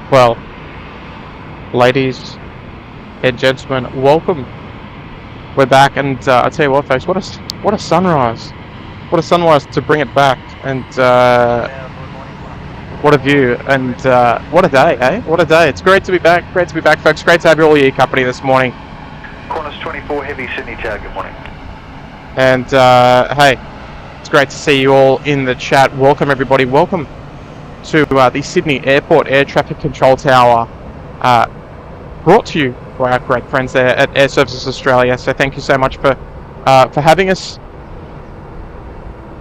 Well, ladies and gentlemen, welcome. We're back, and I tell you what, folks, what a sunrise! What a sunrise to bring it back, and what a view, and what a day, eh? What a day! It's great to be back. Great to be back, folks. Great to have you all your company this morning. Qantas 24 Heavy Sydney Tower. Good morning. And hey, it's great to see you all in the chat. Welcome, everybody. Welcome to the Sydney Airport Air Traffic Control Tower, brought to you by our great friends there at Air Services Australia. So thank you so much for having us.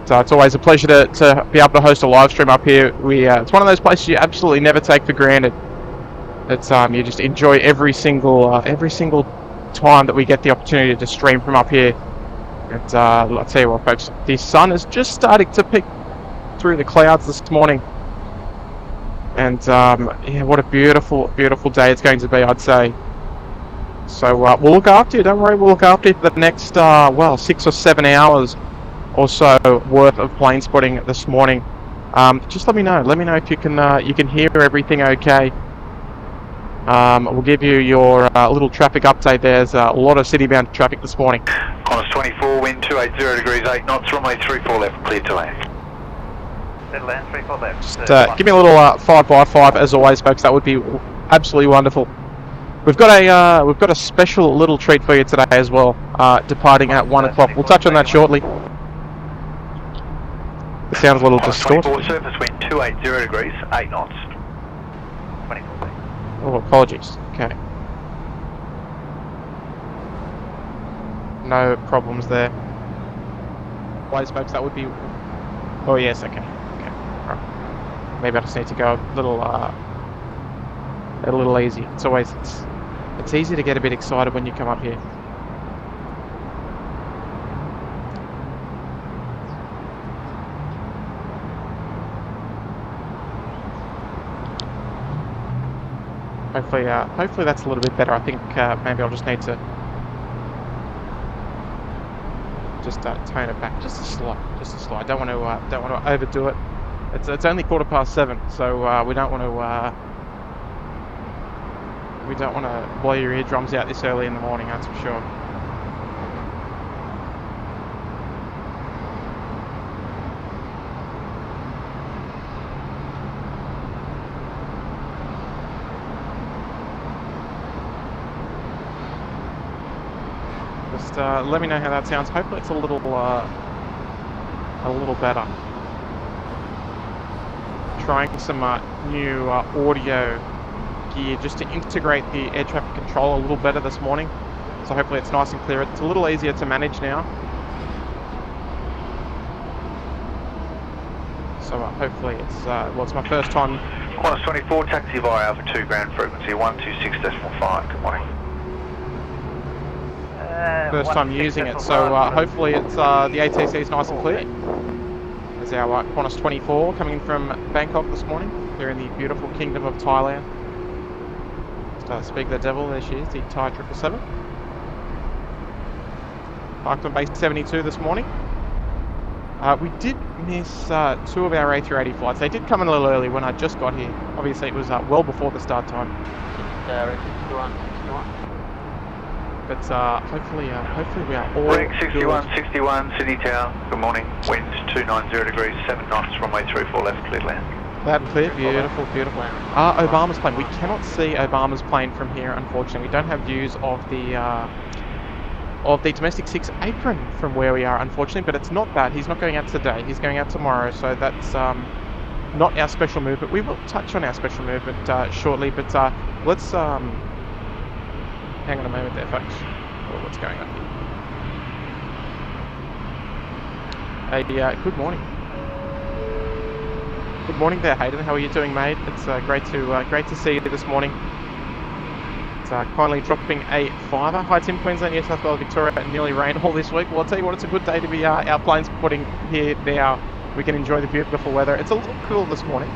So it's always a pleasure to be able to host a live stream up here. It's one of those places you absolutely never take for granted. It's you just enjoy every single time that we get the opportunity to stream from up here. And I'll tell you what, folks, the sun is just starting to peek through the clouds this morning. And yeah, what a beautiful, beautiful day it's going to be, I'd say. So we'll look after you, don't worry, we'll look after you for the next, well, 6 or 7 hours or so worth of plane spotting this morning. Just let me know if you can hear everything okay. We'll give you your little traffic update. There's a lot of city-bound traffic this morning. Qantas 24, wind 280 degrees, 8 knots, runway 34 left, clear to land. Land 34 left. Just give me a little 5x5 as always, folks. That would be absolutely wonderful. We've got a special little treat for you today as well. Departing at 1 o'clock. We'll touch on that shortly. The sound's a little distorted. 24 surface wind 280 degrees, 8 knots. 24. Oh, apologies. Okay. No problems there. Wise folks, that would be. Oh yes, okay. Maybe I just need to go a little easy. It's easy to get a bit excited when you come up here. Hopefully that's a little bit better. I think maybe I'll just need to tone it back just a slight. I don't want to overdo it. It's only 7:15, so we don't want to blow your eardrums out this early in the morning. That's for sure. Just let me know how that sounds. Hopefully it's a little better. Trying some new audio gear just to integrate the air traffic control a little better this morning. So hopefully it's nice and clear. It's a little easier to manage now. So hopefully it's my first time. Qantas 24, taxi via Alpha 2 ground frequency 126.5. Good morning. First time using it, so hopefully it's the ATC is nice and clear. There's our Qantas 24 coming in from Bangkok this morning. Here in the beautiful kingdom of Thailand. Just speak the devil, there she is, the Thai 777. Parked on base 72 this morning. We did miss 2 of our A380 flights. They did come in a little early when I just got here. Obviously it was well before the start time. But hopefully we are all Rig good. 6161, Sydney Tower. Good morning. Winds 290 degrees, 7 knots, runway 34 left, cleared land. Loud and clear, beautiful, beautiful. Obama's plane. We cannot see Obama's plane from here, unfortunately. We don't have views of the domestic 6 apron from where we are, unfortunately. But it's not that. He's not going out today. He's going out tomorrow. So that's not our special movement. We will touch on our special movement shortly. But let's hang on a moment there, folks. Oh, what's going on here? Good morning. Good morning there, Hayden. How are you doing, mate? It's great to see you this morning. It's kindly dropping a 5er. Hi, Tim, Queensland, New South Wales, Victoria. Nearly rain all this week. Well, I'll tell you what, it's a good day to be our planes putting here now. We can enjoy the beautiful weather. It's a little cool this morning,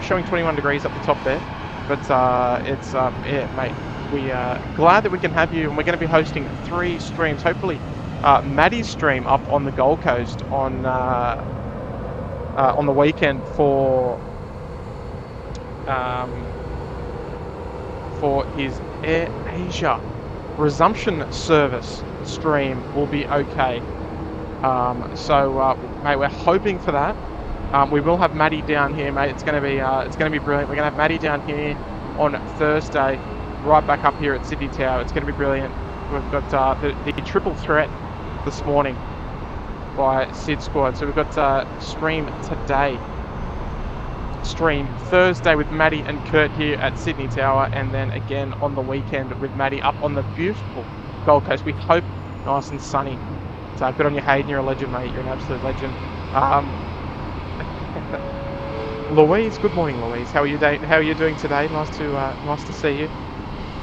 showing 21 degrees up the top there. But yeah, mate. We are glad that we can have you, and we're going to be hosting 3 streams. Hopefully, Maddie's stream up on the Gold Coast on the weekend for his Air Asia resumption service stream will be okay. Mate, we're hoping for that. We will have Maddie down here, mate. It's going to be brilliant. We're going to have Maddie down here on Thursday, right back up here at Sydney Tower. It's going to be brilliant. We've got the triple threat this morning by SydSquad. So we've got stream today, stream Thursday with Maddie and Kurt here at Sydney Tower, and then again on the weekend with Maddie up on the beautiful Gold Coast. We hope nice and sunny. So good on you, Hayden. You're a legend, mate. You're an absolute legend. Louise, good morning, Louise. How are you doing today? Nice to see you.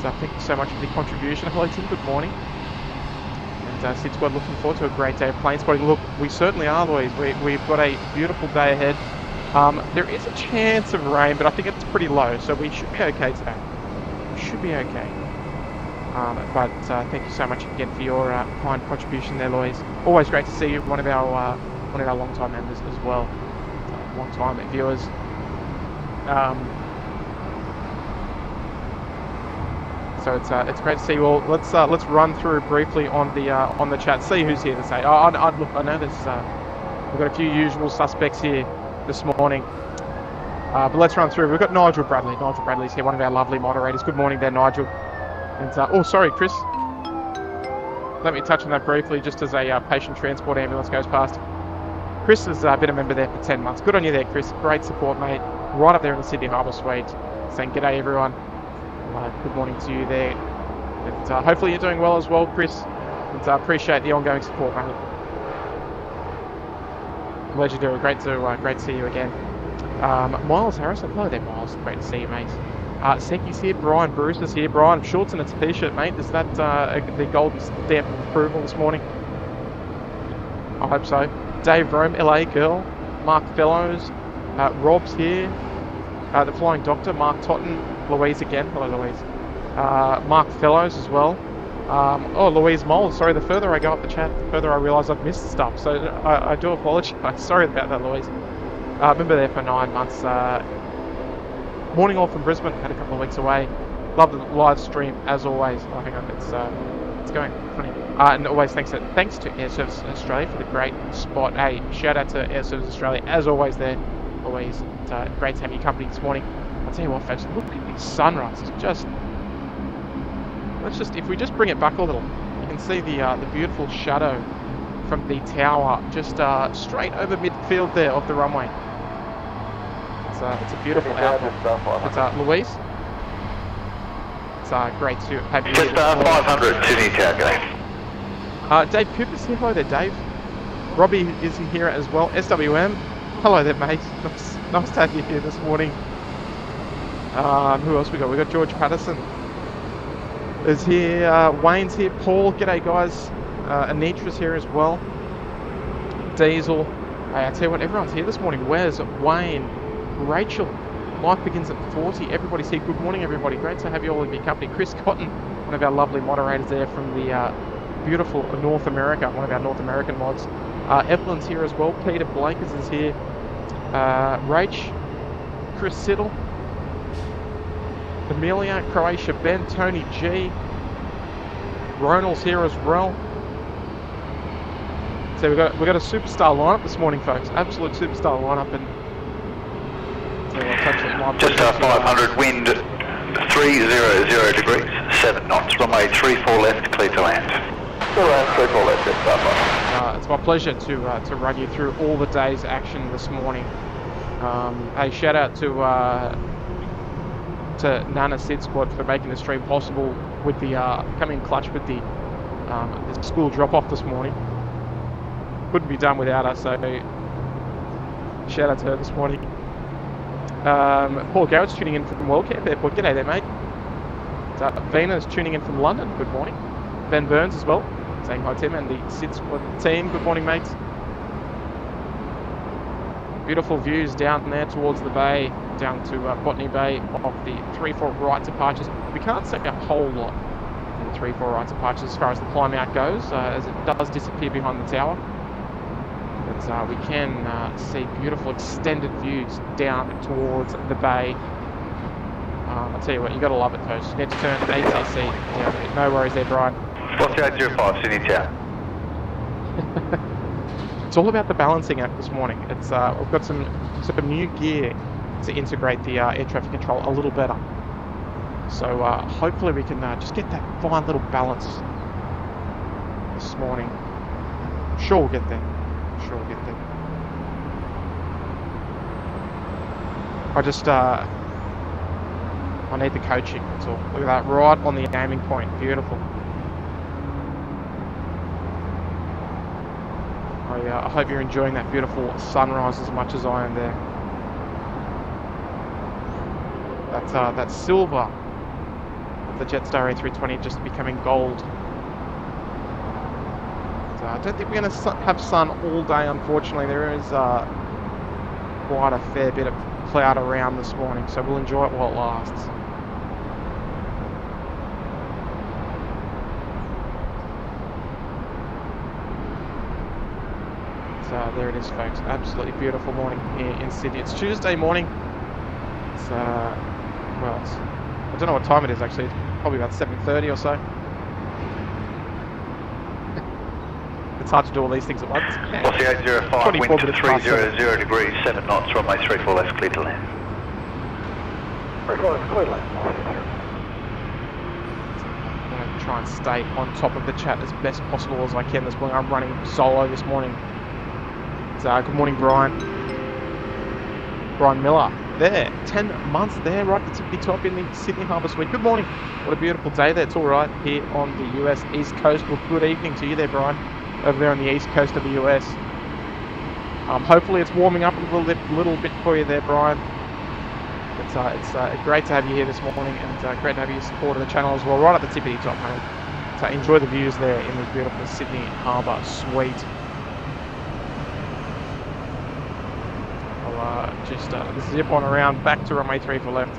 So thank you so much for the contribution. Hello, Tim. Good morning. And SydSquad, looking forward to a great day of plane spotting. Look, we certainly are, Louise. We've got a beautiful day ahead. There is a chance of rain, but I think it's pretty low, so we should be okay today. We should be okay. But thank you so much again for your kind contribution there, Louise. Always great to see you, one of our long-time members as well, long-time viewers. So it's great to see you all. Let's run through briefly on the chat, see who's here to say. Look, I know there's we've got a few usual suspects here this morning, but let's run through. We've got Nigel Bradley. Nigel Bradley's here, one of our lovely moderators. Good morning there, Nigel. And oh, sorry, Chris. Let me touch on that briefly, just as a patient transport ambulance goes past. Chris has been a member there for 10 months. Good on you there, Chris. Great support, mate. Right up there in the Sydney Harbour Suite, saying g'day, everyone. Good morning to you there. And hopefully you're doing well as well, Chris. And appreciate the ongoing support, mate. Legendary. Great to see you again. Miles Harrison. Hello there, Miles. Great to see you, mate. Seki's here. Brian Bruce is here. Brian, shorts and a t-shirt, mate. Is that the gold stamp of approval this morning? I hope so. Dave Rome, LA girl. Mark Fellows. Rob's here. The Flying Doctor, Mark Totten. Louise again. Hello, Louise. Mark Fellows as well. Louise Moll. Sorry, the further I go up the chat, the further I realise I've missed stuff. So I do apologise. Sorry about that, Louise. Member there for 9 months. Morning all from Brisbane. Had a couple of weeks away. Love the live stream as always. Oh, hang on, it's going funny. And always thanks to Air Service Australia for the great spot. Hey, shout out to Air Service Australia as always there. Always great to have your company this morning. I'll tell you what, folks. Look at this sunrise. It's just. If we just bring it back a little, you can see the beautiful shadow from the tower just straight over midfield there of the runway. It's a beautiful outlook. It's Louise. It's great to have you. Just 500 Sydney Tower. Dave Cooper's here. Hello there, Dave. Robbie is here as well. SWM. Hello there, mate. Nice to have you here this morning. Who else we got? We got George Patterson is here. Wayne's here. Paul, g'day guys. Anitra's here as well. Diesel. Hey, I tell you what, everyone's here this morning. Wes, Wayne, Rachel. Life begins at 40. Everybody's here. Good morning, everybody. Great to have you all in your company. Chris Cotton, one of our lovely moderators there from the beautiful North America, one of our North American mods. Evelyn's here as well. Peter Blakers is here. Rach, Chris Siddle, Amelia, Croatia, Ben, Tony G, Ronald's here as well. So we got a superstar lineup this morning, folks. Absolute superstar lineup, and so I'll touch it live. Just 500 wind, 300 degrees, 7 knots. Runway 34 left, clear to land. Clear land, 34 left, it's my pleasure to run you through all the day's action this morning. A shout out to Nana SydSquad for making the stream possible with the coming clutch with the school drop off this morning. Couldn't be done without us, so shout out to her this morning. Paul Garrett's tuning in from Wellcamp Airport. G'day there, mate. Vena's tuning in from London. Good morning. Ben Burns as well, saying hi, Tim, and the SydSquad team. Good morning, mates. Beautiful views down there towards the bay, down to Bondi Bay of the 3-4 right departures. We can't see a whole lot in the 3-4 right departures as far as the climb out goes, as it does disappear behind the tower. But we can see beautiful extended views down towards the bay. I'll tell you what, you got to love it, folks. You need to turn ATC down there. No worries there, Brian. 4805, Sydney Tower. It's all about the balancing act this morning. It's we've got some new gear to integrate the air traffic control a little better. So hopefully we can just get that fine little balance this morning. Sure we'll get there. Sure we'll get there. I need the coaching, that's all. Look at that, right on the aiming point. Beautiful. I hope you're enjoying that beautiful sunrise as much as I am there. That silver of the Jetstar A320 just becoming gold. I don't think we're going to have sun all day, unfortunately. There is quite a fair bit of cloud around this morning, so we'll enjoy it while it lasts. There it is, folks. Absolutely beautiful morning here in Sydney. It's Tuesday morning. It's I don't know what time it is actually. It's probably about 7:30 or so. It's hard to do all these things at once. 4805, wind 300 degrees, 7 knots, runway 34 left, clear to land. Clear to land. I'm going to try and stay on top of the chat as best possible as I can this morning. I'm running solo this morning. Good morning, Brian. Brian Miller. There, 10 months there, right at the tippy top in the Sydney Harbour Suite. Good morning. What a beautiful day there. It's all right here on the US East Coast. Well, good evening to you there, Brian, over there on the East Coast of the US. Hopefully it's warming up a little bit for you there, Brian. It's great to have you here this morning, and great to have you support of the channel as well, right at the tippity top, mate. So enjoy the views there in the beautiful Sydney Harbour Suite. Just zip on around back to runway 34 left.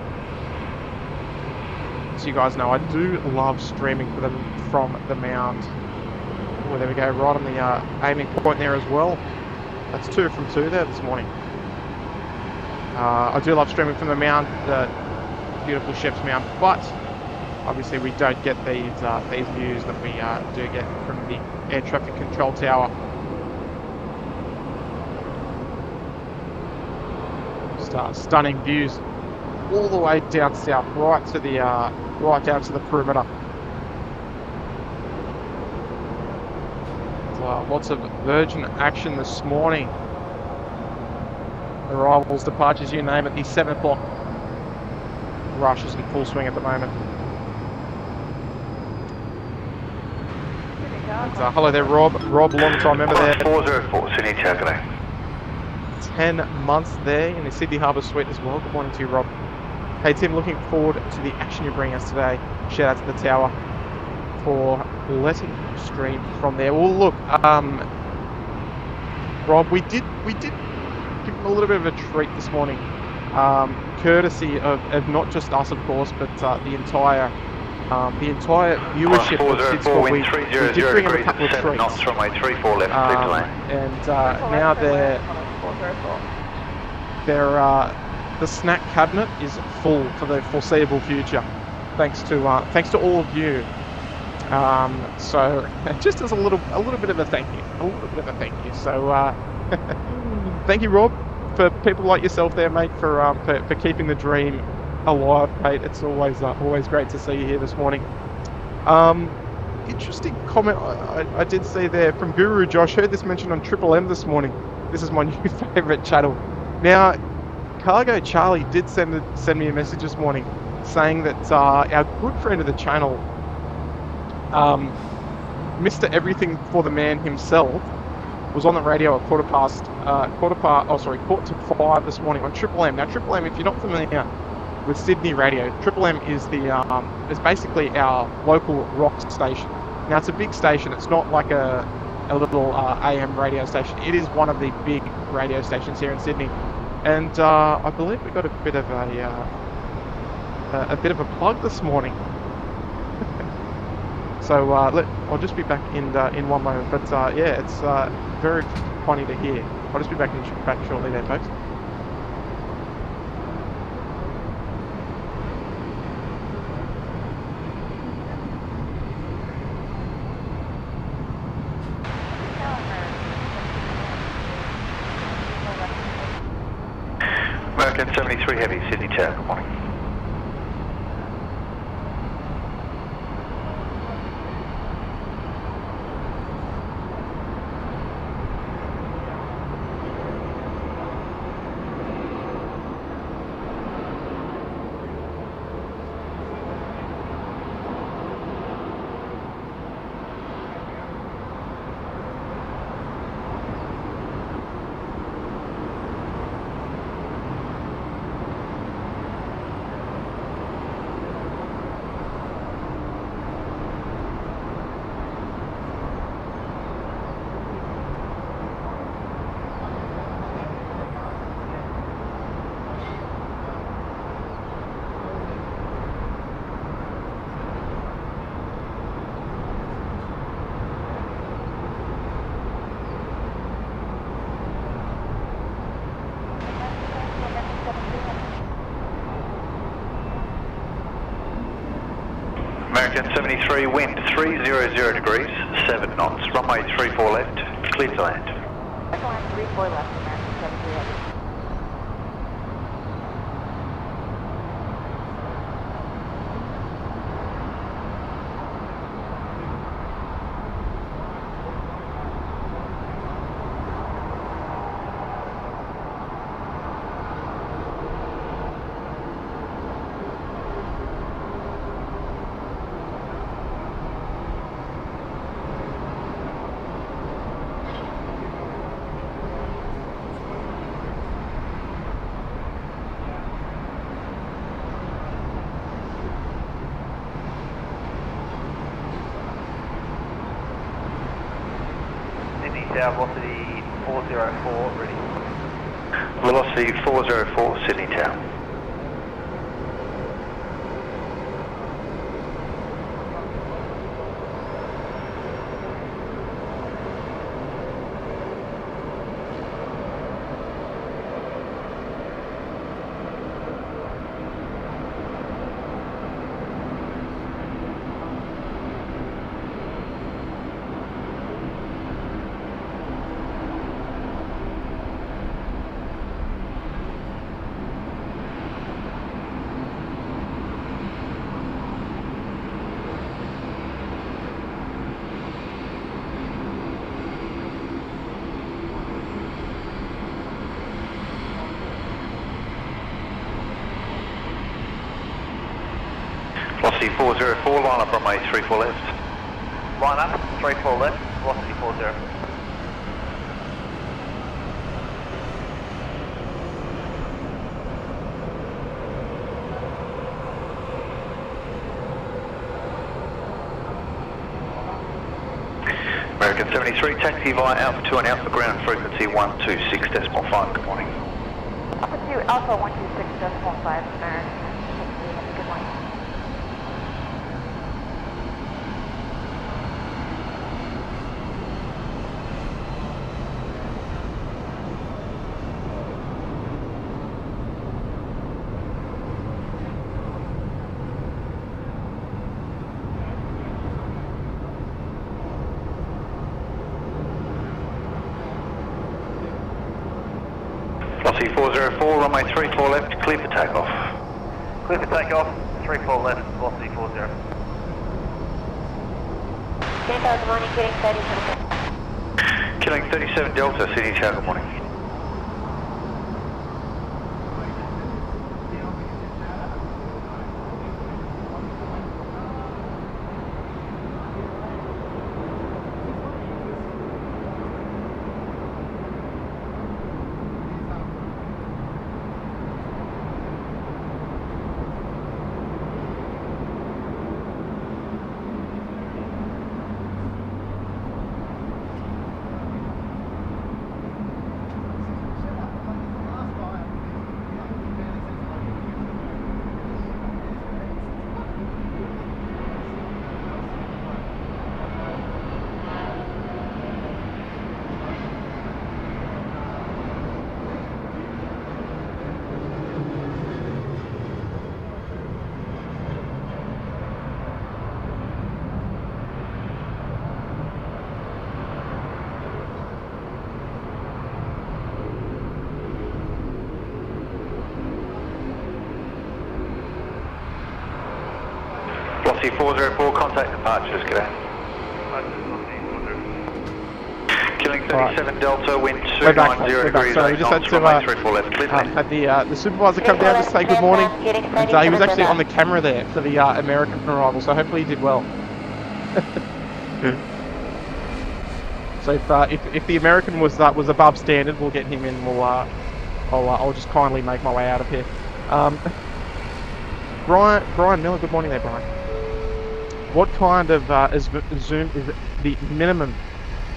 So you guys know I do love streaming for them from the mound. Well, there we go, right on the aiming point there as well. That's 2 from 2 there this morning. I do love streaming from the mound, the beautiful Chef's Mound, but obviously we don't get these views that we do get from the air traffic control tower. Stunning views all the way down south, right down to the perimeter. Lots of Virgin action this morning. Arrivals, departures, you name it. The 7 o'clock rush is in full swing at the moment. Hello there, Rob. Rob, long time member there. 404, Sydney Tower. 10 months there in the Sydney Harbour Suite as well. Good morning to you, Rob. Hey, Tim, looking forward to the action you bring us today. Shout out to the tower for letting you stream from there. Well, look, Rob, we did give him a little bit of a treat this morning, courtesy of not just us, of course, but the entire viewership of SydSquad. We did bring him a couple of treats. And now the snack cabinet is full for the foreseeable future, thanks to all of you So just as a little bit of a thank you. So thank you, Rob, for people like yourself there, mate, for keeping the dream alive, mate. It's always great to see you here this morning. Interesting comment I did see there from Guru Josh. Heard this mentioned on Triple M this morning. This is my new favourite channel. Now, Cargo Charlie did send me a message this morning saying that our good friend of the channel, Mr. Everything for the Man himself, was on the radio at quarter to 5 this morning on Triple M. Now, Triple M, if you're not familiar with Sydney radio, Triple M is is basically our local rock station. Now, it's a big station. It's not like a little AM radio station. It is one of the big radio stations here in Sydney, and I believe we got a bit of a plug this morning. So I'll just be back in 1 moment. But yeah, it's very funny to hear. I'll just be back shortly there, folks. American 73 Heavy, Sydney Tower, good morning. American 73, wind 300 degrees, 7 knots, runway 34 left, clear to land. Line 34 left, American 73 Heavy. Velocity 404, ready. Velocity 404, Sydney Tower. Velocity 404, line up runway 34 left. Line up, 34 left, velocity 40. American 73, taxi via Alpha 2 and Alpha ground, frequency 126.5, good morning. Alpha 2, Alpha 126.5, American 73 Heavy, good morning. 404, runway 34 left, clear for takeoff. Clear for takeoff, 34 left, velocity 40. Delta, good morning, getting 37. Killing 37 Delta, City Tower, good morning. Velocity 404, contact departures, g'day. Killing 37 Delta, wind We're back, 290 we're back. degrees, Sorry, we just had to runway 34 left, clear to land. had the supervisor come down to say good morning, and he was actually on the camera there for the American arrival, so hopefully he did well. So if the American was above standard, we'll get him in. I'll just kindly make my way out of here. Brian Miller, good morning there, Brian. What kind of Zoom is the minimum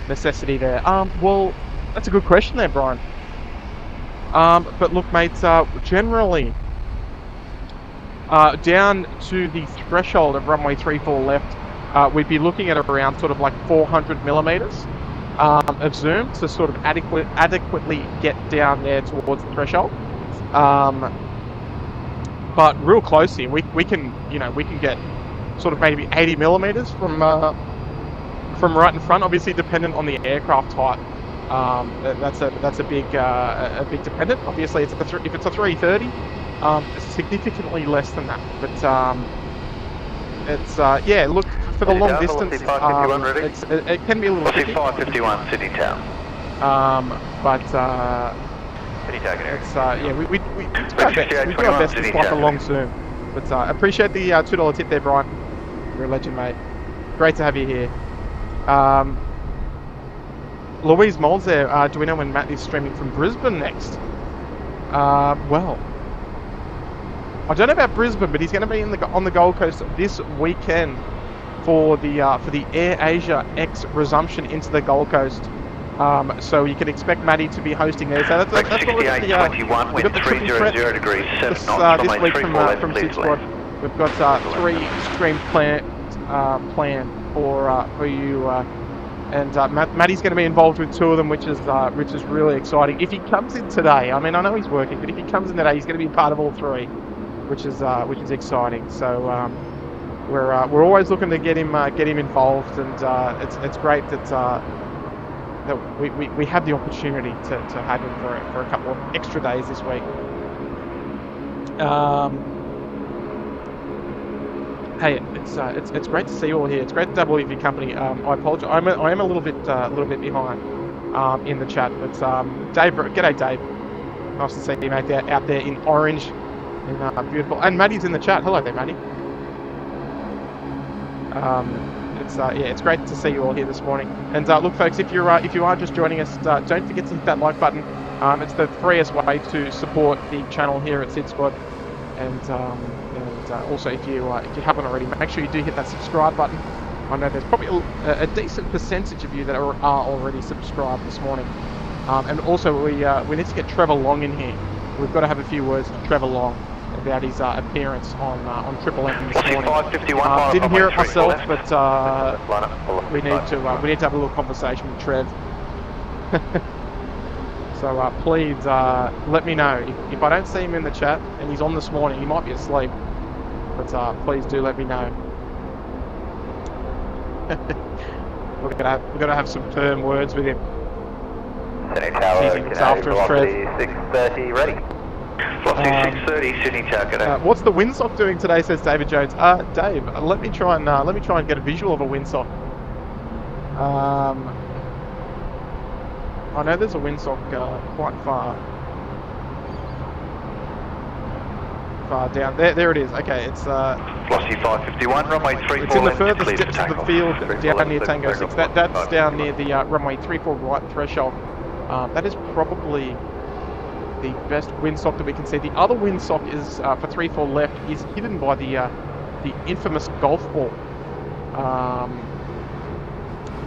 necessity there? Well, that's a good question there, Brian. But look, mates, generally down to the threshold of runway 34 left, we'd be looking at around sort of like 400 millimeters of zoom to sort of adequately get down there towards the threshold. But real close here, we can get sort of maybe 80 millimeters from right in front. Obviously, dependent on the aircraft type. That's a big dependent. Obviously, if it's a 330, it's significantly less than that. But it's yeah. Look, for the long distance, it can be a little tricky. 551 Sydney Town. But City Tower, it's yeah, we do our best to spot the long zoom. But appreciate the $2 tip there, Brian. You're a legend, mate. Great to have you here. Louise Moles there. Do we know when Matt is streaming from Brisbane next? Well, I don't know about Brisbane, but he's going to be on the Gold Coast this weekend for the Air Asia X resumption into the Gold Coast. So you can expect Matty to be hosting there. So that's what we've got the triple threat this week from SydSquad. We've got 3 stream planned for you, and Matty's going to be involved with 2 of them, which is really exciting. If he comes in today, I mean, I know he's working, but if he comes in today, he's going to be part of all 3, which is exciting. So we're always looking to get him involved, and it's great that we have the opportunity to have him for a couple of extra days this week. Hey, it's great to see you all here. It's great to have all of your company. I apologize. I am a little bit behind in the chat, but Dave, g'day Dave. Nice to see you, mate, out there in orange, and beautiful. And Maddie's in the chat. Hello there, Maddie. It's great to see you all here this morning. And look, folks, if you are just joining us, don't forget to hit that like button. It's the freest way to support the channel here at SydSquad. And also, if you haven't already, make sure you do hit that subscribe button. I know there's probably a decent percentage of you that are already subscribed this morning. And also, we need to get Trevor Long in here. We've got to have a few words with Trevor Long about his appearance on Triple M this morning. Didn't hear it myself, but we need to have a little conversation with Trev. So please let me know if I don't see him in the chat, and he's on this morning. He might be asleep, but please do let me know. We're gonna have some firm words with him. Sydney Tower, Teasing us after us, Trev. 630, ready. Velocity 630, Sydney Tower, g'day. What's the windsock doing today? Says David Jones. Dave, let me try and get a visual of a windsock. I know there's a windsock quite far down. There it is. Okay, it's Velocity 551, runway 34 it's in the left, furthest clear tips for of the takeoff. field 34 down left, near clear Tango for 6. takeoff. That's down near the runway 34 right threshold. That is probably the best windsock that we can see. The other windsock is for 34 left is hidden by the infamous golf ball.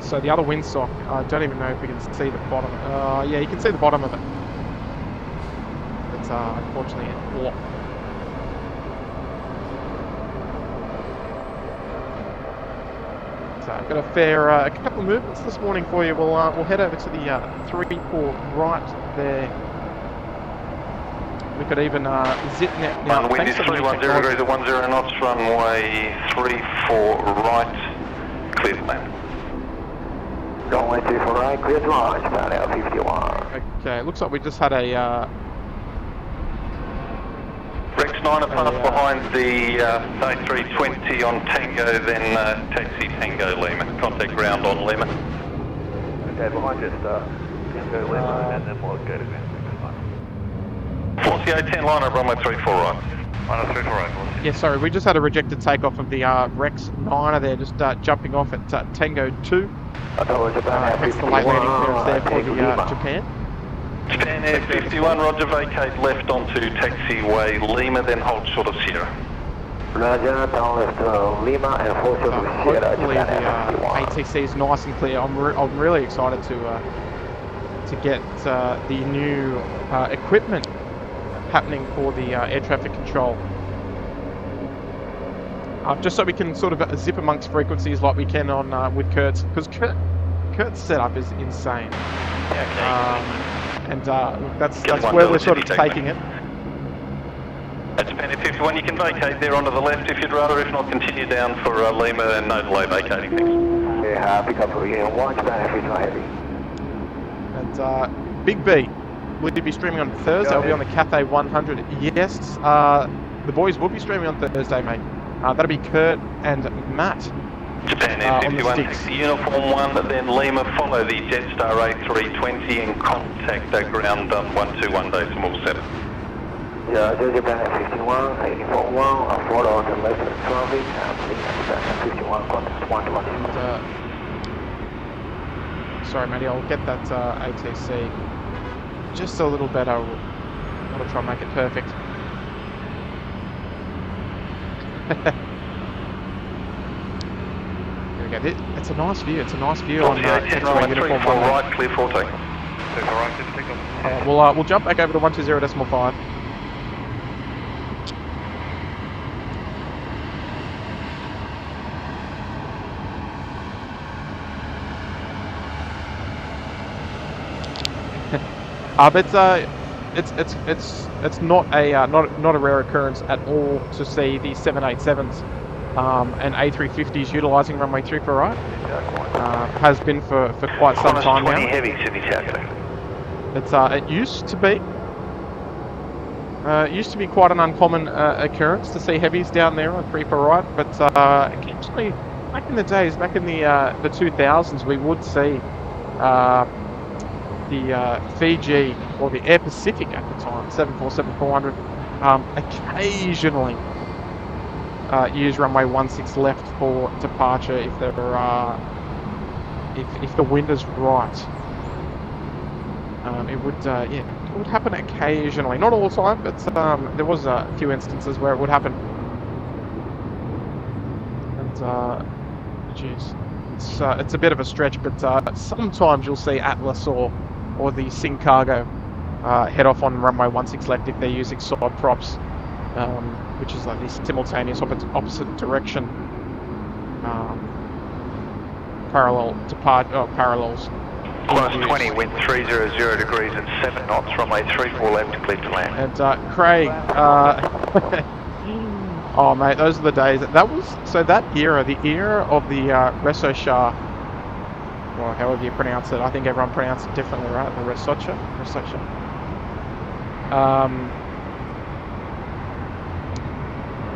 So the other windsock, I don't even know if we can see the bottom. Yeah, you can see the bottom of it. It's unfortunately blocked. So I've got a couple of movements this morning for you. We'll head over to the 3-4 right there. We could even zip net now. Wind Thanks is to the new 310 technology. degrees at 10 knots, runway 34 right, clear to land. Runway 34 right, clear to launch, down 51. Okay, looks like we just had a Rex 9 and pass behind the A320 on Tango, then taxi Tango Lima. Contact ground on Lima. Okay, behind you, Tango Lima, and then we'll go to ground. Velocity 810 line up, runway 34 right. Line 34 right, yeah, sorry, we just had a rejected takeoff of the Rex 9er there, just jumping off at Tango 2. Hence the late landing clearance there for the Japan. Japan Air 51, roger, vacate left onto taxiway Lima, then hold short of Sierra. Roger, down left Lima and 4 short of Sierra, Hopefully the Japan Air 51. ATC is nice and clear. I'm really excited to get the new equipment happening for the air traffic control. Just so we can sort of zip amongst frequencies like we can on with Kurt's, because Kurt's setup is insane. And that's where we're sort of taking it. At Japan Air 51, you can vacate there onto the left if you'd rather, if not continue down for Lima and no delay vacating, thanks. Yeah, pick up again, 1 Japan Air 51 heavy. And Big B, will you be streaming on Thursday? I'll be on the Cathay 100. Yes, the boys will be streaming on Thursday, mate. That'll be Kurt and Matt. Japan Air 51, taxi uniform 1, then Lima, follow the Jetstar A320 and contact ground 121.7. Yeah, Japan Air 51, uniform 1, follow the left traffic, and Japan Air 51, contact 121. Sorry, Matty, I'll get that ATC just a little better. I'll try and make it perfect. There we go. It's a nice view. It's a nice view on taxiway uniform 1. Right, clear for take. We'll jump back over to 120.5. But it's not a rare occurrence at all to see the 787s and A350s utilising runway 34 right. Has been for quite some time now. Heavy, Sydney Tower. It used to be quite an uncommon occurrence to see heavies down there on 34 right, but occasionally back in the days, back in the 2000s, we would see the Fiji or the Air Pacific at the time, 747-400, occasionally use runway 16 left for departure if there are if the wind is right. It would happen occasionally, not all the time, but there was a few instances where it would happen. And geez, it's a bit of a stretch, but sometimes you'll see Atlas or the Sing Cargo head off on runway 16 left if they're using side props, which is like the simultaneous opposite direction parallels. Plus 20, wind 300 degrees at 7 knots, runway 34 left, clear to land. And Craig, oh mate, those are the days. That era of the Reso Shah Well, however you pronounce it. I think everyone pronounced it differently, right? The Risocha.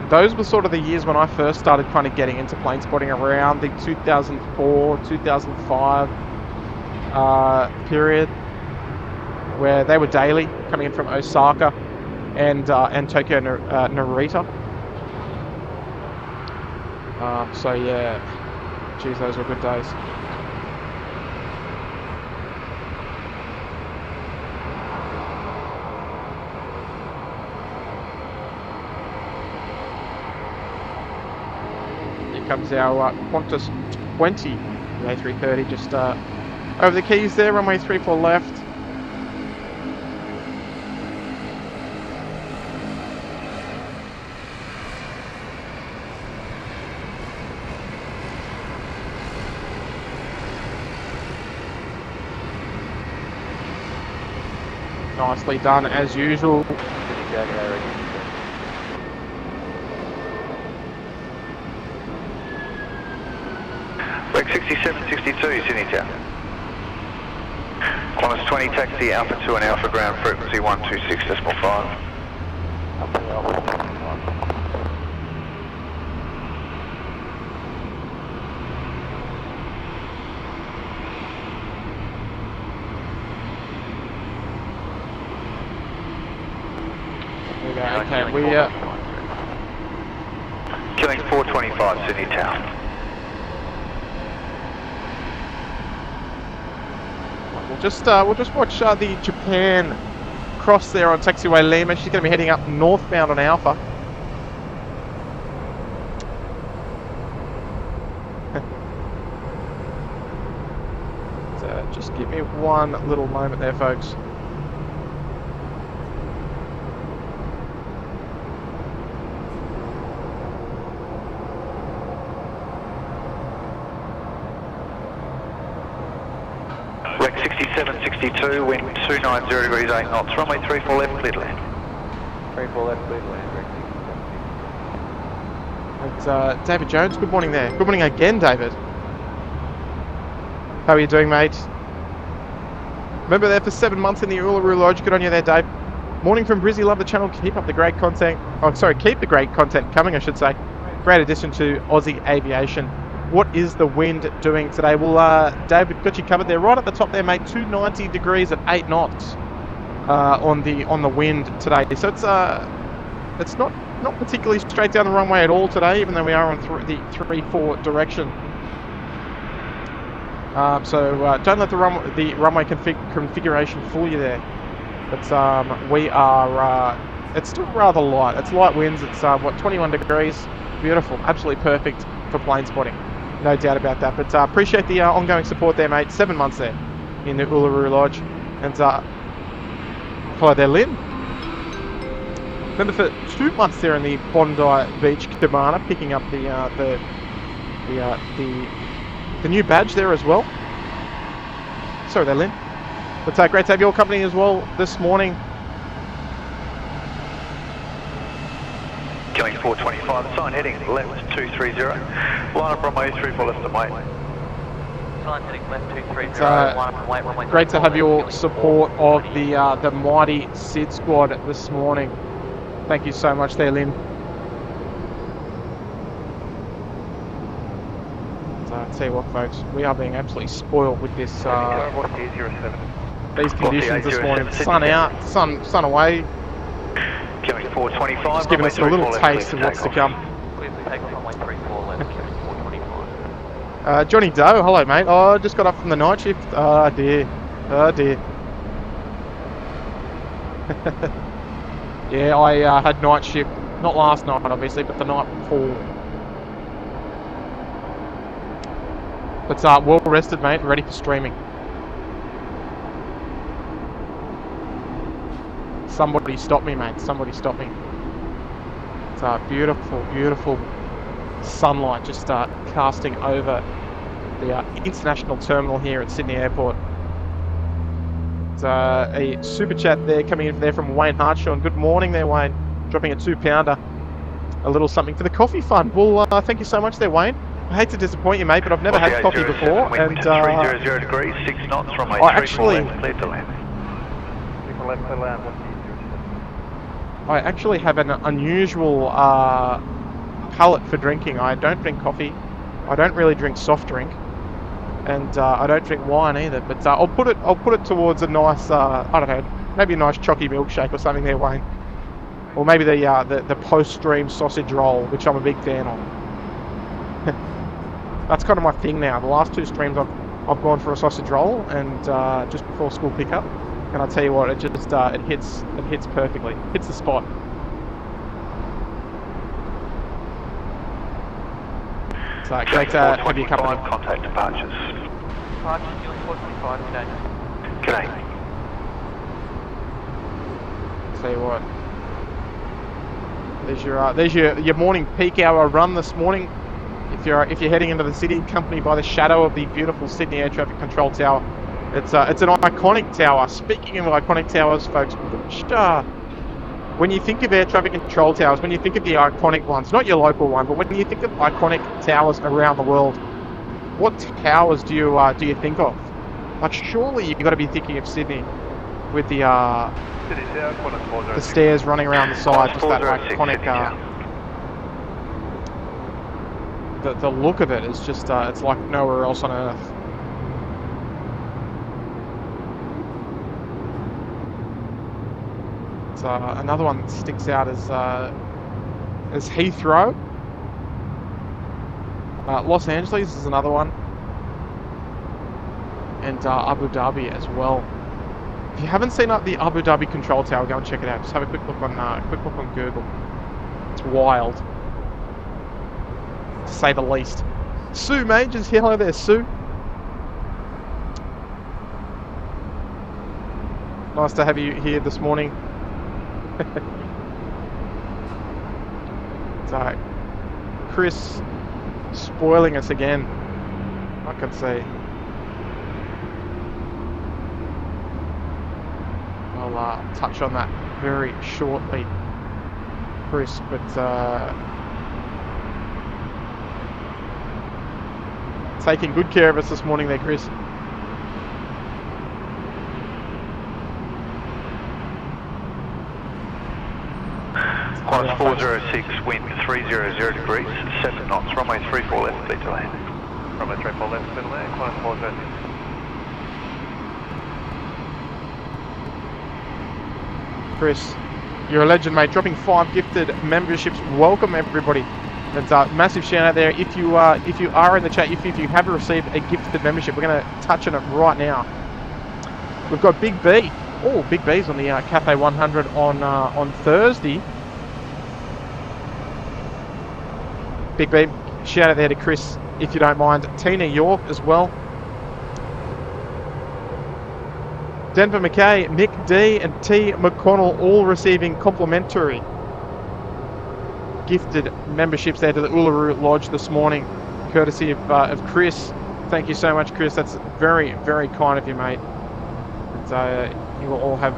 Those were sort of the years when I first started kind of getting into plane spotting, around the 2004, 2005 period, where they were daily, coming in from Osaka and Tokyo Narita. So yeah, geez, those were good days. Here comes our Qantas 20, the A330, just over the keys there, runway 34 left. Nicely done as usual. Wreck 6762, Sydney Tower. Qantas 20, taxi Alpha 2 and Alpha ground, frequency 126.5. Okay, we Killing 425, Sydney Tower. we'll just watch the Japan cross there on taxiway Lima. She's going to be heading up northbound on Alpha. So just give me one little moment there, folks. Wreck 6762, wind 290 degrees 8 knots, runway 34 left, clear to land. 34 left, clear to land, Wreck 6762. It's David Jones. Good morning there. Good morning again, David. How are you doing, mate? Remember there for 7 months in the Uluru Lodge. Good on you there, Dave. Morning from Brizzy. Love the channel. Keep up the great content. Oh, sorry, keep the great content coming, I should say. Great addition to Aussie aviation. What is the wind doing today? Well, David, got you covered there. Right at the top there, mate. 290 degrees at 8 knots on the wind today. So it's not particularly straight down the runway at all today, even though we are on the 3-4 direction. So don't let the runway configuration fool you there. But we are. It's still rather light. It's light winds. It's 21 degrees. Beautiful. Absolutely perfect for plane spotting. No doubt about that. But appreciate the ongoing support there, mate. 7 months there in the Uluru Lodge. And hello there, Lynn. Remember for 2 months there in the Bondi Beach Cabana, picking up the new badge there as well. Sorry there, Lynn. But great to have your company as well this morning. Killing 425, sign heading left 230. Line up runway 34 left and wait. Sign heading left 230, line up and wait, runway. Great to have your support of the mighty SydSquad this morning. Thank you so much there, Lynn. So I'll tell you what, folks, we are being absolutely spoiled with this these conditions this morning. Sun out, sun away. Killing 425. Just giving us a little taste of what's to come. Johnny Doe, hello mate. Oh, I just got up from the night shift. Oh dear. Oh dear. Yeah, I had night shift. Not last night, obviously, but the night before. But well rested, mate, and ready for streaming. Somebody stop me, mate. Somebody stop me. It's beautiful, beautiful sunlight just casting over the international terminal here at Sydney Airport. It's a super chat there coming in there from Wayne Hartshaw. Good morning there, Wayne. Dropping a £2. A little something for the coffee fund. Well, thank you so much there, Wayne. I hate to disappoint you, mate, but I've never had coffee before, and 300 degrees, 6 knots from a I 34 actually, left, clear to land. I actually have an unusual palate for drinking. I don't drink coffee. I don't really drink soft drink, and I don't drink wine either. But I'll put it towards a nice, I don't know, maybe a nice chalky milkshake or something there, Wayne, or maybe the post-stream sausage roll, which I'm a big fan of. That's kind of my thing now. The last 2 streams I've gone for a sausage roll, and just before school pickup, and I tell you what, it just it hits perfectly, hits the spot. So great to have you company. Contact departures. Departures, Neil 425 today. G'day. Tell you what, there's your morning peak hour run this morning. If you're heading into the city, accompanied by the shadow of the beautiful Sydney Air Traffic Control Tower. It's an iconic tower. Speaking of iconic towers, folks, when you think of air traffic control towers, when you think of the iconic ones, not your local one, but when you think of iconic towers around the world, what towers do you think of? Like, surely you've got to be thinking of Sydney with the stairs running around the side, just that iconic. The look of it is just it's like nowhere else on earth. It's another one that sticks out as Heathrow. Los Angeles is another one, and Abu Dhabi as well. If you haven't seen the Abu Dhabi Control Tower, go and check it out. Just have a quick look on Google. It's wild, to say the least. Sue Majors, hello there, Sue. Nice to have you here this morning. So, Chris spoiling us again, I can see. I'll touch on that very shortly, Chris, but taking good care of us this morning there, Chris. Climb 406, wind 300 degrees, 7 knots, runway 34 left, clear to land. Runway 34 left, clear to land, climb 406. Chris, you're a legend, mate. Dropping 5 gifted memberships. Welcome, everybody. And massive shout out there. If you are in the chat, if you have received a gifted membership, we're going to touch on it right now. We've got Big B. Oh, Big B's on the Cafe 100 on Thursday. Big B, shout out there to Chris, if you don't mind. Tina York as well. Denver McKay, Nick D and T McConnell all receiving complimentary gifted memberships there to the Uluru Lodge this morning, courtesy of Chris. Thank you so much, Chris. That's very, very kind of you, mate. And, you will all have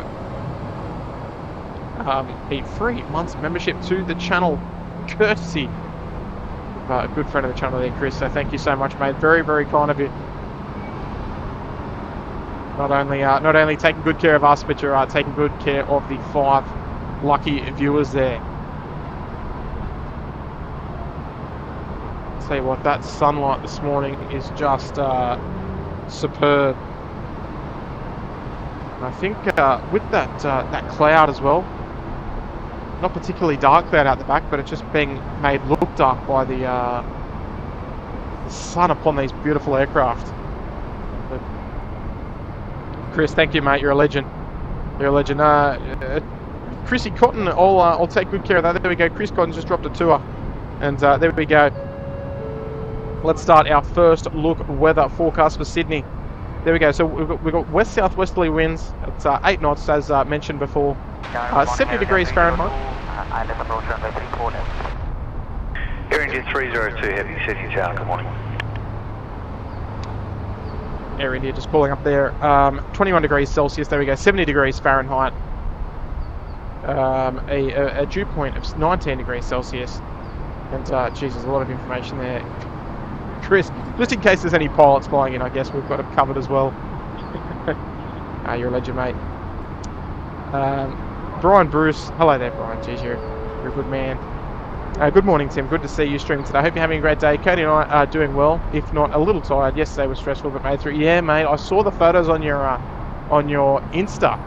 a free month's membership to the channel, courtesy of a good friend of the channel there, Chris. So thank you so much, mate. Very, very kind of you. Not only taking good care of us, but you're taking good care of the 5 lucky viewers there. Tell you what, that sunlight this morning is just superb. And I think with that cloud as well, not particularly dark cloud out the back, but it's just being made look dark by the sun upon these beautiful aircraft. But Chris, thank you, mate. You're a legend. You're a legend. Chrissy Cotton, I'll take good care of that. There we go. Chris Cotton just dropped a tour, and there we go. Let's start our first look weather forecast for Sydney. There we go. So we've got west-southwesterly winds. It's 8 knots, as mentioned before. 70 degrees Fahrenheit. Air India 302 heavy, Sydney Tower, good morning. Air India just pulling up there. 21 degrees Celsius, there we go. 70 degrees Fahrenheit. A dew point of 19 degrees Celsius. And, geez, there's a lot of information there. Chris. Just in case there's any pilots flying in, I guess we've got it covered as well. You're a legend, mate. Brian Bruce. Hello there, Brian. Jeez, you're a good man. Good morning, Tim. Good to see you streaming today. Hope you're having a great day. Cody and I are doing well, if not a little tired. Yesterday was stressful, but made through. Yeah, mate. I saw the photos on your Insta,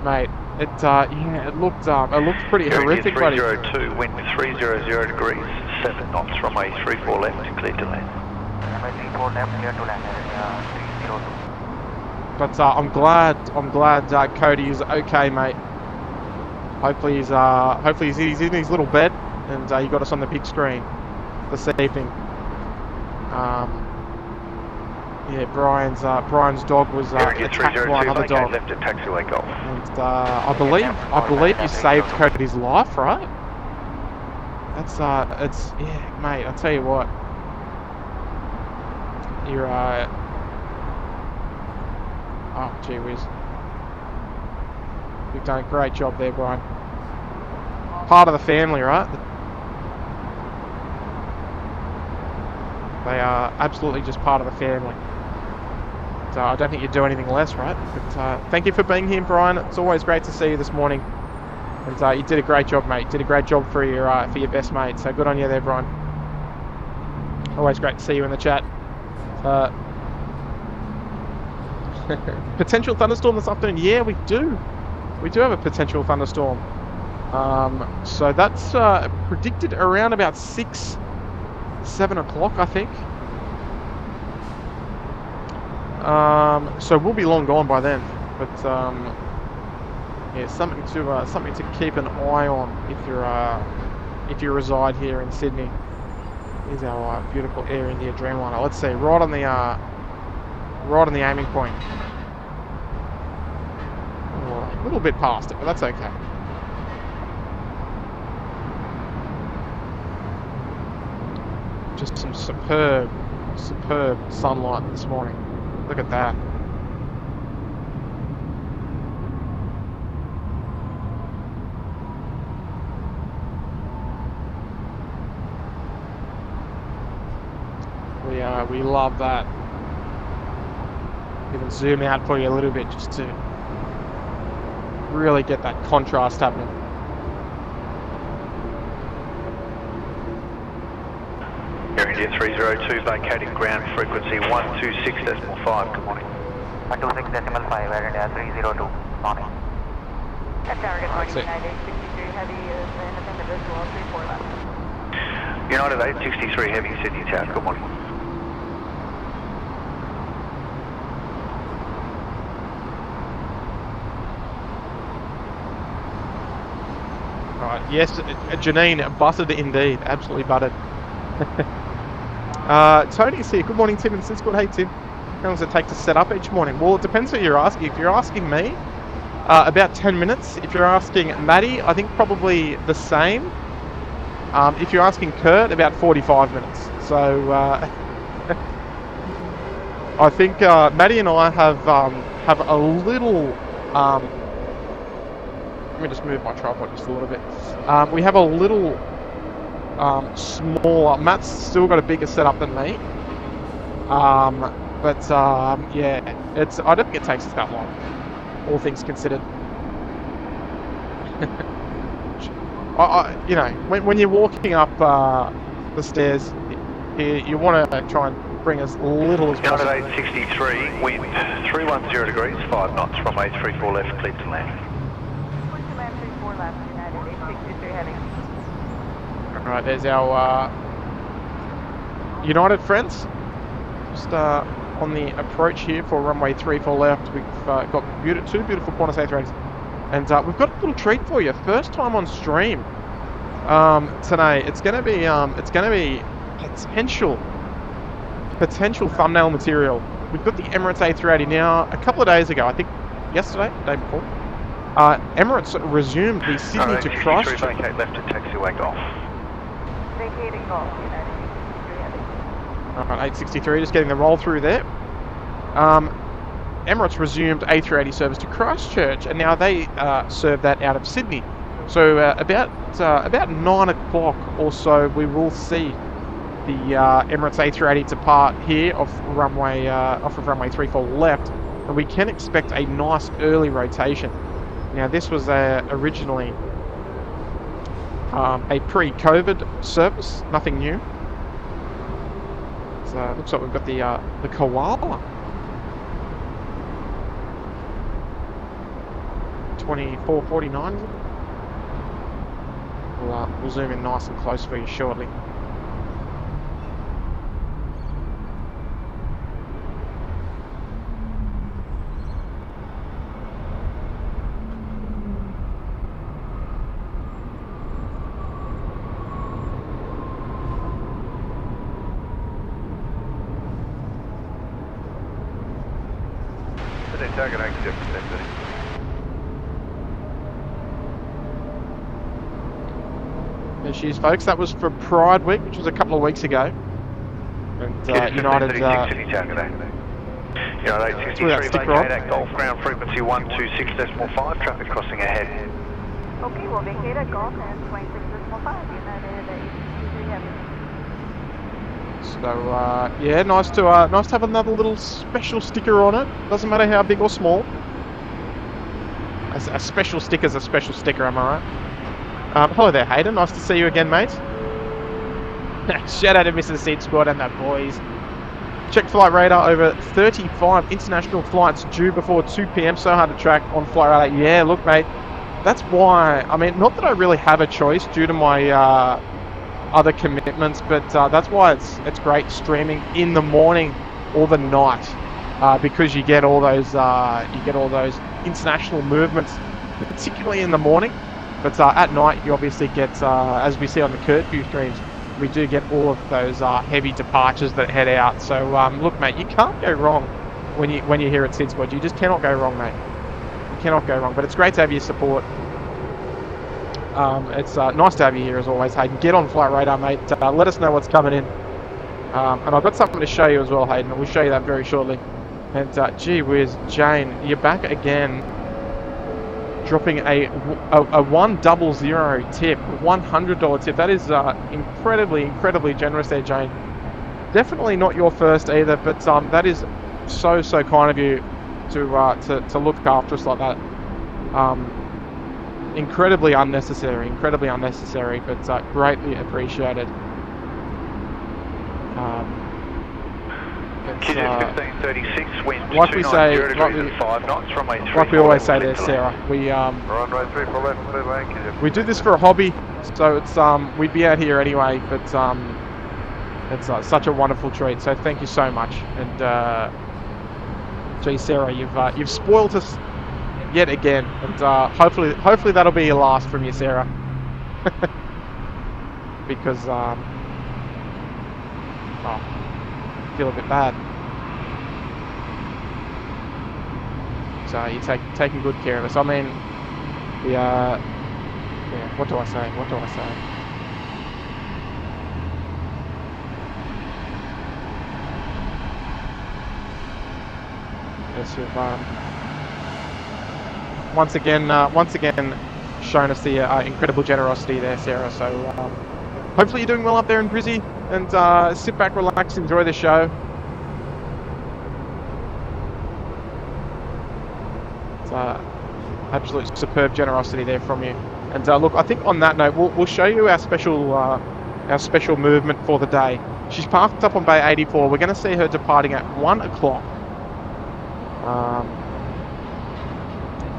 mate. It looked pretty horrific, buddy. 302, wind 300 degrees, 7 knots, runway 34 left, clear to land. Runway 34 left, clear to land, 302. But I'm glad Cody is okay, mate. Hopefully he's in his little bed, and he got us on the big screen this evening. Yeah, Brian's dog was attacked by another dog. Left at taxiway golf. And I believe you saved Cody's life, right? That's yeah, mate. I'll tell you what. You're oh, gee whiz. You've done a great job there, Brian. Part of the family, right? They are absolutely just part of the family. So I don't think you'd do anything less, right? But thank you for being here, Brian. It's always great to see you this morning. And you did a great job, mate. You did a great job for your best mate. So good on you there, Brian. Always great to see you in the chat. Potential thunderstorm this afternoon? Yeah, we do. We do have a potential thunderstorm. So that's predicted around about 7 o'clock, I think. So we'll be long gone by then. But yeah, something to keep an eye on if you reside here in Sydney. Here's our beautiful Air India Dreamliner. Let's see, right on the aiming point. Oh, a little bit past it, but that's okay. Just some superb sunlight this morning. Look at that. We love that. Even zoom out for you a little bit just to really get that contrast happening. Air India 302, vacating ground frequency 126.5. Good morning. 126.5, Air India 302. Morning. At Tower, good morning. United 863 Heavy is independent visual 34 left. United 863 Heavy, Sydney Tower. Good morning. Right, yes, Janine, buttered indeed. Absolutely buttered. Tony's here. Good morning, Tim and SydSquad. Hey, Tim. How long does it take to set up each morning? Well, it depends what you're asking. If you're asking me, about 10 minutes. If you're asking Maddie, I think probably the same. If you're asking Kurt, about 45 minutes. So I think Maddie and I have a little. Let me just move my tripod just a little bit. We have a little smaller. Matt's still got a bigger setup than me. Yeah, I don't think it takes us that long, all things considered. You know, when you're walking up the stairs, you want to try and bring as little as possible. United 863, wind 310 degrees, 5 knots, runway 34 left, clear to land. Alright, there's our United friends. Just on the approach here for runway 34 left. We've got two beautiful Qantas A380s. And we've got a little treat for you. First time on stream today. It's going to be potential thumbnail material. We've got the Emirates A380 now. A couple of days ago, I think yesterday, the day before, Emirates resumed the Sydney to Christchurch. Vacate left at taxiway golf. Vacating golf, United 863 Heavy. Alright, 863, just getting the roll through there. Emirates resumed A380 service to Christchurch, and now they serve that out of Sydney. So about 9 o'clock or so, we will see the Emirates A380 depart here off of runway 34 left, and we can expect a nice early rotation. Now this was originally a pre-COVID service, nothing new. So it looks like we've got the Koala. 2449. We'll zoom in nice and close for you shortly. Target active. There she is, folks. That was for Pride Week, which was a couple of weeks ago. And United... United 63, vacate Golf, ground frequency 126.5, traffic crossing ahead. Okay, we'll vacate at Golf and 26.5, United 63 heavy. So yeah, nice to have another little special sticker on it. Doesn't matter how big or small. A special sticker's a special sticker, am I right? Hello there, Hayden. Nice to see you again, mate. Shout out to Mrs. SydSquad and the boys. Check flight radar, over 35 international flights due before 2 PM. So hard to track on flight radar. Yeah, look, mate. That's why. I mean, not that I really have a choice due to my other commitments, but that's why it's great streaming in the morning or the night, because you get all those international movements, particularly in the morning. But at night, you obviously get, as we see on the curfew streams, we do get all of those heavy departures that head out. So look, mate, you can't go wrong when you're here at SydSquad. You just cannot go wrong, mate. You cannot go wrong. But it's great to have your support. It's nice to have you here as always, Hayden. Get on flight radar, mate. Let us know what's coming in. And I've got something to show you as well, Hayden. We'll show you that very shortly. And gee whiz, Jane, you're back again. Dropping a 100 tip, $100 tip. That is incredibly generous there, Jane. Definitely not your first either, but that is so kind of you to look after us like that. Incredibly unnecessary, but greatly appreciated. $1536, wind like we say, 290 degrees at 5 knots, runway 34 like we always say left, there, Sarah. runway 34 left, clear lane, we do this for a hobby, so it's we'd be out here anyway, but it's such a wonderful treat. So thank you so much, and gee, Sarah, you've spoiled us yet again, and hopefully that'll be your last from you, Sarah. Because I feel a bit bad. So you're taking good care of us. I mean, yeah, what do I say? Yes, you've once again shown us the incredible generosity there, Sarah. So hopefully you're doing well up there in Brizzy, and sit back, relax, enjoy the show. It's absolute superb generosity there from you. And look, I think on that note, we'll show you our special movement for the day. She's parked up on Bay 84. We're going to see her departing at 1 o'clock.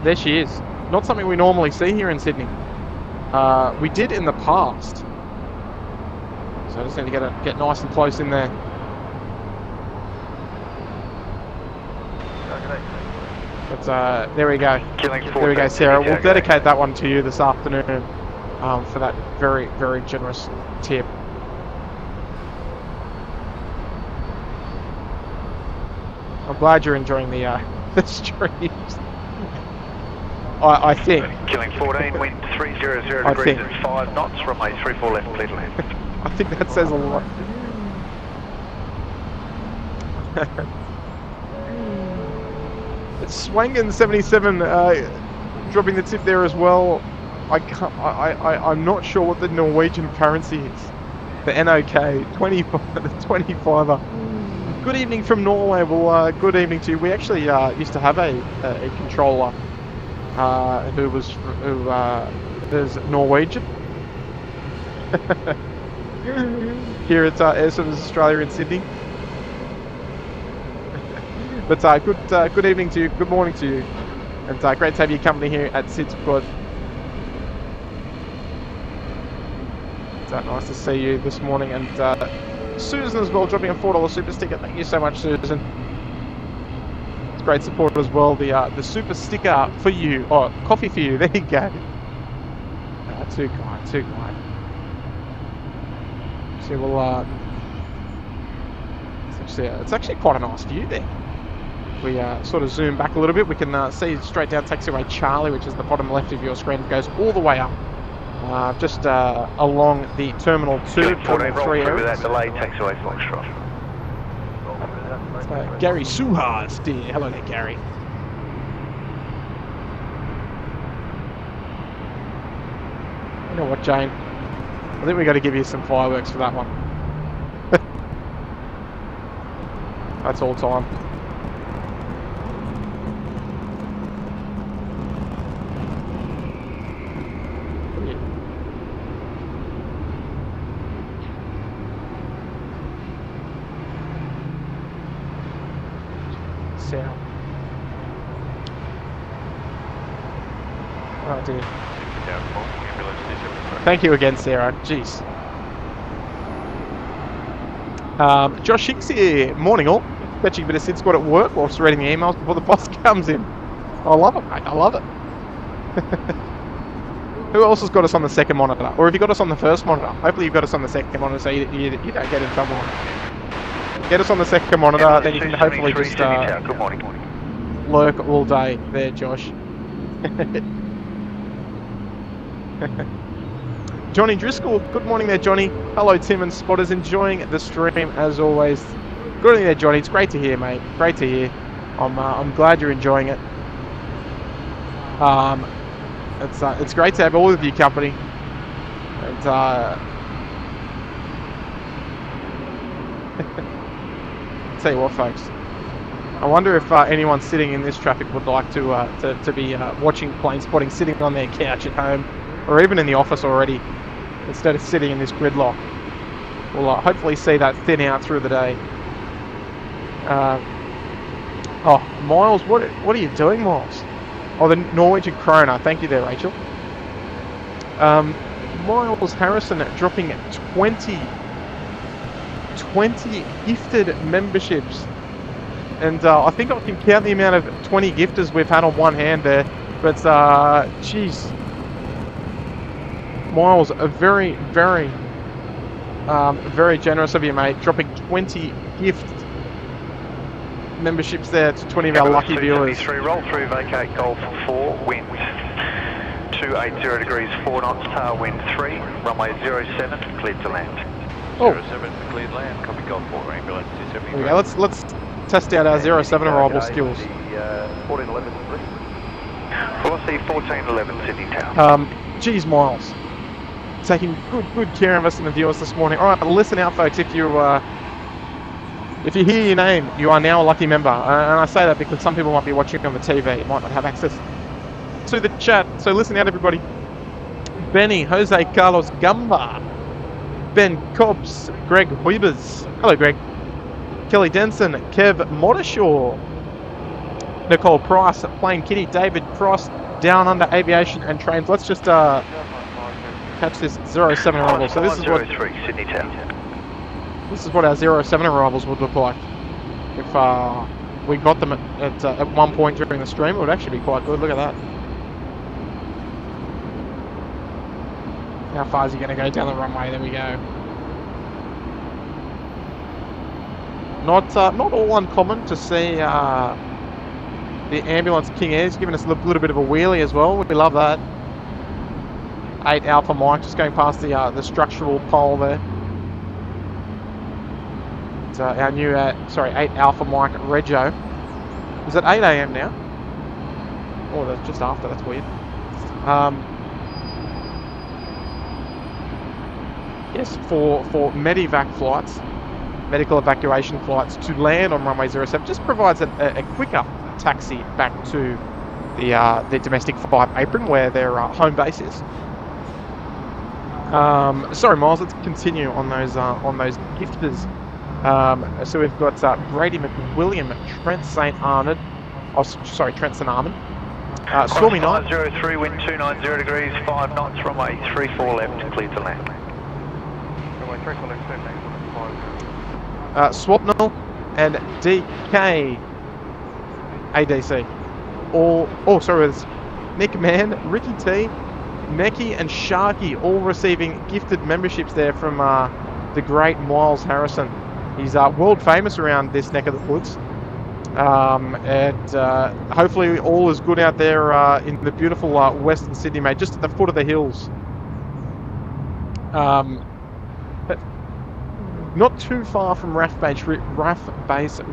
There she is. Not something we normally see here in Sydney. We did in the past. So I just need to get nice and close in there. But there we go. There we go, Sarah. We'll dedicate that one to you this afternoon for that very generous tip. I'm glad you're enjoying the streams. I think. Killing 14, wind 300 degrees at 5 knots, runway 34 left, clear to land. I think that says a lot. It's Swangan 77 dropping the tip there as well. I'm not sure what the Norwegian currency is. The NOK 25, the 25er. Good evening from Norway. Well, good evening to you. We actually used to have a controller who is Norwegian. Here at Air Service Australia in Sydney. But good evening to you, good morning to you, and great to have your company here at SydSquad. It's nice to see you this morning, and Susan as well, dropping a $4 super sticker. Thank you so much, Susan. It's great support as well. The super sticker for you, oh, coffee for you. There you go. Too kind, too kind. So we'll it's actually quite a nice view there. We sort of zoom back a little bit, we can see straight down taxiway Charlie, which is the bottom left of your screen. It goes all the way up, just along the Terminal 2, Terminal 3 area. That delay, taxiway Foxtrot. Gary Suhas, dear. Hello there, Gary. You know what, Jane? I think we got to give you some fireworks for that one. That's all time. Sarah. Oh dear. Thank you again, Sarah. Jeez. Josh Hicks here. Morning all. Catching a bit of SydSquad at work whilst reading the emails before the boss comes in. I love it, mate. I love it. Who else has got us on the second monitor? Or have you got us on the first monitor? Hopefully you've got us on the second monitor so you don't get in trouble. Get us on the second monitor, then you can hopefully just lurk all day there, Josh. Johnny Driscoll, good morning there, Johnny. Hello, Tim and Spotters, enjoying the stream as always. Good morning there, Johnny. It's great to hear, mate. Great to hear. I'm glad you're enjoying it. It's great to have all of your company. And tell you what, folks. I wonder if anyone sitting in this traffic would like to be watching plane spotting, sitting on their couch at home, or even in the office already, instead of sitting in this gridlock. We'll hopefully see that thin out through the day. Oh, Miles, what are you doing, Miles? Oh, the Norwegian Krona. Thank you there, Rachel. Miles Harrison dropping 20 gifted memberships. And I think I can count the amount of 20 gifters we've had on one hand there. But, jeez. Miles, very, very, very generous of you, mate. Dropping 20 gift memberships there to 20 of our lucky viewers. Roll through, vacate Golf 4, wind 280 degrees, 4 knots, tailwind 3, runway 07, cleared to land. Oh. 07, cleared land, copy Golf 4, ambulance 273. There we go. Let's test out our 07 arrival skills. 1411, velocity 1411, Sydney Tower. Geez, Miles. Taking good care of us and the viewers this morning. All right, listen out, folks. If you hear your name, you are now a lucky member. And I say that because some people might be watching on the TV, might not have access to the chat. So listen out, everybody. Benny, Jose Carlos Gamba, Ben Cobbs, Greg Huibers. Hello, Greg. Kelly Denson, Kev Modeshaw, Nicole Price, Plain Kitty, David Cross, Down Under Aviation and Trains. Let's just catch this 07 arrival. So this is what Sydney Town. This is what our 07 arrivals would look like if we got them at one point during the stream. It would actually be quite good. Look at that. How far is he going to go down the runway? There we go. Not all uncommon to see the ambulance King Air's giving us a little bit of a wheelie as well. We love that. 8 Alpha Mike just going past the structural pole there. It's our new 8 Alpha Mike Rego. Is it 8 AM now? Oh, that's just after. That's weird. yes, for medevac flights, medical evacuation flights, to land on runway 07 just provides a quicker taxi back to the domestic flight apron where their home base is. Sorry, Miles. Let's continue on those gifters. So we've got Brady McWilliam, Trent St. Armand. Oh, sorry, Trent St. Armand. Stormy night. 503, wind 290 degrees, 5 knots, runway 34 left, clear to land. Runway 34 left, clear to land. Swapnell and DK ADC. Sorry, it's Nick Mann, Ricky T, Neki and Sharky all receiving gifted memberships there from the great Miles Harrison. He's world famous around this neck of the woods. And hopefully all is good out there in the beautiful Western Sydney, mate, just at the foot of the hills. But not too far from RAF Base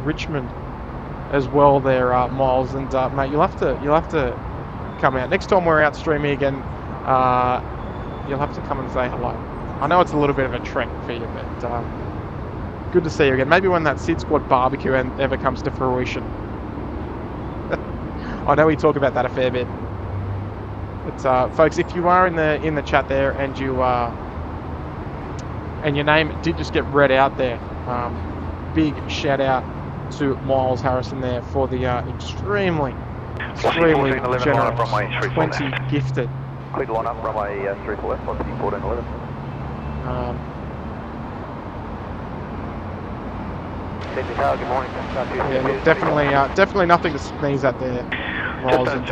Richmond as well there, Miles, and mate, you'll have to come out next time we're out streaming again. You'll have to come and say hello. I know it's a little bit of a trek for you, but good to see you again. Maybe when that SydSquad barbecue ever comes to fruition. I know we talk about that a fair bit. But folks, if you are in the chat there and you and your name did just get read out there, big shout out to Miles Harrison there for the extremely generous 20 gifted. Clear line up, runway 34 left, 1411. Good morning. Yeah, look, definitely nothing to sneeze at there, Miles. And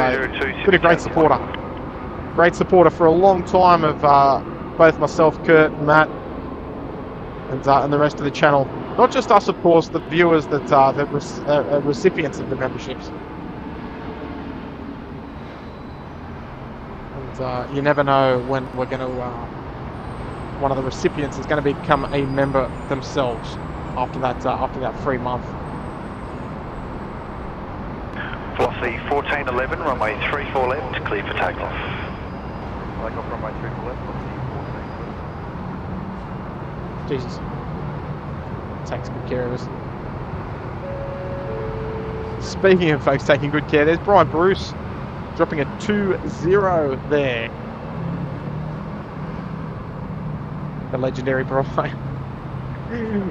been a great supporter. Great supporter for a long time of both myself, Kurt, Matt, and the rest of the channel. Not just us, of course, the viewers that recipients of the memberships. And you never know when we're going to one of the recipients is going to become a member themselves after that free month. Velocity 1411, runway 34 left, clear for takeoff. Takeoff runway 34 left, velocity 14. Jesus. Takes good care of us. Speaking of folks taking good care, there's Brian Bruce dropping a 2-0 there. The legendary Brian.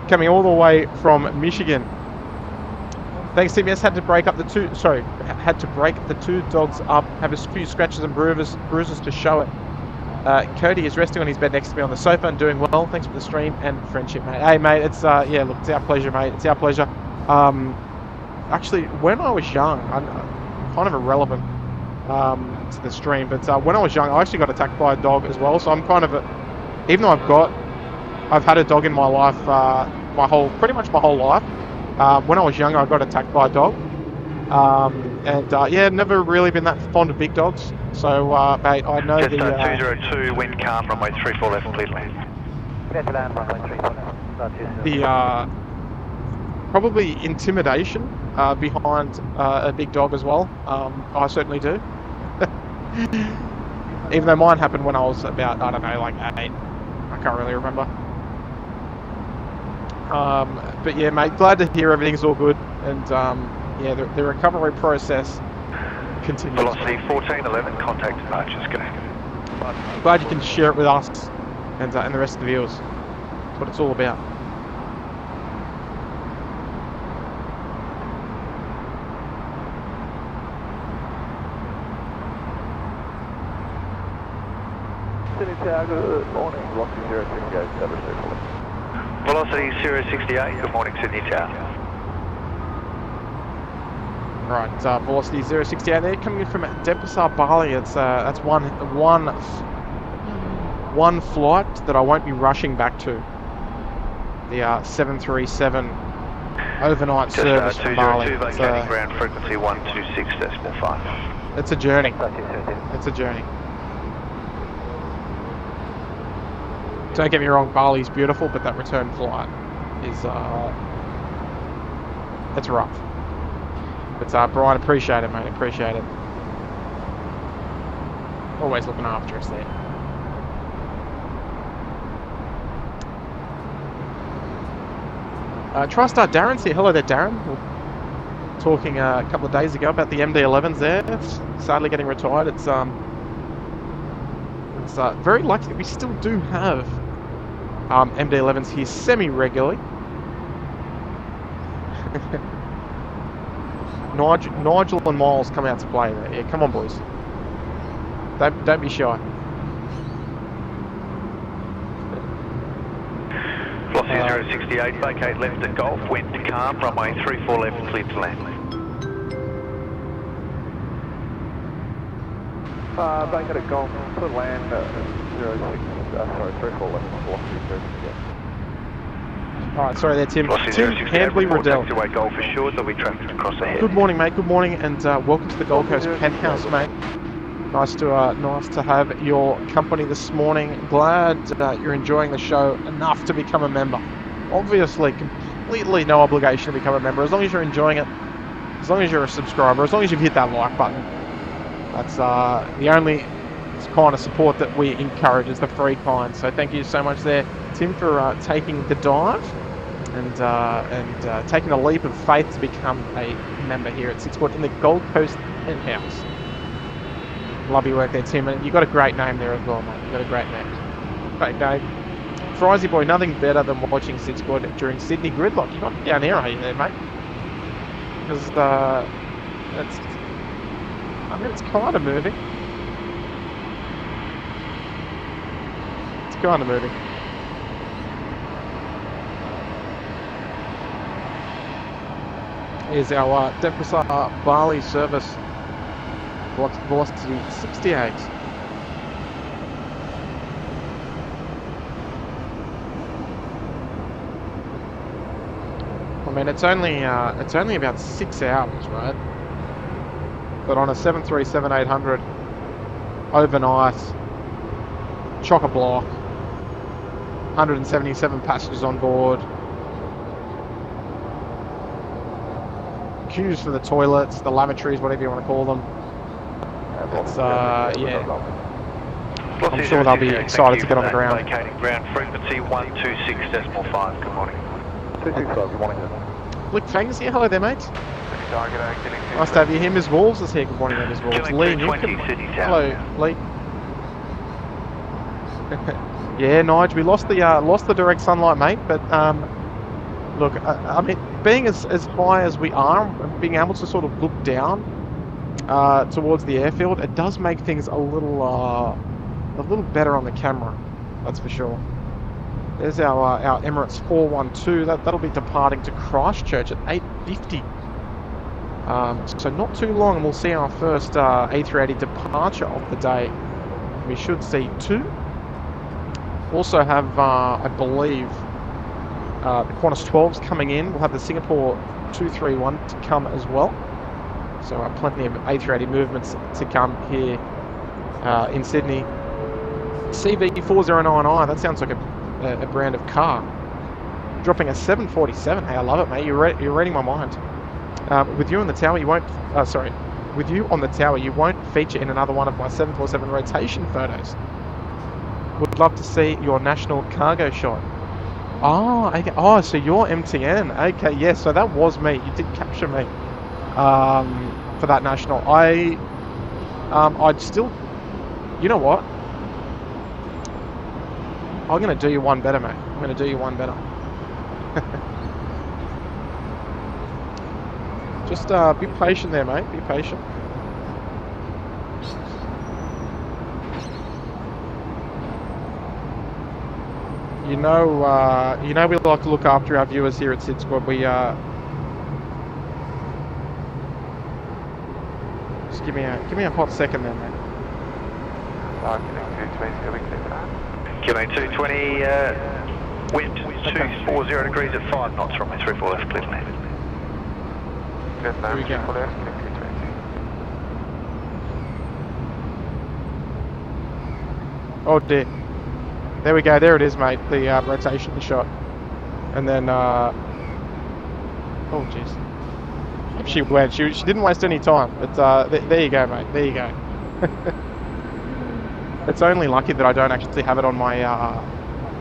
Coming all the way from Michigan. Thanks, TBS. Had to break the two dogs up. Have a few scratches and bruises to show it. Cody is resting on his bed next to me on the sofa and doing well. Thanks for the stream and friendship, mate. Hey, mate, it's yeah, look, it's our pleasure, mate. It's our pleasure. Actually, when I was young, I'm kind of irrelevant to the stream, but when I was young, I actually got attacked by a dog as well. So I'm kind of even though I've had a dog in my life, pretty much my whole life. When I was young, I got attacked by a dog, and yeah, never really been that fond of big dogs. So, mate, I know just the 202, wind calm, runway 34 left, clear land. The probably intimidation behind a big dog as well. I certainly do. Even though mine happened when I was about, I don't know, like 8. I can't really remember. But yeah, mate, glad to hear everything's all good, and yeah, the recovery process continues. Velocity 1411, contact departures, go. Glad you can share it with us and the rest of the viewers. That's what it's all about. Good morning, Velocity 068, Velocity 068, good morning, Sydney Tower. Right, Velocity 068 there, coming in from Denpasar, Bali. It's that's one flight that I won't be rushing back to. The 737 overnight just, service from Bali. Vacating ground frequency 126.5. It's a journey. It's a journey. Don't get me wrong, Bali's beautiful, but that return flight is it's rough. But Brian, appreciate it, mate. Appreciate it. Always looking after us there. TriStar Darren's here. Hello there, Darren. We were talking a couple of days ago about the MD-11s there. It's sadly getting retired. It's very lucky that we still do have MD-11s here semi-regularly. Nigel and Miles come out to play there. Yeah, come on, boys. Don't be shy. Velocity 068, vacate left at Golf, wind calm, runway 34 left, clear to land. Vacate at Golf, clear to land, 34 left, velocity 068. Alright, sorry there, Tim. Tim Handley Riddell. Taxiway Golf assured, there'll be traffic across ahead. Good morning, mate. Good morning, and welcome to the Gold Coast Penthouse, mate. Nice to have your company this morning. Glad that you're enjoying the show enough to become a member. Obviously, completely no obligation to become a member. As long as you're enjoying it, as long as you're a subscriber, as long as you've hit that like button. That's the only kind of support that we encourage, is the free kind. So thank you so much there, Tim, for taking the dive and taking a leap of faith to become a member here at SydSquad in the Gold Coast Penthouse. Love your work there, Tim, and you got a great name there as well, mate. You got a great name. Great name. Frizy boy, nothing better than watching SydSquad during Sydney gridlock. You're not down here, are you, there, mate? Because it's kind of moving. It's kind of moving. Here's our Depressor Bali service. Velocity 68. I mean, it's only about 6 hours, right? But on a 737-800 overnight, chock-a-block, 177 passengers on board, queues for the toilets, the lavatories, whatever you want to call them. It's, yeah. I'm sure they'll be excited to get on the ground. Locating ground frequency 126.5. Good morning. 225, good morning. Blick Fangs here. Hello there, mate. Nice to have you here. Ms. Wolves is here. Good morning, Ms. Wolves. Lee Newcomb. Hello, Lee. Yeah, Nige, we lost the direct sunlight, mate. But look, I mean, being as high as we are, being able to sort of look down towards the airfield, it does make things a little better on the camera. That's for sure. There's our Emirates 412. That'll be departing to Christchurch at 8:50. So not too long, and we'll see our first A380 departure of the day. We should see two. Also have, I believe, the Qantas 12s coming in. We'll have the Singapore 231 to come as well. So plenty of A380 movements to come here in Sydney. CV409i, that sounds like a brand of car. Dropping a 747. Hey, I love it, mate. You're reading my mind. With you on the tower, you won't. With you on the tower, you won't feature in another one of my 747 rotation photos. Would love to see your national cargo shot. Oh, okay. Oh, so you're MTN. Okay, yes. So that was me. You did capture me for that national. I'd still. You know what? I'm going to do you one better, mate. I'm going to do you one better. Just be patient there, mate. Be patient. You know we like to look after our viewers here at SydSquad. We just give me a hot second there, mate. QA 220, wind 240 degrees at 5 knots, runway 34 left, clear to land. Here we go. Oh dear. There we go, there it is, mate, the rotation shot. And then, oh jeez. She went, she didn't waste any time, but there you go, mate, there you go. It's only lucky that I don't actually have it on my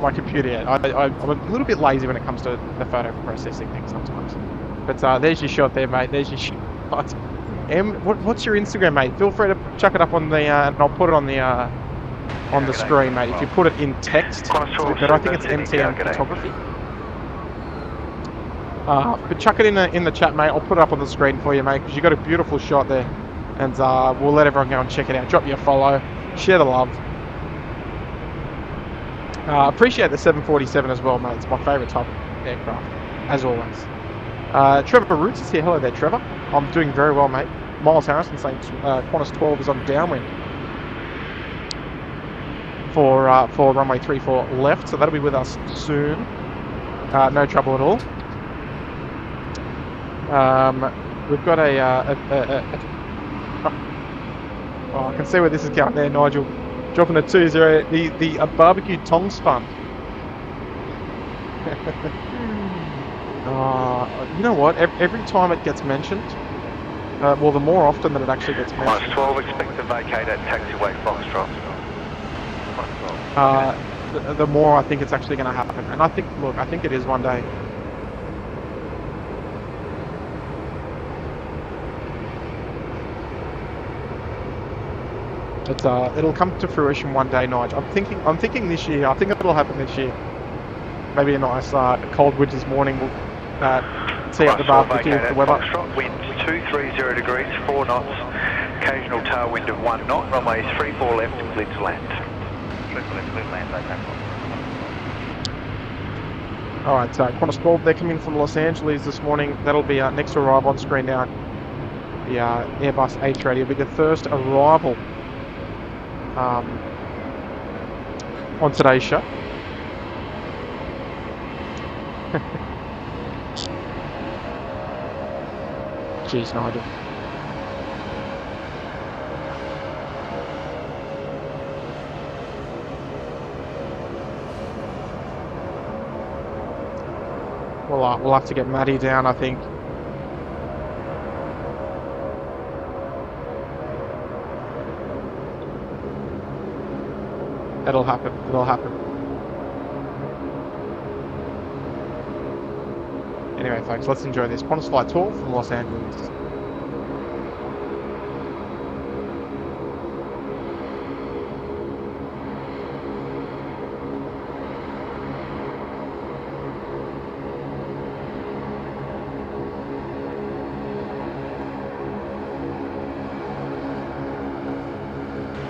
my computer yet. I'm a little bit lazy when it comes to the photo processing thing sometimes. But there's your shot there, mate. There's your shot. What's your Instagram, mate? Feel free to chuck it up on the, and I'll put it on the screen, mate. If you put it in text, but I think it's MTM Photography. But chuck it in the chat, mate. I'll put it up on the screen for you, mate, because you got a beautiful shot there, and we'll let everyone go and check it out. Drop you a follow, share the love. Appreciate the 747 as well, mate. It's my favourite type of aircraft, as always. Trevor Roots is here. Hello there, Trevor. I'm doing very well, mate. Miles Harrison saying Qantas 12 is on downwind for runway 34 left, so that'll be with us soon. No trouble at all. We've got oh, I can see where this is going there, Nigel. Dropping a 2-0, the barbecue tongs fund. You know what? Every time it gets mentioned, well, the more often that it actually gets mentioned. 12, expect to vacate at taxiway Foxtrot. The more I think it's actually going to happen, and I think it is one day. It'll come to fruition one day, Nige. I'm thinking this year. I think it'll happen this year. Maybe a nice cold winter's morning. We'll see out the barbecue with the weather. Wind 230 degrees, 4 knots. Occasional tailwind of 1 knot. Runway 34 left, clear to land. All right, Qantas 12. They're coming from Los Angeles this morning. That'll be next to arrive on screen now. The Airbus A380 will be the first arrival on today's show. Jeez, Nigel. We'll have to get Maddie down, I think. It'll happen. It'll happen. Anyway, folks, let's enjoy this Qantas Flight Tour from Los Angeles.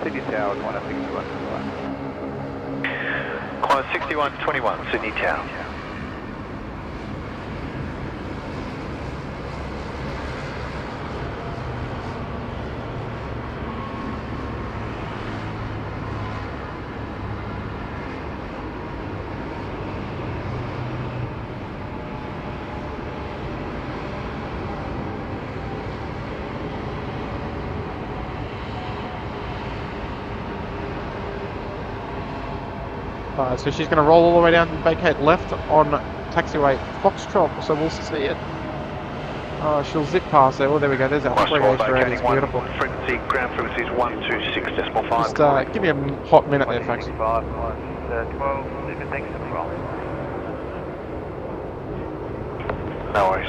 Sydney Tower, Qantas 6121, Sydney Tower. So she's going to roll all the way down and vacate left on taxiway Foxtrot, so we'll see it. She'll zip past there. Well, there we go. There's our 380. It's beautiful. Frequency, ground frequency is 126.5. Just give me a hot minute there, folks. 12, thanks for the roll. No worries.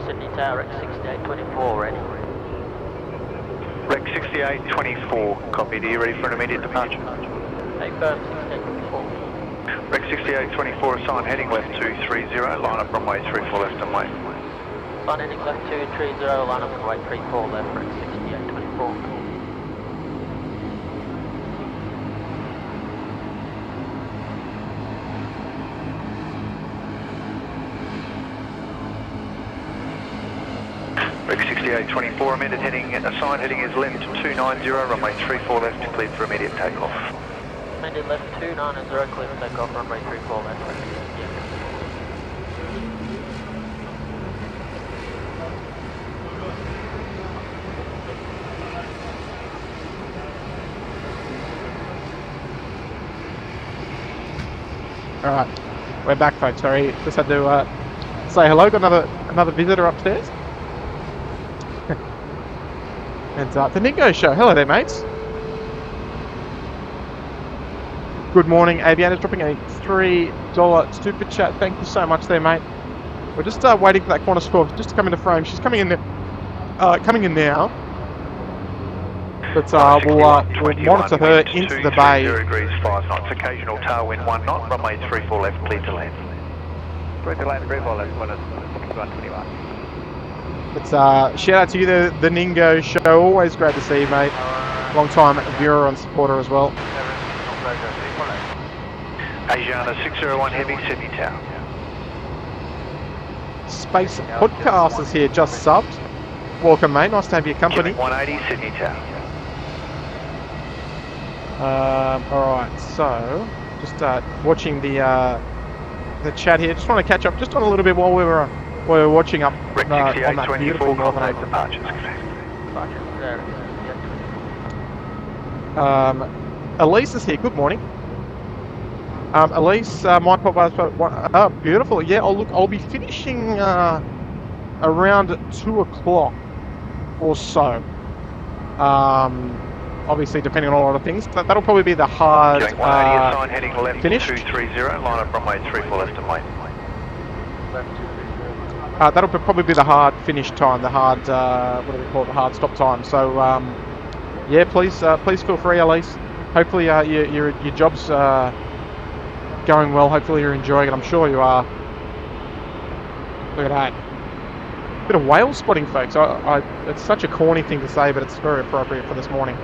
Sydney Tower at 6824, ready. Rec 6824, copied. Are you ready for an immediate departure? Confirm 6824. Rec 6824, assign heading left 230, line up runway 34 left and wait. Line heading left 230, line up runway 34 left, Rec 6824. Rec 6824, amended heading, assigned heading is left 290, runway 34 left, cleared for immediate takeoff. Amended left 290, clear for takeoff, runway 34 left, Rec 6824. Alright, we're back, folks. Sorry, just had to say hello. Got another visitor upstairs. And the Nico Show. Hello there, mates. Good morning, Aviators, dropping a $3 super chat. Thank you so much there, mate. We're just waiting for that corner score just to come into frame. She's coming in now. But we'll monitor her into the bay. 0 degrees 5 knots, occasional tailwind 1 knot, runway 34 left, clear to land. Clear to land, 34 left, 121. But shout out to you, the Ningo show. Always great to see you, mate. Long time viewer and supporter as well. Asiana 601 Heavy, Sydney Tower. Space Podcast is here, just subbed. Welcome, mate. Nice to have your company. 180 Sydney Tower. Alright, so just watching the chat here. Just want to catch up just on a little bit while we were watching up on that beautiful northern April. Elise is here. Good morning. Elise, my pop beautiful. Yeah, I'll be finishing around 2 o'clock or so. Obviously, depending on a lot of things, that'll probably be the hard heading left finish. 230, line up runway 34 left and wait. That'll probably be the hard finish time, the hard what do we call it, the hard stop time. So yeah, please feel free, Elise. Hopefully your job's going well. Hopefully you're enjoying it. I'm sure you are. Look at that. Bit of whale spotting, folks. It's such a corny thing to say, but it's very appropriate for this morning.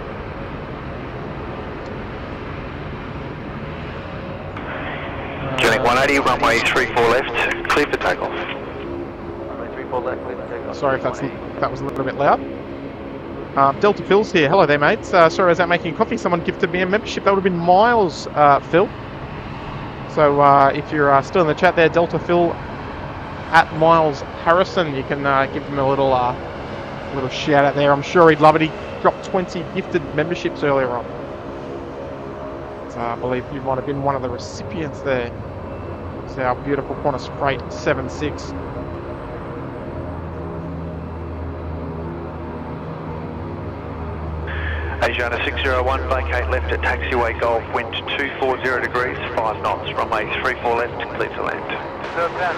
Joining 180, runway 34 left, clear for takeoff. Runway 34 left, clear for takeoff. Sorry if that was a little bit loud. Delta Phil's here. Hello there, mates. Sorry I was out making coffee. Someone gifted me a membership. That would have been Miles, Phil. So if you're still in the chat there, Delta Phil at Miles Harrison, you can give him a little shout out there. I'm sure he'd love it. He dropped 20 gifted memberships earlier on. So I believe you might have been one of the recipients there. It's our beautiful Qantas Freight 76. Asiana 601, vacate left at taxiway Golf, wind 240 degrees, 5 knots, runway 34 left, clear to land. Runway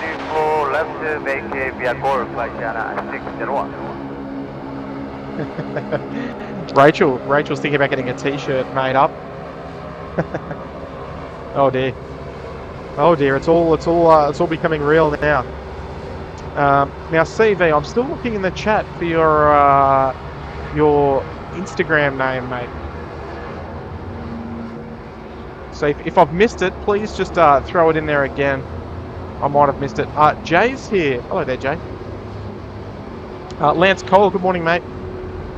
34 left, vacate via Golf, Asiana 601. Rachel's thinking about getting a t-shirt made up. Oh dear, it's all becoming real now. Now CV, I'm still looking in the chat for your Instagram name, mate. So if I've missed it, please just throw it in there again. I might have missed it. Jay's here. Hello there, Jay. Lance Cole, good morning, mate.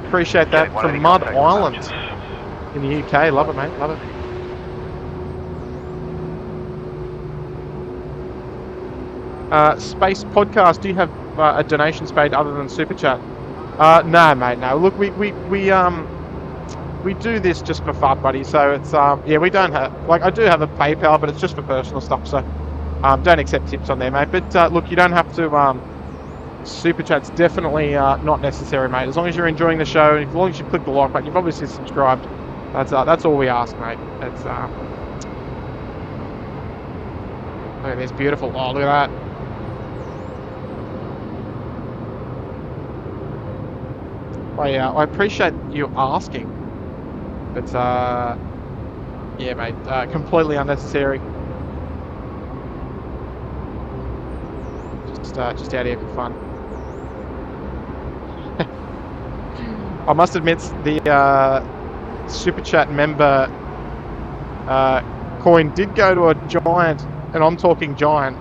Appreciate that. From Mud Island in the UK. Love it, mate. Love it. Space Podcast, do you have a donation paid other than Super Chat? No, mate, no. Look, we do this just for fun, buddy. So it's yeah, we don't have, like, I do have a PayPal, but it's just for personal stuff. So don't accept tips on there, mate. But look, you don't have to. Super Chat's definitely not necessary, mate. As long as you're enjoying the show, and as long as you click the like button, you've obviously subscribed. That's all we ask, mate. It's look at this beautiful. Oh, look at that. I appreciate you asking, but yeah, mate, completely unnecessary. Just out here for fun. I must admit, the Super Chat member coin did go to a giant, and I'm talking giant,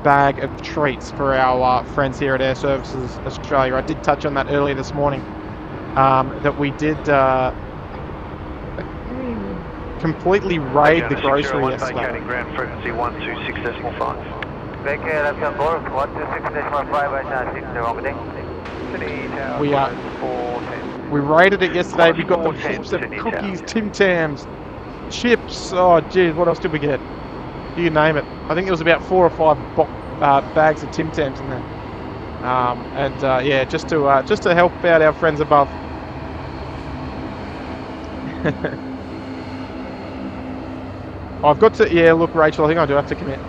bag of treats for our friends here at Air Services Australia. I did touch on that earlier this morning. That we did completely raid the grocery yesterday. Ground frequency 126.5. Vacate left on board, 126.5, we raided it yesterday. We got them heaps of cookies, Tim Tams, chips. Oh, geez, what else did we get? You name it. I think it was about 4 or 5 bags of Tim Tams in there. Yeah, just to help out our friends above. I've got to, yeah, look, Rachel, I think I do have to commit.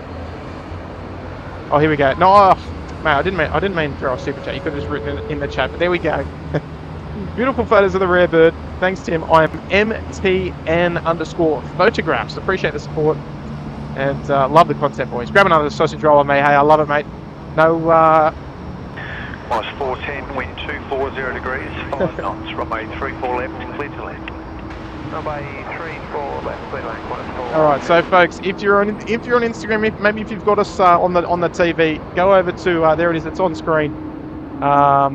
Oh, here we go. No, oh, mate, I didn't mean to throw a super chat. You could have just written it in the chat, but there we go. Beautiful photos of the rare bird. Thanks, Tim. I am MTN_photographs. Appreciate the support and love the content, boys. Grab another sausage roll on me. Hey, I love it, mate. No, Minus 410, wind 240 degrees, 5 knots, runway 34 left, clear to land. Runway 34 left, clear to land, 1-4. all right, so folks, if you're on Instagram, maybe if you've got us on the TV, go over to there it is. It's on screen. I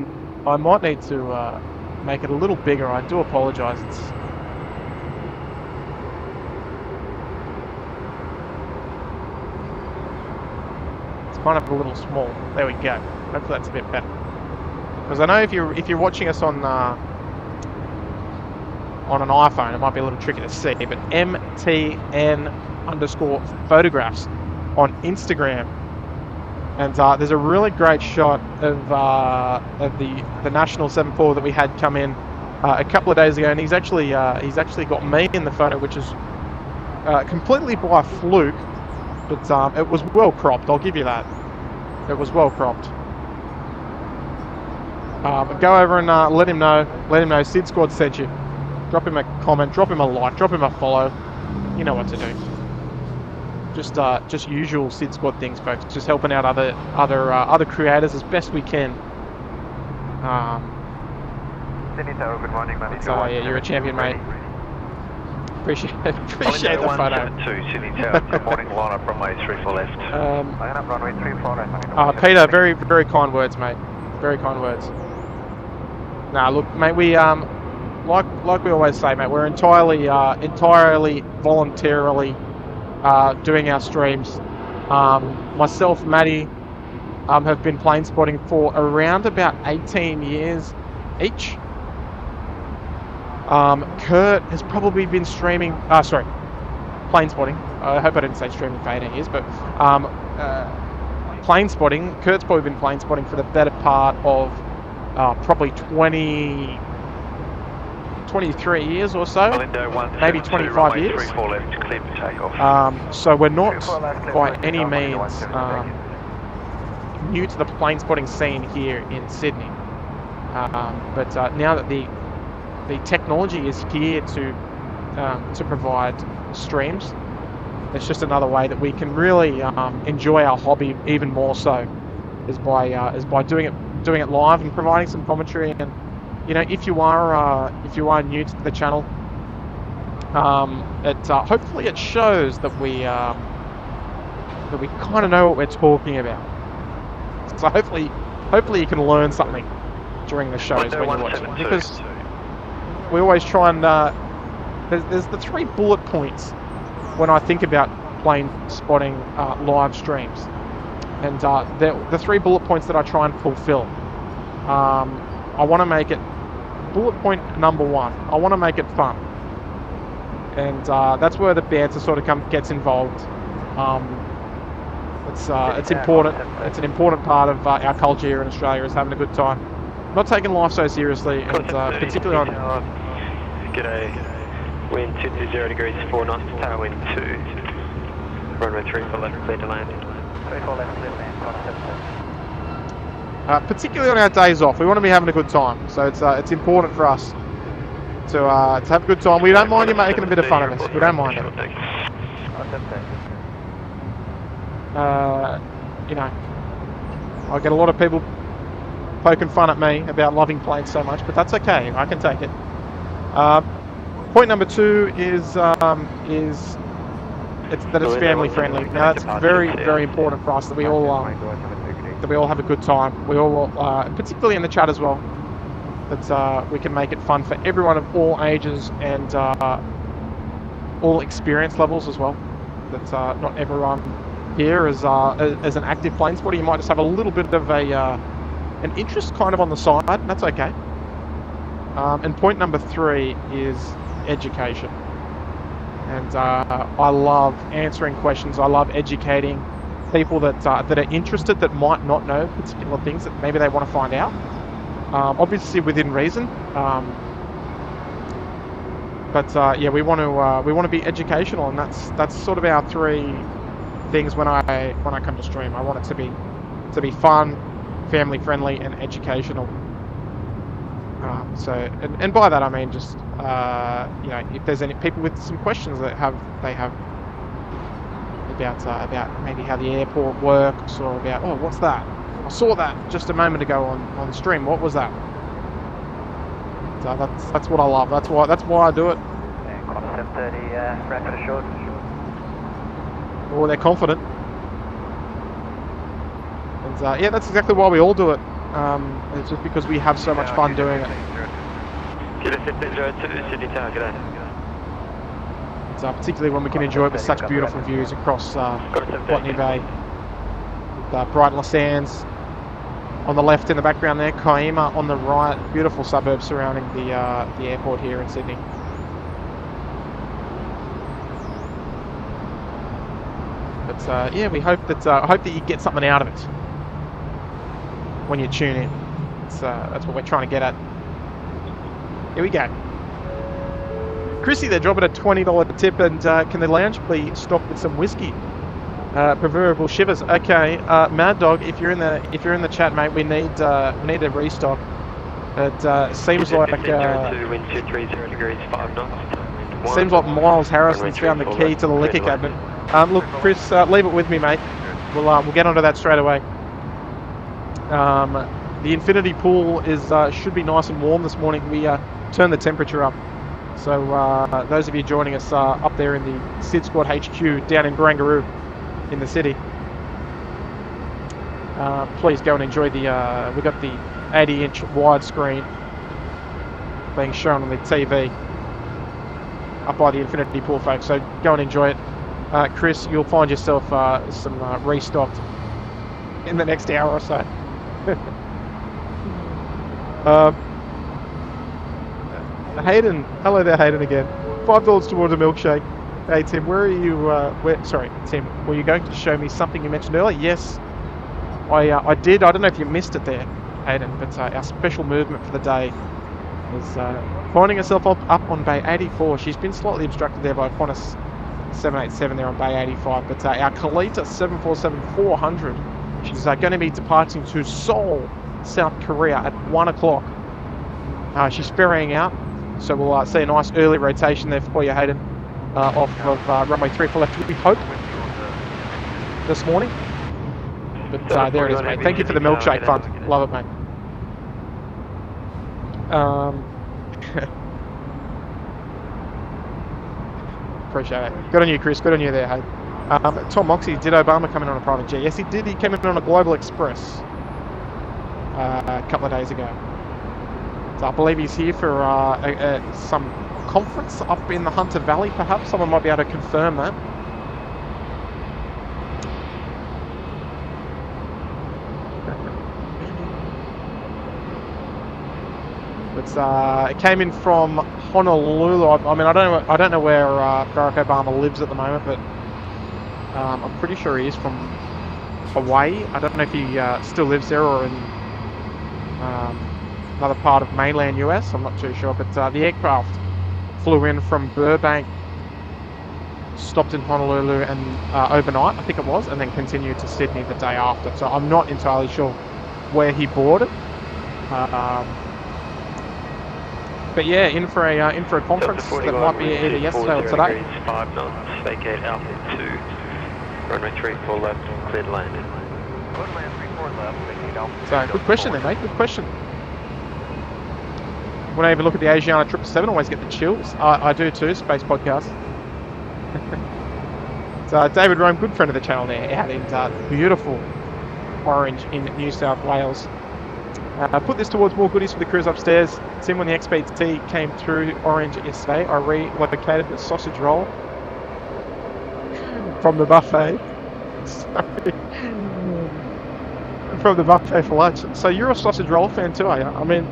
might need to make it a little bigger. I do apologise. It's kind of a little small. There we go. Hopefully that's a bit better. Because I know if you're watching us on an iPhone, it might be a little tricky to see. But MTN_photographs on Instagram, and there's a really great shot of the National 74 that we had come in a couple of days ago, and he's actually got me in the photo, which is completely by fluke, but it was well cropped. I'll give you that. It was well cropped. Go over and let him know SydSquad sent you. Drop him a comment, drop him a like, drop him a follow. You know what to do. Just usual SydSquad things, folks. Just helping out other creators as best we can. Sydney Tower, good morning, man. So yeah, you're a champion, mate. Appreciate the photo. 172, Sydney Tower, good morning, line up runway 34 left. Line up runway 34 left. Peter, very, very kind words, mate. Very kind words. Nah, look, mate, we like we always say, mate, we're entirely voluntarily doing our streams. Myself, Maddie, have been plane spotting for around about 18 years each. Kurt has probably been streaming, plane spotting. I hope I didn't say streaming for 18 years, but plane spotting. Kurt's probably been plane spotting for the better part of probably 23 years or so, maybe 25 years. So we're not by any means new to the plane spotting scene here in Sydney. But now that the technology is here to provide streams, it's just another way that we can really enjoy our hobby even more so, is by doing it live and providing some commentary. And you know, if you are new to the channel, hopefully it shows that we kind of know what we're talking about. So hopefully you can learn something during the shows when you're watching, because we always try and there's the 3 bullet points when I think about plane spotting live streams, and the 3 bullet points that I try and fulfill. I want to make it bullet point number 1. I want to make it fun, and that's where the banter sort of gets involved. It's important. It's an important part of our culture here in Australia, is having a good time, not taking life so seriously, and particularly on. G'day. Wind 220 degrees, 4 knots, tailwind 2. Runway 34 left, clear to land. 34 left, clear to land, 177. Particularly on our days off, we want to be having a good time. So it's important for us to have a good time. We don't mind you making a bit of fun of us. We don't mind it. You know, I get a lot of people poking fun at me about loving planes so much, but that's okay. I can take it. Point number 2 is that it's family friendly. Now that's very, very important for us, that we all have a good time. We all, particularly in the chat as well, that we can make it fun for everyone of all ages and all experience levels as well. That not everyone here is an active plane spotter. You might just have a little bit of an interest kind of on the side, and that's okay. And point number 3 is education. And I love answering questions. I love educating people that are interested, that might not know particular things that maybe they want to find out. Obviously within reason. But yeah, we want to be educational, and that's sort of our three things when I come to stream. I want it to be fun, family friendly, and educational. So and by that I mean just you know, if there's any people with some questions that they have about maybe how the airport works, or about, oh, what's that? I saw that just a moment ago on the stream. What was that? So that's what I love. That's why I do it. And Qantas 730, rapid assured. Oh, they're confident. And yeah, that's exactly why we all do it. It's just because we have so much fun doing it. Particularly when we can enjoy it with such beautiful views across Bondi Bay. With Brighton Sands on the left in the background there, Kaima on the right, beautiful suburbs surrounding the airport here in Sydney. But yeah, we hope that I hope that you get something out of it when you tune in. That's what we're trying to get at. Here we go. Chrissy, they're dropping a $20 tip, and can the lounge be stocked with some whiskey? Proverbial shivers. Okay, Mad Dog, if you're in the chat, mate, we need a restock. It seems like seems like Miles Harrison's found the key to the liquor cabinet. Look, Chris, leave it with me, mate. We'll get onto that straight away. The infinity pool should be nice and warm this morning. We turned the temperature up. So those of you joining us up there in the SydSquad HQ down in Barangaroo in the city, please go and enjoy the. We've got the 80-inch widescreen being shown on the TV up by the infinity pool, folks. So go and enjoy it. Chris, you'll find yourself some restocked in the next hour or so. Hayden, hello there, Hayden again. $5 towards a milkshake. Hey Tim, where are you? Sorry, Tim, were you going to show me something you mentioned earlier? Yes, I did. I don't know if you missed it there, Hayden, but our special movement for the day is finding herself up on Bay 84. She's been slightly obstructed there by Qantas 787 there on Bay 85, but our Kalita 747-400, she's going to be departing to Seoul, South Korea at 1 o'clock. She's ferrying out, so we'll see a nice early rotation there for you, Hayden, off of runway 34 left, we hope, this morning. But there it is, mate. Thank you for the milkshake fund. Love it, mate. Appreciate it. Good on you, Chris. Good on you there, hey. Tom Moxie, did Obama come in on a private jet? Yes, he did. He came in on a Global Express a couple of days ago. So I believe he's here for some conference up in the Hunter Valley, perhaps. Someone might be able to confirm that. But it came in from Honolulu. I mean, I don't know where Barack Obama lives at the moment, but I'm pretty sure he is from Hawaii. I don't know if he still lives there or in another part of mainland US. I'm not too sure, but the aircraft flew in from Burbank, stopped in Honolulu and overnight, I think it was, and then continued to Sydney the day after. So I'm not entirely sure where he boarded. But yeah, in for a conference that might be either yesterday or today. 5 knots, vacate Alpha 2, runway 34 left, cleared landing. So good question there, mate. Good question. When I even look at the Asiana 777, I always get the chills. I do too. Space podcast. So David Rome, good friend of the channel there, out in beautiful Orange in New South Wales. Put this towards more goodies for the crews upstairs. Tim, when the XPT came through Orange yesterday, I relocated the sausage roll from the buffet. Sorry. From the buffet for lunch. So you're a sausage roll fan too, are you? I mean,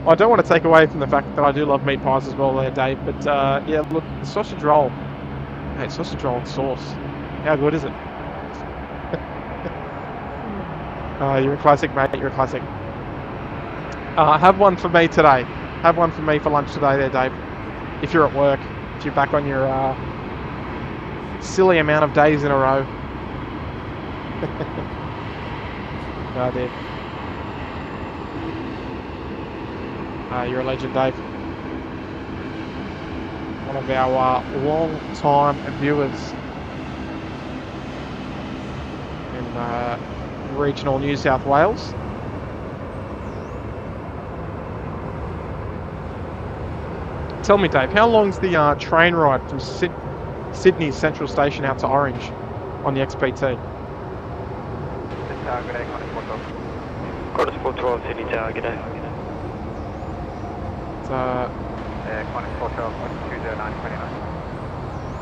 I don't want to take away from the fact that I do love meat pies as well there, Dave. But yeah, look, the sausage roll. Hey, sausage roll and sauce. How good is it? You're a classic, mate. You're a classic. Have one for me today. Have one for me for lunch today there, Dave. if you're at work, if you're back on your silly amount of days in a row. Oh dear. You're a legend, Dave. One of our long-time viewers in regional New South Wales. Tell me, Dave, how long's the train ride from Sydney Central Station out to Orange on the XPT? Quarter Sport 12, Sydney Tower, g'day. It's,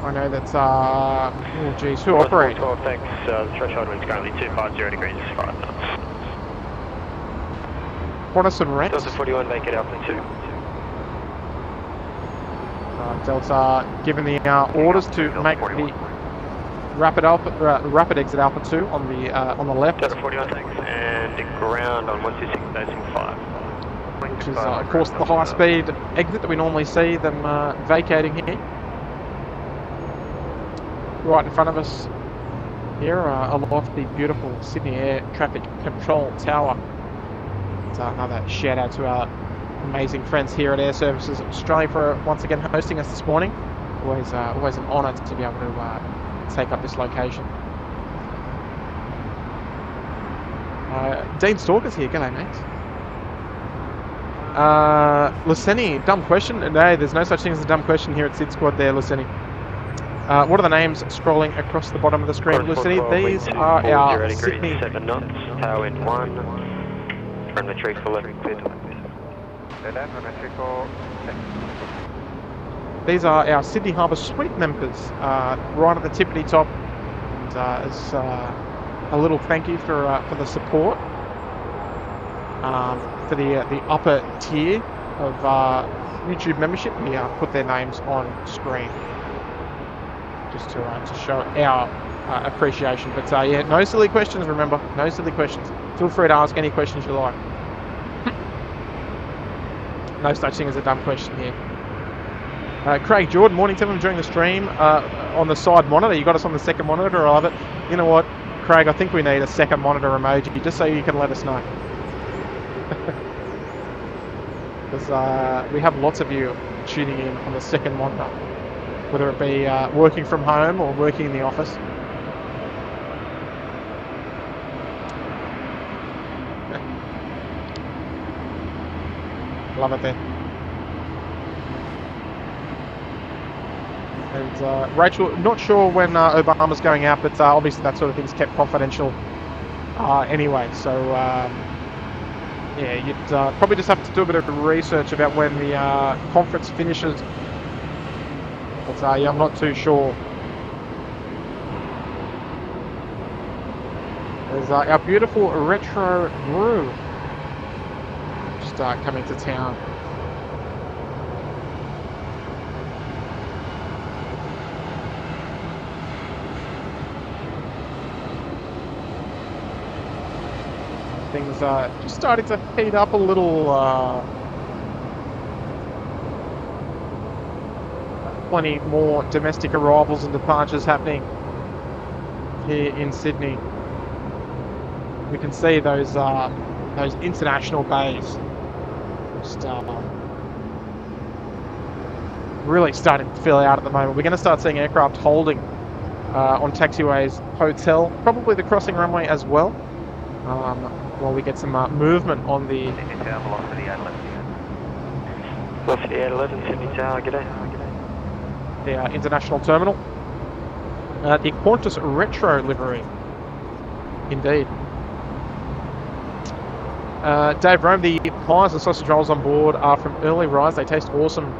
I know that's, oh geez, who operates? 12, thanks. The threshold wind's currently 250 degrees, 5 knots. Qantas and Rex? Delta 41, make it Alpha 2. Delta given the orders to make the rapid exit Alpha 2 on the left. Delta 41, thanks. And ground on 126.5. Which is, of course, the high-speed exit that we normally see them vacating here. Right in front of us here, aloft the beautiful Sydney Air Traffic Control Tower. It's another shout-out to our amazing friends here at Air Services Australia for once again hosting us this morning. Always an honour to be able to take up this location. Dean Stalker's here. G'day, mate. Luceni, dumb question. No, there's no such thing as a dumb question here at SydSquad there, Luceni. What are the names scrolling across the bottom of the screen, Luceni? These are our Sydney... 7 knots, tower wind 1, runway 34 left, clear to land. These are our Sydney Harbour Suite members, right at the tippity top. And as a little thank you for the support, for the upper tier of YouTube membership, we put their names on screen just to show our appreciation. But yeah, no silly questions. Remember, no silly questions. Feel free to ask any questions you like. No such thing as a dumb question here. Craig Jordan, morning to him during the stream on the side monitor. You got us on the second monitor, I love it. You know what, Craig, I think we need a second monitor emoji just so you can let us know. Because we have lots of you tuning in on the second monitor, whether it be working from home or working in the office. Love it there. And Rachel, not sure when Obama's going out, but obviously that sort of thing's kept confidential anyway. So yeah, you'd probably just have to do a bit of research about when the conference finishes. But yeah, I'm not too sure. There's our beautiful retro brew just coming to town. Things just starting to heat up a little. Plenty more domestic arrivals and departures happening here in Sydney. We can see those international bays just really starting to fill out at the moment. We're going to start seeing aircraft holding on taxiways, hotel, probably the crossing runway as well. While we get some movement on the Velocity 811, Sydney Tower, g'day. The international terminal. The Qantas Retro livery. Indeed. Dave Rome, the pies and sausage rolls on board are from early rise. They taste awesome.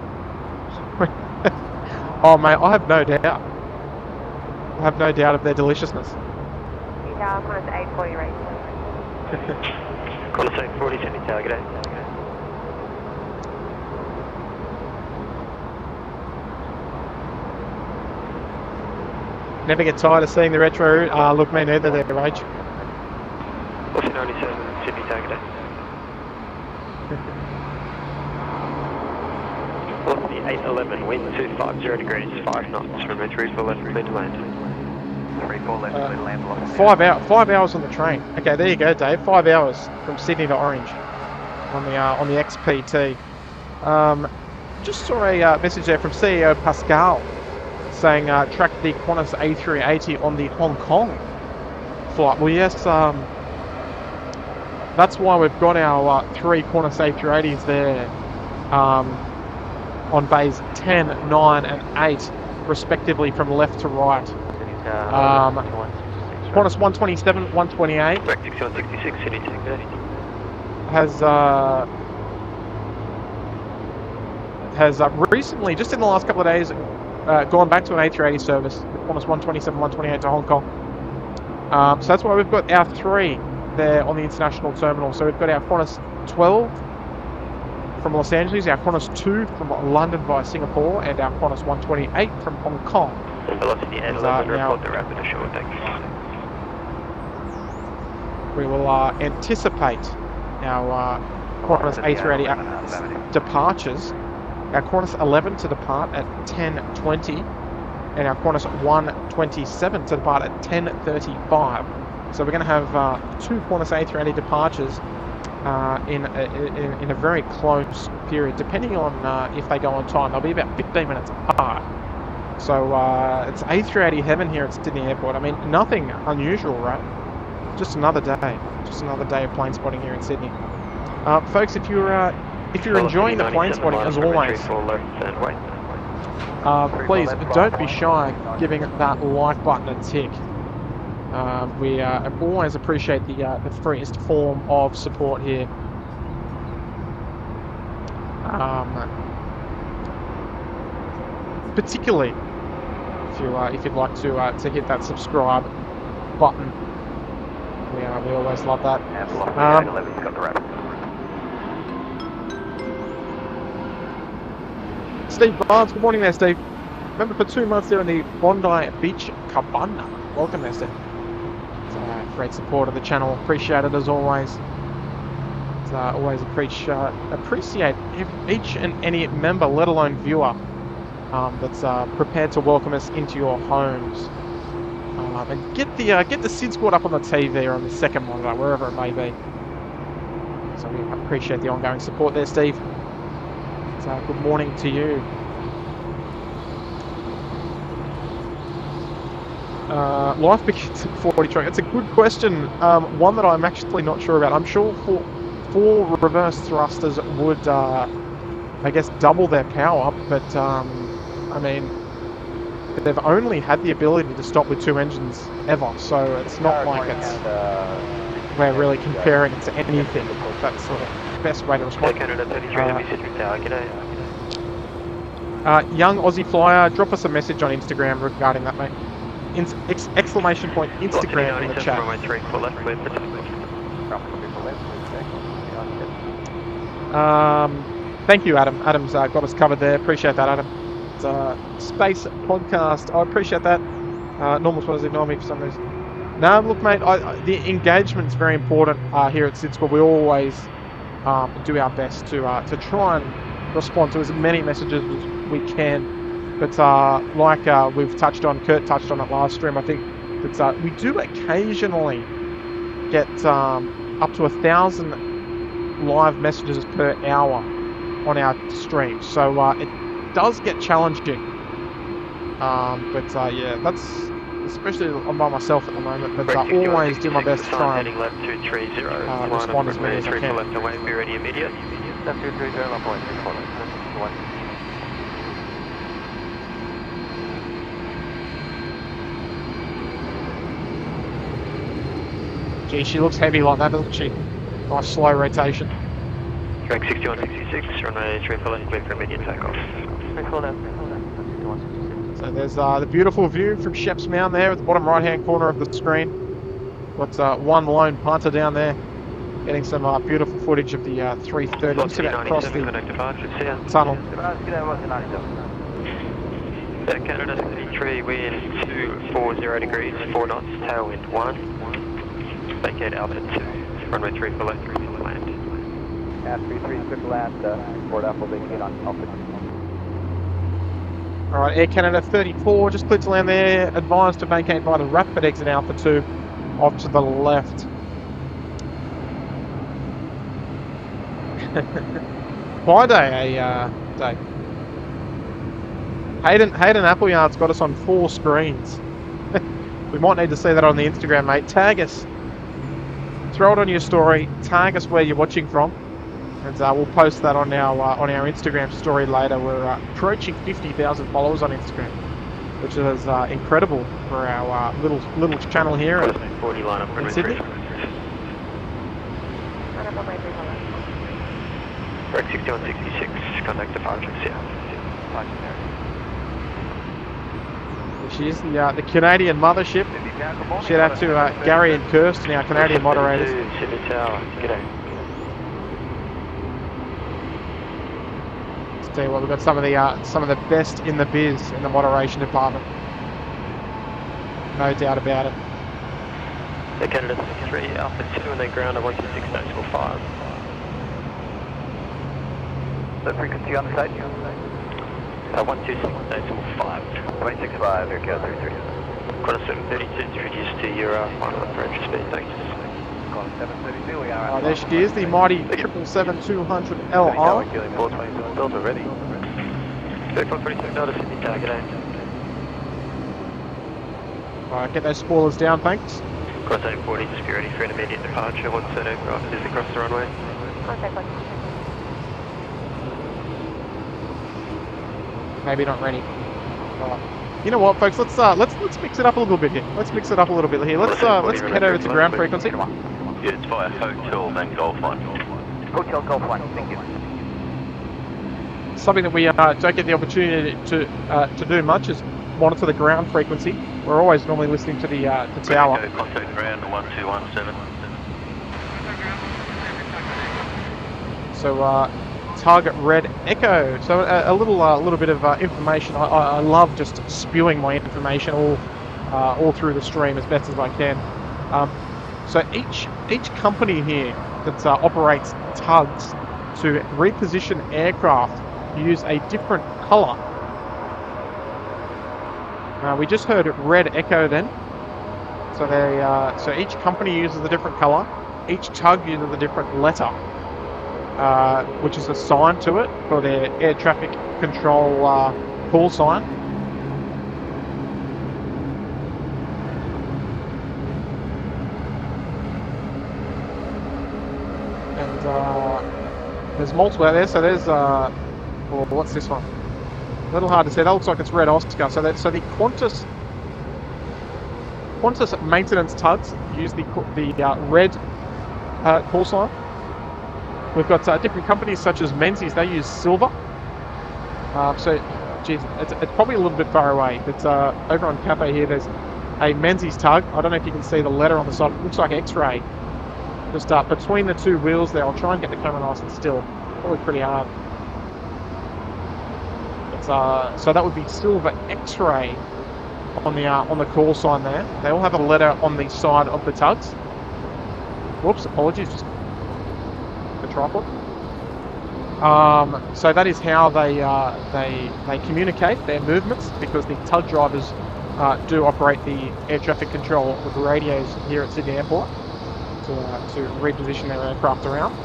Oh mate, I have no doubt. I have no doubt of their deliciousness. Yeah, Qantas 840 right. Qantas 840, Sydney Tower, g'day. Never get tired of seeing the retro. Look, me neither, they're rage. Aussie 97, Sydney Tower, g'day. Aussie 811, wind 250 degrees, 5 knots, runway 34 left, clear to land. 34 left, clear to land. 5 hours on the train. Okay, there you go, Dave. 5 hours from Sydney to Orange on the XPT. Just saw a message there from CEO Pascal saying track the Qantas A380 on the Hong Kong flight. Well, yes, that's why we've got our 3 Qantas A380s there on bays 10, 9 and 8 respectively from left to right. Qantas 127, 128 Correct, 6166, Sydney has recently, just in the last couple of days, gone back to an A380 service, Qantas 127, 128 to Hong Kong. So that's why we've got our 3 there on the international terminal. So we've got our Qantas 12 from Los Angeles, our Qantas 2 from London via Singapore, and our Qantas 128 from Hong Kong. Velocity and 11, report the rapid ashore, thanks. We will anticipate our Qantas A380 departures. Our Qantas 11 to depart at 10:20, and our Qantas 127 to depart at 10:35. So we're going to have 2 Qantas A380 departures in a very close period, depending on if they go on time. They'll be about 15 minutes apart. So it's A380 heaven here at Sydney Airport. I mean, nothing unusual, right? Just another day of plane spotting here in Sydney. Folks, if you're enjoying the plane spotting, as always, please don't be shy giving that like button a tick. We always appreciate the freest form of support here. Particularly if you'd like to hit that subscribe button. We always love that. Steve Barnes, good morning there, Steve. Remember for 2 months there in the Bondi Beach Cabana. Welcome there, Steve. It's great support of the channel. Appreciate it as always. It's always appreciate each and any member, let alone viewer, that's prepared to welcome us into your homes. And get the SydSquad up on the TV or on the second monitor, wherever it may be. So we appreciate the ongoing support there, Steve. So good morning to you. Life begins at 43. It's a good question. One that I'm actually not sure about. I'm sure four reverse thrusters would, I guess, double their power, but I mean, they've only had the ability to stop with 2 engines ever, so it's not like we're really comparing it to anything. That's sort of the best way to respond. Young Aussie Flyer, drop us a message on Instagram regarding that, mate. Exclamation point Instagram in the chat. Thank you, Adam. Adam's got us covered there. Appreciate that, Adam. It's a space podcast. I appreciate that. Normal spotters ignore me for some reason. No, look, mate, the engagement's very important here at SydSquad. We always do our best to try and respond to as many messages as we can. But like we've touched on, Kurt touched on it last stream, I think that we do occasionally get up to 1,000 live messages per hour on our stream. So it does get challenging. Yeah, that's especially I'm by myself at the moment, but I always do my best to try and respond as many as I can. Be ready immediate. Gee, she looks heavy like that, doesn't she? Nice slow rotation. Correct, 6166, runway 34 left, clear for immediate takeoff. So there's the beautiful view from Sheps Mound there at the bottom right-hand corner of the screen. Got one lone punter down there, getting some beautiful footage of the 330 just about across the tunnel. Canada 73, wind 240 degrees, 4 knots, tailwind 1. Vacate Alpha 2, runway 34 left, clear to land. Ask 33 clear to land, Port Apple vacate on Alpha 2. Alright, Air Canada 34, just cleared to land there. Advised to vacate by the rapid exit Alpha 2 off to the left. Fly day, day. Hayden Appleyard's got us on 4 screens. We might need to see that on the Instagram, mate. Tag us. Throw it on your story. Tag us where you're watching from. And we'll post that on our Instagram story later. We're approaching 50,000 followers on Instagram, which is incredible for our little channel here in Sydney. Correct 6166, contact departure, yeah. She is the Canadian mothership. Shout out to Gary and Kirsten, our Canadian moderators. Sydney Tower, g'day. Tell you what, we've got some of the best in the biz in the moderation department. No doubt about it. The Canada 3 Alpha 2 and then ground at 126 decimal 5. The frequency on the side? 126 decimal 5. 165, Air Canada 33. Qantas 732 to reduce to your final approach speed, thanks. Qantas 732, we are There she is, the mighty 777-200LR. Dealing 427 Delta ready. 427 Delta Sydney Tower, g'day. Alright, get those spoilers down, thanks. Qantas 840, just be ready for an immediate departure once that aircraft is across the runway. Contact one. Maybe not ready. Alright. You know what, folks? Let's mix it up a little bit here. Let's mix it up a little bit here. Let's head over to ground frequency. Yeah, it's via hotel, then Golf 1. Hotel Golf 1, thank you. Something that we don't get the opportunity to do much is monitor the ground frequency. We're always normally listening to the tower. Contact ground 1217. So target red echo. So a little bit of information. I love just spewing my information all through the stream as best as I can. So each company here that operates tugs to reposition aircraft use a different colour. We just heard red echo then. So so each company uses a different colour. Each tug uses a different letter, which is assigned to it for their air traffic control call sign. And there's multiple out there. So there's well, what's this one? A little hard to see. That looks like it's red Oscar. So the Qantas maintenance tugs use the red call sign. We've got different companies such as Menzies. They use silver. So, geez, it's probably a little bit far away. But over on Cafe here, there's a Menzies tug. I don't know if you can see the letter on the side. It looks like X-ray. Just between the two wheels there. I'll try and get the camera nice and still. Probably pretty hard. So that would be silver X-ray on the call sign there. They all have a letter on the side of the tugs. Whoops, apologies. Just the tripod. So that is how they communicate their movements, because the tug drivers do operate the air traffic control with radios here at Sydney Airport to reposition their aircraft around.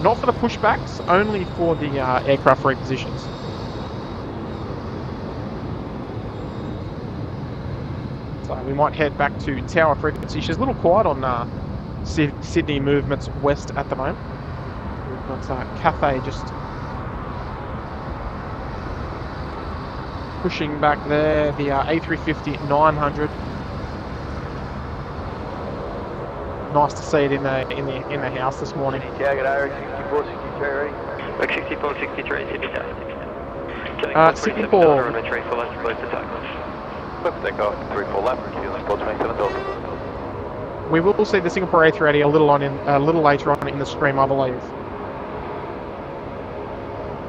Not for the pushbacks, only for the aircraft repositions. So we might head back to tower frequency. She's a little quiet on Sydney movements west at the moment. We've got Cafe just pushing back there. The A350 900. Nice to see it in the house this morning. Target AR6463 ready. 6463 Sydney Tower. 64. Runway 34 left, close to takeoff. Flip takeoff 34 left, dealing 427 Delta. We will see the Singapore A380 a little later on in the stream, I believe.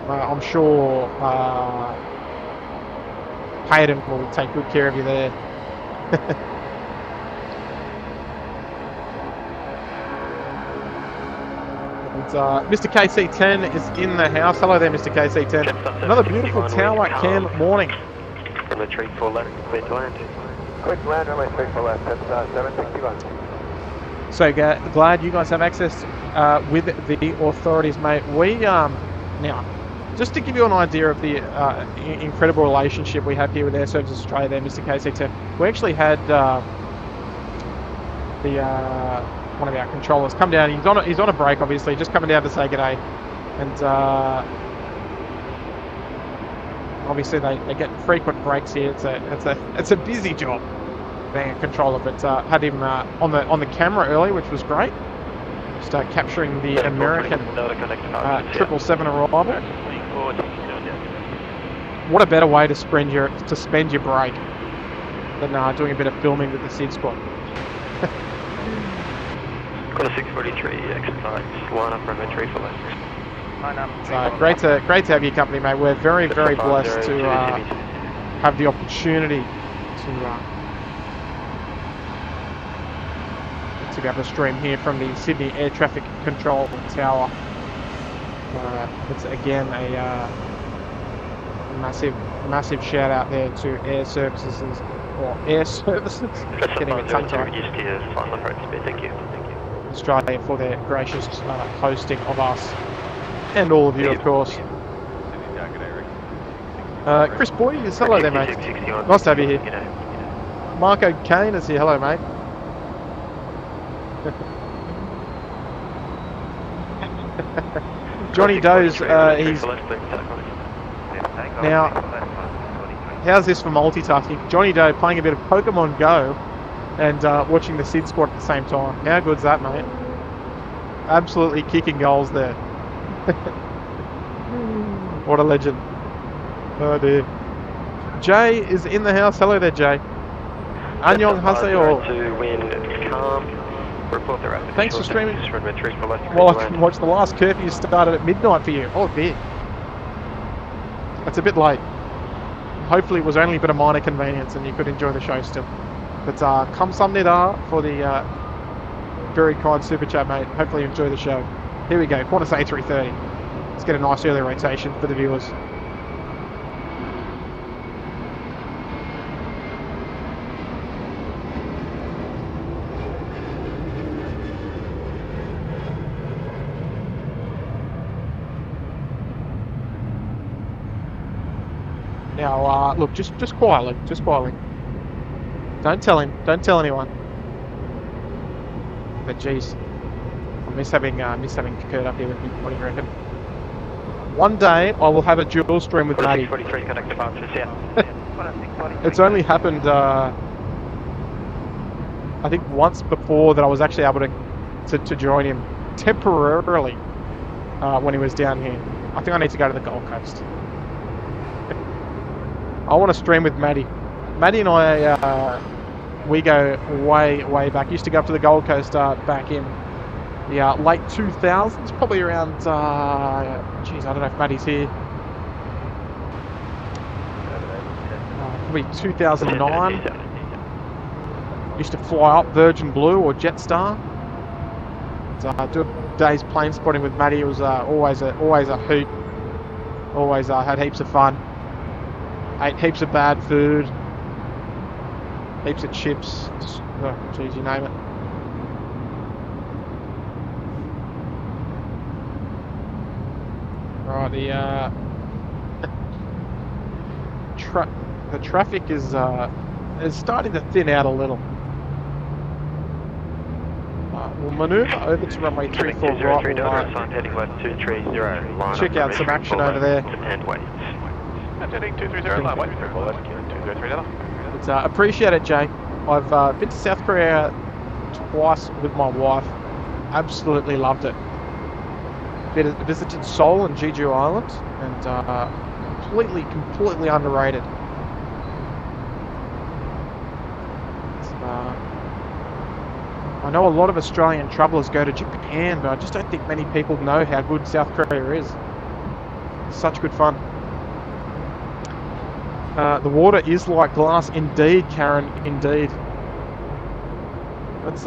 I'm sure Hayden will take good care of you there. Mr. KC10 is in the house. Hello there, Mr. KC10. Another beautiful tower cam morning. From the 34 left, clear to land. Quick land, runway 34 left, that's 761. So glad you guys have access with the authorities, mate. We now, just to give you an idea of the incredible relationship we have here with Air Services Australia, there, Mr. KC10. We actually had one of our controllers come down. He's on a break, obviously, just coming down to say g'day, and obviously they get frequent breaks here. It's a busy job being a controller, but had him on the camera earlier, which was great. Just capturing the American 777 arrival. What a better way to spend your break than doing a bit of filming with the SydSquad. Got a 643 exercise, line up runway 34 left. So great to have your company, mate. We're very blessed to have the opportunity to be able to stream here from the Sydney Air Traffic Control Tower. It's again a massive shout out there to Air Services getting a tongue tied. Thank you. Australia for their gracious hosting of us and all of you, of course. Chris Boyd is hello there, mate. Nice to have you here. Marco Kane is here. Hello, mate. Johnny Doe's he's now. How's this for multitasking? Johnny Doe playing a bit of Pokemon Go and watching the SydSquad at the same time. How good's that, mate? Absolutely kicking goals there. What a legend. Oh dear. Jay is in the house. Hello there, Jay. Annyeong haseyo. To wind calm. Report the rapid. Thanks for streaming. Well, I can watch the last curfew started at midnight for you. Oh dear. That's a bit late. Hopefully it was only a bit of minor convenience and you could enjoy the show still. But kamsamnida for the very kind super chat, mate. Hopefully you enjoy the show. Here we go, Qantas A330. Let's get a nice early rotation for the viewers. Now, look, just quietly, Don't tell him. Don't tell anyone. But geez, I miss having Kurt up here with me. What do you reckon? One day I will have a dual stream with Matty. It's only happened, I think, once before that I was actually able to join him temporarily when he was down here. I think I need to go to the Gold Coast. I want to stream with Matty. Matty and I, we go way back. Used to go up to the Gold Coast back in the late 2000s, probably around, geez, I don't know if Matty's here. Probably 2009. Used to fly up Virgin Blue or Jetstar. Do a day's plane spotting with Matty. It was always a hoot. Always had heaps of fun. Ate heaps of bad food. Heaps of chips. Just, oh, geez, you name it. Right, the traffic is starting to thin out a little. We'll manoeuvre over to runway 34 right. Check out some action over there. It's appreciate it, Jay. I've been to South Korea twice with my wife. Absolutely loved it. Visited Seoul and Jeju Island, and completely underrated. I know a lot of Australian travellers go to Japan, but I just don't think many people know how good South Korea is. It's such good fun. The water is like glass, indeed, Karen, indeed. Let's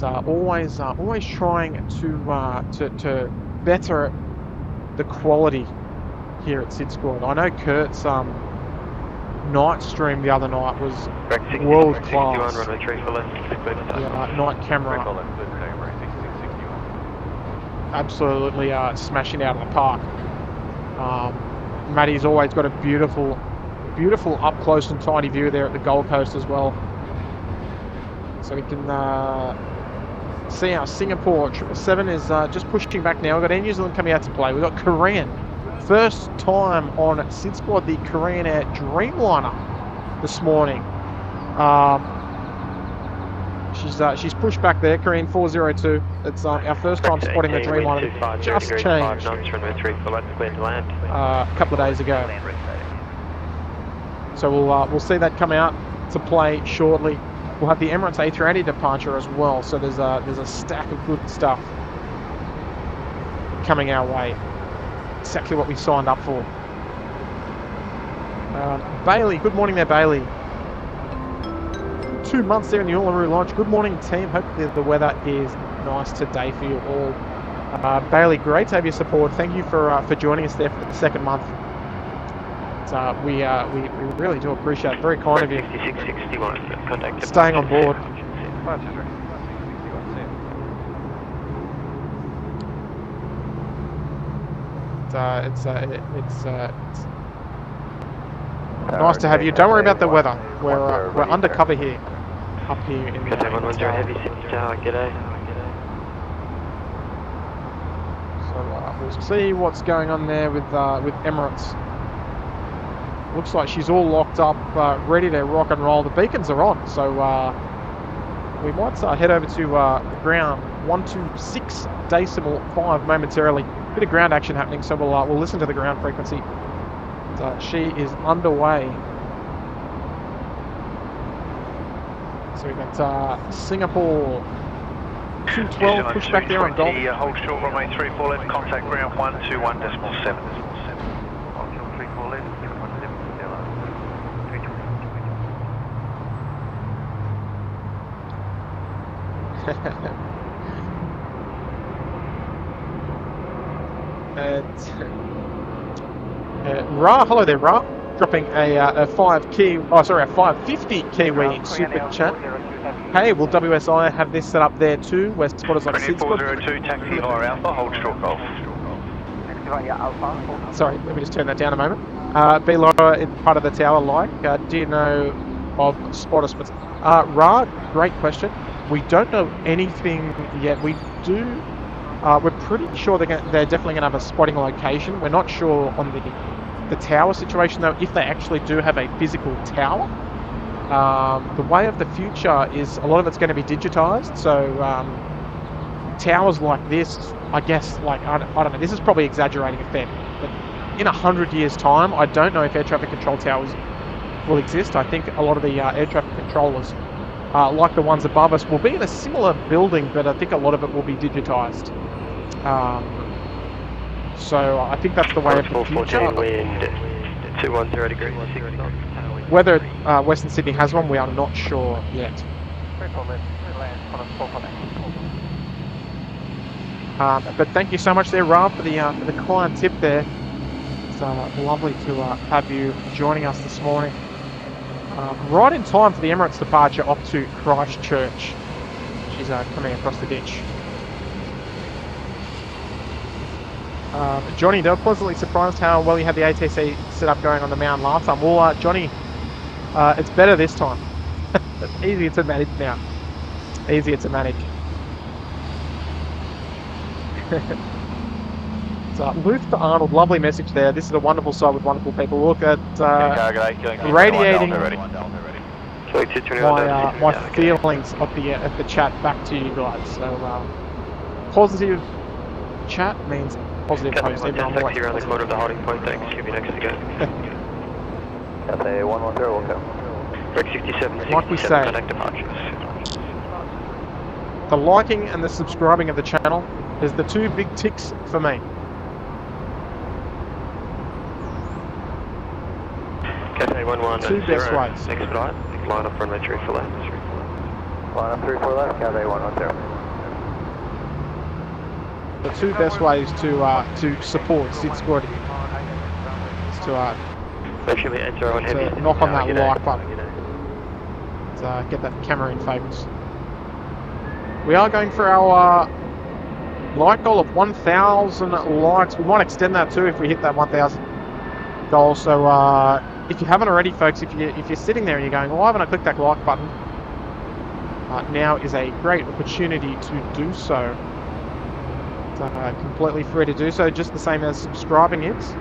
but always trying to better the quality here at SydSquad. I know Kurt's night stream the other night was world class. Yeah, night camera. Absolutely smashing out of the park. Matty's always got a beautiful up close and tiny view there at the Gold Coast as well. So we can see our Singapore 777 is just pushing back now. We've got Air New Zealand coming out to play. We've got Korean. First time on SydSquad, the Korean Air Dreamliner this morning. She's pushed back there, Korean 402. It's our first time spotting the Dreamliner. Just changed a couple of days ago. So we'll see that come out to play shortly. We'll have the Emirates A380 departure as well. So there's a stack of good stuff coming our way. Exactly what we signed up for. Bailey, good morning there, Bailey. 2 months there in the Uluru Lodge. Good morning, team. Hopefully the weather is nice today for you all. Bailey, great to have your support. Thank you for joining us there for the second month. We really do appreciate it. Very kind of you. 5661. Staying on board. It's nice to have you. Don't worry about the weather. We're undercover here, up here in the Heavy City Tower. G'day. So we'll see what's going on there with Emirates. Looks like she's all locked up, ready to rock and roll. The beacons are on, so we might head over to ground 126.5 momentarily. Bit of ground action happening, so we'll listen to the ground frequency. She is underway. So we've got Singapore 212 push back there on Gold. Hold short runway 34 left, contact ground 121.7. Ra, hello there, Ra. Dropping a 550 Kiwi super chat. Hey, will WSI have this set up there too? Where spotters like SydSquad? 402, taxi Laura Alpha, hold short golf. Sorry, let me just turn that down a moment. B Laura in part of the tower, do you know of spotters? Ra, great question. We don't know anything yet. We do. We're pretty sure they're definitely going to have a spotting location. We're not sure on the tower situation though, if they actually do have a physical tower. The way of the future is a lot of it's going to be digitized. So towers like this, I guess, like I don't know. This is probably exaggerating a fair bit, but in 100 years' time, I don't know if air traffic control towers will exist. I think a lot of the air traffic controllers, like the ones above us, will be in a similar building, but I think a lot of it will be digitized. So I think that's the way of the future. Wind 210 degrees. Whether Western Sydney has one, we are not sure yet. But thank you so much there, Rob, for the client tip there. It's lovely to have you joining us this morning. Right in time for the Emirates departure off to Christchurch. She's coming across the ditch. Johnny, they were pleasantly surprised how well you had the ATC set up going on the mound last time. Well, Johnny, it's better this time. It's easier to manage now. Easier to manage. So, Luke to Arnold, lovely message there. This is a wonderful site with wonderful people. Look at radiating my feelings of the chat back to you guys. So positive chat means positive post. Even I'm always around the corner of the holding point. Thanks. Should be next to go. That's a 110. Welcome. Break 67. Like we say, connect departures. the liking and the subscribing of the channel is the two big ticks for me. Cafe 110. Two best ways. Next flight. Line up runway 34 left. 134 left, Cathay 110. The two best ways to support SydSquad is to knock on that like button. To get that camera in focus. We are going for our like goal of 1,000 likes. We might extend that too if we hit that 1,000 goal. So if you haven't already, folks, if you're sitting there and you're going, why haven't I clicked that like button? Now is a great opportunity to do so. It's completely free to do so, just the same as subscribing is.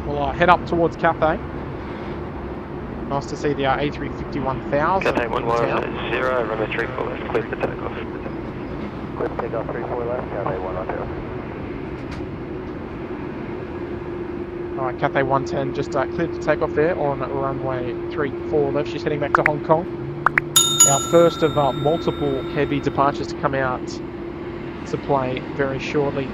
We'll head up towards Cathay. Nice to see the A350 1000. Cathay 110, runway 34 left, clear for takeoff. Clear for takeoff 34 left, Cathay 110. Alright, Cathay 110 just cleared for takeoff there on runway 34 left. She's heading back to Hong Kong. Our first of multiple heavy departures to come out to play very shortly.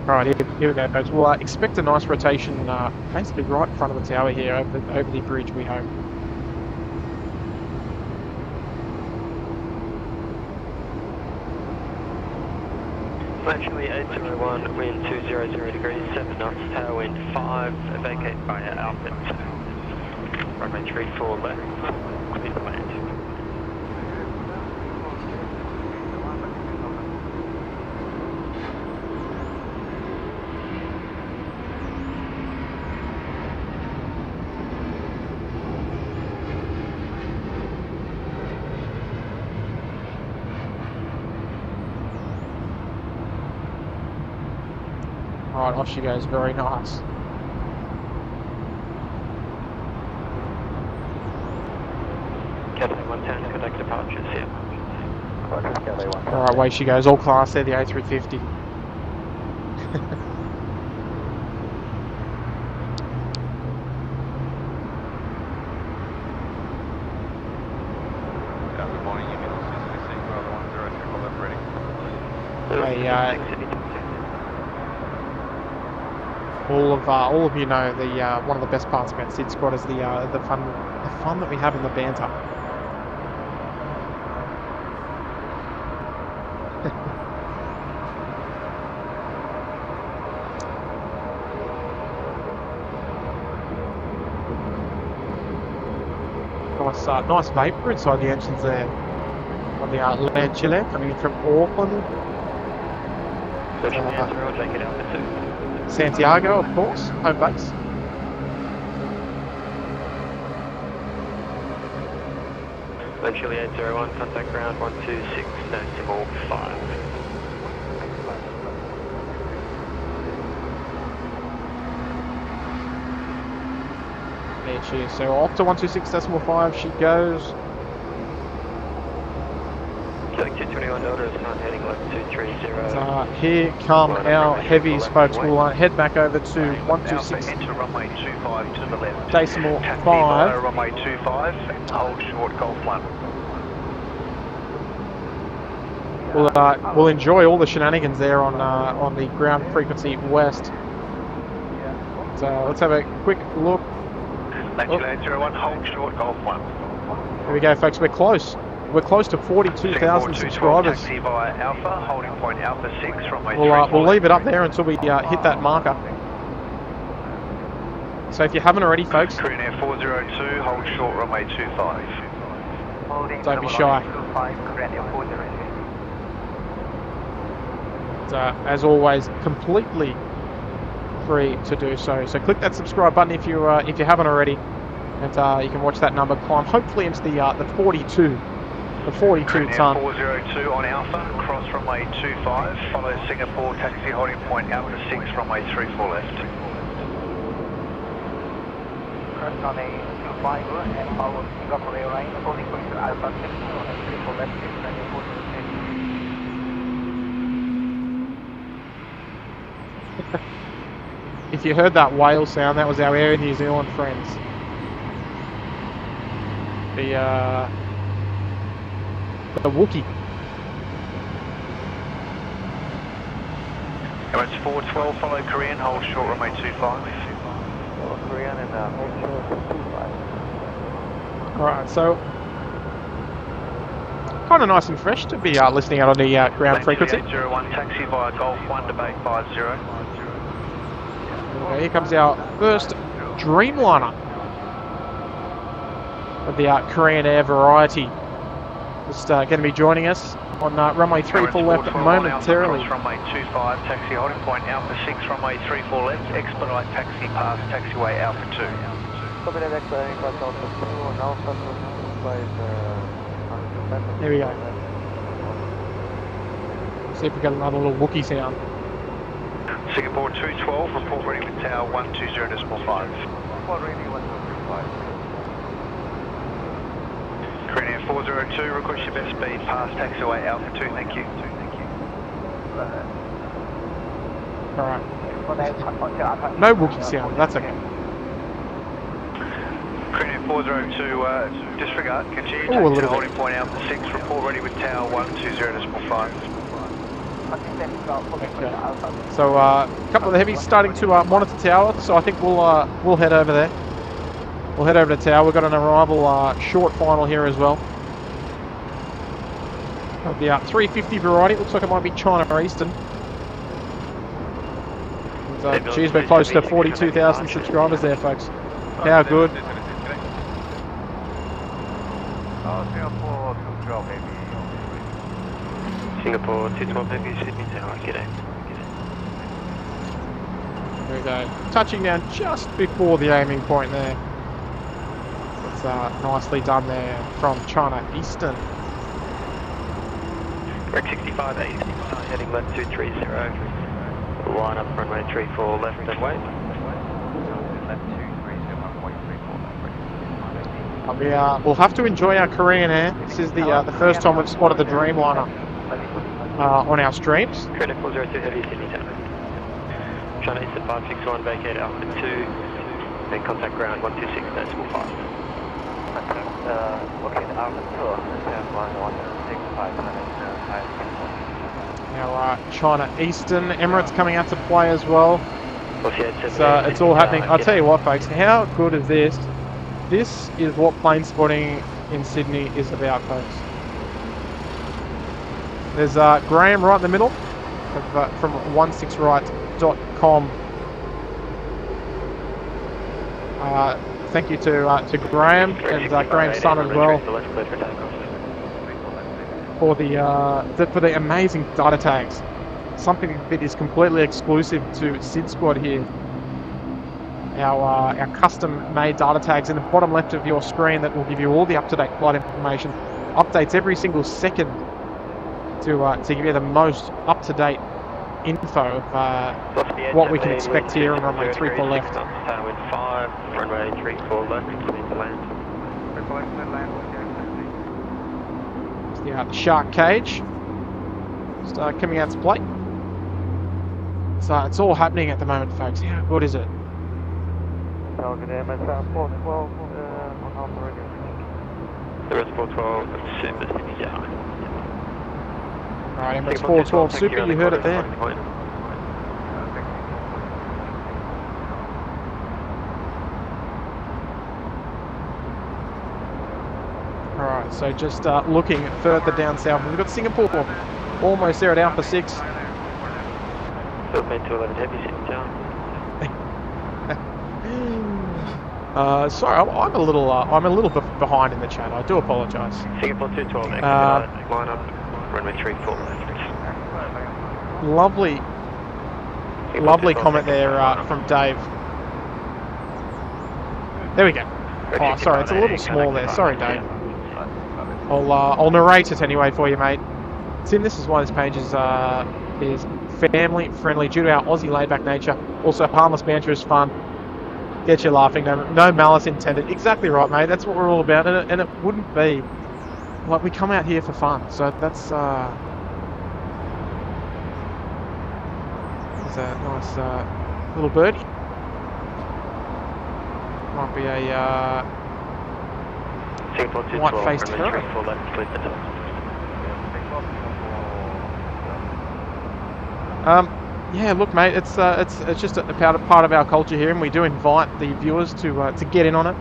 Alright, here we go, folks. We'll expect a nice rotation basically right in front of the tower here, over the bridge, we hope. Actually 801, wind 200 degrees, 7 knots, tailwind 5, vacate via Alpha 2. Runway 34 left, clear to land. Alright, off she goes, very nice. Cathay 110, contact departures here. Alright, away she goes, all class there, the A350. All of you know the one of the best parts about SydSquad is the fun that we have in the banter. Nice vapour inside the engines there on the land chiller coming in from Auckland. Santiago, of course, home base. Chile 801, contact ground 126, decimal 5. There she is. So off to 126.5 she goes. Select 221 Delta is not heading left 230. Here come our heavies, folks. We'll head back over to 126. Enter runway 25 to the left. Decimal 5. Runway 25, hold short, Golf 1. We'll enjoy all the shenanigans there on the ground frequency west. So let's have a quick look. Latitude 801, hold short, Golf 1. Here we go, folks. We're close. We're close to 42,000 subscribers. Taxi via Alpha, holding point Alpha 6, runway We'll leave it up there until we hit that marker. So if you haven't already, folks, Korean Air 402, hold short, runway 25. Don't be shy. As always, completely free to do so. So click that subscribe button if you haven't already, and you can watch that number climb hopefully into the 42. The 42 ton. 402 on Alpha, cross runway 25, follow Singapore, taxi holding point Alpha 6, runway 34 left. Cross runway 25 and follow Singapore Airlines, holding point Alpha 6, runway 34 left, runway 42. If you heard that whale sound, that was our Air New Zealand friends. The Wookiee. 412, follow Korean, hold short runway 25. Korean and hold short 25. Alright, so kind of nice and fresh to be listening out on the ground frequency. 801, taxi via Golf 1 to Bay 50. Okay, here comes our first Dreamliner of the Korean Air variety. Just going to be joining us on runway 34 left momentarily. Runway 25, taxi holding point Alpha 6, runway 34 left, expedite taxi past taxiway Alpha 2. There we go. See if we got another little Wookiee sound. Singapore 212, report ready with tower 120.5. Report ready 125. Korean Air 402, request your best speed past taxiway Alpha 2, thank you. Alright. No Wookiee sound, that's okay. Korean Air 402, disregard, continue Ooh, a little to bit. holding point Alpha 6, report ready with tower 120.5. Okay. So a couple of the heavies starting to monitor tower, so I think we'll head over there. We'll head over to tower. We've got an arrival short final here as well. Of the 350 variety. It looks like it might be China Eastern. And, geez, we're close to 42,000 subscribers there, folks. How good. Singapore 212 heavy, Sydney Tower, g'day. There we go. Touching down just before the aiming point there. It's nicely done there from China Eastern. Rec 65, 8, heading left 230. Line up runway 34 left and wait. We'll have to enjoy our Korean Air. This is the first time we've spotted the Dreamliner on our streams. Korean Air 402 heavy, Sydney Tower. China Eastern 561, vacate Alpha 2, then contact ground 126.5. Okay, the Alpha 2, stand line 165, Now China Eastern, Emirates coming out to play as well. So it's all happening. I'll tell you what, folks, how good is this? This is what plane spotting in Sydney is about, folks. There's Graham right in the middle of, from 16right.com. Thank you to Graham and Graham's son as well for the amazing data tags. Something that is completely exclusive to SydSquad here. Our custom-made data tags in the bottom left of your screen that will give you all the up-to-date flight information, updates every single second to give you the most up-to-date info of what we can expect here on runway 34 left. Tower wind 5, runway 34 left, clear to land. The shark cage start coming out to play. So it's all happening at the moment, folks. How good is it? The rest 412, super Sydney Tower. Alright, Emirates 412 Super, you heard it there. Alright, so just looking further down south, we've got Singapore almost there at Alpha 6. Philippine 211 heavy, Sydney Tower. Sorry, I'm a little behind in the chat. I do apologise. Singapore 212, expedite, line up, runway 34 left. Lovely comment there from Dave. There we go. Oh, sorry, it's a little small there. Sorry, Dave. I'll narrate it anyway for you, mate. Tim, this is why this page is family friendly due to our Aussie laid-back nature. Also, harmless banter is fun. Get you laughing. No malice intended. Exactly right, mate. That's what we're all about, and it wouldn't be like we come out here for fun. So that's a nice little birdie. Might be a white-faced heron. Yeah, look, mate, it's just a part of our culture here, and we do invite the viewers to get in on it.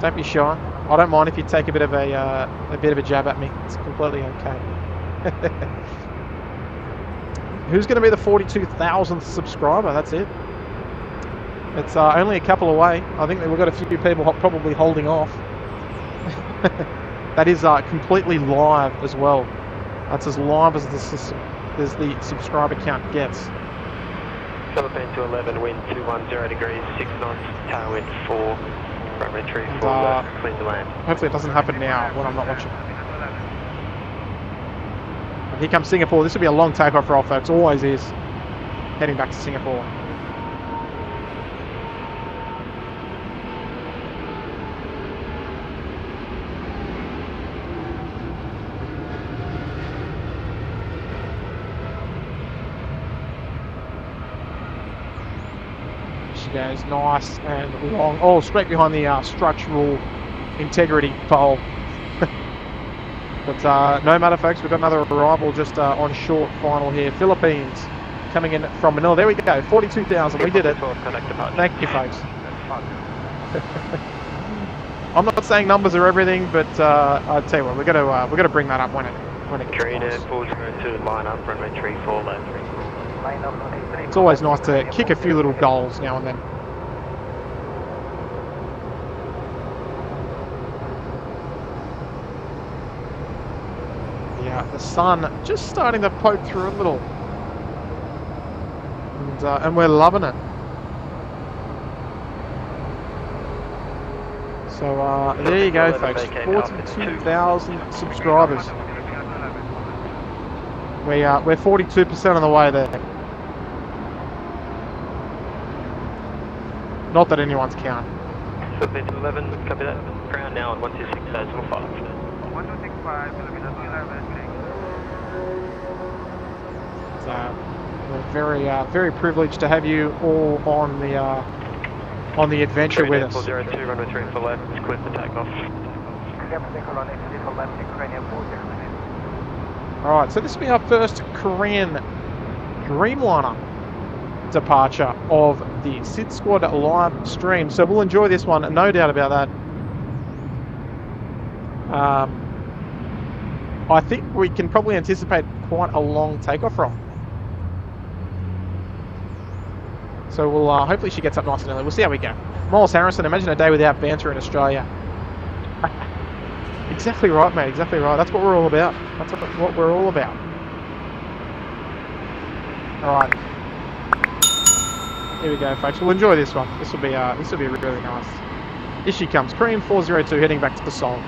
Don't be shy. I don't mind if you take a bit of a jab at me. It's completely okay. Who's going to be the 42,000th subscriber? That's it. It's only a couple away. I think that we've got a few people probably holding off. That is completely live as well. That's as live as the subscriber count gets. Philippine to 11, wind 210 degrees, 6 knots, tailwind 4, runway 34 left, clear to land. Hopefully it doesn't happen now when I'm not watching. And here comes Singapore. This will be a long takeoff roll, folks. Always is. Heading back to Singapore. Goes nice and long. Oh, straight behind the structural integrity pole. But no matter, folks. We've got another arrival just on short final here. Philippines coming in from Manila. There we go. 42,000. We did it. Thank you, folks. I'm not saying numbers are everything, but I tell you what, we're gonna bring that up when it Korean Air 402 line up, runway 34 left. It's always nice to kick a few little goals now and then. Yeah, the sun just starting to poke through a little, and we're loving it. So there you go, folks. 42,000 subscribers. We're 42% of the way there. Not that anyone's counting. Philippine to 11, copy that. Ground now on 126.05. 1265, Philippine to 11. So we're very privileged to have you all on the adventure with us. 402, runway 34 left, it's clear for takeoff. Alright, so this will be our first Korean Dreamliner departure of the SydSquad live stream. So we'll enjoy this one, no doubt about that. I think we can probably anticipate quite a long takeoff roll. So we'll hopefully she gets up nice and early. We'll see how we go. Miles Harrison, imagine a day without banter in Australia. Exactly right, mate. Exactly right. That's what we're all about. That's what we're all about. All right. Here we go, folks. We'll enjoy this one. This will be really nice. Here she comes. Korean 402 heading back to Seoul.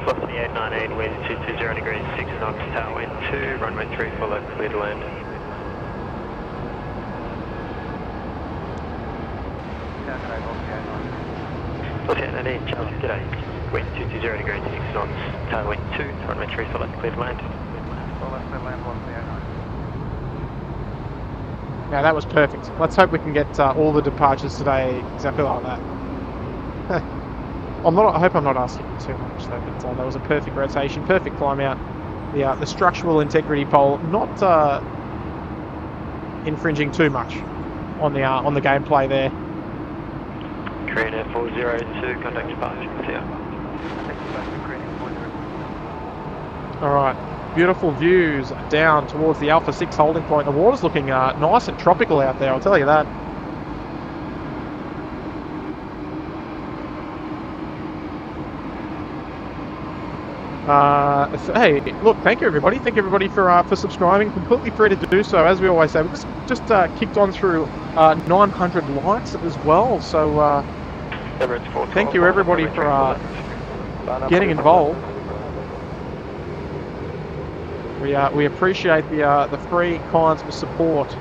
Velocity 898, wind 220 degrees, 6 knots, tailwind 2, runway 34 left, clear to land. Velocity 898, Charlie, g'day. Wind 220 degrees, 6 knots, tailwind 2, runway 34 left, clear to land. Now that was perfect. Let's hope we can get all the departures today exactly like that. I hope I'm not asking too much though, but that was a perfect rotation, perfect climb out. The structural integrity pole not infringing too much on the gameplay there. Korean Air 402, contact departure, see ya. Alright, beautiful views down towards the Alpha 6 holding point. The water's looking nice and tropical out there, I'll tell you that. Hey, look, thank you everybody. Thank you everybody for subscribing. Completely free to do so, as we always say. We just kicked on through 900 likes as well. So thank you everybody for getting involved. We appreciate the free kinds of support.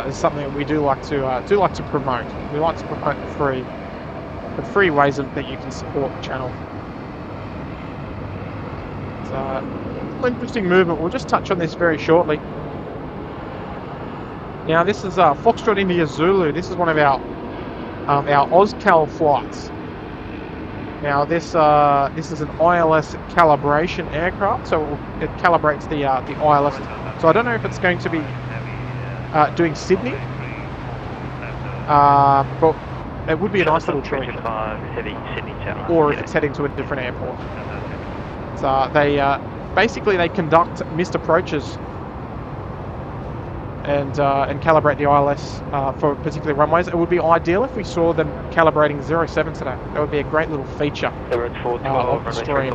It's something that we do like to promote. We like to promote the free ways that you can support the channel. Interesting movement. We'll just touch on this very shortly. Now, this is Foxtrot India Zulu. This is one of our OzCal flights. Now, this is an ILS calibration aircraft, so it calibrates the ILS. So I don't know if it's going to be doing Sydney, but it would be a nice little treat. Or if it's heading to a different airport. So they basically they conduct missed approaches and calibrate the ILS for particular runways. It would be ideal if we saw them calibrating 07 today. That would be a great little feature of the stream.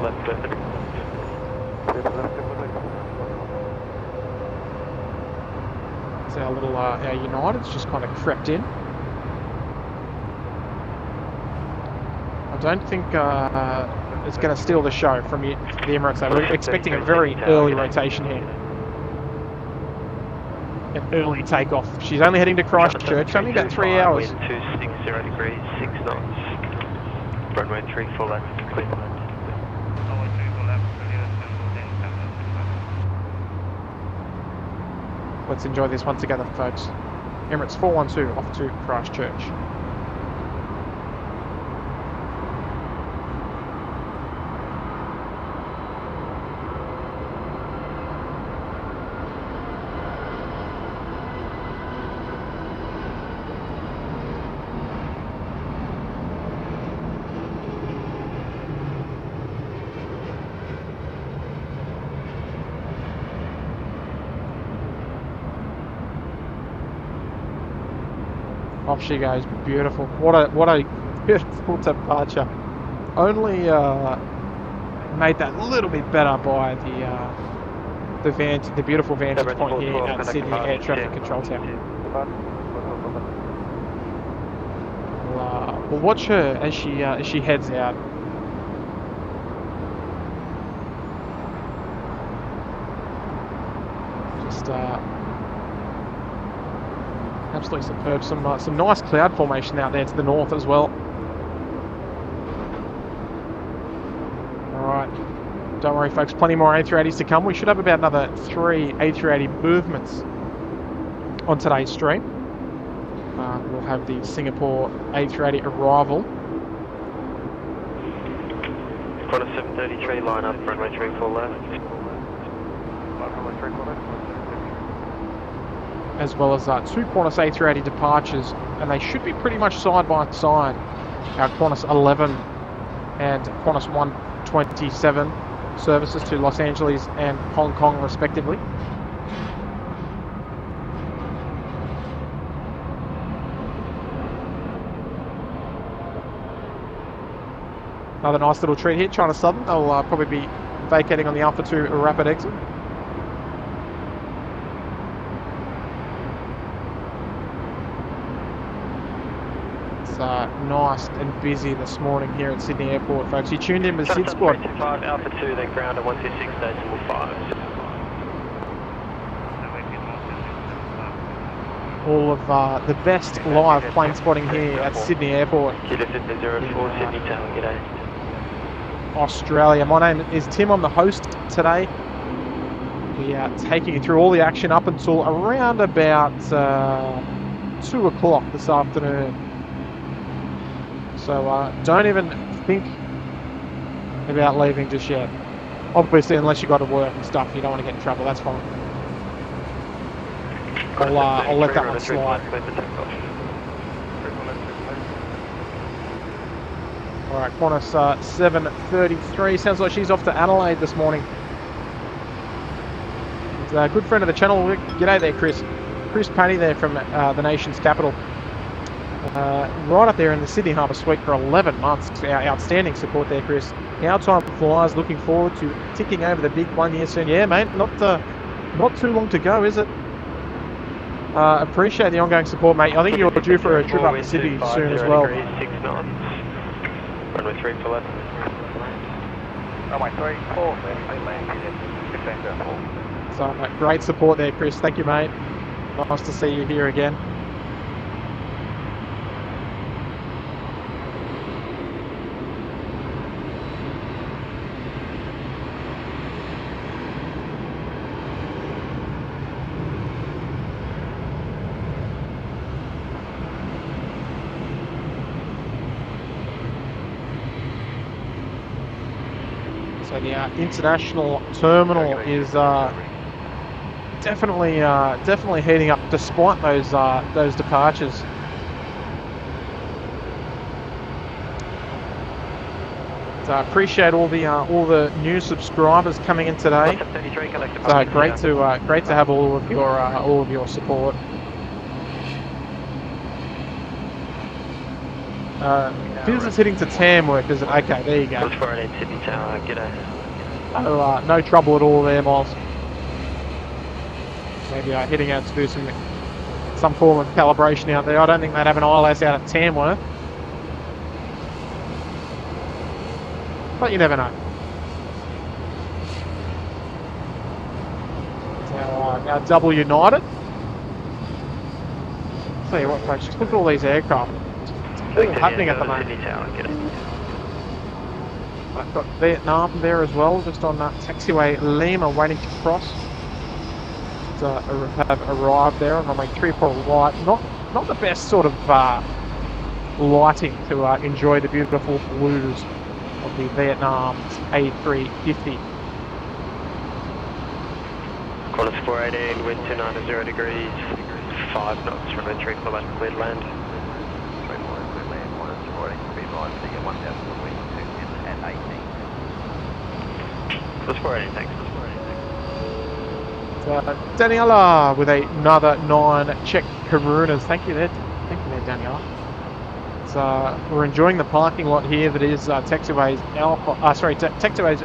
So our little our United's just kind of crept in. I don't think it's going to steal the show from the Emirates. We're expecting a very early rotation here. An early takeoff. She's only heading to Christchurch, only about 3 hours. Wind 260 degrees, 6 knots. Runway 34 left, clear. Let's enjoy this one together, folks. Emirates 412 off to Christchurch. Off she goes, beautiful. What a beautiful departure. Only made that a little bit better by the beautiful vantage point here at Sydney Air Traffic Control Tower. We'll watch her as she heads out. Just absolutely superb. Some nice cloud formation out there to the north as well. Alright, don't worry folks, plenty more A380s to come. We should have about another 3 A380 movements on today's stream. We'll have the Singapore A380 arrival. Quarter 733, line up, runway 34 left. As well as 2 Qantas A380 departures, and they should be pretty much side by side. Our Qantas 11 and Qantas 127 services to Los Angeles and Hong Kong respectively. Another nice little treat here, China Southern. They'll probably be vacating on the Alpha 2 rapid exit. Nice and busy this morning here at Sydney Airport, folks. You tuned in with SydSquad. 325 Alpha 2, then ground at 126 decimal 5. All of the best live plane spotting here at Sydney Airport. Kilo 5004, Sydney Town, g'day. Australia. My name is Tim, I'm the host today. We are taking you through all the action up until around about 2 o'clock this afternoon. So don't even think about leaving just yet. Obviously, unless you've got to work and stuff, you don't want to get in trouble, that's fine. I'll let that one slide. Alright, Qantas 733, sounds like she's off to Adelaide this morning. He's a good friend of the channel. G'day there, Chris. Chris Paddy there from the nation's capital. Right up there in the Sydney Harbour Suite for 11 months. Our outstanding support there, Chris. Our time flies, looking forward to ticking over the big 1 year soon. Yeah, mate, not too long to go, is it? Appreciate the ongoing support, mate. I think you're due for a trip up to Sydney soon as well. 6 knots. Runway 3 for left. Runway 34, then So, great support there, Chris. Thank you, mate. Nice to see you here again. So the international terminal is definitely heating up despite those departures. So I appreciate all the new subscribers coming in today. So great to have all of your support. Fizz is hitting to TAM work, is it? Okay, there you go. Sydney Tower, g'day. No trouble at all there, Miles. Maybe heading out to do some form of calibration out there. I don't think they'd have an ILS out at Tamworth, but you never know. So now double United. Tell you what, folks, just look at all these aircraft. It's all happening at the moment. I've got Vietnam there as well, just on taxiway Lima, waiting to cross. Have arrived there on runway 34 right. Not the best sort of lighting to enjoy the beautiful blues of the Vietnam's A350. Qantas 418, wind 290 degrees, 5 knots, runway 34 left, cleared land. 34 left, cleared land, Qantas 418, be advised to get 1,000 feet, 2 in at 18. Qantas 418, thanks. Daniela with another 9 Czech Karunas. Thank you there, Daniela. So we're enjoying the parking lot here. That is taxiways taxiways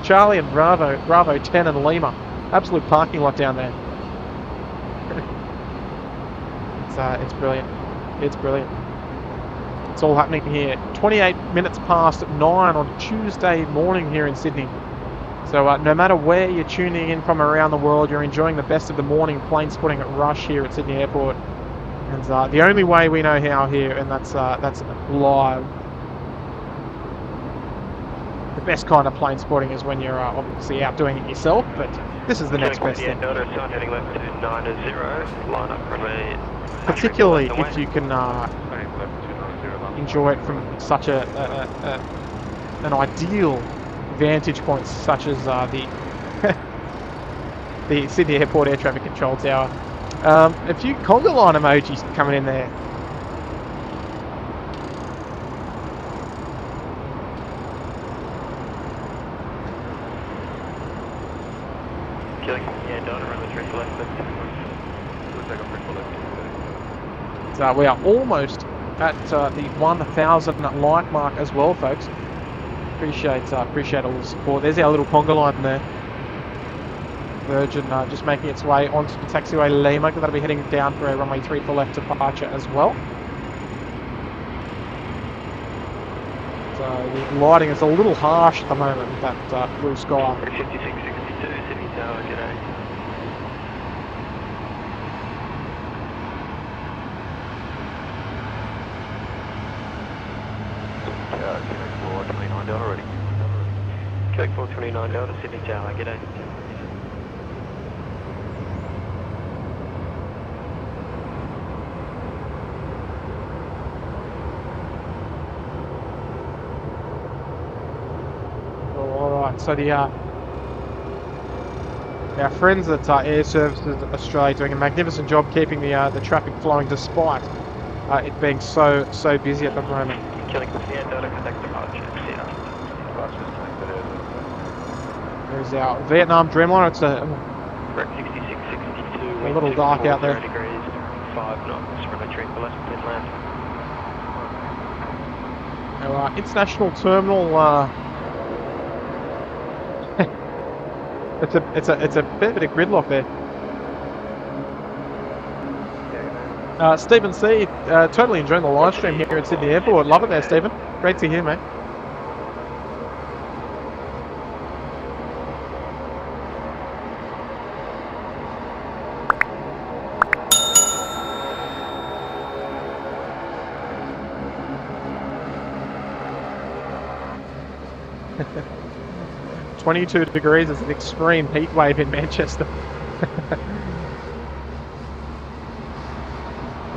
Charlie and Bravo 10 and Lima. Absolute parking lot down there. It's brilliant. It's brilliant. It's all happening here. 28 minutes past 9 on Tuesday morning here in Sydney. So no matter where you're tuning in from around the world, you're enjoying the best of the morning plane spotting at Rush here at Sydney Airport. And the only way we know how here, and that's live. The best kind of plane spotting is when you're obviously out doing it yourself, but this is the next best thing. Heading left to 90, line up runway. Particularly if you can enjoy it from such an ideal vantage points such as the Sydney Airport Air Traffic Control Tower. A few conga line emojis coming in there. So we are almost at the 1,000 like mark as well, folks. Appreciate all the support. There's our little conga line there. Virgin just making its way onto the taxiway Lima. That'll be heading down for a runway 34 left departure as well. So the lighting is a little harsh at the moment with that blue sky. 5662 Sydney Tower, g'day. Already. Quebec 429 Delta, Sydney Tower, g'day. Alright, so our friends at Air Services Australia doing a magnificent job keeping the traffic flowing despite it being so busy at the moment. Quebec Delta, contact departure. There's our Vietnam Dreamliner. It's a 6662, little dark out there. Degrees, 5 knots, runway 34 left, cleared land. Our international terminal. It's a fair bit of gridlock there. Stephen C, totally enjoying the live stream here at Sydney Airport. Love it there, Stephen. Great to hear, mate. "22 degrees is an extreme heat wave in Manchester."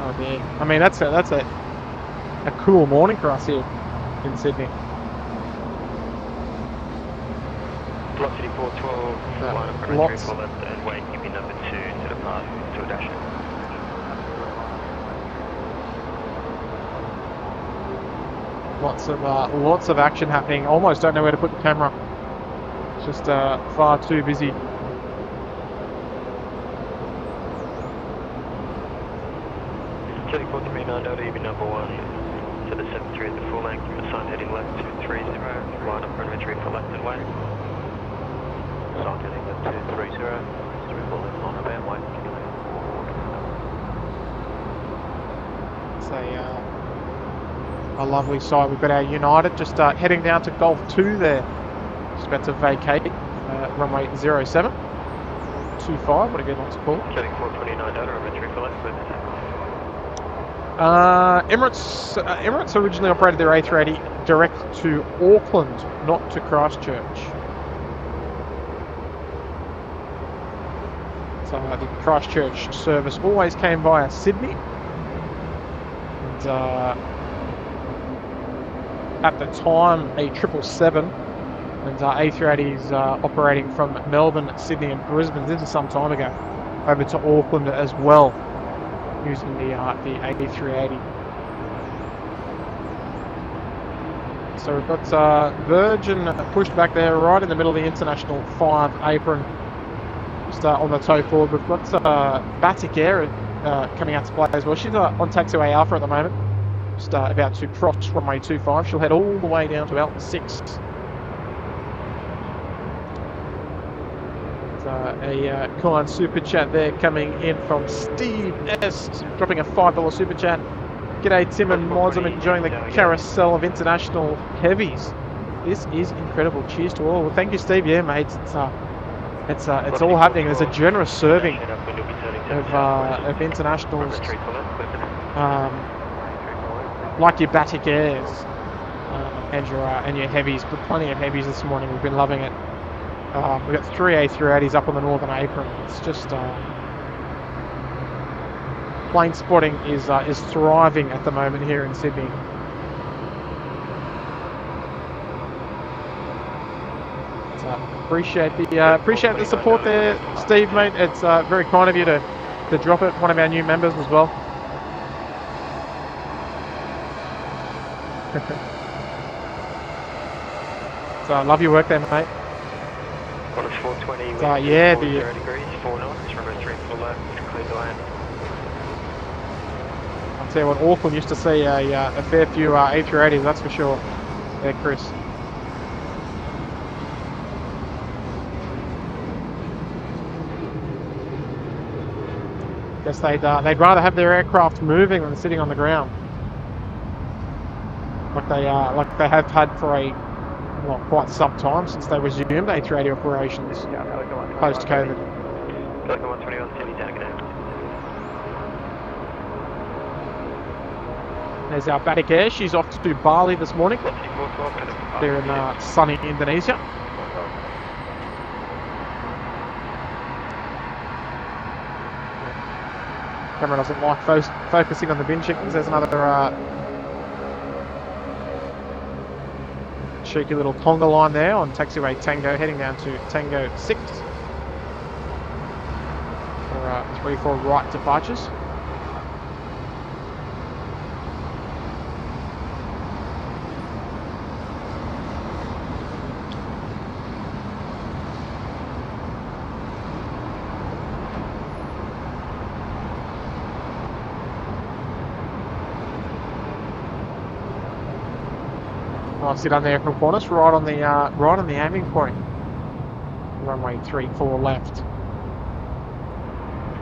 Oh dear. I mean, that's a cool morning for us here in Sydney. Velocity 412, line up runway lots, 34 left and wait, give me number 2 to depart to a dash. lots of action happening. Almost don't know where to put the camera. It's just far too busy. Chili 439 Delta, you be number 1 to the 73 at the full length, assign heading left 230, line up runway 34 left and wait. Assign heading left 230, 34 left on about wait. It's a lovely sight. We've got our United just heading down to Golf 2 there. Just about to vacate runway 07. 25, what a good one to call. Chili 429 Delta, runway 34 left with Emirates originally operated their A380 direct to Auckland, not to Christchurch. So the Christchurch service always came via Sydney. And at the time, a 777 and A380s operating from Melbourne, Sydney and Brisbane, this is some time ago, over to Auckland as well, using the A380. So we've got Virgin pushed back there right in the middle of the International 5 apron, just on the toe forward. We've got Batik Air coming out to play as well. She's on taxiway Alpha at the moment, just about to cross runway 25. She'll head all the way down to Alpha 6. A kind super chat there coming in from Steve S, dropping a $5 super chat. G'day Tim and Mods, I'm enjoying the carousel of international heavies. This is incredible. Cheers to all. Well, thank you, Steve. Yeah, mate, it's all happening. There's a generous serving of internationals, like your Batik Airs and your heavies. But plenty of heavies this morning. We've been loving it. We've got 3 A380s up on the northern apron. It's just plane spotting is thriving at the moment here in Sydney. So appreciate the support there, Steve, mate. It's very kind of you to drop it. One of our new members as well. So I love your work there, mate. 420, yeah, 0 degrees, 4 knots, runway 34 left, clear to land. I'll tell you what, Auckland used to see a fair few A380s, that's for sure. Yeah, Chris. Guess they'd rather have their aircraft moving than sitting on the ground, like they have had for quite some time since they resumed A380 operations post-COVID. Pelican 121, Sydney Target. There's our Batik Air. She's off to Bali this morning. They're in sunny Indonesia. Camera doesn't like focusing on the bin chickens. There's another cheeky little Tonga line there on taxiway Tango, heading down to Tango 6 for 3-4 right departures. Nicely done there from Qantas, right on the aiming point. Runway 34 left.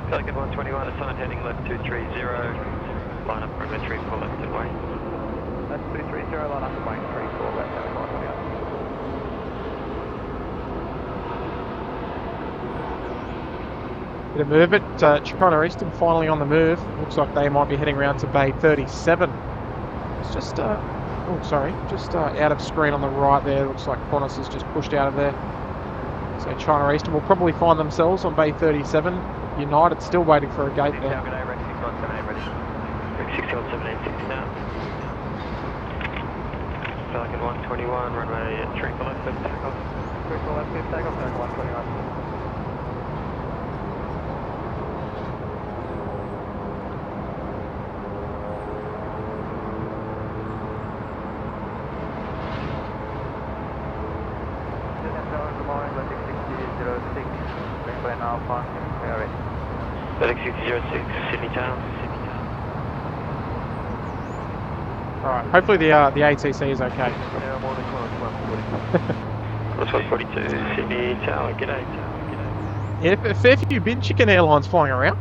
Pelican 121, assigned heading left 230, line up runway 34 left and wait. That's 230, line up runway 34 left and wait. Bit of movement, China Eastern finally on the move. Looks like they might be heading around to Bay 37. It's just just out of screen on the right there. Looks like Qantas has just pushed out of there. So China Eastern will probably find themselves on Bay 37. United still waiting for a gate there. Rex 6178 ready. Rex 6178 now. Pelican 121, runway 34 left, takeoff. 3-4 left, clear takeoff, circle 121. FedEx 6006, Sydney Town. Alright, hopefully the ATC is okay. That's 142, Sydney Tower, g'day. Yeah, a fair few bin chicken airlines flying around.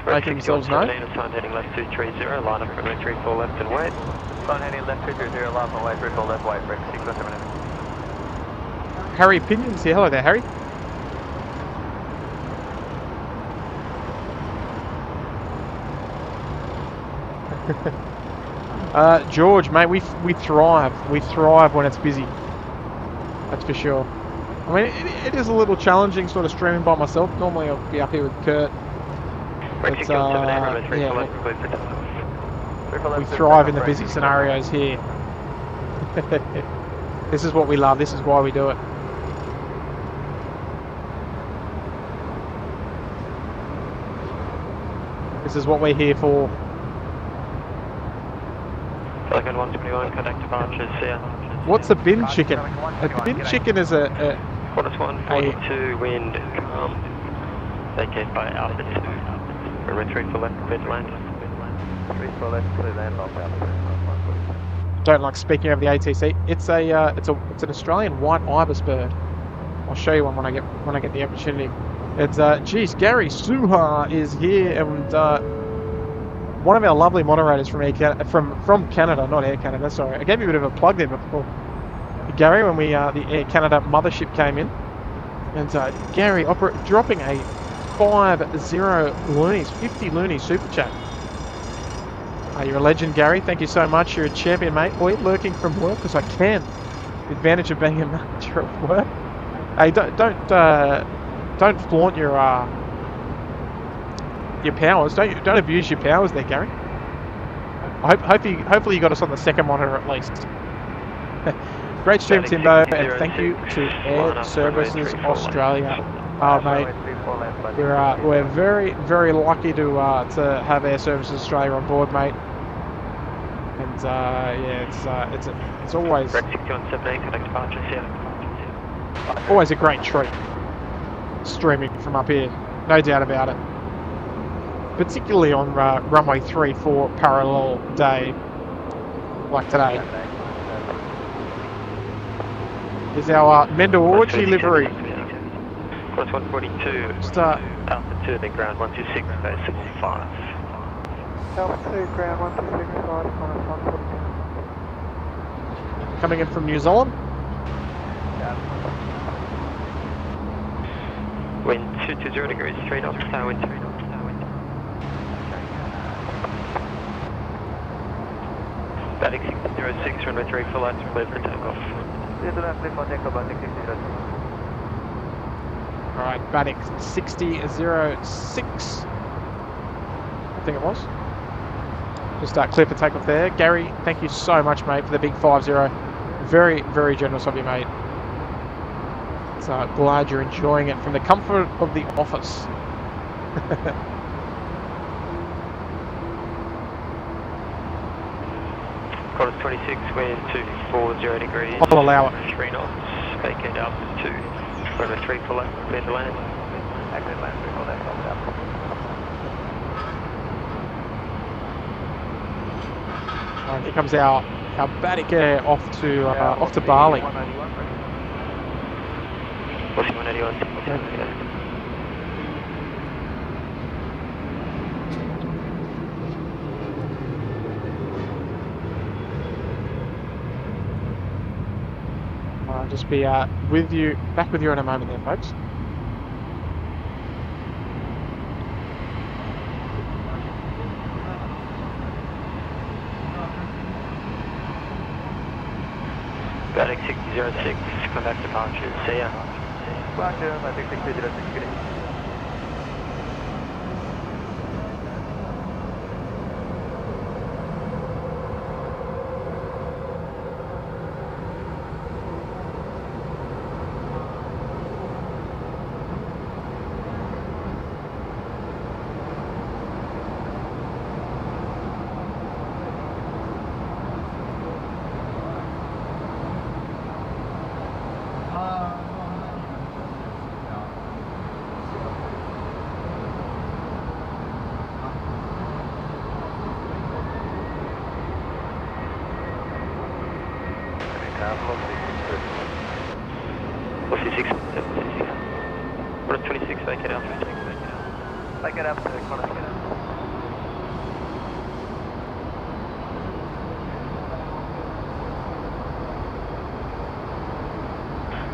Making themselves known. Sign heading left 230, line up for 34 left and wait. Sign heading left 230, line up and wait, 34 left, wait, break 617 minutes. Harry Pinion's here. Hello there, Harry. George, mate, we thrive. We thrive when it's busy. That's for sure. I mean, it is a little challenging sort of streaming by myself. Normally I'll be up here with Kurt. But, we thrive in the busy scenarios here. This is what we love. This is why we do it. This is what we're here for. Pelican 121, contact departures, yeah. What's a bin chicken? A bin chicken is a Qantas 142, wind, vacate by Alpha 2. We're 34 left, clear to land. 34 left, clear land, off Alpha 2. Don't like speaking over the ATC. It's an Australian white ibis bird. I'll show you one when I get the opportunity. It's geez, Gary Suha is here, and one of our lovely moderators from from Canada, not Air Canada. Sorry, I gave you a bit of a plug there before, Gary, when we the Air Canada mothership came in, and Gary dropping a 50 loonies super chat. You're a legend, Gary. Thank you so much. You're a champion, mate. Boy, lurking from work because I can. The advantage of being a manager at work. Hey, don't flaunt your powers. Don't abuse your powers there, Gary. Hopefully you got us on the second monitor at least. Great stream, Timbo, and thank you to Air Services Australia. Mate, we're very, very lucky to have Air Services Australia on board, mate. And yeah, it's always a great treat streaming from up here, no doubt about it. Particularly on runway 34 parallel day like today. Is our Mendel Orgy livery. Qantas 142, Alpha 2, then ground 126, base 5. Alpha 2, ground 126, Qantas 142. Coming in from New Zealand. Wind 220 degrees, 3 knots, tailwind 3 knots, tailwind. Batic 6006, runway 3 full lights, clear for takeoff. Alright, Batic 6006, I think it was. Just clear for takeoff there. Gary, thank you so much, mate, for the big 5-0. Very, very generous of you, mate. So glad you're enjoying it from the comfort of the office. Qantas 26, wind 240 degrees. I'll allow it. 3 knots, vacate up 2. Runway 3 full left, clear to land. Exit land, 3 full left, off Alpha. Alright, here comes our Batic Air off to Bali. What's 181? I'll just be back with you in a moment there, folks. Batic 6006, contact departures, see ya. Roger, Batic 6006, good evening. Velocity 6, 26, vacate Alpha. Vacate Alpha, Connor, vacate Alpha.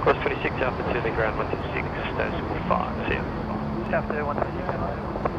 Cross 26 Alpha 2, then ground 126, status 5, see ya. Alpha 126.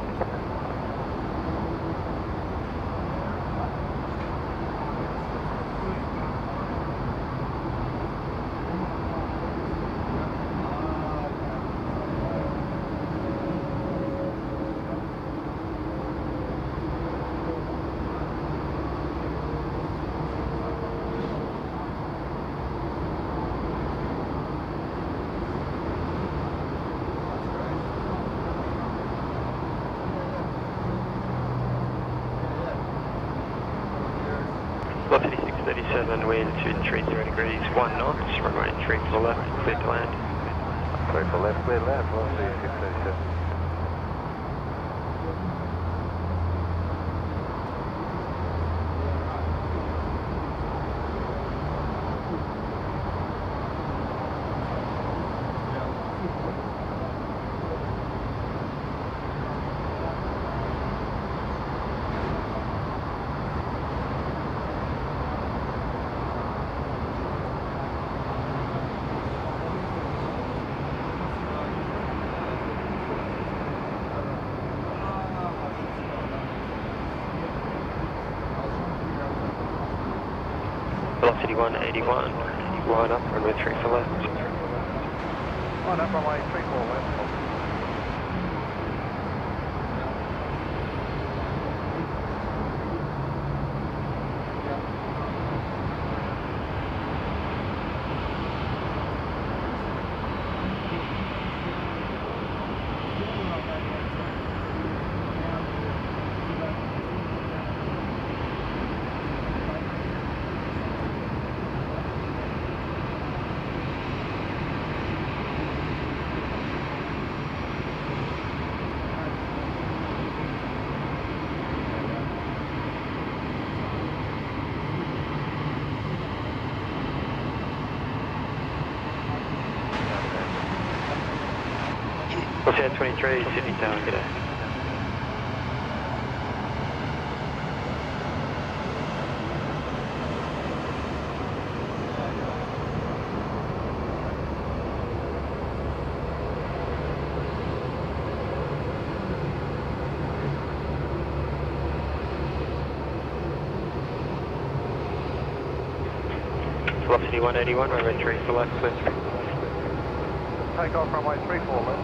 Velocity 637, wind 230 degrees, 1 knots, runway 3 for left, clear to land. 3 for left, clear left, velocity 637. Velocity 181, line up, runway 3 for left. Line up, runway 3 for left. Velocity 23, Sydney Tower, g'day. Velocity 181, runway 3 for left, clear 3. Take off runway 3 for left.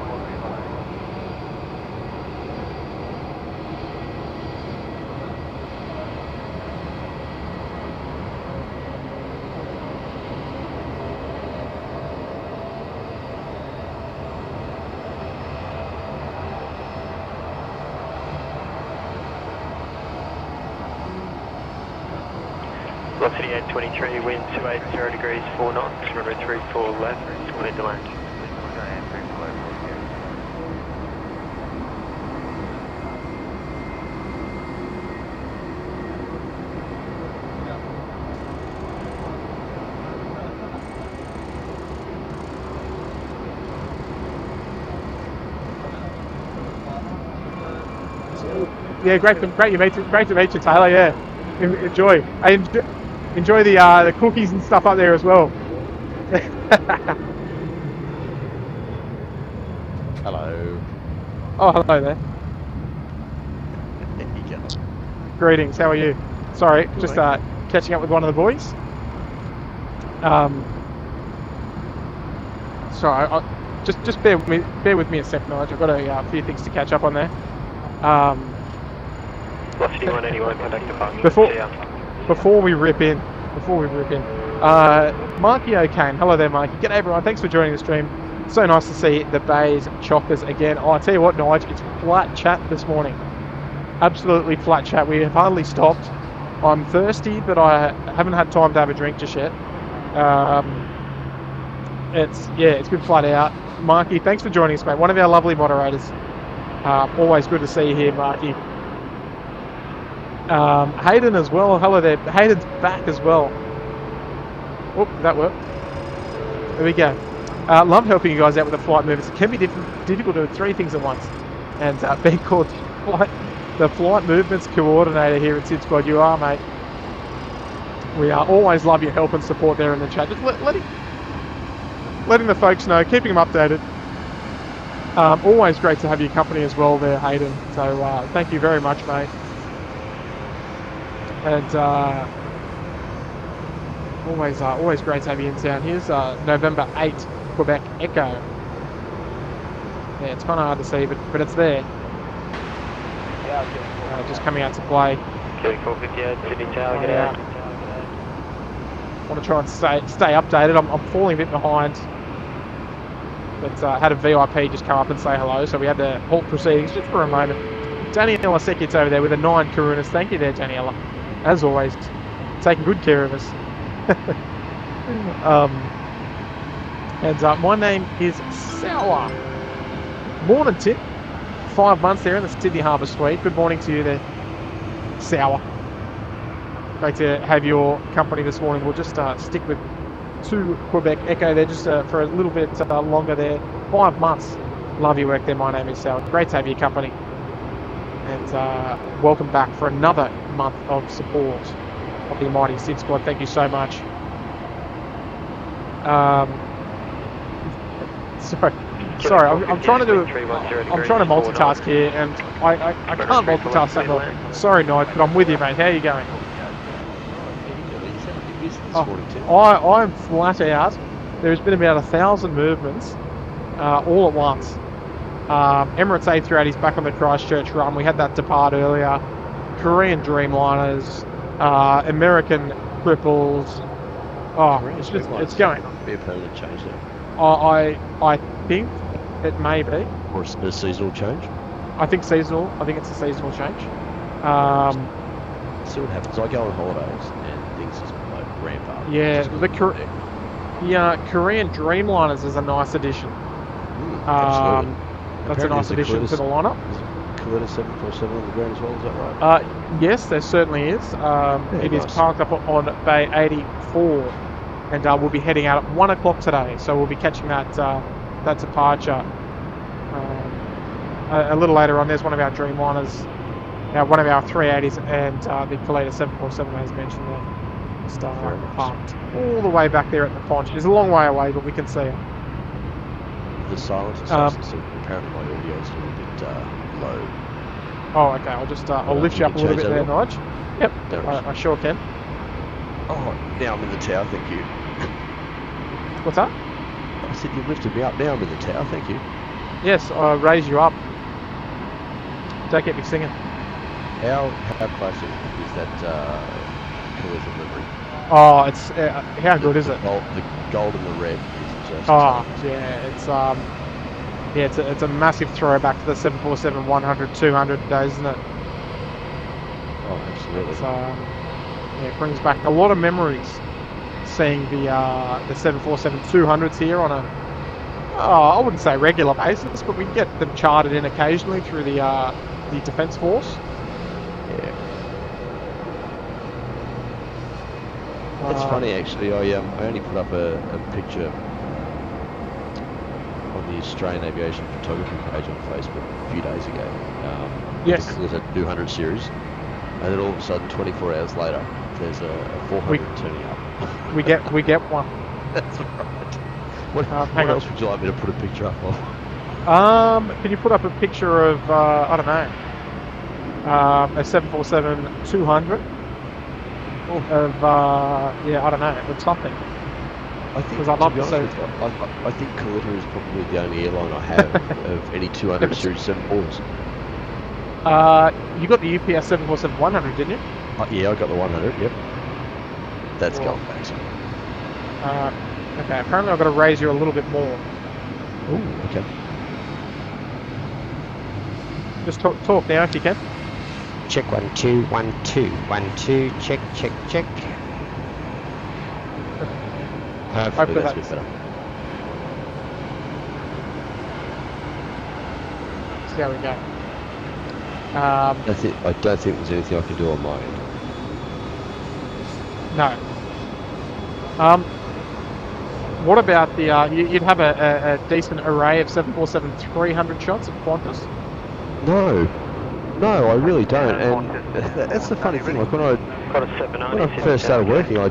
Velocity 823, wind 280 degrees, 4 knots, runway 3 for left, clear to land. Yeah, great to meet you, Taylor. Yeah, enjoy. Enjoy the cookies and stuff up there as well. Hello. Oh, hello there. Greetings. How are you? Sorry, just catching up with one of the boys. Sorry, just bear with me a second. I've got a few things to catch up on there. Velocity 181, contact the parking. Before we rip in, Marky O'Kane. Hello there, Marky. G'day everyone. Thanks for joining the stream. So nice to see the Bays choppers again. Oh, I tell you what, Nige, it's flat chat this morning. Absolutely flat chat. We have hardly stopped. I'm thirsty, but I haven't had time to have a drink just yet. It's been flat out. Marky, thanks for joining us, mate. One of our lovely moderators. Always good to see you here, Marky. Hayden as well. Hello there. Hayden's back as well. Oh, did that work? There we go. Love helping you guys out with the flight movements. It can be difficult doing 3 things at once. And being called the flight movements coordinator here at SydSquad, you are, mate. We always love your help and support there in the chat. Just letting the folks know, keeping them updated. Always great to have your company as well there, Hayden. So thank you very much, mate. And always great to have you in town. Here's November 8, Quebec Echo. Yeah, it's kind of hard to see, but it's there. Just coming out to play. Okay, 458, Sydney Tower, get out. Want to try and stay updated. I'm falling a bit behind. But had a VIP just come up and say hello, so we had to halt proceedings just for a moment. Daniela Sekit's over there with a 9 Karunas. Thank you there, Daniela. As always, taking good care of us. My name is Sour. Morning, Tim. 5 months there in the Sydney Harbour Suite. Good morning to you there, Sour. Great to have your company this morning. We'll just stick with 2 Quebec Echo there just for a little bit longer there. 5 months. Love your work there. My name is Sour. Great to have your company. And welcome back for another month of support of the mighty SydSquad. Thank you so much. Sorry, I'm trying to multitask here, and I can't multitask that well. Sorry, Nigel, but I'm with you, mate. How are you going? I'm flat out. There's been about 1,000 movements all at once. Emirates A380 is back on the Christchurch run. We had that depart earlier. Korean Dreamliners, American Cripples. Oh, it's going. Be a permanent change there. I think it may be. Or a seasonal change? I think seasonal. I think it's a seasonal change. See what happens. I go on holidays and things just like ramp up. Yeah, Korean Dreamliners is a nice addition. Absolutely. That's a nice addition to the lineup. Coletta 747 on the ground as well, is that right? Yes, there certainly is. It is parked up on Bay 84, and we'll be heading out at 1 o'clock today. So we'll be catching that departure a little later on. There's one of our Dreamliners, one of our 380s, and the Coletta 747 as mentioned there. Just parked all the way back there at the pond. It's a long way away, but we can see it. The silence is apparently my audio is a little bit low. Oh, okay. I'll just I'll lift you up a little bit there, Nige. Yep, I sure can. Oh, now I'm in the tower, thank you. What's that? I said you lifted me up. Now I'm in the tower, thank you. Yes, I raise you up. Don't get me singing. How classic is that collision livery? Oh, it's how good is it? The gold and the red is just. Oh, yeah, it's a massive throwback to the 747 100 200 days, isn't it? Oh, absolutely. It brings back a lot of memories. Seeing the 747 200s here on a, I wouldn't say regular basis, but we get them chartered in occasionally through the Defence Force. Yeah. It's funny actually. I only put up a picture on the Australian Aviation Photography page on Facebook a few days ago. Yes. There's a 200 series, and then all of a sudden, 24 hours later, there's a 400 turning up. We get one. That's right. What else would you like me to put a picture up of? Can you put up a picture of I don't know, a 747 200? Of I don't know, of something. I think, I'd love to see. I think Coletta is probably the only airline I have of any 200 series 74s. You got the UPS 747 100, didn't you? Yeah, I got the 100. Yep. That's going back. Okay. Apparently, I've got to raise you a little bit more. Ooh, okay. Just talk now if you can. Check 1 2 1 2 1 2. Check. Hopefully that's a bit better. See how we go. I don't think there's anything I can do on my end. No. What about the, you'd have a decent array of 747-300 shots at Qantas? No, I really don't. And that's the funny thing. Like when I first started working, I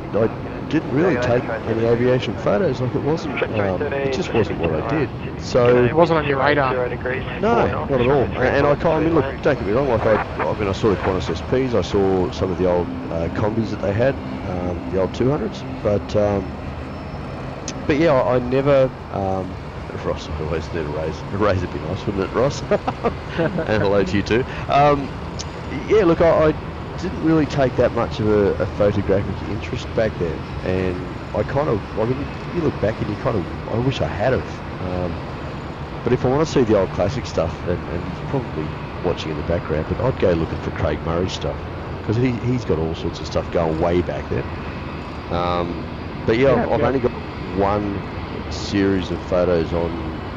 didn't really take any aviation photos. Like it wasn't, it just wasn't what I did. So it wasn't on your radar. No, not at all. And I mean, look, don't get me wrong. Like I mean, I saw the Qantas SPs. I saw some of the old combis that they had, the old 200s. But yeah, I never. Ross, I always need a raise. A raise would be nice, wouldn't it, Ross? And hello to you too. Yeah, look, I didn't really take that much of a photographic interest back then, and I mean, you look back and you I wish I had have. But if I want to see the old classic stuff, and you're probably watching in the background, but I'd go looking for Craig Murray's stuff, because he's got all sorts of stuff going way back then. But yeah, I've only got one series of photos on,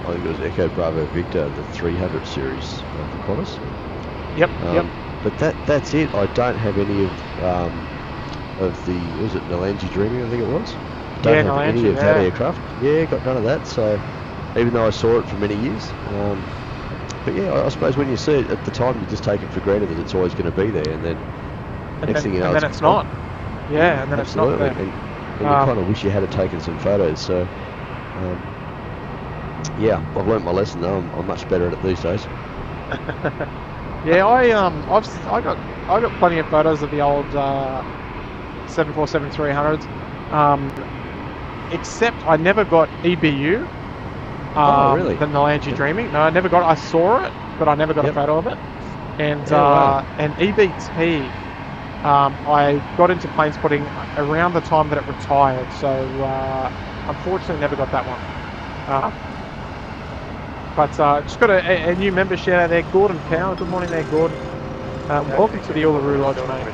I think it was Echo Bravo Victor, the 300 series for Qantas. Yep. But that's it. I don't have any of the, was it Nalanji Dreaming, I think it was? Don't have any of that aircraft. Yeah, got none of that, so even though I saw it for many years. But yeah, I suppose when you see it at the time, you just take it for granted that it's always going to be there, and then next thing you know, it's not. Yeah, and then absolutely. It's not there. And you kind of wish you had taken some photos. So yeah, I've learnt my lesson though. I'm much better at it these days. Yeah, I got plenty of photos of the old 747-300s. Except I never got EBU. Really? The Nalanji Dreaming. No, I never got. I saw it, but I never got a photo of it. And and EBT. I got into plane spotting around the time that it retired, so unfortunately never got that one. But just got a new member shout out there, Gordon Power. Good morning there, Gordon. Welcome to the Uluru Lodge, mate.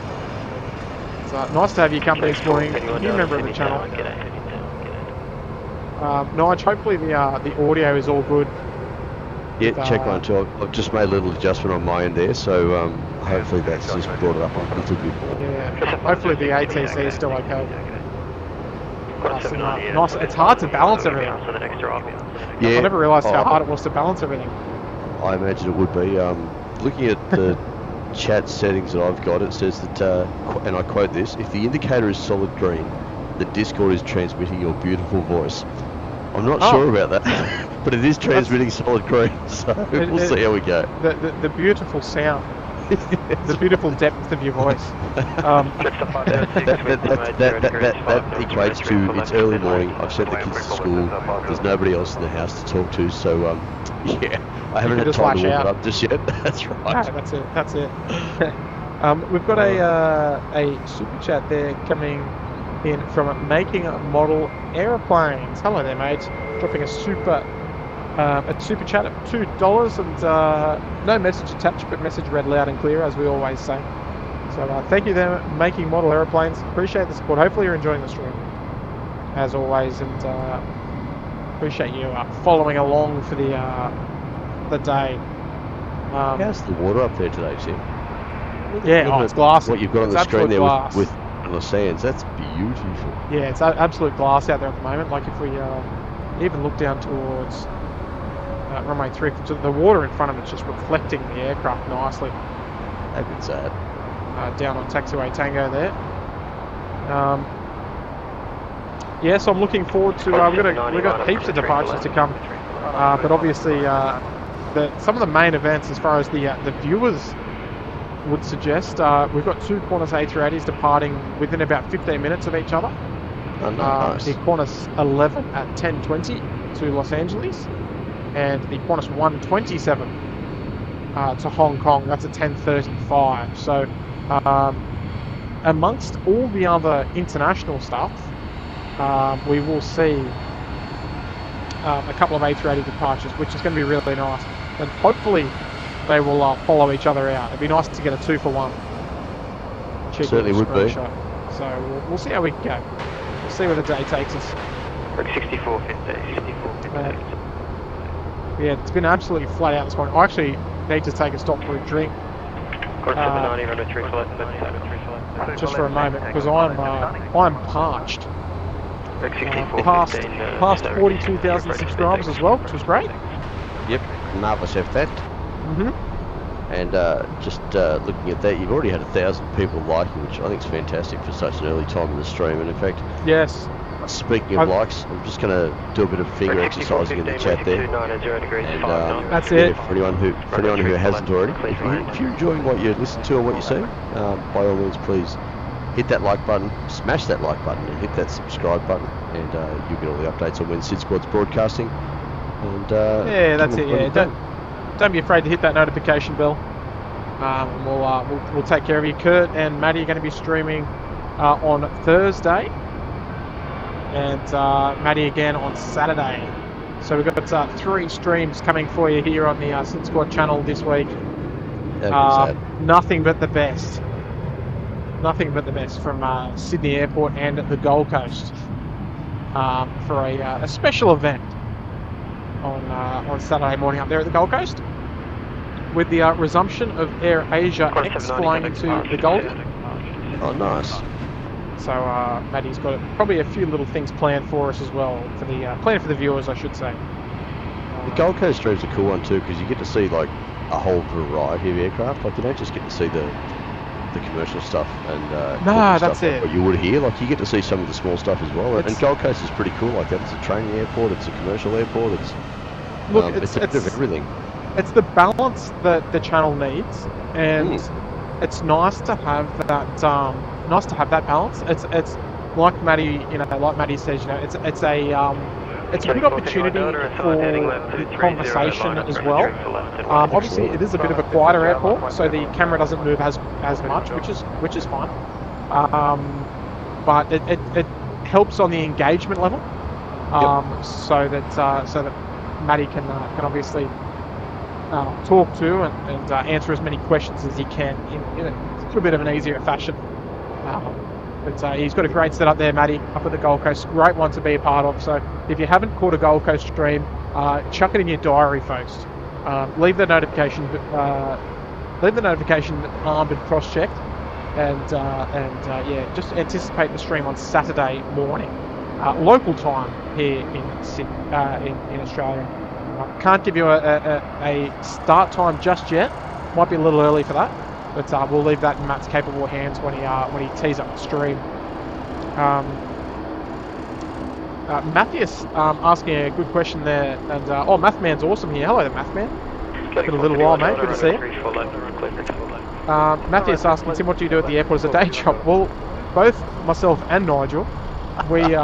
It's nice to have your company this morning. New member of the channel. Nige, hopefully the audio is all good. Yeah, check one too. I've just made a little adjustment on my end there, so hopefully that's just brought it up a little bit more. Yeah, hopefully the ATC is still okay. Nice. It's hard to balance everything. Yeah, I never realised how hard it was to balance everything. I imagine it would be. Looking at the chat settings that I've got, it says that, and I quote this, if the indicator is solid green, the Discord is transmitting your beautiful voice. I'm not sure about that, but it is transmitting solid green, so we'll see how we go. The beautiful sound, the beautiful depth of your voice. That equates to it's early morning. I've sent the kids to school. There's nobody else in the house to talk to, so yeah, I haven't had time to warm it up just yet. That's right. No, that's it. We've got a super chat there coming in from Making Model Aeroplanes. Hello there, mate. Dropping a super chat of $2 and no message attached, but message read loud and clear, as we always say. So thank you there, Making Model Aeroplanes. Appreciate the support. Hopefully you're enjoying the stream, as always, and appreciate you following along for the day. How's the water up there today, Tim? Yeah, it's glass. What you've got on the screen there with the sands, that's beautiful. Yeah, it's absolute glass out there at the moment. Like if we even look down towards runway 3, the water in front of it's just reflecting the aircraft nicely. How good's that? Down on taxiway Tango there. Yeah, so I'm looking forward to. We've got heaps of departures to come, but obviously some of the main events, as far as the viewers would suggest, we've got two Qantas A380s departing within about 15 minutes of each other. Nice. The Qantas 11 at 10:20 to Los Angeles, and the Qantas 127 to Hong Kong. That's at 10:35. So amongst all the other international stuff, we will see a couple of A380 departures, which is going to be really nice, and hopefully they will follow each other out. It'd be nice to get a 2-for-1. Certainly would be. So we'll see how we can go. We'll see where the day takes us. 6450. Yeah, it's been absolutely flat out this morning. I actually need to take a stop for a drink. Just for a moment, because I'm parched. Past 42,000 subscribers as well, which was great. Yep, marvellous have that. And just looking at that, you've already had 1,000 people liking, which I think is fantastic for such an early time in the stream. And in fact, yes. Speaking of likes, I'm just going to do a bit of finger exercising in the chat there. And that's it. For anyone who hasn't already, if you're enjoying what you listen to or what you see, by all means, please hit that like button, smash that like button, and hit that subscribe button, and you'll get all the updates on when SydSquad's broadcasting. And yeah, that's it. Yeah, don't be afraid to hit that notification bell. We'll take care of you. Kurt and Maddie are going to be streaming on Thursday, and Maddie again on Saturday. So we've got 3 streams coming for you here on the SydSquad channel this week. Nothing but the best. Nothing but the best from Sydney Airport and the Gold Coast for a special event on Saturday morning up there at the Gold Coast, with the resumption of Air Asia X flying into the Gold. Oh, nice. So Maddie's got probably a few little things planned for us as well, for the viewers, I should say. The Gold Coast stream's a cool one too, because you get to see like a whole variety of aircraft. Like you don't just get to see the commercial stuff and that's stuff it. What you would hear, like you get to see some of the small stuff as well. And Gold Coast is pretty cool like that. It's a training airport, it's a commercial airport, it's a bit of everything. It's the balance that the channel needs, and it's nice to have that. Nice to have that balance. It's like Maddie, like Maddie says, it's a good opportunity for conversation as well. Obviously, it is a bit of a quieter airport, so the camera doesn't move as much, which is fine. But it helps on the engagement level, so that Maddie can obviously talk to and answer as many questions as he can in a little bit of an easier fashion. But he's got a great setup there, Matty, up at the Gold Coast. Great one to be a part of. So if you haven't caught a Gold Coast stream, chuck it in your diary, folks. Leave the notification armed and cross-checked, and just anticipate the stream on Saturday morning, local time here in Sydney, in Australia. Can't give you a start time just yet. Might be a little early for that. But we'll leave that in Matt's capable hands when he tees up the stream. Matthias asking a good question there, and Mathman's awesome here. Hello there, Mathman. Been a little while, mate. Good to see you. Matthias asking, Tim, what do you do at the airport as a day job? Well, both myself and Nigel, we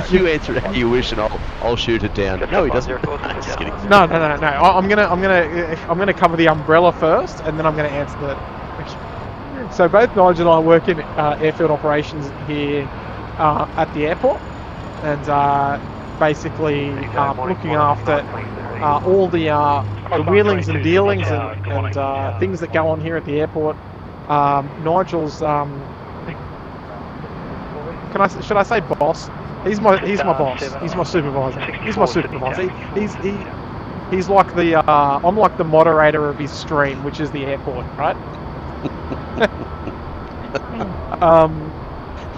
you answer it how you wish, and I'll shoot it down. No, he doesn't. Just kidding. No. I'm gonna cover the umbrella first, and then I'm gonna answer the question. So both Nigel and I work in airfield operations here at the airport, and basically looking after all the wheelings and dealings and things that go on here at the airport. Nigel's should I say boss? He's my boss. He's my supervisor. He's my supervisor. He's like the I'm like the moderator of his stream, which is the airport, right?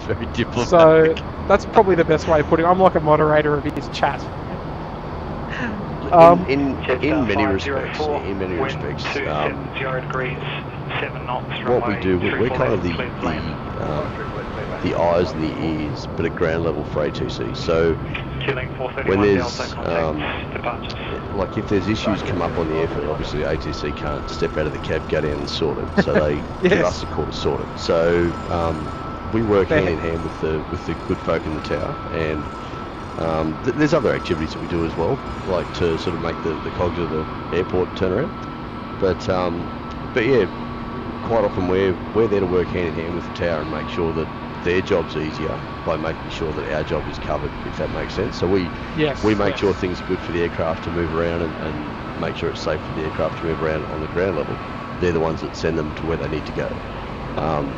Very diplomatic. So that's probably the best way of putting it. I'm like a moderator of his chat. In many respects, what we do, we're kind of the eyes and the ears, but at ground level for ATC. So when there's like if there's issues come up on the airfield, obviously ATC can't step out of the cab, go down and sort it. So they give us a call to sort it. So we work hand in hand with the good folk in the tower, and there's other activities that we do as well, like to sort of make the cogs of the airport turn around. But yeah, quite often we're there to work hand in hand with the tower and make sure that their job's easier by making sure that our job is covered, if that makes sense. So we make sure things are good for the aircraft to move around and make sure it's safe for the aircraft to move around on the ground level. They're the ones that send them to where they need to go.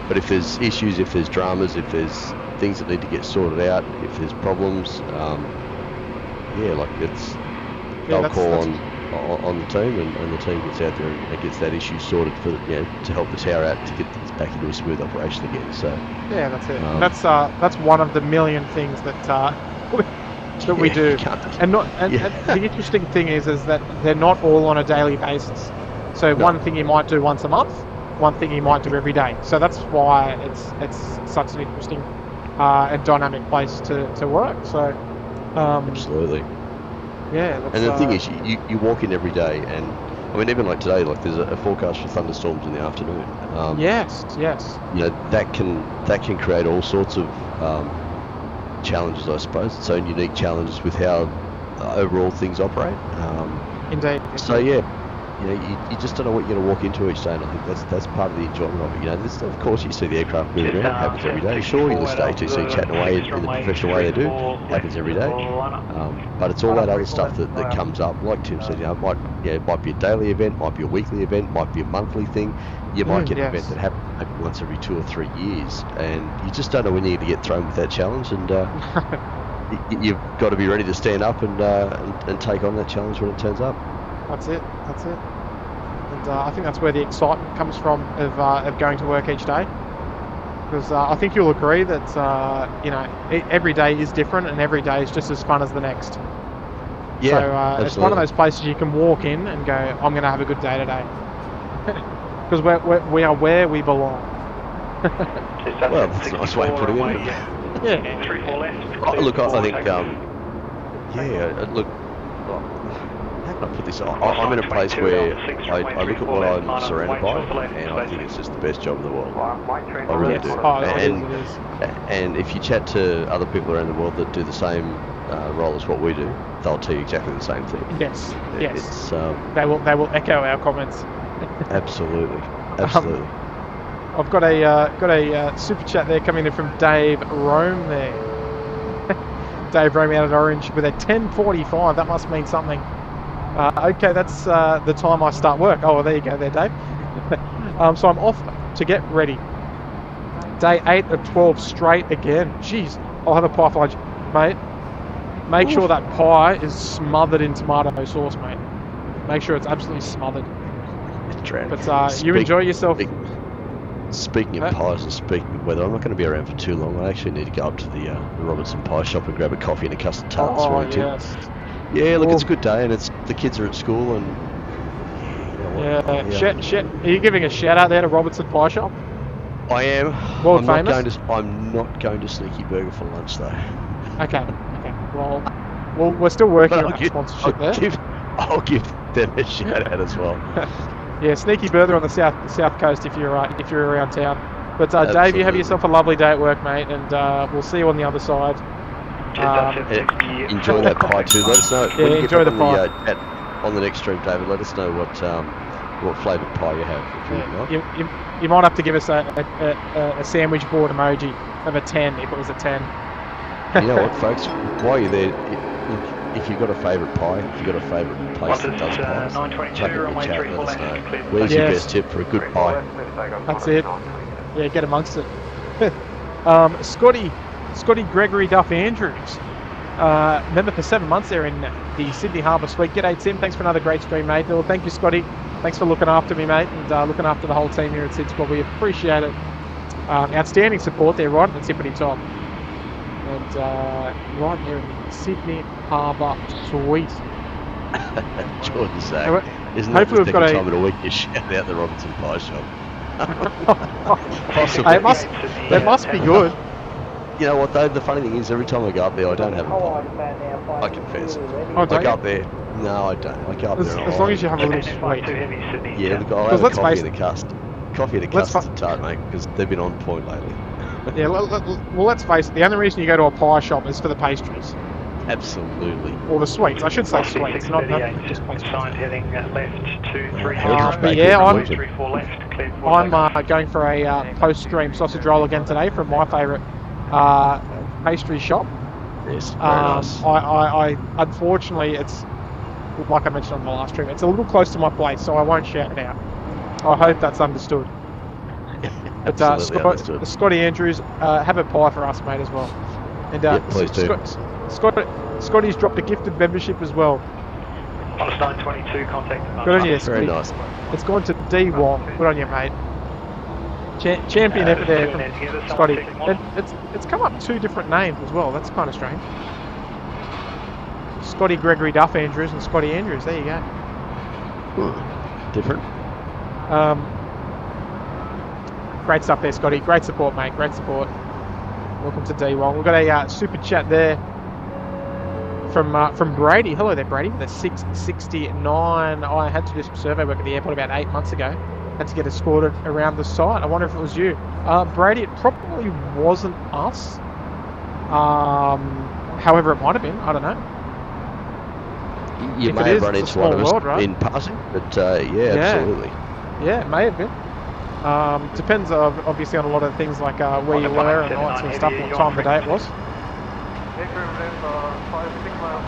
But if there's issues, if there's dramas, if there's things that need to get sorted out, if there's problems, they'll call on on the team, and the team gets out there and gets that issue sorted for to help the tower out to get things back into a smooth operation again. So yeah, that's it. That's one of the million things that that we do. And the interesting thing is that they're not all on a daily basis. So one thing you might do once a month, one thing you might do every day. So that's why it's such an interesting and dynamic place to work. So absolutely. Yeah. And the thing is, you walk in every day, and I mean, even like today, like there's a forecast for thunderstorms in the afternoon. Yes. That can create all sorts of challenges, I suppose. Its own unique challenges with how overall things operate. Indeed. So yeah. You just don't know what you're going to walk into each day, and I think that's part of the enjoyment of it. Of course, you see the aircraft moving around, it happens every day. Sure, you listen to ATC chatting away in the professional way they do, happens every day. But it's all that other stuff that comes up. Like Tim said, it might be a daily event, might be a weekly event, might be a monthly thing. You might get an event that happens maybe once every 2 or 3 years, and you just don't know when you're going to get thrown with that challenge, and you've got to be ready to stand up and take on that challenge when it turns up. That's it. And I think that's where the excitement comes from of going to work each day. Because I think you'll agree that every day is different and every day is just as fun as the next. Yeah, so it's one of those places you can walk in and go, I'm going to have a good day today. Because we are where we belong. Well, that's a nice way of putting it. Yeah. 3-4 left. Look, I think, look, how can I put this? I'm in a place where I look at what I'm surrounded by, and I think it's just the best job in the world. I really do. And if you chat to other people around the world that do the same role as what we do, they'll tell you exactly the same thing. Yes. It's, they will echo our comments. Absolutely. I've got a super chat there coming in from Dave Rome there. Dave Rome out at Orange with a 10:45. That must mean something. Okay, that's the time I start work. Oh, well, there you go there, Dave. So I'm off to get ready. Day 8 of 12 straight again. Jeez, I'll have a pie for lunch. Mate, make sure that pie is smothered in tomato sauce, mate. Make sure it's absolutely smothered. But you enjoy yourself. Speaking of pies and speaking of weather, I'm not going to be around for too long. I actually need to go up to the Robertson Pie Shop and grab a coffee and a custard tart this morning, yes. Yeah, look, it's a good day, and the kids are at school, and Are you giving a shout out there to Robertson Pie Shop? I am. World I'm famous? I'm not going to Sneaky Burger for lunch though. Okay. Well, we're still working on sponsorship there. I'll give them a shout out as well. Yeah, Sneaky Burger on the south coast if you're around town. But Dave, you have yourself a lovely day at work, mate, and we'll see you on the other side. Enjoy that pie too. Let us know. Yeah, enjoy the pie. On the next stream, David, let us know what flavoured pie you have. You might have to give us a sandwich board emoji of a 10 if it was a 10. You know what, folks? While you're there, if you've got a favourite pie, if you've got a favourite place that does pies, chuck it in the chat and let us know. Where's your best tip for a good pie? That's it. Yeah, get amongst it. Scotty Gregory Duff Andrews, member for 7 months there in the Sydney Harbour Suite. G'day, Tim. Thanks for another great stream, mate. Well, thank you, Scotty. Thanks for looking after me, mate, and looking after the whole team here at SydSquad. We appreciate it. Outstanding support there, right at the tippity top. And right here in the Sydney Harbour Suite. Jordan's saying, isn't that the second time in a week you shout out the Robertson Pie Shop? Possibly. It must be good. You know what though, the funny thing is every time I go up there I don't have a pie. I confess. I go up there. No, I don't. I go up there as long as you have a little sweet. Yeah, look, I'll have a coffee and a custard. Coffee and a custard tart, mate, because they've been on point lately. Yeah, well, let's face it. The only reason you go to a pie shop is for the pastries. Absolutely. Or the sweets. I should say sweets, not just pastries. Signed heading left 2-3. I'm going for a post-stream sausage roll again today from my favourite pastry shop. Yes, very nice. I unfortunately, it's like I mentioned on the last stream, it's a little close to my place, so I won't shout it out. I hope that's understood. But Scotty Andrews, have a pie for us, mate, as well. And please do. Scotty's dropped a gifted membership as well. Honest 922, contact. Good on you, Very Scotty. nice. It's gone to D Wong. Good on you, mate. Champion effort there from Scotty. It's come up 2 different names as well. That's kind of strange. Scotty Gregory Duff Andrews and Scotty Andrews. There you go. Different. Great stuff there, Scotty. Great support, mate. Great support. Welcome to D1. We've got a super chat there from Brady. Hello there, Brady. The 669. I had to do some survey work at the airport about 8 months ago. Had to get escorted around the site. I wonder if it was you. Brady, it probably wasn't us. However, it might have been. I don't know. You may have run into one of us in passing, but yeah, absolutely. Yeah, it may have been. Depends obviously on a lot of things like where you were and all that sort of stuff, what time of the day it was.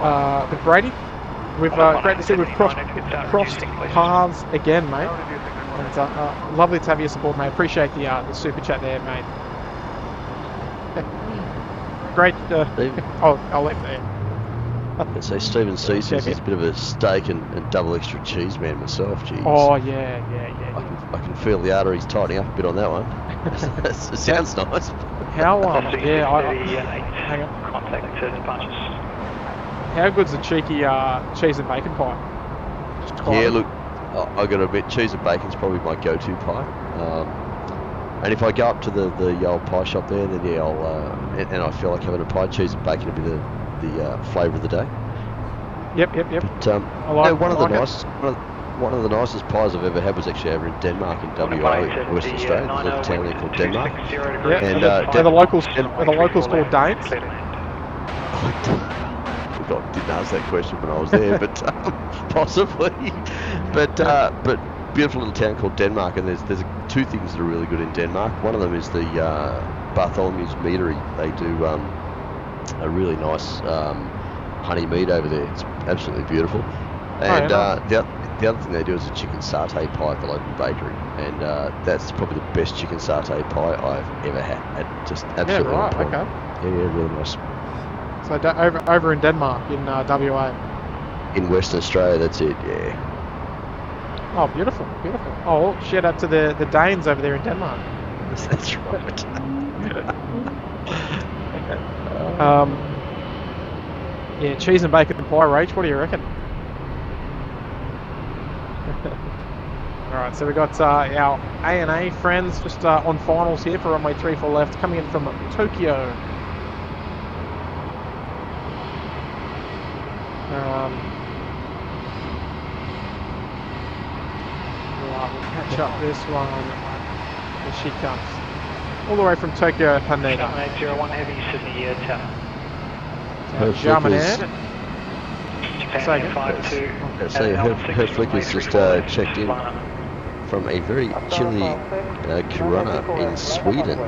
But Brady, we've great to see we've crossed paths again, mate. And lovely to have your support, mate. Appreciate the super chat there, mate. Great. I'll let there. I'd say Stephen C says he's a bit of a steak and double extra cheese man myself. Geez. Oh yeah. I can feel the arteries tightening up a bit on that one. It sounds nice. How hang on. Contact departures. How good's the cheeky cheese and bacon pie? Yeah, look, I got to admit, cheese and bacon's probably my go-to pie. And if I go up to the old pie shop there, then yeah, I'll and I feel like having a pie, cheese and bacon would be the flavour of the day. Yep. But one of the nicest pies I've ever had was actually over in Denmark, in WA, Western Australia. There's a little town there called Denmark. Yeah, and are the locals called Danes? I didn't ask that question when I was there, but possibly. But beautiful little town called Denmark, and there's 2 things that are really good in Denmark. One of them is the Bartholomew's Meadery. They do a really nice honey mead over there. It's absolutely beautiful. And the other thing they do is a chicken satay pie at the local bakery, and that's probably the best chicken satay pie I've ever had. Just absolutely. Yeah, right. Okay. Yeah, really nice. So over in Denmark, in WA. In Western Australia, that's it. Yeah. Oh, beautiful. Oh, well, shout out to the Danes over there in Denmark. That's right. Yeah, cheese and bacon pie, Rach. What do you reckon? Alright, so we've got our A&A friends just on finals here for runway 34 left, coming in from Tokyo. Right, we'll catch up this one as she comes. All the way from Tokyo, Haneda. 801 Heavy, Sydney, Tower. German Air. Japan 52. Her flicker's just checked in from a very chilly Kiruna in Sweden.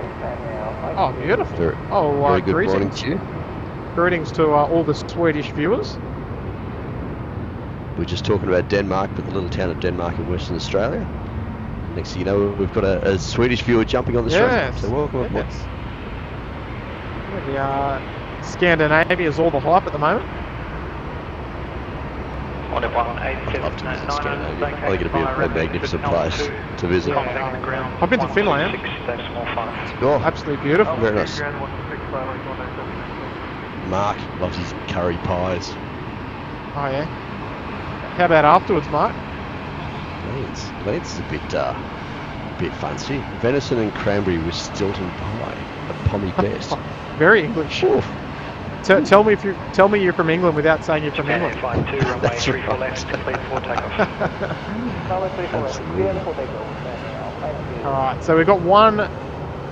Oh, beautiful. Very good morning to you. Greetings to all the Swedish viewers. We're just talking about Denmark, but the little town of Denmark in Western Australia. Next thing you know, we've got a Swedish viewer jumping on the stream. So welcome. Yes. Scandinavia is all the hype at the moment. I'd love to visit Scandinavia. I think it'd be a magnificent place to visit. I've been to Finland. Oh, absolutely beautiful. Very nice. Mark loves his curry pies. Oh yeah. How about afterwards, Mark? Lance is a bit fancy. Venison and cranberry with Stilton pie, a pommy best. Very English. Tell me you're from England without saying you're from England. That's right. Alright, so we've got one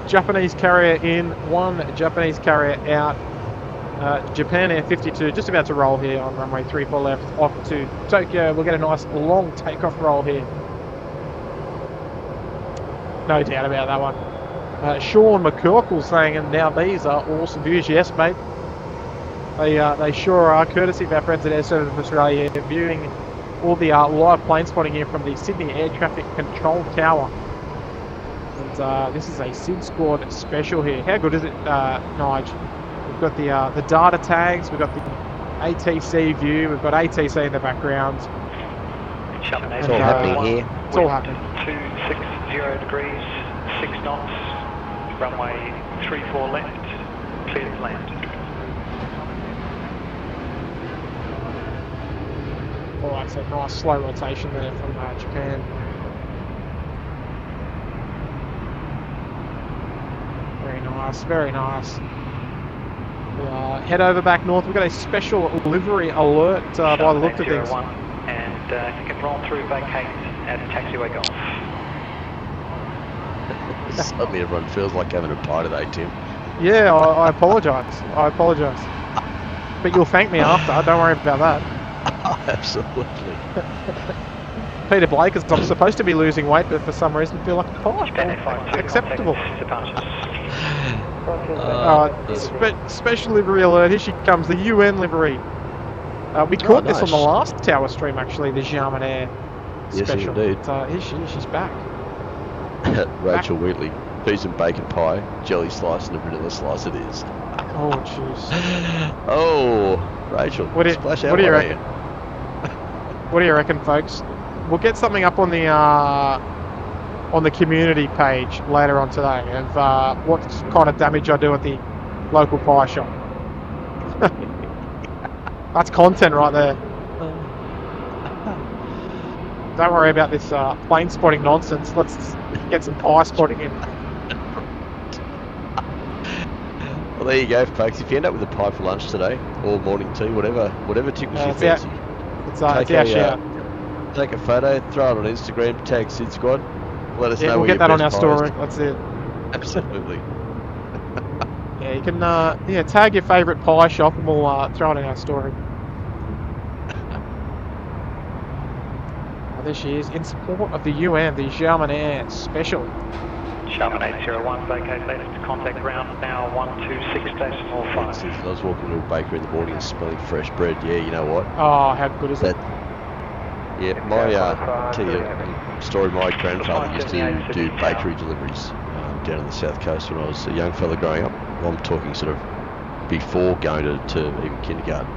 Japanese carrier in, one Japanese carrier out. Japan Air 52 just about to roll here on runway 34 left off to Tokyo. We'll get a nice long takeoff roll here. No doubt about that one. Sean McCorkle saying, and now these are awesome views. Yes, mate. They sure are, courtesy of our friends at Air Service of Australia, viewing all the live plane spotting here from the Sydney Air Traffic Control Tower. And this is a SydSquad special here. How good is it, Nige? We've got the data tags, we've got the ATC view. We've got ATC in the background. Chaminade It's all happening here. It's all happening. 260 degrees, 6 knots, runway 34 left, clear to land. Alright, so nice slow rotation there from Japan. Very nice, very nice. Head over back north. We've got a special livery alert by the look of things. And you can roll through vacate at taxiway golf. Suddenly everyone feels like having a pie today, Tim. Yeah, I apologise. I apologise. But you'll thank me after. Don't worry about that. Absolutely. Peter Blake, as I'm supposed to be losing weight, but for some reason feel like a pie. Acceptable. Special livery alert. Here she comes, the UN livery. We caught this on the last tower stream, actually, the German Air special. Yes, indeed. Here she's back. Rachel Wheatley, peas and bacon pie, jelly slice and a vanilla slice it is. Oh, jeez. Oh, Rachel, splash out. What do you reckon? What do you reckon, folks? We'll get something up on the community page later on today of what kind of damage I do at the local pie shop. That's content right there. Don't worry about this plane spotting nonsense. Let's get some pie spotting in. Well, there you go, folks. If you end up with a pie for lunch today, or morning tea, whatever tickles your fancy. Take a photo, throw it on Instagram, tag SydSquad. Let us know. We'll get that on our story. That's it. Absolutely. Yeah, you can tag your favourite pie shop and we'll throw it in our story. There she is, in support of the UN, the German Air Special. Sharman 801, vacate left, contact ground now 126.05. I was walking to a bakery in the morning and smelling fresh bread. Yeah, you know what? Oh, how good is that? Yeah, tell you a story. My grandfather used to do bakery deliveries down on the south coast when I was a young fella growing up. I'm talking sort of before going to even kindergarten.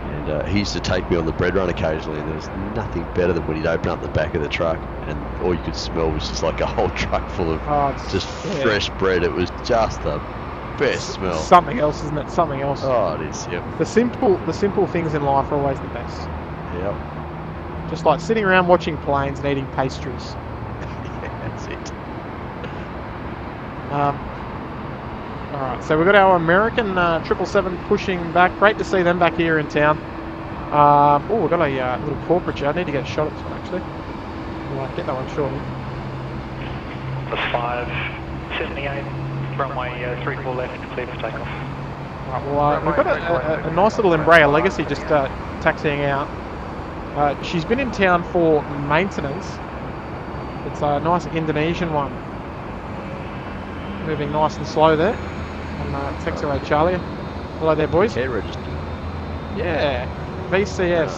And he used to take me on the bread run occasionally, and there was nothing better than when he'd open up the back of the truck and all you could smell was just like a whole truck full of fresh bread. It was just the best smell. Something else, isn't it? Something else. Oh, it is, yep. The simple things in life are always the best. Yep. Just like sitting around watching planes and eating pastries. Yeah, that's it. Alright, so we've got our American 777 pushing back. Great to see them back here in town. We've got a little corporate jet. I need to get a shot at this one actually. We'll get that one shortly. Plus 578, runway 34 left, clear for takeoff. Right, well, we've got a nice little Embraer Legacy just taxiing out. She's been in town for maintenance. It's a nice Indonesian one. Moving nice and slow there. On taxiway Charlie. Hello there, boys. Air register. Yeah, VCS.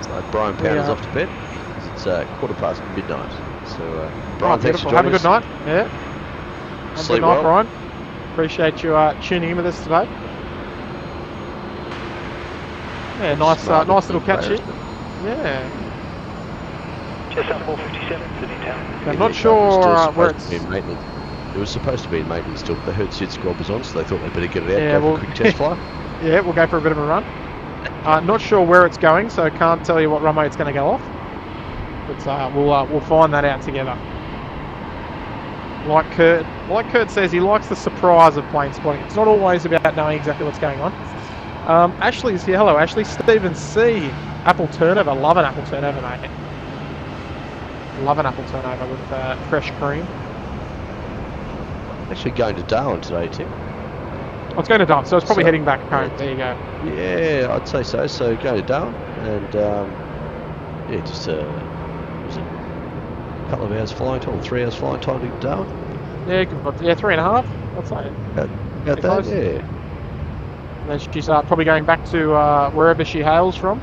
So Brian Pounders off to bed. It's midnight. So Brian, thanks for joining us. Have a good night. Yeah. Have a Sleep good night, well. Brian. Appreciate you tuning in with us today. Yeah, nice little catch here. Yeah. Just up 457 Sydney town. I'm not sure where it's... It was supposed to be in maintenance still, but they heard SydSquad was on, so they thought they'd better get it out, Yeah, go for a quick test flight. Yeah, we'll go for a bit of a run. Not sure where it's going, so can't tell you what runway it's going to go off. But we'll find that out together. Like Kurt says, he likes the surprise of plane spotting. It's not always about knowing exactly what's going on. Ashley's here. Hello, Ashley. Stephen C. Apple turnover. Love an apple turnover, mate. Love an apple turnover with fresh cream. Actually going to Darwin today, Tim. Oh, it's going to Darwin, so it's probably heading back home. There you go. Yeah, I'd say so. So going to Darwin and just was it a couple of hours flying time, 3 hours flying time to Darwin? Yeah, 3.5. I'd say. About that, yeah. And then she's probably going back to wherever she hails from.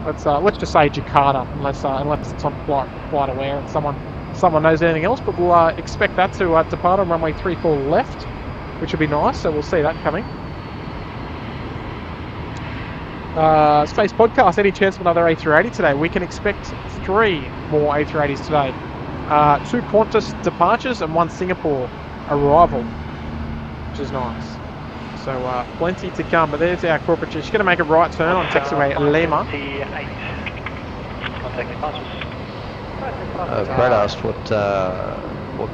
Let's just say Jakarta, unless it's on flight aware and someone knows anything else. But we'll expect that to depart on runway 34 left. which will be nice. So we'll see that coming. Space Podcast, any chance of another A380 today? We can expect 3 more A380s today. 2 Qantas departures and 1 Singapore arrival, which is nice. So plenty to come. But there's our corporate jet. She's going to make a right turn on taxiway Lima. Brad asked what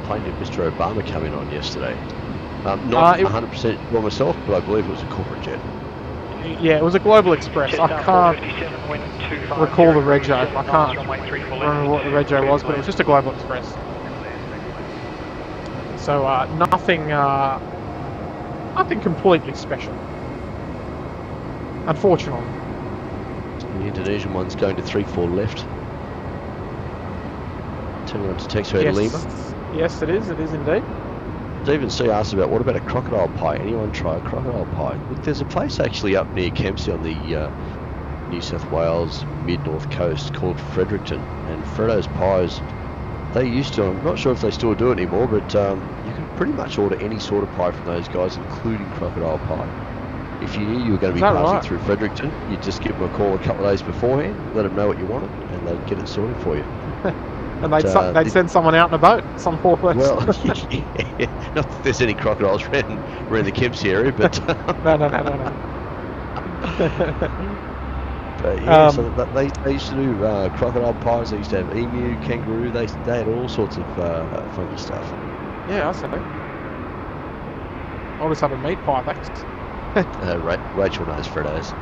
plane did Mr. Obama come in on yesterday? Not 100% sure myself, but I believe it was a corporate jet. Yeah, it was a Global Express. I can't recall the rego. I can't remember what the rego was, but it was just a Global Express. So nothing completely special, unfortunately. The Indonesian one's going to 34 left. Turning on to taxiway to Lima. Yes, it is indeed. Stephen C asked about what about a crocodile pie? Anyone try a crocodile pie? Look, there's a place actually up near Kempsey on the New South Wales mid-north coast called Fredericton, and Freddo's Pies, they used to, I'm not sure if they still do it anymore, but you can pretty much order any sort of pie from those guys, including crocodile pie. If you knew you were going to be passing through Fredericton, you'd just give them a call a couple of days beforehand, let them know what you wanted, and they'd get it sorted for you. And they'd send someone out in a boat, some poor place. Well, yeah, not that there's any crocodiles around the Kempsey area, but no. But yeah, so they used to do crocodile pies. They used to have emu, kangaroo. They had all sorts of funky stuff. Yeah, I see. I'll just have a meat pie, thanks. Rachel knows Freddo's.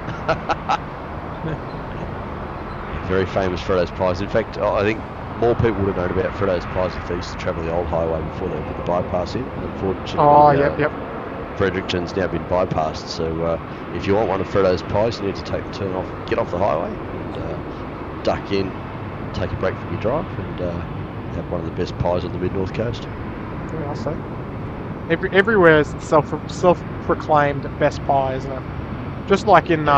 Very famous Freddo's pies. In fact, I think more people would have known about Freddo's pies if they used to travel the old highway before they put the bypass in. Unfortunately, Fredericton's now been bypassed, so if you want one of Freddo's pies, you need to take the turn off, get off the highway, and duck in, take a break from your drive, and have one of the best pies on the mid-north coast. Yeah, I see. Everywhere is self-proclaimed best pie, isn't it? Just like in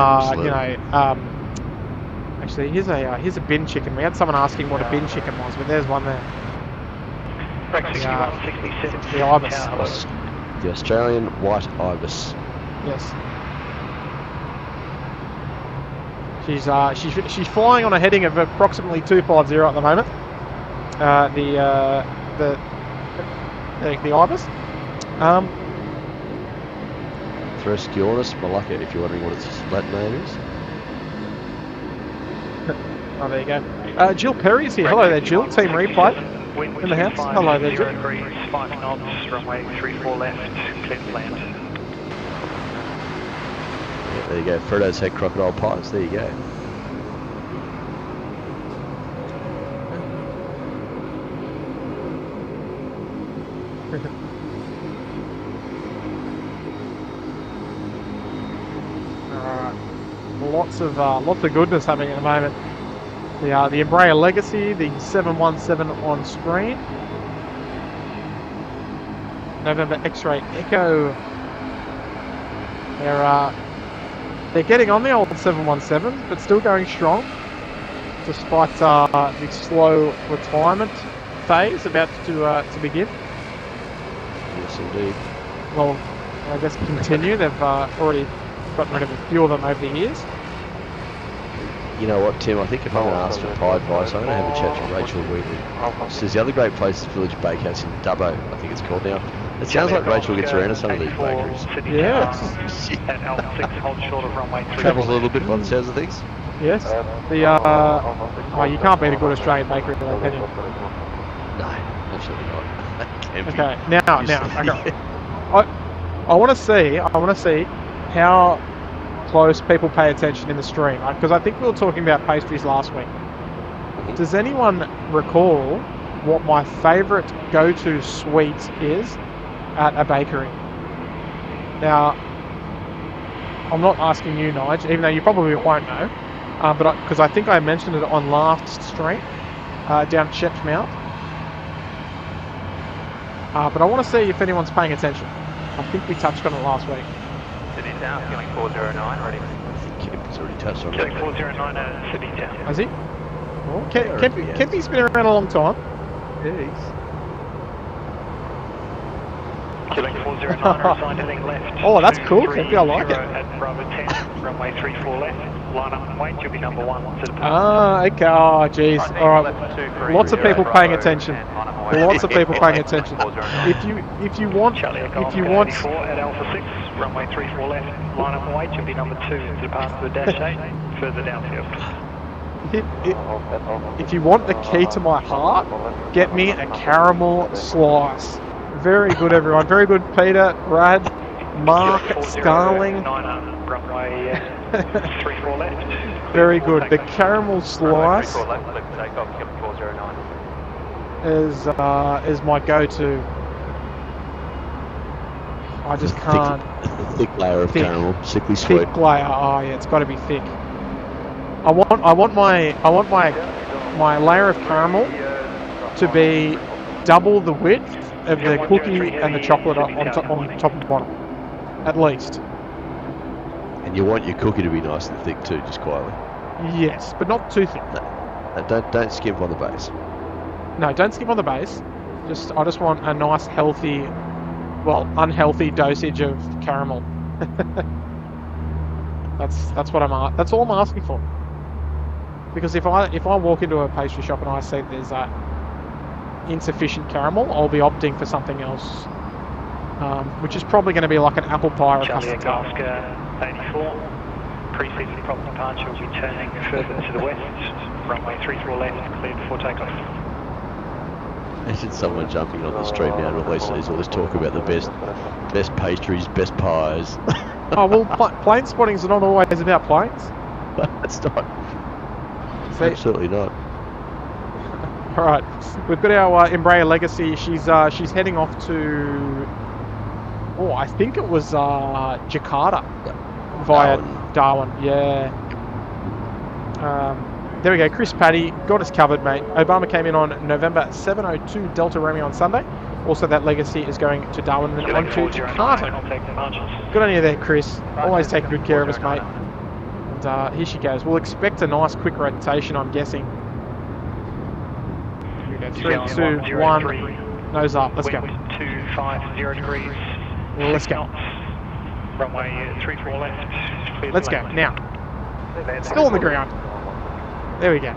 actually, here's a bin chicken. We had someone asking what a bin chicken was, but there's one there. The Ibis. The Australian white Ibis. Yes. She's flying on a heading of approximately 250 at the moment. The Ibis. Thresciornis Malacca, if you're wondering what its Latin name is. Oh, there you go. Jill Perry's here. Hello there, Jill. Team Replay in the house. Hello there, Jill. 5 knots, runway 34 left, clear to land. Yeah, there you go. Freddo's had crocodile pies. There you go. Lots of goodness happening at the moment. The Embraer Legacy, the 717 on screen. November X-Ray Echo. They're getting on the old 717, but still going strong, despite the slow retirement phase about to begin. Yes, indeed. Well, I guess continue. They've already gotten rid of a few of them over the years. You know what, Tim? I think if I'm going to ask for pie advice, I'm going to have a chat to Rachel Wheatley. She says the other great place is Village Bakehouse in Dubbo, I think it's called now. It sounds like Rachel gets around to some of these bakeries. Yeah. Travels a little bit by the sounds of things. Yes. You can't beat a good Australian bakery, can you? No, absolutely not. Okay. Now, I want to see how close people pay attention in the stream, because I think we were talking about pastries last week. Does anyone recall what my favourite go-to sweet is at a bakery? Now, I'm not asking you, Nige, even though you probably won't know, but because I think I mentioned it on last stream down at Shep's Mouth. But I want to see if anyone's paying attention. I think we touched on it last week. City Town, killing 409, ready. I think Kemp's already touched on it. Killing 409 at City Town. Has he? Well, Kempy's been around a long time. Yeah, Quebec 409 are assigned heading left. Oh, that's cool, Clippy, I like it. At Bravo 10, runway 34 left. Line up and wait, you'll be number 1 to depart. Ah, okay. Oh, jeez. All right. Lots of people paying attention. Lots of people paying attention. If you want, Charlie Echo if you want, 84 at Alpha 6, runway 34 left. Line up and wait, you'll be number 2 to depart to the dash 8, further downfield. if you want the key to my heart, get me a caramel slice. Very good, everyone. Very good, Peter, Brad, Mark, Starling. Runway 34 left. Very good. The caramel slice is my go-to. I just can't. Thick layer of caramel, sickly sweet. Thick layer. Oh yeah, it's got to be thick. I want my layer of caramel to be double the width of the cookie and the chocolate on top and bottom, at least. And you want your cookie to be nice and thick too, just quietly. Yes, but not too thick. No, don't skimp on the base. No, don't skip on the base. I just want a nice, healthy, unhealthy dosage of caramel. That's all I'm asking for. Because if I walk into a pastry shop and I see there's insufficient caramel, I'll be opting for something else, which is probably going to be like an apple pie or a custard tart. Charlie 84, pre-season prompt departure will be turning further to the west, runway 34 left, cleared before takeoff. Imagine someone jumping on the street now and all this talk about the best pastries, best pies. Oh well, plane spotting is not always about planes. It's not. Absolutely not. All right, we've got our Embraer Legacy. She's heading off to, I think it was Jakarta via Darwin. Yeah. There we go. Chris Paddy got us covered, mate. Obama came in on November 702 Delta Romeo on Sunday. Also, that Legacy is going to Darwin and on to Jakarta. Good on you there, Chris. Always taking good care of us, mate. And here she goes. We'll expect a nice quick rotation, I'm guessing. Here we go. 3, 2, 1. Nose up. Let's go. 250 degrees. Let's go. Runway 34 left. Let's go. Now. Still on the ground. There we go.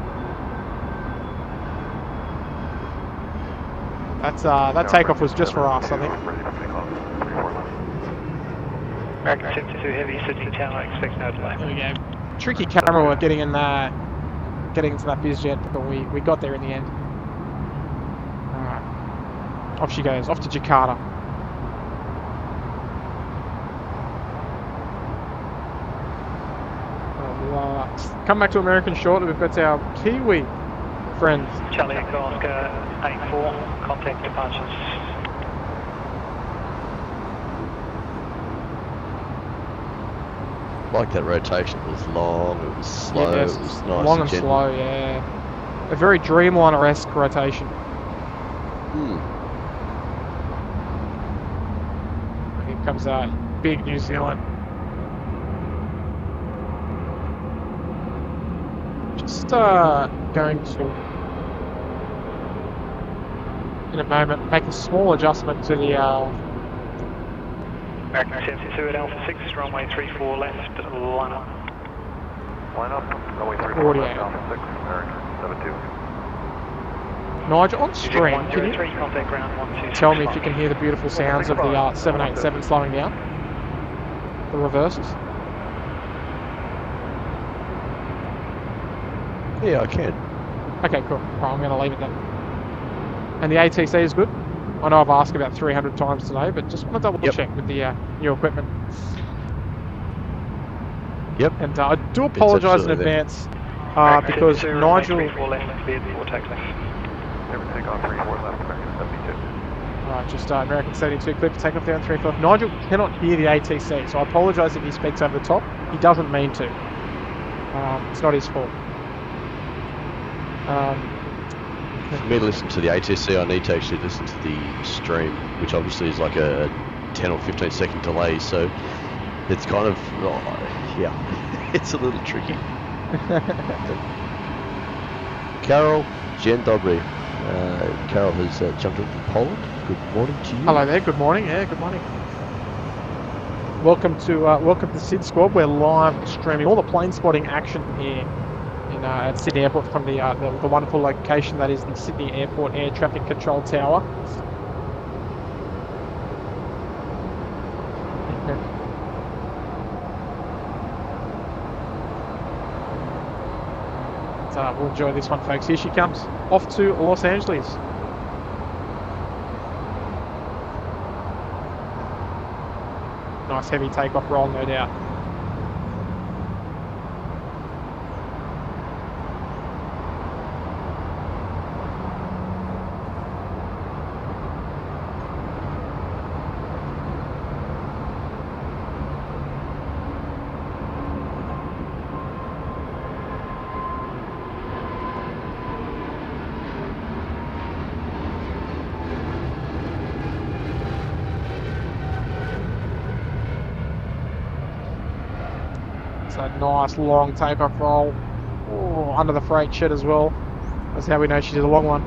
That takeoff was just for us, I think. American 72 heavy, Sydney Tower, expect no delay. There we go. Tricky camera getting into that bizjet, but we got there in the end. Alright. Off she goes, off to Jakarta. Come back to American shortly. We've got our Kiwi friends. Charlie Echo Oscar 84, contact departures. Like that rotation. It was long, it was slow, yeah, it was nice long and slow, yeah. A very Dreamliner-esque rotation. Here comes big New Zealand. Just going to, in a moment, make a small adjustment to the American 72 at Alpha 6, runway 34 left, line up. Line up, runway 34 left, Alpha 6, American 72. Nigel, on stream, can you contact ground 12, tell me if you can hear the beautiful sounds of the 787 slowing down? The reverses? Yeah, I can. Okay, cool. Right, I'm going to leave it then. And the ATC is good? I know I've asked about 300 times today, but just want to double check with the new equipment. Yep. And I do apologise in advance because Nigel... Alright, just American 72 clear for takeoff down 3 Nigel cannot hear the ATC, so I apologise if he speaks over the top. He doesn't mean to. It's not his fault. For me to listen to the ATC, I need to actually listen to the stream, which obviously is like a 10 or 15 second delay, so it's kind of, it's a little tricky. Carol, dzień dobry. Carol has jumped in from Poland. Good morning to you. Hello there. Good morning. Yeah, good morning. Welcome to SydSquad. We're live streaming all the plane spotting action here in at Sydney Airport from the wonderful location that is the Sydney Airport Air Traffic Control Tower. So we'll enjoy this one, folks. Here she comes, off to Los Angeles. Nice heavy takeoff roll, no doubt. So nice long takeoff roll. Ooh, under the freight shed as well. That's how we know she did a long one.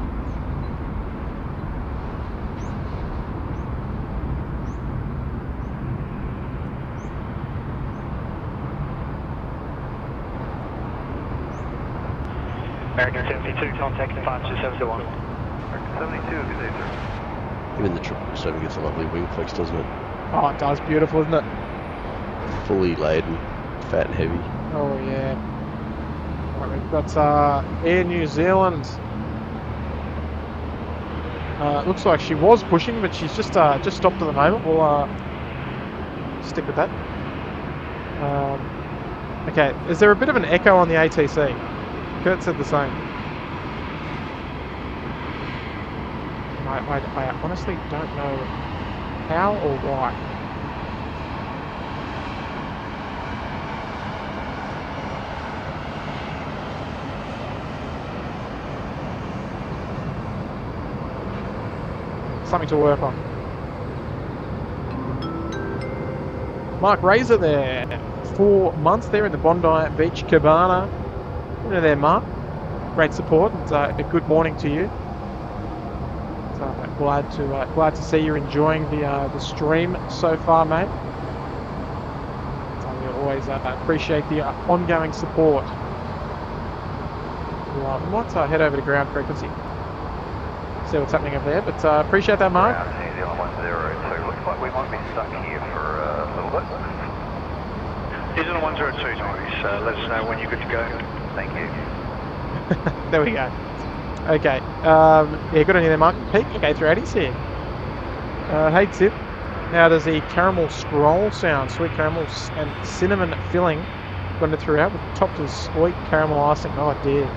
American 72, contact departure 721. American 72, good day, sir. Even the 777 gets a lovely wing flex, doesn't it? Oh, it does. Beautiful, isn't it? Fully laden, fat and heavy. Oh, yeah. Right, we've got Air New Zealand. Looks like she was pushing, but she's just stopped at the moment. We'll stick with that. Okay, is there a bit of an echo on the ATC? Kurt said the same. I honestly don't know how or why. Something to work on. Mark Razor there. 4 months there in the Bondi Beach Cabana. Hello there, Mark. Great support and a good morning to you. So glad to see you're enjoying the stream so far, mate. So we always appreciate the ongoing support. We might head over to ground frequency. See what's happening up there, but appreciate that, Mark. New Zealand 102. Looks like we might be stuck here for a little bit. New Zealand 102, noise. Let us know when you're good to go. Thank you. There we go. Okay. Yeah, good on you there, Mark. Peak A380's here. Hey, Tip. How does the caramel scroll sound? Sweet caramels and cinnamon filling. Got it throughout with topped with sweet caramel icing. Oh dear.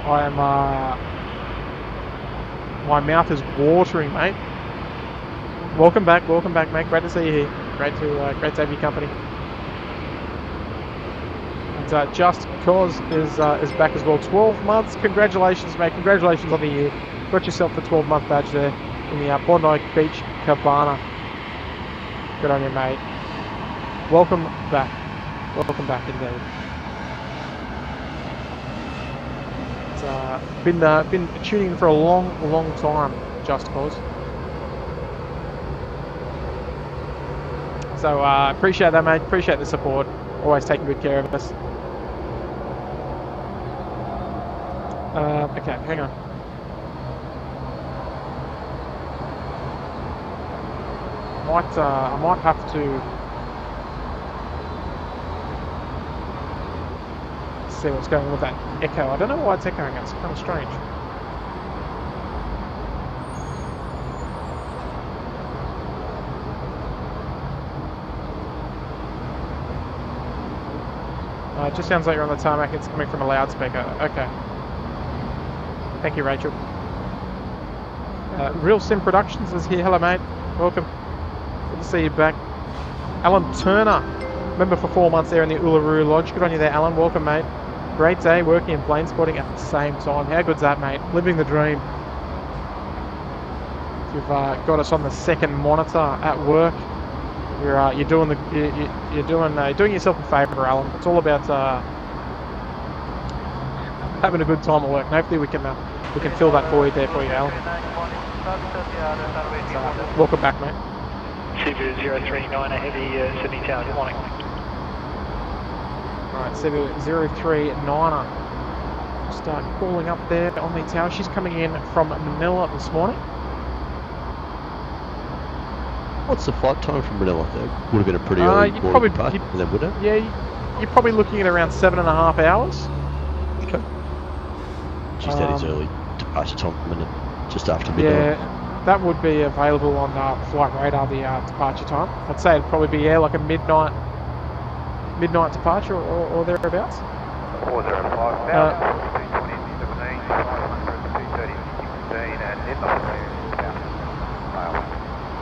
I am, my mouth is watering, mate. Welcome back, mate. Great to see you here. Great to have your company. And Just Cause is back as well. 12 months. Congratulations, mate. Congratulations on the year. Got yourself the 12-month badge there in the Bondi Beach Cabana. Good on you, mate. Welcome back. Welcome back, indeed. Been tuning in for a long time, Just Cause. So appreciate that, mate. Appreciate the support. Always taking good care of us. Okay, hang on. I might have to see what's going on with that echo. I don't know why it's echoing. It's kind of strange. It just sounds like you're on the tarmac. It's coming from a loudspeaker. Okay. Thank you, Rachel. Real Sim Productions is here. Hello, mate. Welcome. Good to see you back. Alan Turner, member for 4 months there in the Uluru Lodge. Good on you there, Alan. Welcome, mate. Great day working and plane spotting at the same time. How good's that, mate? Living the dream. You've got us on the second monitor at work. You're doing doing yourself a favour, Alan. It's all about having a good time at work. And hopefully we can fill that void there for you, Alan. Welcome back, mate. Cebu 039, a heavy Sydney Tower, good morning. Alright, Cebu 039er. Just calling up there on the tower. She's coming in from Manila this morning. What's the flight time from Manila? That would have been a pretty early boarding departure, then, would it? Yeah, you're probably looking at around 7.5 hours. Okay. Geez, that is early departure time, isn't it? Just after midnight. Yeah, that would be available on Flight Radar, the departure time. I'd say it'd probably be like a midnight departure or thereabouts. 405 now, 220, 17, 500, 230, 16, and midnight.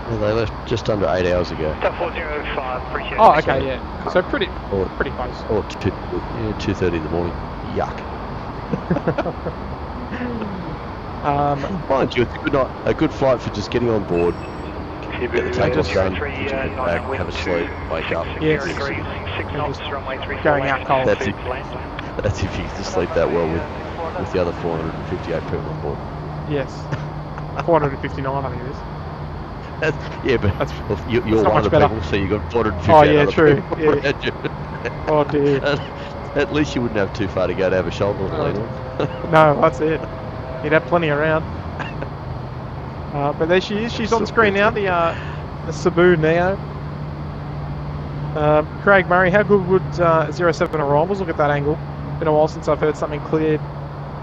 Yeah, they left just under 8 hours ago. 405, appreciate it. Oh, okay, yeah. So pretty close. Or 2:30 in the morning. Yuck. Mind you, it's a good flight for just getting on board, get the takeoff done, get back, have a sleep, wake up. Yes. Going out cold. That's if you can sleep that well with the other 458 people on board. Yes. 459, I think it is. Yeah, but you're one of the people, so you got 458 Oh, yeah, other true. people Yeah. around you. Oh, dear. At least you wouldn't have too far to go to have a shoulder to lean on. No, that's it. You'd have plenty around. But there she is. She's on screen now, the Cebu Neo. Craig Murray, how good would 07 arrivals look at that angle? Been a while since I've heard something cleared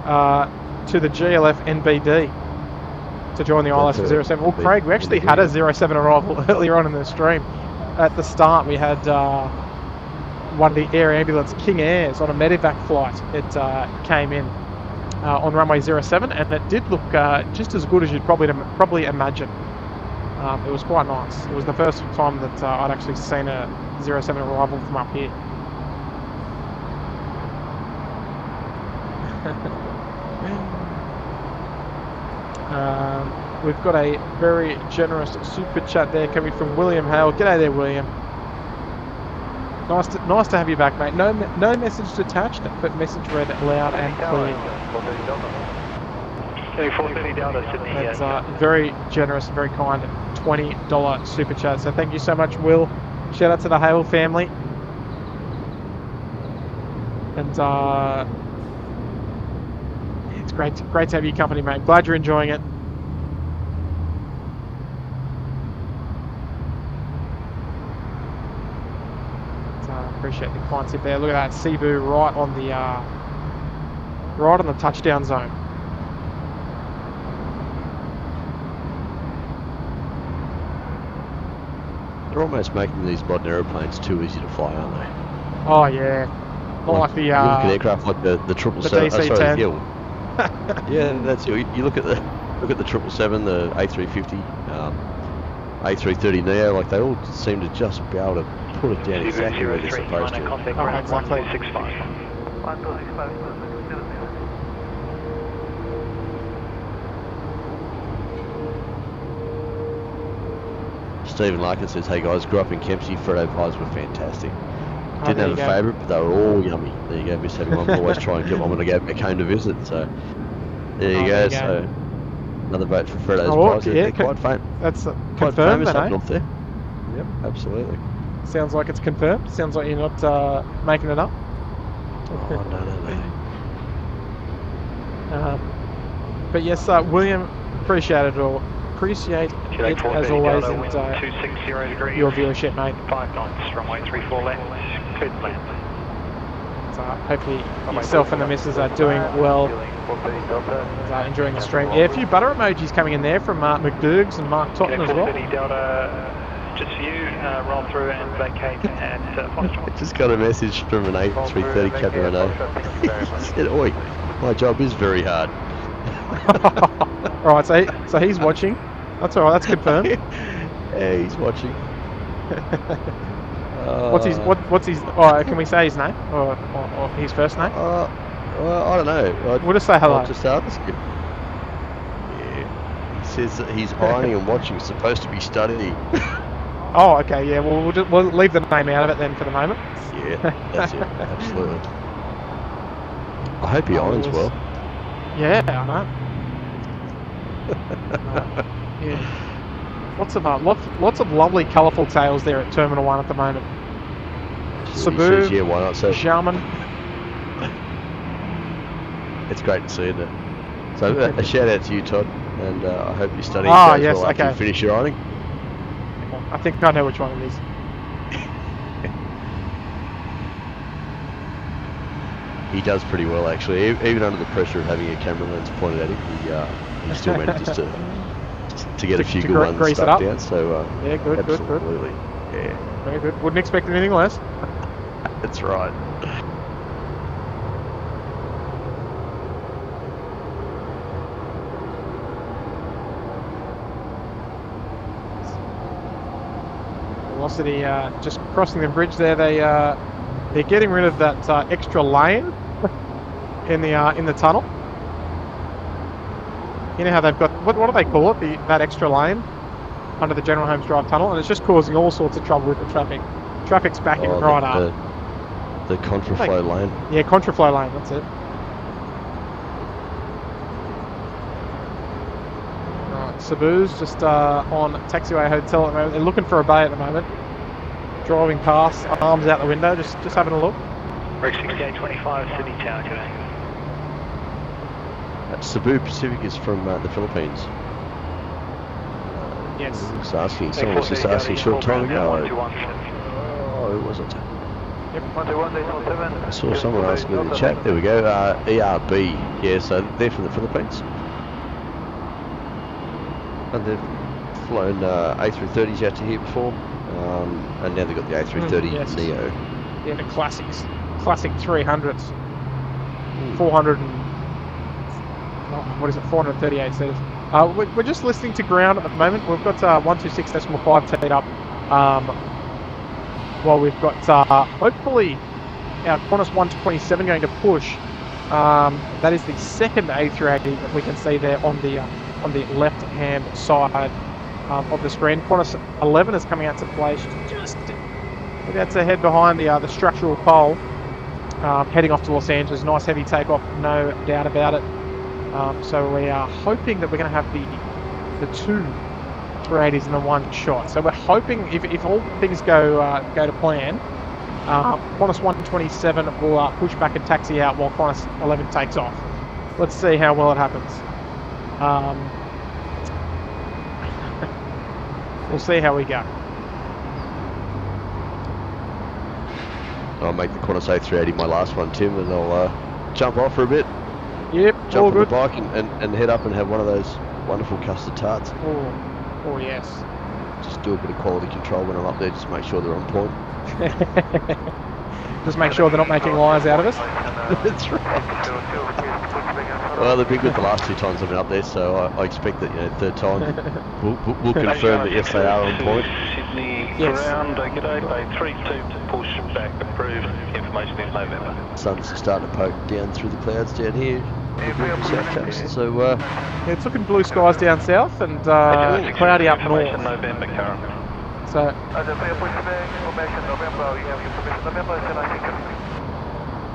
to the GLF NBD to join the ILS for 07. Well, Craig, we actually had a 07 arrival earlier on in the stream. At the start, we had one of the air ambulance King Airs on a medevac flight. It came in on runway 07, and it did look just as good as you'd probably imagine. It was quite nice. It was the first time that I'd actually seen a 07 arrival from up here. We've got a very generous super chat there coming from William Hale. G'day there, William. Nice to have you back, mate. No message attached, but message read loud and clear. That's very generous, very kind $20 super chat. So thank you so much, Will. Shout out to the Hale family. And it's great to have your company, mate. Glad you're enjoying it. Appreciate the kind tip there. Look at that, Cebu right on the touchdown zone. They're almost making these modern aeroplanes too easy to fly, aren't they? Oh yeah, not like the you look at aircraft like the 777. DC-10. Yeah, that's it. You look at the 777, the A350, A330 Neo. Like they all seem to just be able to put it down exactly where they're supposed to. Exactly. Stephen Larkin says, "Hey guys, grew up in Kempsey. Freddo pies were fantastic. Didn't have a favourite, but they were all yummy. There you go, miss having one. Always try and get one when I go back home to visit. So there you go. So another vote for Freddo's pies. They're quite famous. That's quite confirmed, famous up north there. Yep, absolutely. Sounds like it's confirmed. Sounds like you're not making it up. Oh, no. But yes, William, appreciate it all. Appreciate it as always, and your viewership, mate. 5 knots, runway 34 left, clear to land. So hopefully yourself and the missus are doing well, enjoying the stream. Yeah, a few butter emojis coming in there from Mark McDurgs and Mark Totten as well. Delta, just for you, roll through and vacate at Foxtrot. I just got a message from an A330 Cabana. He said, "Oi, my job is very hard." Alright, so he's watching. That's alright, that's confirmed. Yeah, he's watching. What's his can we say his name? Or his first name? Well, I don't know. We'll just say hello. I'll just ask him. Yeah. He says that he's ironing and watching, supposed to be studying. Oh, okay, yeah, well, we'll leave the name out of it then for the moment. Yeah, that's it, absolutely. I hope he irons well. Yeah, I know. Yeah. Lots of lovely, colourful tails there at Terminal 1 at the moment. Cebu, yeah, why not? So Xiamen. It's great to see, isn't it? So a shout out to you, Todd, and I hope your study Oh, goes yes, well after okay. you finish your ironing. I think I know which one it is. He does pretty well, actually. Even under the pressure of having a camera lens pointed at him, he still manages to get a few good ones stuck down. So yeah, good, absolutely, good. Yeah, very good. Wouldn't expect anything less. that's right. Velocity just crossing the bridge there. They're getting rid of that extra lane in the tunnel. You know how they've got what do they call it? That extra lane under the General Holmes Drive tunnel, and it's just causing all sorts of trouble with the traffic. Traffic's backing right up. The contraflow lane. Yeah, contraflow lane. That's it. Cebu's just on Taxiway Hotel at the moment. They're looking for a bay at the moment. Driving past, arms out the window, just having a look. Break 6825, Sydney Tower today. Cebu Pacific is from the Philippines. Yes. Someone was just asking a short time ago. Oh, who was it? Yep. I saw someone asking in the chat. There we go. ERB. Yeah, so they're from the Philippines. And they've flown A330s out to here before, and now they've got the A330 Neo. Yeah, the classic 300s, 400 and what is it? 438 seaters. We're just listening to ground at the moment. We've got 126.5 teed up. Well, we've got hopefully our Qantas 127 going to push. That is the second A380 that we can see there on the left-hand side of the screen. Qantas 11 is coming out to play. She's just about to head behind the structural pole, heading off to Los Angeles. Nice heavy takeoff, no doubt about it. So we are hoping that we're going to have the two 380s in the one shot. So we're hoping if all things go to plan, Qantas 127 will push back and taxi out while Qantas 11 takes off. Let's see how well it happens. We'll see how we go. I'll make the Qantas A380 my last one, Tim, and I'll jump off for a bit. Yep, jump all on good. the bike and head up and have one of those wonderful custard tarts. Oh yes. Just do a bit of quality control when I'm up there, just make sure they're on point. Just make sure they're not making lies out of us. That's right. Well, they've been good the last two times I've been up there, so I expect that third time we'll confirm that yes, they are on point. Sydney ground, g'day, bay 32 push back approved. Information in November. Sun's starting to poke down through the clouds down here. South Coast, so yeah, it's looking blue skies down south and cloudy up north. November current. So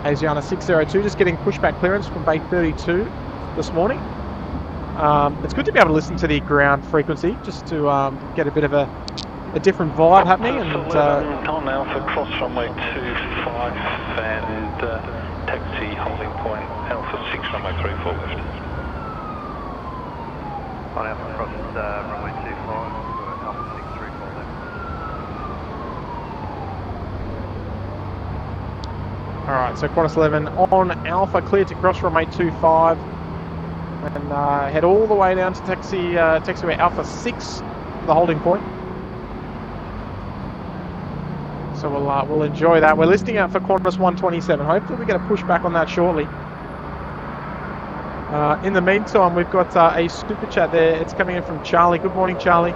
Asiana 602 just getting pushback clearance from bay 32 this morning. It's good to be able to listen to the ground frequency just to get a bit of a different vibe happening. And on Alpha cross runway 25 and taxi holding point Alpha 6 runway 34 left. On Alpha cross runway 25, Alpha 6 34 left. Alright, so Qantas 11 on Alpha, clear to cross runway 25 and head all the way down to taxiway Alpha 6, the holding point. So we'll enjoy that. We're listing out for Qantas 127. Hopefully we get a push back on that shortly. In the meantime, we've got a super chat there. It's coming in from Charlie. Good morning, Charlie.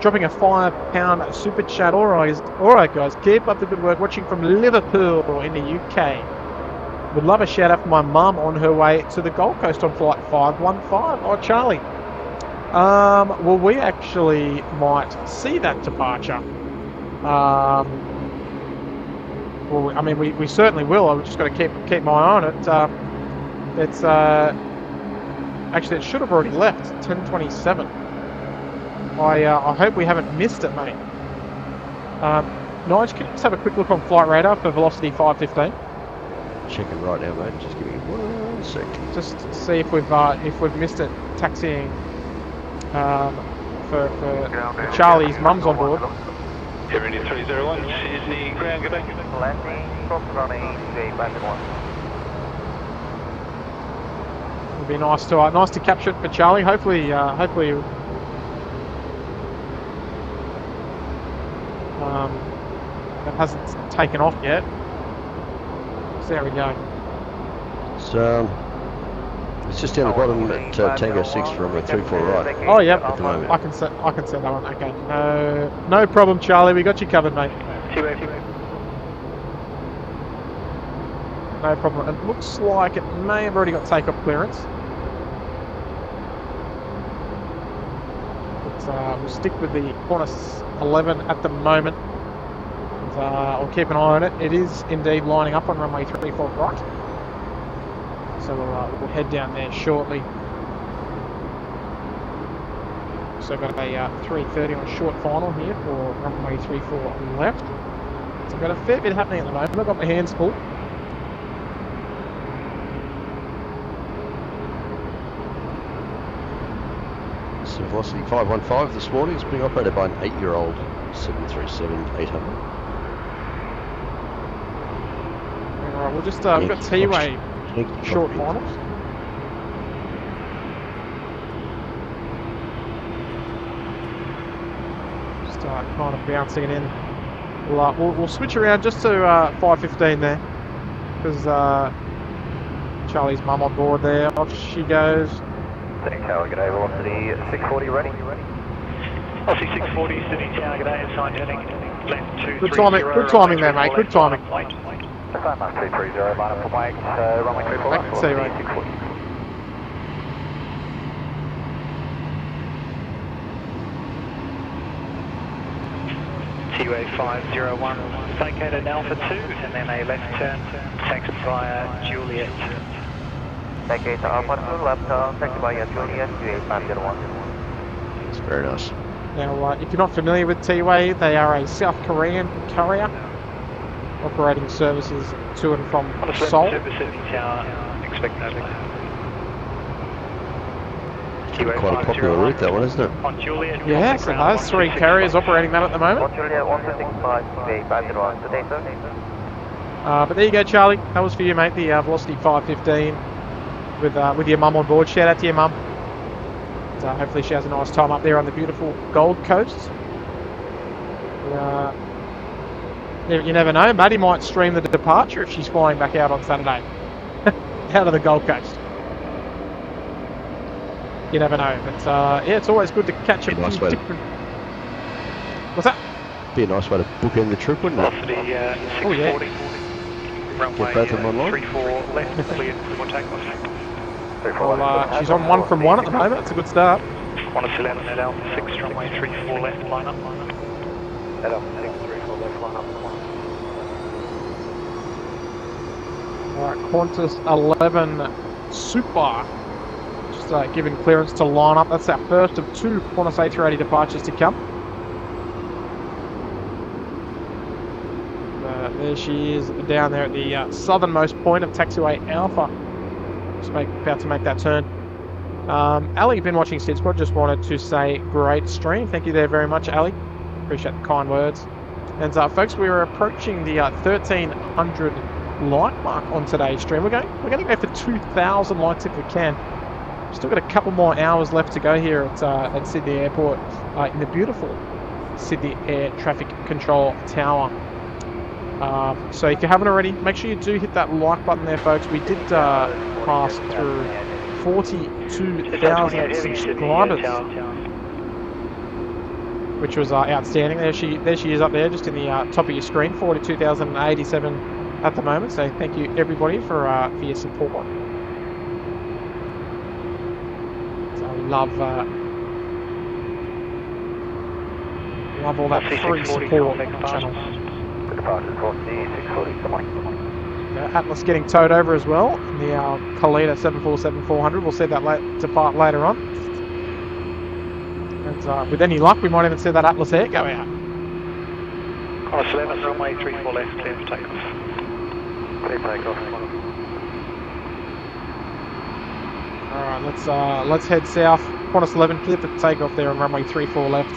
Dropping a £5 super chat. All right, guys. Keep up the good work. Watching from Liverpool in the UK. Would love a shout out for my mum on her way to the Gold Coast on flight 515. Oh, Charlie. Well, we actually might see that departure. Well, I mean, we certainly will. I've just got to keep my eye on it. It's actually, it should have already left. 10:27. I hope we haven't missed it, mate. Nige, can you just have a quick look on flight radar for velocity 515? Checking right now, mate. Just give me 1 second. Just see if we've missed it. Taxiing for Charlie's mum's on board. Everybody 301, Sydney ground, good day. Landing, cross running, 2851. It'd be nice to capture it for Charlie. Hopefully, it hasn't taken off yet. So there we go. It's just down the bottom at Tango 6 from a 34 right. Oh yep, at the moment. I can set that one. Okay, no problem, Charlie. We got you covered, mate. No problem. It looks like it may have already got takeoff clearance. But we'll stick with the Qantas 11 at the moment. And, I'll keep an eye on it. It is indeed lining up on runway 34 right. So we'll head down there shortly. So I've got a 3:30 on short final here for runway 34 left. So I've got a fair bit happening at the moment. I've got my hands full. So velocity 515 this morning is being operated by an 8-year-old 737-800. Alright, we'll just we've got T-way short finals. Just kind of bouncing it in. We'll switch around just to 515 there, because Charlie's mum on board there. Off she goes. Sydney Tower, good day, velocity 640, ready? Velocity 640, Sydney Tower, good day, sign heading left 230. Good timing there, mate, good timing. Sign mark 230, line up for Mike, runway 34 right, velocity 640. T-Way 501, vacated Alpha 2, and then a left turn, taxi via Juliet. Vacate Alpha 2, left turn, taxi via Juliet, 28501. It's very nice. Now, if you're not familiar with T-Way, they are a South Korean carrier operating services to and from Seoul. Expect no Quite a popular route, that one, isn't it? On Juliet, Yes, it has. 3 carriers operating that at the moment. On Juliet 165, 28501, today, sir. But there you go, Charlie. That was for you, mate. The velocity 515 with your mum on board. Shout out to your mum. Hopefully she has a nice time up there on the beautiful Gold Coast. You never know. Maddie might stream the departure if she's flying back out on Saturday. Out of the Gold Coast. You never know. But yeah, it's always good to catch a nice different... What's that? Be a nice way to bookend the trip, wouldn't it? Velocity 640. Runway Get both of them online. 34 left, cleared for takeoff. Well, she's on 1 from 1 at the moment. It's a good start. Qantas 11 at Alpha 6, runway 34 left, line up. At Alpha 6, 34 left, line up. Alright, Qantas 11 Super. Just given clearance to line up. That's our first of 2 Qantas A380 departures to come. There she is down there at the southernmost point of taxiway Alpha. Just about to make that turn. Ali, you've been watching SydSquad. Just wanted to say great stream. Thank you there very much, Ali. Appreciate the kind words. And folks, we're approaching the 1300 like mark on today's stream. We're going to go for 2,000 likes if we can. Still got a couple more hours left to go here at Sydney Airport in the beautiful Sydney Air Traffic Control Tower. So if you haven't already, make sure you do hit that like button there, folks. We did pass through 42,000 subscribers, which was outstanding. There she is up there, just in the top of your screen. 42,087 at the moment. So thank you everybody for your support. So we love all that free support on the channel. departure across the 640, good morning. Atlas getting towed over as well. The Colita 747-400. We'll see that depart later on. And with any luck, we might even see that Atlas Air go out. Qantas 11, runway 34 left, clear for takeoff. Clear takeoff. Alright, let's head south. Qantas 11, clear for takeoff there on runway 34 left.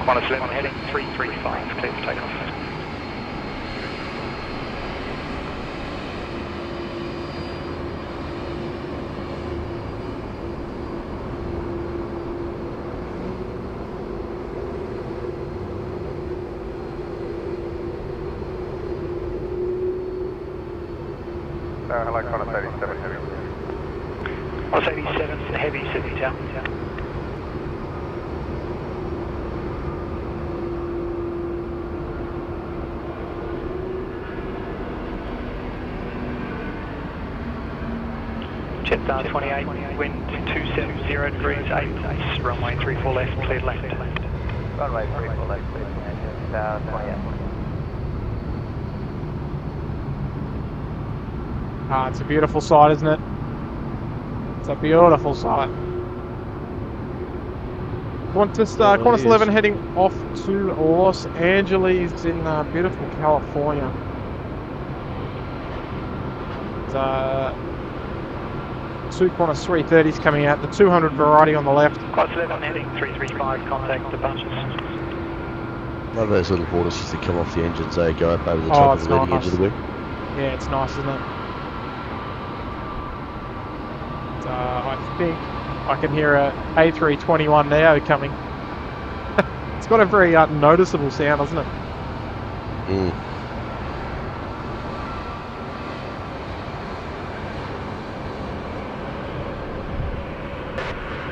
Qantas 11 heading 335, clear for takeoff. Hello, Qantas 87 heavy. Qantas 87, heavy, Sydney Town. Jetstar 28, wind 270 degrees, 8 knots, runway 34 left, cleared left. Runway 34 left, clear for Jetstar 28. It's a beautiful sight, isn't it? It's a beautiful sight. Qantas 11 heading off to Los Angeles in beautiful California. Two Qantas 330s coming out, the 200 variety on the left. Qantas 11 heading 335, contact departures. Love those little vortices that come off the engines, they go up over the top of the leading edge of the wing. Yeah, it's nice, isn't it? I think I can hear a A321 Neo coming. It's got a very noticeable sound, doesn't it? Mm.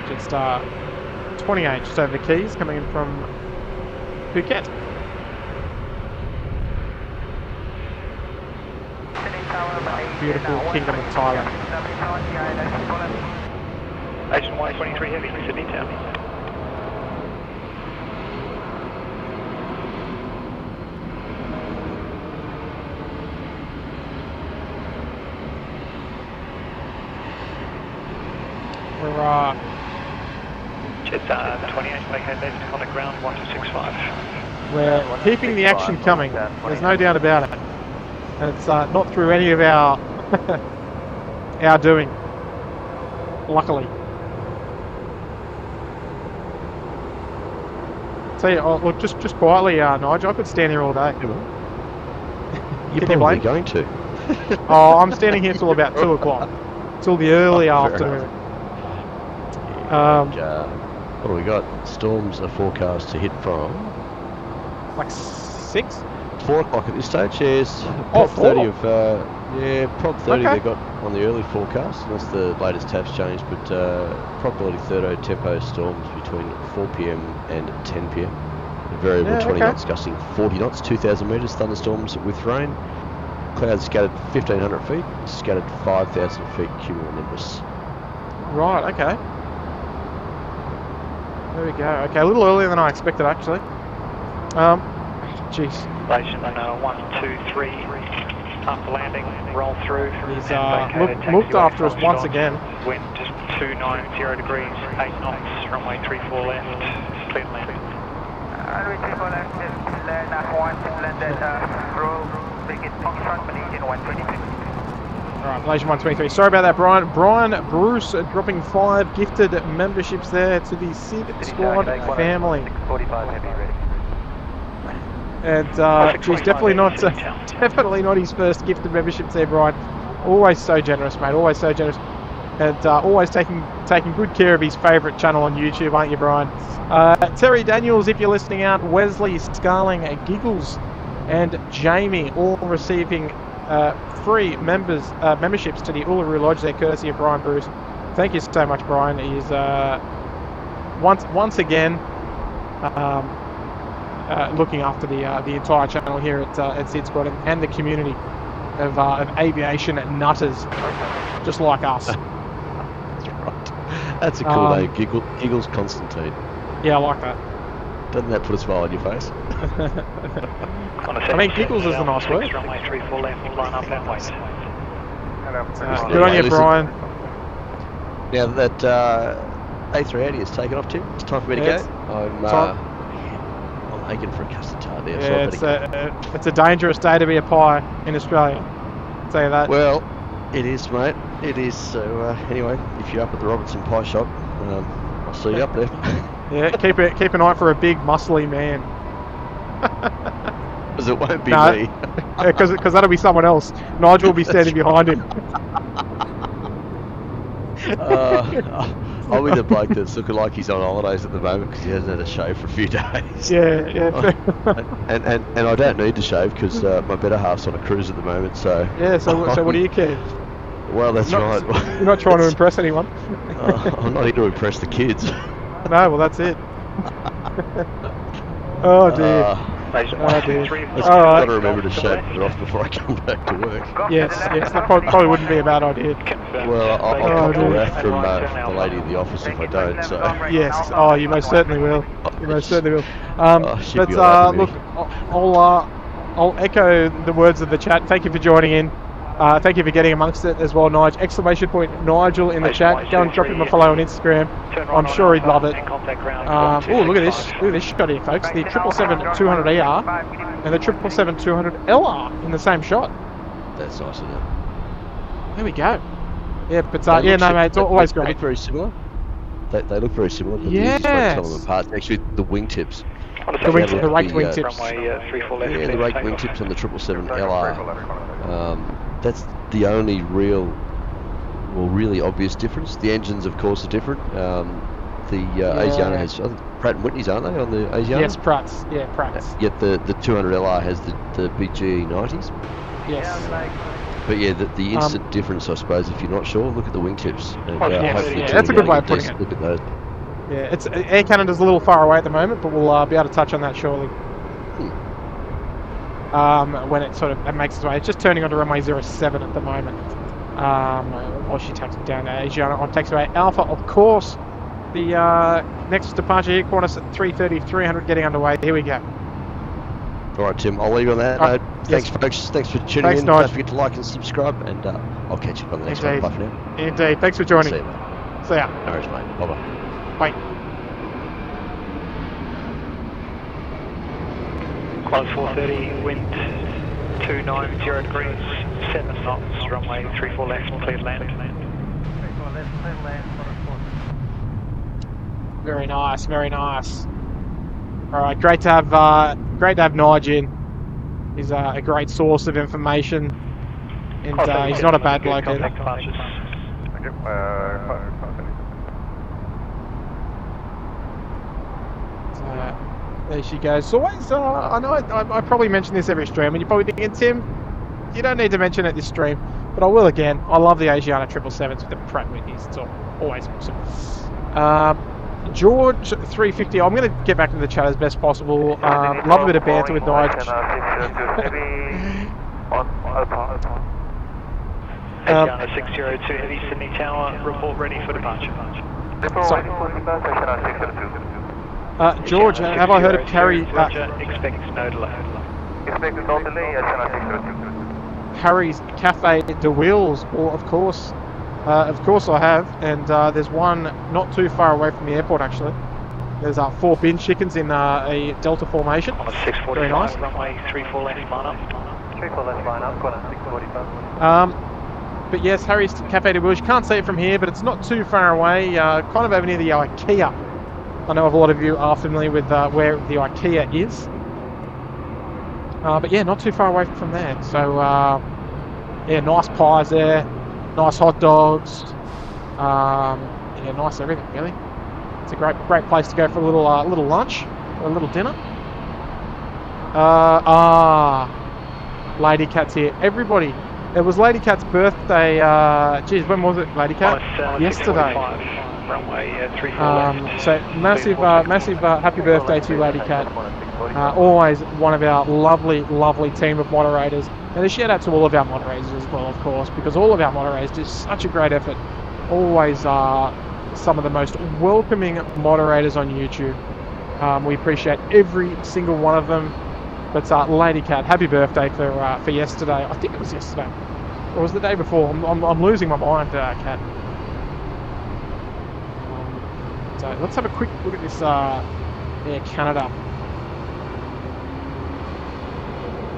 Just 28 just over the Keys, coming in from Phuket. Beautiful Kingdom of Thailand. Asian 123 heavy, Sydney Town. We're Jetstar 28, vacate left, contact ground 1265. we're keeping the action coming. There's no doubt about it. And it's not through any of our our doing, luckily. Tell you, look, just quietly, Nigel, I could stand here all day. You're Can you blame? going to. Oh, I'm standing here till about 2 o'clock, till the early afternoon. What do we got? Storms are forecast to hit from Like 6? 4 o'clock at this stage. Yes, Oh, Prop 30 4? of Prop 30 Okay. they got on the early forecast, unless the latest tabs changed. But probability 30 tempo storms between 4 p.m. and 10 p.m. Variable 20 knots, gusting 40 knots, 2,000 metres. Thunderstorms with rain. Clouds scattered 1,500 feet, scattered 5,000 feet cumulonimbus. Right, okay. There we go. Okay, a little earlier than I expected, actually. Jeez. Station 123, up landing, roll through. He's looked after us once again. Wind 290 degrees, 8 knots, runway 34 left, clear landing. Runway 34 left, land at 1, landed row, begin on front, Malaysian 123. Alright, Malaysian 123. Sorry about that, Brian. Brian Bruce dropping 5 gifted memberships there to the SydSquad family. 645 heavy ready. And geez, definitely not his first gifted memberships there, Brian. Always so generous, mate. Always so generous, and always taking good care of his favourite channel on YouTube, aren't you, Brian? Terry Daniels, if you're listening out, Wesley Scarling, Giggles, and Jamie, all receiving free memberships to the Uluru Lodge there, courtesy of Brian Bruce. Thank you so much, Brian. He's once again looking after the entire channel here at SydSquad and the community. of aviation nutters, just like us. That's right. That's a cool name. Giggles Constantine. Yeah, I like that. Doesn't that put a smile on your face? I mean, giggles is a nice word. Runway 34 left, line up and west. Good on you, Brian. Now that A380 has taken off, Tim, it's time for me to go. I'm aching for a custard tart there. Yeah, so it's a dangerous day to be a pie in Australia. I'll tell you that. Well, it is, mate. It is. So anyway, if you're up at the Robertson Pie Shop, I'll see you up there. Yeah, keep an eye for a big, muscly man. Because it won't be me. Because that'll be someone else. Nigel will be standing behind him. I'll be the bloke that's looking like he's on holidays at the moment because he hasn't had a shave for a few days. Yeah. and I don't need to shave because my better half's on a cruise at the moment. So yeah. So what do you care? Well, that's right. You're not trying to impress anyone. I'm not here to impress the kids. No, well that's it. Oh dear. I've got to remember to shave it off before I come back to work. Yes, that probably wouldn't be a bad idea. Well, I'll cop the wrath from the lady in the office if I don't, so... Yes, you most certainly will. You most certainly will. Look, I'll echo the words of the chat. Thank you for joining in. Thank you for getting amongst it as well, Nigel. Exclamation point Nigel in the chat. Go and drop him a follow on Instagram. I'm sure he'd love it. Oh, look at this. Look at this shot here, folks. The 777-200ER and the 777-200LR in the same shot. That's nice, isn't it? There we go. Yeah, but mate, it's always great. They look very similar. They look very similar. But yes. Tell them apart. Actually, the wingtips. The raked wingtips. Yeah, the raked wingtips on the 777LR. That's the only really obvious difference. The engines, of course, are different. The Asiana has Pratt & Whitney's, aren't they, on the Asiana? Yes, Pratt's. Yeah, Pratt's. Yet the 200LR has the BG90s. Yes. But yeah, the instant difference, I suppose, if you're not sure, look at the wingtips. And, that's a good way of putting it. Look at those. Yeah, Air Canada's a little far away at the moment, but we'll be able to touch on that shortly. When it makes its way. It's just turning onto runway 07 at the moment. While she takes it down to Asiana on taxiway Alpha, of course. The next departure here, Qantas at 3:30-300 getting underway. Here we go. All right, Tim, I'll leave you on that note. Thanks, folks. Thanks for tuning in. Don't forget to like and subscribe, and I'll catch you on the next one. Bye for now. Indeed. Thanks for joining. See you, mate. See ya. No worries, mate. Bye-bye. Bye. Qantas 430, wind 290 degrees, 7 knots, runway 34 left, cleared land. Very nice, very nice. All right, great to have Nige in. He's a great source of information, and he's not a bad bloke either. There she goes. So always, I know I probably mention this every stream, and you're probably thinking, Tim, you don't need to mention it this stream, but I will again. I love the Asiana 777s with the Pratt & Whitneys. It's always awesome. George 350. I'm going to get back into the chat as best possible. Love a bit of banter with Nige. Asiana 602 Heavy, Sydney Tower, report ready for departure. George, have I heard of Harry? Expect no delay. Harry's Cafe de Wheels, or of course I have, and there's one not too far away from the airport actually. There's 4 bin chickens in a delta formation. On a 645, very nice. Runway 34 left, line up. 34 left, line up, Qantas 645. But yes, Harry's Cafe de Wheels. You can't see it from here, but it's not too far away. Kind of over near the IKEA. I know a lot of you are familiar with where the IKEA is. But yeah, not too far away from there. So yeah, nice pies there, nice hot dogs. Yeah, nice everything really. It's a great place to go for a little lunch or a little dinner. Lady Cat's here. Everybody, it was Lady Cat's birthday. Geez, when was it, Lady Cat? Yesterday. Runway 34 left. So massive happy birthday to Lady Cat. Always one of our lovely team of moderators. And a shout out to all of our moderators as well, of course, because all of our moderators do such a great effort. Always are some of the most welcoming moderators on YouTube. We appreciate every single one of them. But Lady Cat, happy birthday for yesterday. I think it was yesterday. Or was it the day before? I'm losing my mind, Cat. So let's have a quick look at this Air Canada.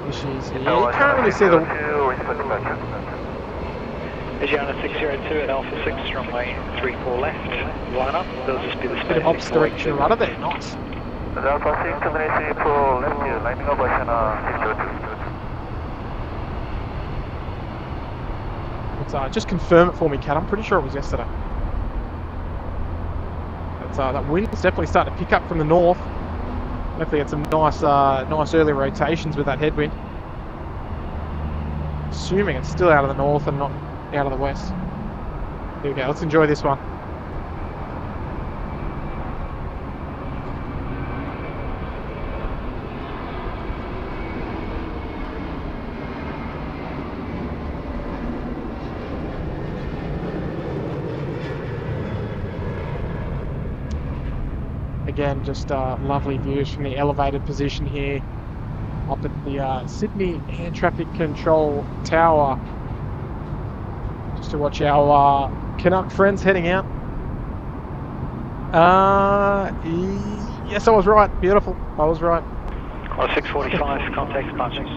Issues here. You can't really see the... Asiana 602 at Alpha 6, runway 34 left. Line up, there'll just be the space. Bit of opposite direction rudder there, nice. Alpha 6, runway 34 left here, lining up Asiana 602. Let's just confirm it for me, Cat. I'm pretty sure it was yesterday. That wind's definitely starting to pick up from the north. Hopefully get some nice early rotations with that headwind. Assuming it's still out of the north and not out of the west. Here we go, let's enjoy this one. Again, just lovely views from the elevated position here up at the Sydney Air Traffic Control Tower. Just to watch our Canuck friends heading out. Yes, I was right. Beautiful. I was right. Quarter 645, contact departures.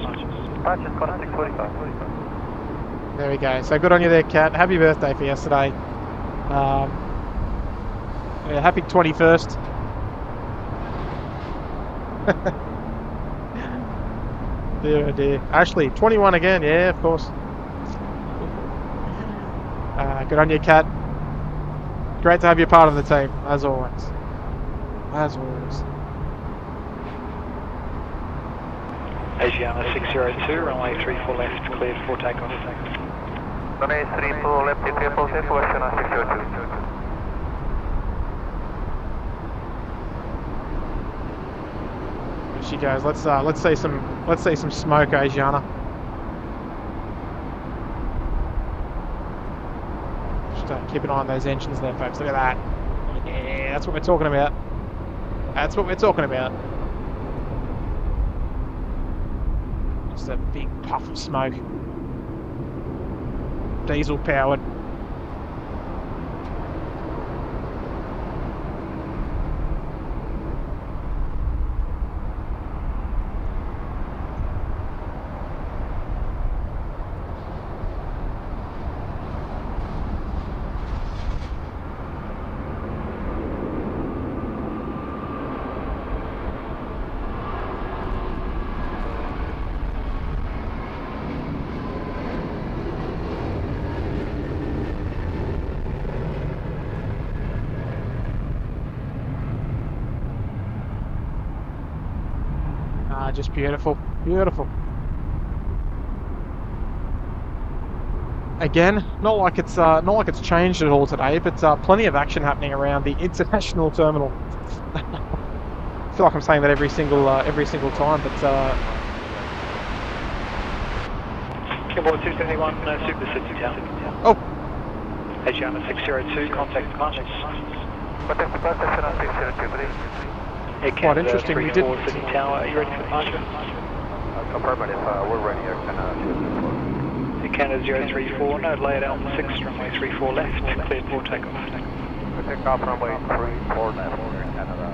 Departures, quarter 645. There we go. So good on you there, Cat. Happy birthday for yesterday. Yeah, happy 21st. Dear, dear. Ashley, 21 again. Yeah, of course. Good on you, Cat. Great to have you part of the team, as always. As always. Asiana 602, runway 34 left, cleared for takeoff. Runway 34 left, cleared for takeoff, Asiana 602. She goes. Let's see some smoke, Asiana. Just keep an eye on those engines there, folks. Look at that. Yeah, that's what we're talking about. That's what we're talking about. Just a big puff of smoke. Diesel powered. Just beautiful, beautiful. Again, not like it's changed at all today, but plenty of action happening around the international terminal. I feel like I'm saying that every single time, but. Keyboard 271, Super City Town. Oh. Asiana 602, contact departures. Contact departure, Asiana 602, please. Quite interesting. We did. City Tower. Are you ready for departure? Affirmative. We're ready. Canada 034. No, lay it out on 6, runway 34 left. Cleared for takeoff. Take off runway 34 left. Canada.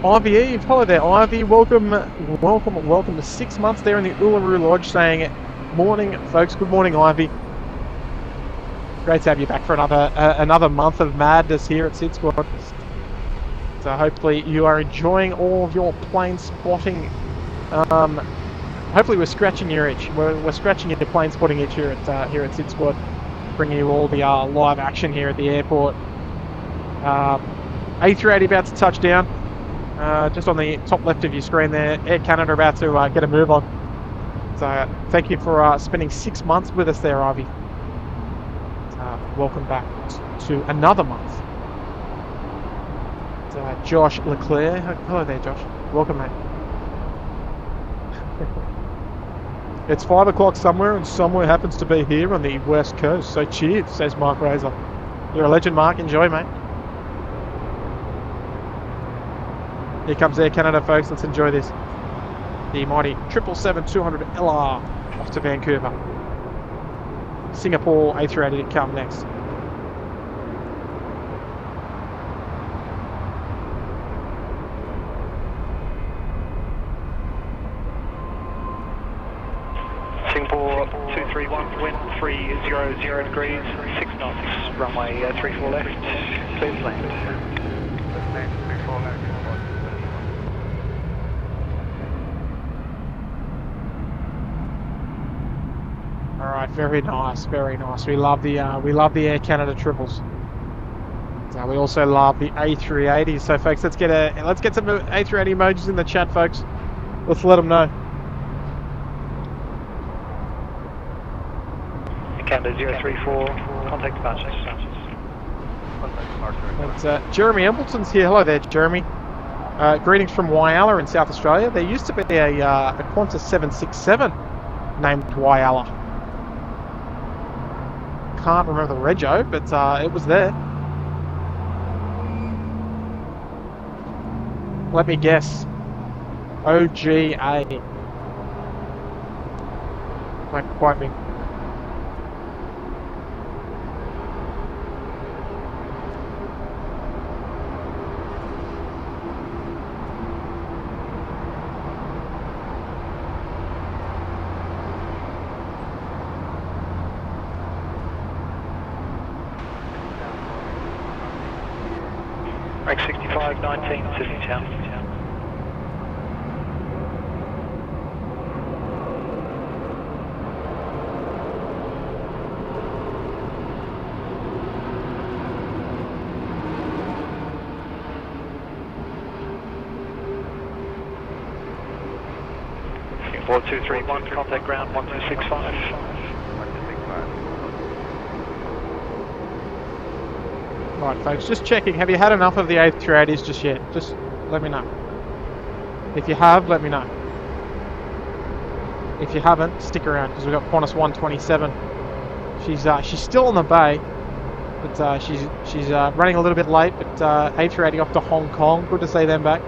Ivy Eve, hello there, Ivy. Welcome to 6 months there in the Uluru Lodge. Saying, morning, folks. Good morning, Ivy. Great to have you back for another month of madness here at SydSquad. So hopefully you are enjoying all of your plane spotting. Hopefully we're scratching your itch. We're scratching your plane spotting itch here at SydSquad, bringing you all the live action here at the airport. A380 about to touch down, just on the top left of your screen there. Air Canada about to get a move on. So thank you for spending 6 months with us there, Ivy. Welcome back to another month. Josh Leclerc. Hello there, Josh. Welcome, mate. It's 5 o'clock somewhere, and somewhere happens to be here on the west coast. So cheers, says Mark Razor. You're a legend, Mark. Enjoy, mate. Here comes Air Canada, folks. Let's enjoy this. The mighty 777-200 LR off to Vancouver. Singapore A380 to come next. Singapore 231, wind 300 degrees, 6 knots, runway 34 left, clear to land. All right, very nice, very nice. We love the Air Canada triples. So we also love the A380. So folks, let's get some A380 emojis in the chat, folks. Let's let them know. Canada 034, contact departure. And Jeremy Embleton's here. Hello there, Jeremy. Greetings from Wyala in South Australia. There used to be a Qantas 767 named Wyala. Can't remember the rego, but it was there. Let me guess. OGA. Don't quote me. Rank 6519, Sydney Town. Singapore 231, contact ground 1265. Right, folks, just checking. Have you had enough of the A380s just yet? Just let me know. If you have, let me know. If you haven't, stick around because we've got Qantas 127. She's still on the bay, but she's running a little bit late. But A380 off to Hong Kong. Good to see them back.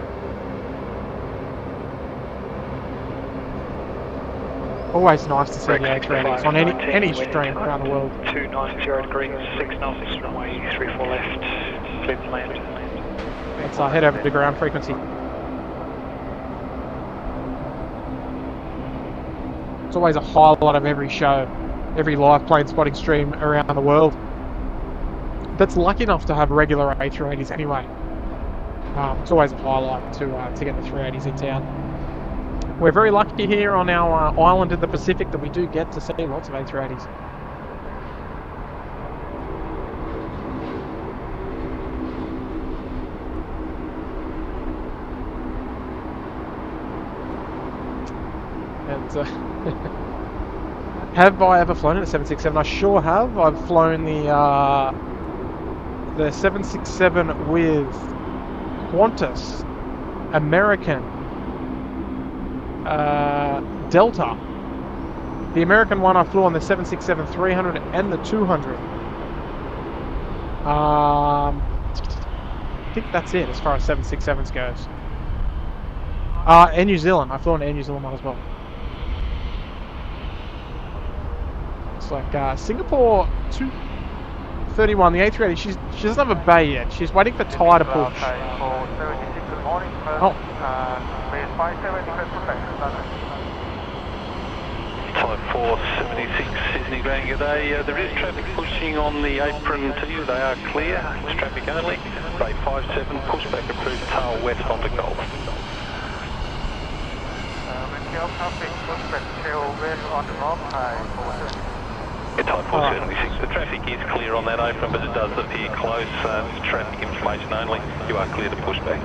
Always nice to see the A380s on any stream around the world. 290 degrees, 6 knots, runway 34 left, clear to land. Let's head over to ground frequency. It's always a highlight of every show, every live plane spotting stream around the world that's lucky enough to have regular A380s anyway. It's always a highlight to get the 380s in town. We're very lucky here on our island in the Pacific that we do get to see lots of A380s. And have I ever flown in a 767? I sure have. I've flown the 767 with Qantas, American, Delta. The American one I flew on the 767-300 and the 200. I think that's it as far as 767s goes. Air New Zealand. I flew on Air New Zealand one as well. It's like Singapore 231. The A380. She doesn't have a bay yet. She's waiting for tyre to push. Oh. Type 476 Sydney Grand, good day. There is traffic pushing on the apron to you. They are clear. It's traffic only. Rate 57, pushback approved, tail west onto Gulf. Type 476, the traffic is clear on that apron, but it does appear close. Traffic information only. You are clear to pushback.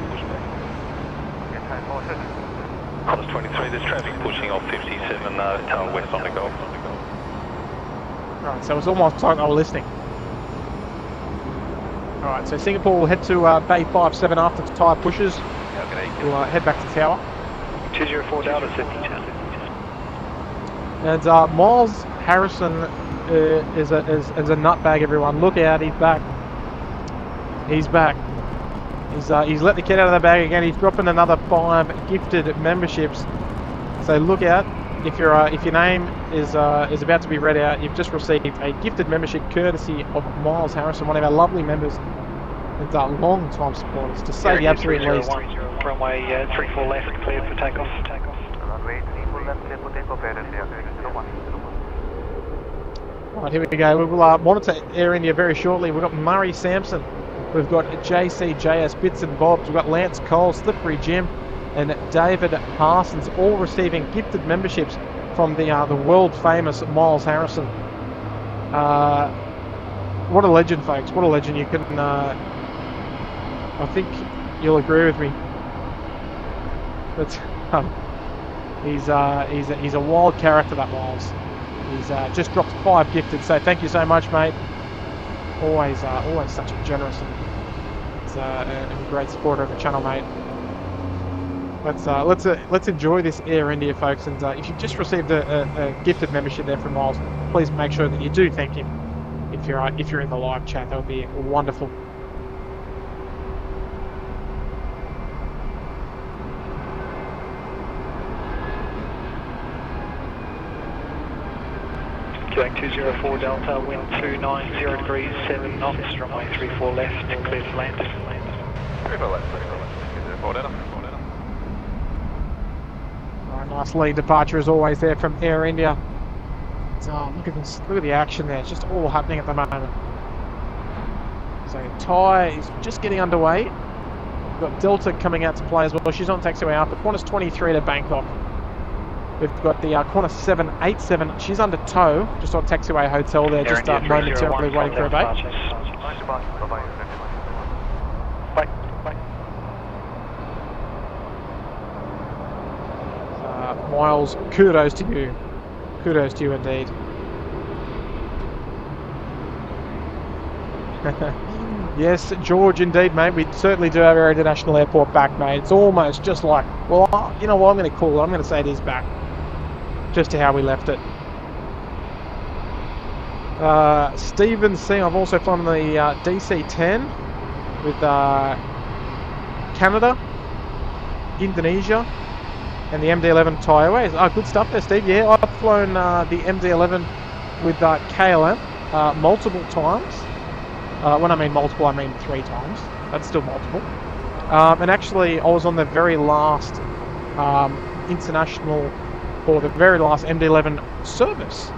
Qantas 23, there's traffic pushing off 57, tail west on the Gulf. Right, so it's almost like I was listening. Alright, so Singapore will head to Bay 57 after the tyre pushes. We'll head back to tower. 204 Delta, Sydney Town. And Miles Harrison is a nutbag, everyone. Look out, he's back. He's back. He's let the cat out of the bag again. He's dropping another 5 gifted memberships. So look out. If your name is about to be read out, you've just received a gifted membership courtesy of Miles Harrison, one of our lovely members and long-time supporters, to say the absolute least. Runway 34 left, cleared for takeoff. Runway 34 left, cleared for takeoff, Air India 301. Right, here we go. We will monitor Air India very shortly. We've got Murray Sampson, we've got JCJS Bits and Bobs, we've got Lance Cole, Slippery Jim, and David Parsons, all receiving gifted memberships from the world famous Miles Harrison. What a legend, folks! What a legend! You can, I think you'll agree with me. But he's a wild character, that Miles. He's just dropped 5 gifted, so thank you so much, mate. Always such a generous and great supporter of the channel, mate. Let's enjoy this Air India, folks. And if you've just received a gifted membership there from Miles, please make sure that you do thank him. If you're in the live chat, that would be wonderful. Going 204 Delta, wind 290 degrees, 7 knots, runway 34 left, clear to land. 34 left, 204 Delta. Nice lead departure as always there from Air India. So look at this, look at the action there. It's just all happening at the moment. So Ty is just getting underway. We've got Delta coming out to play as well. She's on taxiway up at Qantas 23 to Bangkok. We've got the Qantas 787. She's under tow, just on taxiway hotel there, just momentarily waiting for a bait. Miles, kudos to you. Kudos to you indeed. Yes, George, indeed, mate. We certainly do have our international airport back, mate. It's almost just like, well, you know what I'm going to call it? I'm going to say it is back. Just to how we left it. Stephen C. I've also flown the DC-10 with Canada, Indonesia, and the MD-11 Thai Airways. Good stuff there, Steve. Yeah, I've flown the MD-11 with KLM multiple times. When I mean multiple, I mean 3 times. That's still multiple. And actually, I was on the very last international, or the very last MD-11 service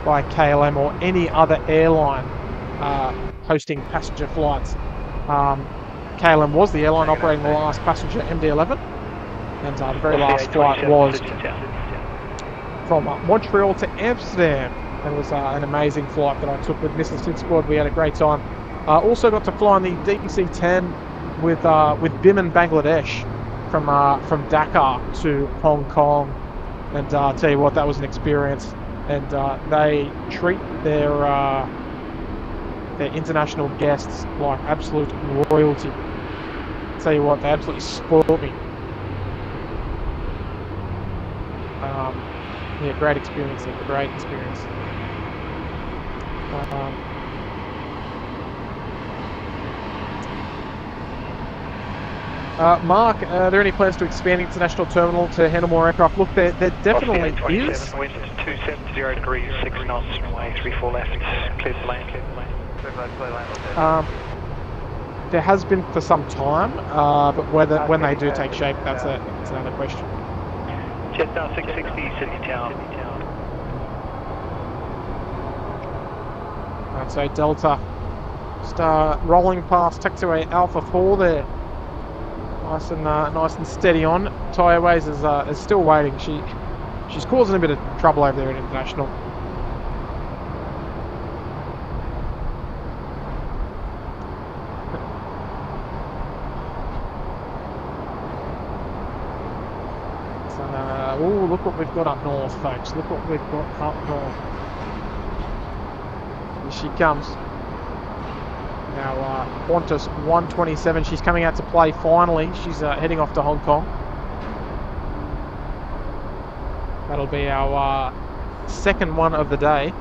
by KLM or any other airline hosting passenger flights. KLM was the airline operating the last passenger MD-11. And the very last flight was from Montreal to Amsterdam. It was an amazing flight that I took with Mrs. SydSquad. We had a great time. Also got to fly on the DC-10 with Biman Bangladesh from Dakar to Hong Kong. And I'll tell you what, that was an experience. And they treat their international guests like absolute royalty. I'll tell you what, they absolutely spoiled me. Yeah, great experience there, great experience. Mark, are there any plans to expand international terminal to handle more aircraft? Look, there definitely is. Wind 270 degrees, 6 knots, runway 34 left, clear to land. There has been for some time, but when they do take shape, that's another question. Jetstar 660, Sydney Tower. Right, so Delta just rolling past taxiway Alpha 4 there. Nice and steady on. Thai Airways is still waiting. She's causing a bit of trouble over there in international. Oh, look what we've got up north, folks. Look what we've got up north. Here she comes. Now, Qantas 127, she's coming out to play finally. She's heading off to Hong Kong. That'll be our second one of the day.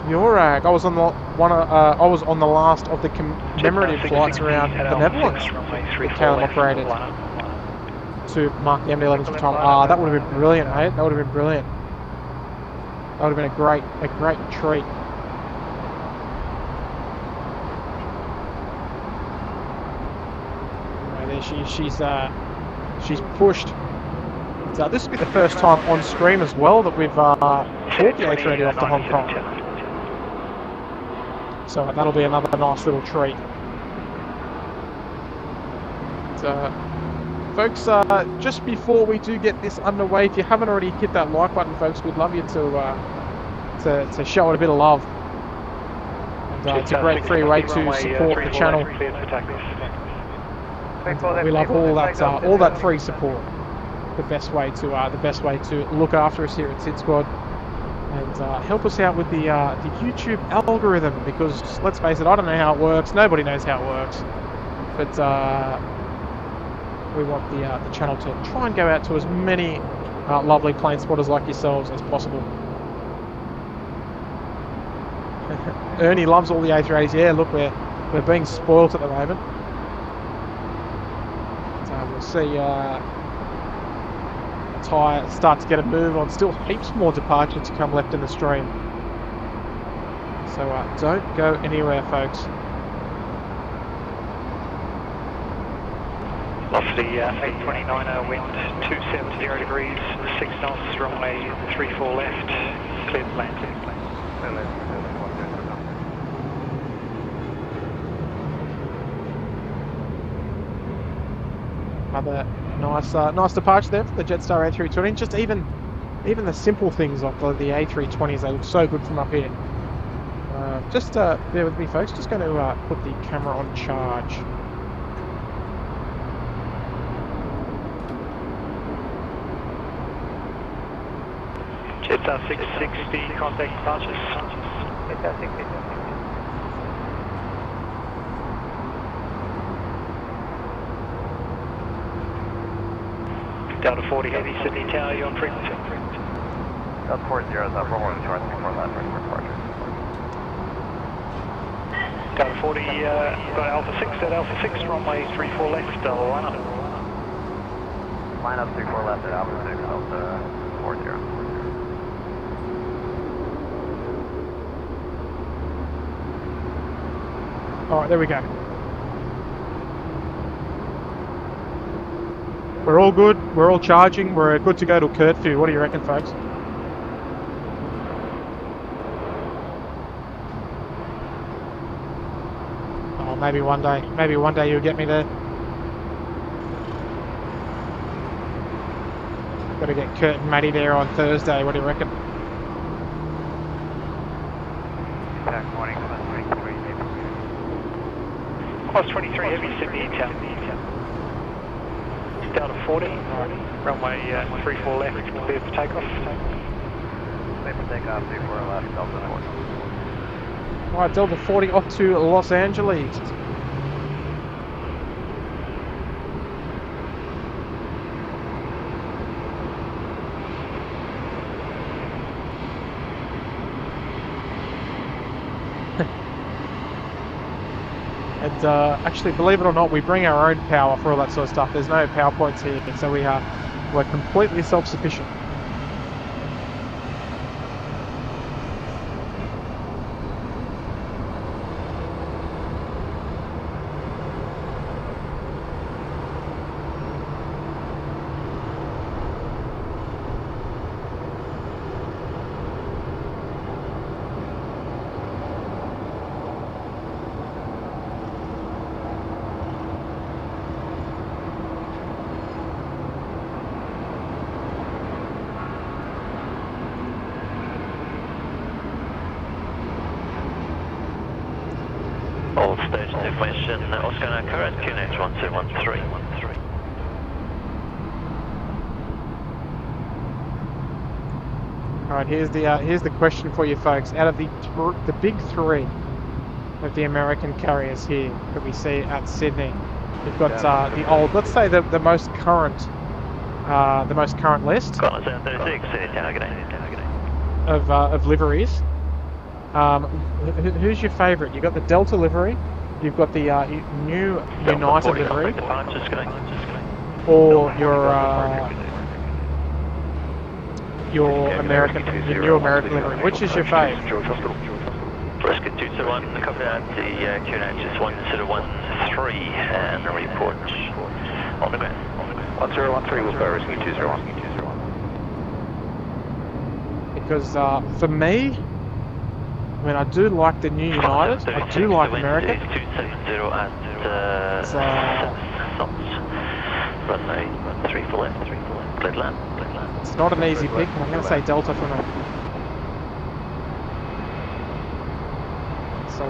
Furag. I was on the I was on the last of the commemorative flights around the Netherlands that Calum operated to mark the MD-11's retirement. That would have been brilliant, mate. That would have been brilliant. That would have been a great treat. Right there, she's pushed. So this will be the first time on stream as well that we've brought the A380 off to Hong Kong. So that'll be another nice little treat. Folks, just before we do get this underway, if you haven't already hit that like button, folks, we'd love you to show it a bit of love. And it's a great free way to support the channel. And we love all that free support. The best way to look after us here at SydSquad and help us out with the YouTube algorithm, because let's face it, I don't know how it works. Nobody knows how it works, but we want the channel to try and go out to as many lovely plane spotters like yourselves as possible. Ernie loves all the A380s. Yeah, look, we're being spoilt at the moment. So we'll see. Tyre start to get a move on. Still heaps more departure to come left in the stream. So don't go anywhere, folks. Velocity 829, wind 270 degrees, 6 knots, runway 34 left, clear to land. Another nice departure there for the Jetstar A320. Just even the simple things like the A320s, they look so good from up here. Just bear with me, folks. Just going to put the camera on charge. Jetstar 660, contact departures. Jetstar 660. Delta 40 Heavy, Sydney Tower, you on frequency? Delta 40, that's 4 more than 24 left, ready for departure. Delta 40, got Alpha 6 at Alpha 6, runway 34 left, line up. Line up 34 left at Alpha 6, Delta 40. Alright, there we go. We're all good, we're all charging, we're good to go to curfew. What do you reckon, folks? Oh, maybe one day you'll get me there. Got to get Kurt and Matty there on Thursday, what do you reckon? Class 23 Heavy, Sydney Town. Delta 40, runway 34 left, clear for takeoff. Clear for takeoff, 34 left, Delta 40. Alright, Delta 40 off to Los Angeles. And actually, believe it or not, we bring our own power for all that sort of stuff. There's no PowerPoints here, so we're completely self-sufficient. emergency information, Oscar current QNH 1213. All right, here's the question for you folks. Out of the big three of the American carriers here that we see at Sydney, we've got the old, let's say the most current list of liveries. Who's your favourite? You've got the Delta livery, you've got the new United livery, or your new American livery. Which is your favourite? Rescue 201, copy that. The QNH is 1013 and a report on the ground. 1013 will go rescue 201. Because for me, I mean, I do like the new United. I do like American. 270 at runway 34 left, cleared land. It's not an easy pick. I'm going to say Delta for me. So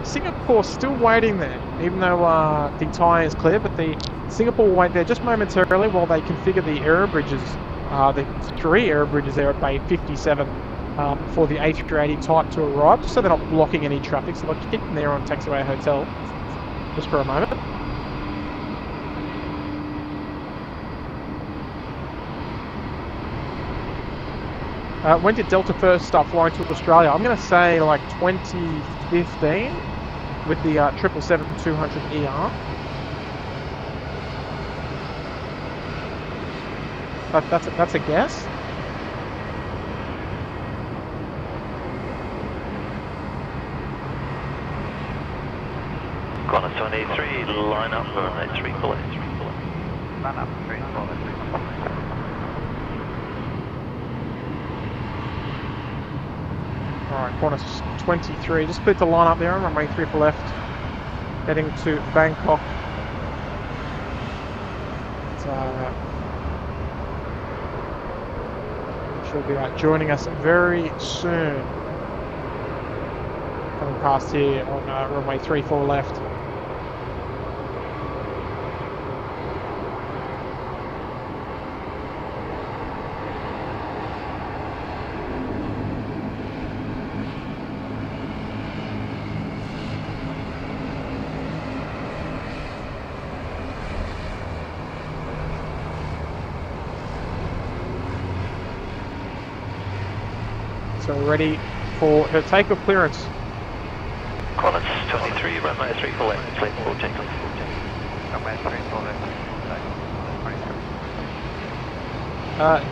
Singapore's still waiting there, even though the tyre is clear. But the Singapore will wait there just momentarily while they configure the aero bridges, the 3 aero bridges there at Bay 57 for the A380 type to arrive, just so they're not blocking any traffic. So they'll keep them there on taxiway hotel just for a moment. When did Delta first start flying to Australia? I'm going to say like 2015 with the 777-200ER. That's a guess. Qantas 23, line up for runway 34 left. Line up, 34 left. Alright, Qantas 23, just put the line up there on runway 34 left, heading to Bangkok. She'll be joining us very soon. Coming past here on runway 34 left. So ready for her takeoff clearance. Qantas 23, runway 34 left, clear for takeoff. Runway 34 left.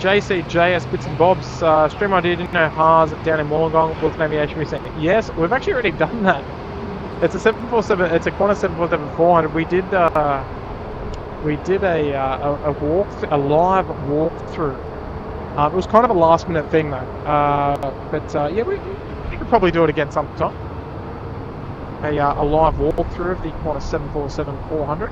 JCJS Bits and Bobs, Stream ID didn't know Haas down in Wollongong, Wilson Aviation Recent. Yes, we've actually already done that. It's a 747, it's a Qantas 747-400. We did a live walkthrough. It was kind of a last minute thing though, yeah, we could probably do it again sometime. A live walkthrough of the Qantas 747-400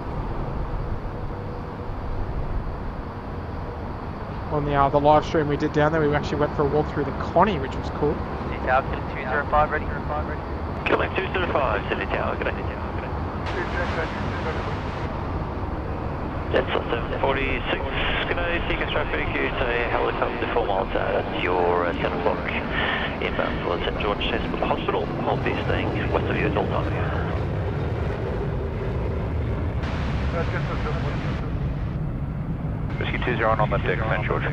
on the live stream we did down there. We actually went for a walk through the Connie, which was cool. City Tower, 205 ready? Killing 205, City Tower, good idea. That's 746, good day, seeking traffic, it's a helicopter 4 miles out, your 10 o'clock inbound for St George Hospital, I'll be staying west of you at all time. Rescue 201 on the deck, St George.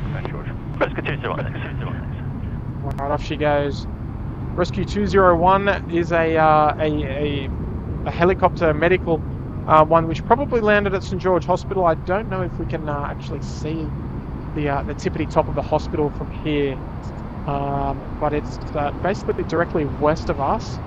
Rescue 201, thanks. Right, off she goes. Rescue 201 is a helicopter medical one which probably landed at St George Hospital. I don't know if we can actually see the tippity top of the hospital from here, but it's basically directly west of us.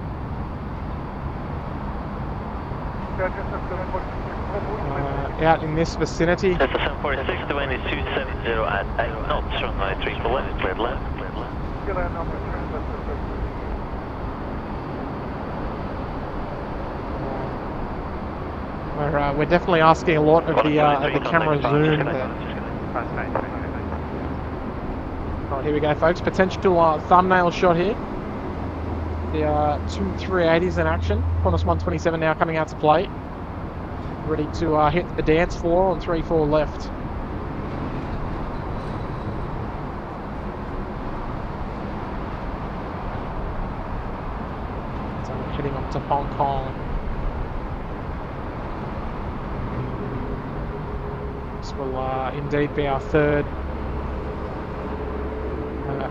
Out in this vicinity. That's a 746, the wind is 270 at 8 knots, runway 34 left, cleared left. We're definitely asking a lot of the camera zoom there. Right, here we go, folks. Potential thumbnail shot here. The two 380s in action. Qantas 127 now coming out to play. Ready to hit the dance floor on 3-4 left. So we're heading up to Hong Kong. This will indeed be our third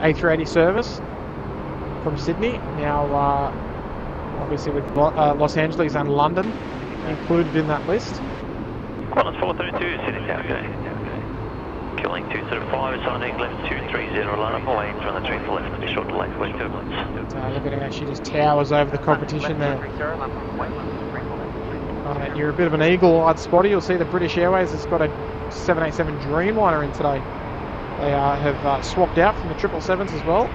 A380 service from Sydney. Now, obviously with Los Angeles and London included in that list. Qantas 432, Sydney Tower, okay. Killing 205, signing left 230, line up away from the 3 for left, be short to left, west turbulence. Look at how she just towers over the competition there. You're a bit of an eagle-eyed spotter. You'll see the British Airways has got a 787 Dreamliner in today. They have swapped out from the 777s as well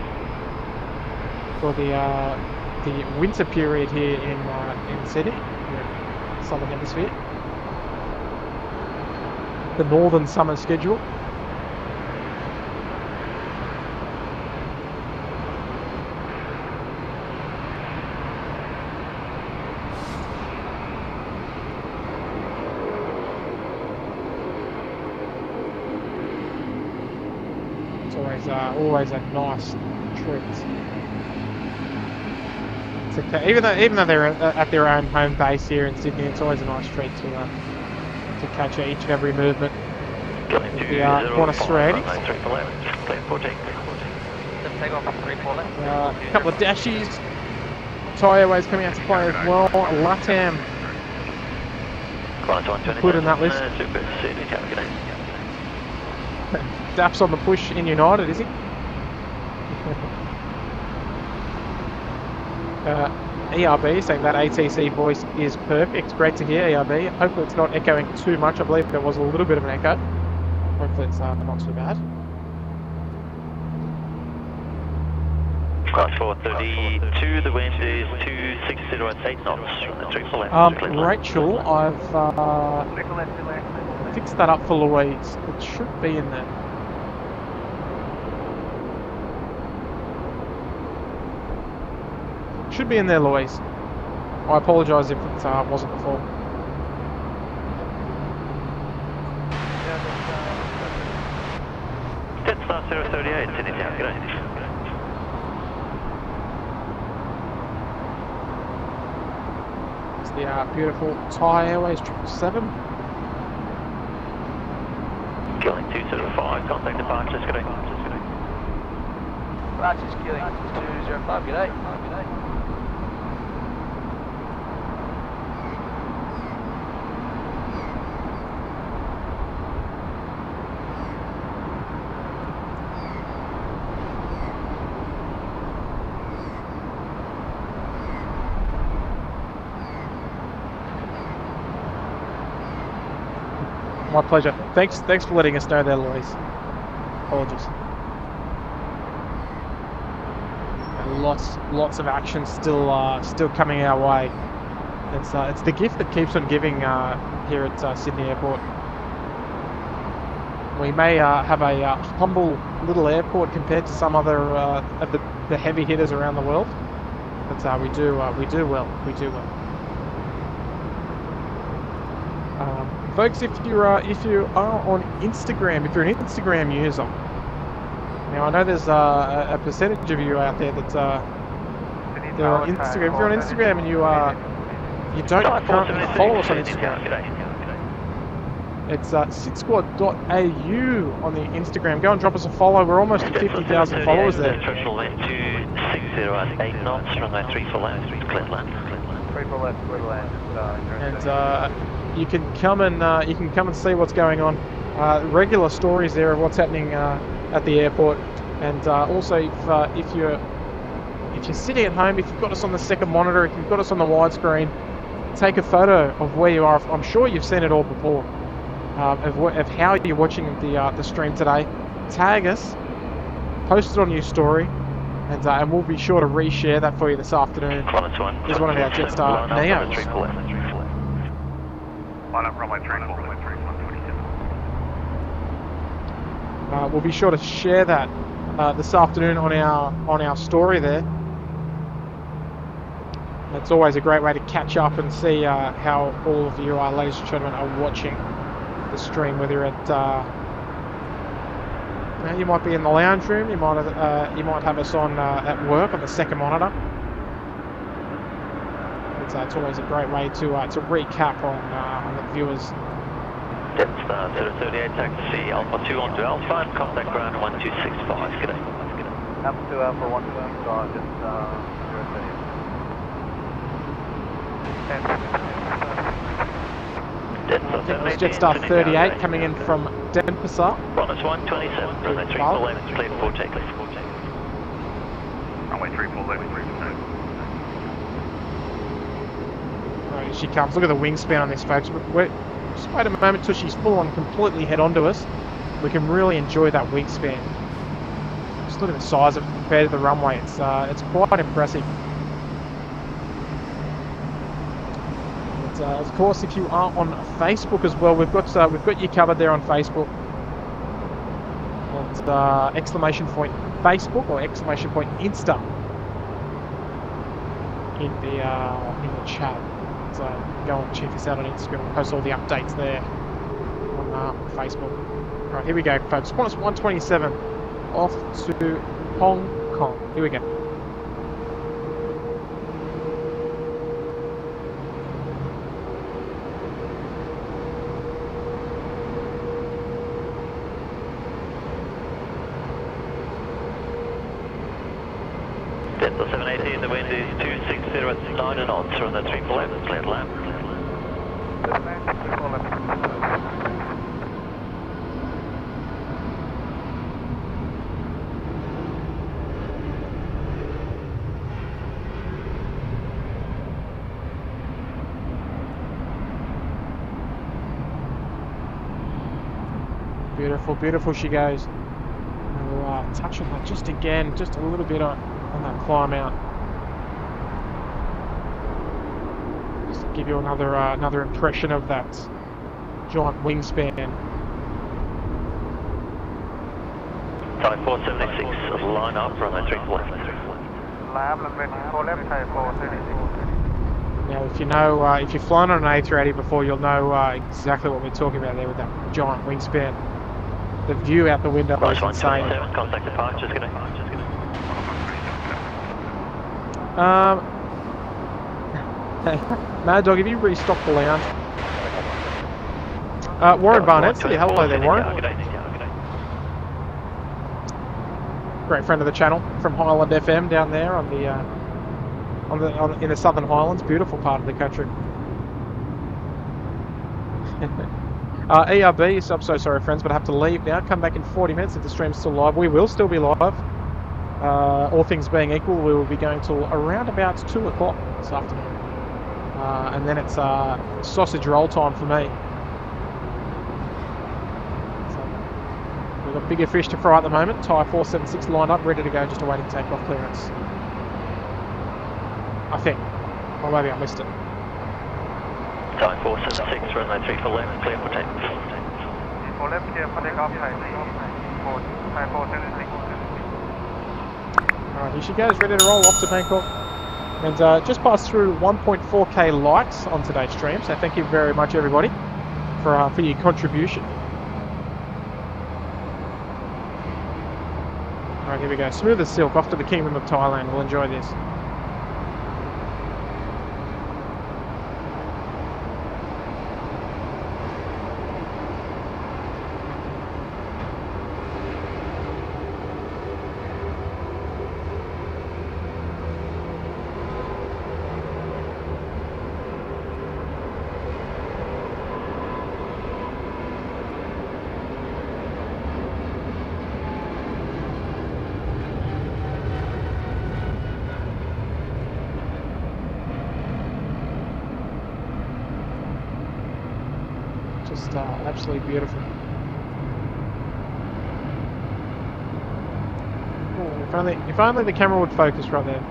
for the winter period here in Sydney, the Southern Hemisphere. The northern summer schedule. It's always a nice treat. Even though they're at their own home base here in Sydney, it's always a nice treat to catch each and every movement. The Qantas 380s. A couple of dashies. Thai Airways coming out to play as well. LATAM put in that list. Daff's on the push in United, is he? ERB saying that ATC voice is perfect. Great to hear, ERB. Hopefully it's not echoing too much. I believe there was a little bit of an echo. Hopefully it's not too bad. Class 432, the wind is 260 knots from the 3 for left. Rachel, I've fixed that up for Louise. It should be in there. Should be in there, Louise. I apologise if it wasn't before. Jetstar 038, Sydney Town, g'day. It's the beautiful Thai Airways 777. Killing 205, contact departures, g'day. Departures killing 205, g'day. My pleasure. Thanks for letting us know there, Louise. Apologies. And lots of action still coming our way. It's the gift that keeps on giving here at Sydney Airport. We may have a humble little airport compared to some other of the heavy hitters around the world, but we do well. Folks, if you are on Instagram, if you're an Instagram user, now I know there's a percentage of you out there that they're on Instagram. If you're on Instagram and you don't currently follow us on Instagram, it's SydSquad.au on the Instagram. Go and drop us a follow. We're almost at 50,000 followers there. Threshold wind 260 knots from that 3 for left, clear land. 3 for left, clear land. And you can come and see what's going on. Regular stories there of what's happening at the airport, and also if you're sitting at home, if you've got us on the second monitor, if you've got us on the widescreen, take a photo of where you are. I'm sure you've seen it all before, of how you're watching the stream today. Tag us, post it on your story, and we'll be sure to reshare that for you this afternoon. Here's one of our Jetstar Neos. Line up runway 34. We'll be sure to share that this afternoon on our story there. It's always a great way to catch up and see how all of you, ladies and gentlemen, are watching the stream. Whether you're at, you might be in the lounge room, you might have us on at work on the second monitor. It's always a great way to recap on the viewers. Jetstar 038 taxi Alpha 2 onto Alpha and contact ground 1265. G'day. Alpha 2 Alpha 1265, just 038. It was Jetstar 38 coming in from Denpasar. Runway 127, runway 34 left, cleared for takeoff. Runway 34 left, cleared for takeoff. Right, here she comes. Look at the wingspan on this, folks. Just wait a moment till she's full on completely head on to us. We can really enjoy that wingspan. Just look at the size of it compared to the runway. It's quite impressive. But, of course, if you are on Facebook as well, we've got you covered there on Facebook. And exclamation point Facebook or exclamation point Insta in the chat. So go and check us out on Instagram. We'll post all the updates there on Facebook. All right, here we go, folks. Qantas 127 off to Hong Kong. Here we go. Delta 780, the wind is 260 at 9 knots, run the 34 left, cleared land. Beautiful, beautiful she goes. We'll touch on that just again, just a little bit on that climb out. Just to give you another impression of that giant wingspan. Type 476, line up, runway 34 left. Now, if you've flown on an A380 before, you'll know exactly what we're talking about there with that giant wingspan. The view out the window is insane. Contact departures, g'day. Mad Dog, have you restocked the lounge? Warren Barnett, say hello there, Warren. Great friend of the channel from Highland FM down there on the in the Southern Highlands, beautiful part of the country. ERB, I'm so sorry friends, but I have to leave now. Come back in 40 minutes if the stream's still live. We will still be live. All things being equal, we will be going till around about 2 o'clock this afternoon. And then it's sausage roll time for me. So, we've got bigger fish to fry at the moment. Tyre 476 lined up, ready to go, just awaiting takeoff clearance. I think. Or maybe I missed it. Type 476, runway 34 left, clear for takeoff. 34 left, clear for takeoff, Type 476. Alright, here she goes, ready to roll off to Bangkok. And just passed through 1.4k likes on today's stream, so thank you very much everybody for your contribution. Alright, here we go. Smooth as silk, off to the Kingdom of Thailand. We'll enjoy this. Absolutely beautiful. Ooh, if only the camera would focus right there.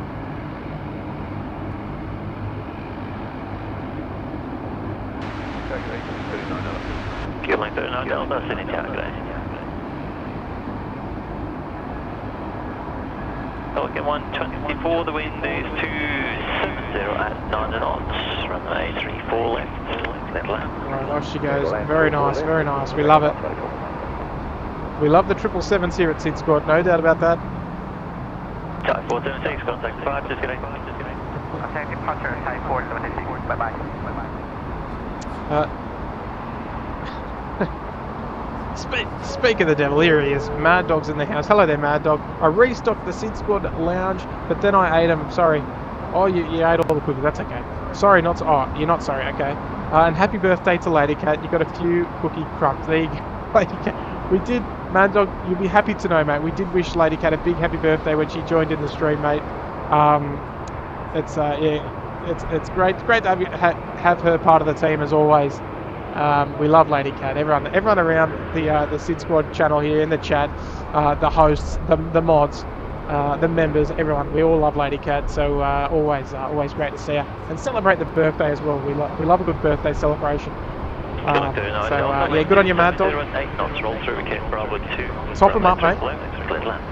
Kilo 39 Delta, sending tower, g'day. Pelican 124, the wind is 27. 0 at 9 knots, runway 34 left, clear to land. Alright, off she goes. Very nice, very nice. We love it. We love the 777s here at SydSquad, no doubt about that. Type 476, contact 5, just getting. Contact departure, Type 476, bye-bye. Speak of the devil, here he is. Mad Dog's in the house. Hello there, Mad Dog. I restocked the SydSquad lounge, but then I ate them. Sorry. Oh, you ate all the cookies. That's okay. Sorry, not so. Oh, you're not sorry. Okay. And happy birthday to Lady Cat. You got a few cookie crumbs. There you go, Lady Cat. We did, Mad Dog. You'll be happy to know, mate. We did wish Lady Cat a big happy birthday when she joined in the stream, mate. It's great. It's great to have her part of the team as always. We love Lady Cat. Everyone around the SydSquad channel here in the chat, the hosts, the mods, the members, everyone. We all love Lady Cat. So always great to see her and celebrate the birthday as well. We love a good birthday celebration. Yeah, good on you, Mad Dog. 8 knots, roll through again, Bravo 2. Top them up, mate. Clear to land.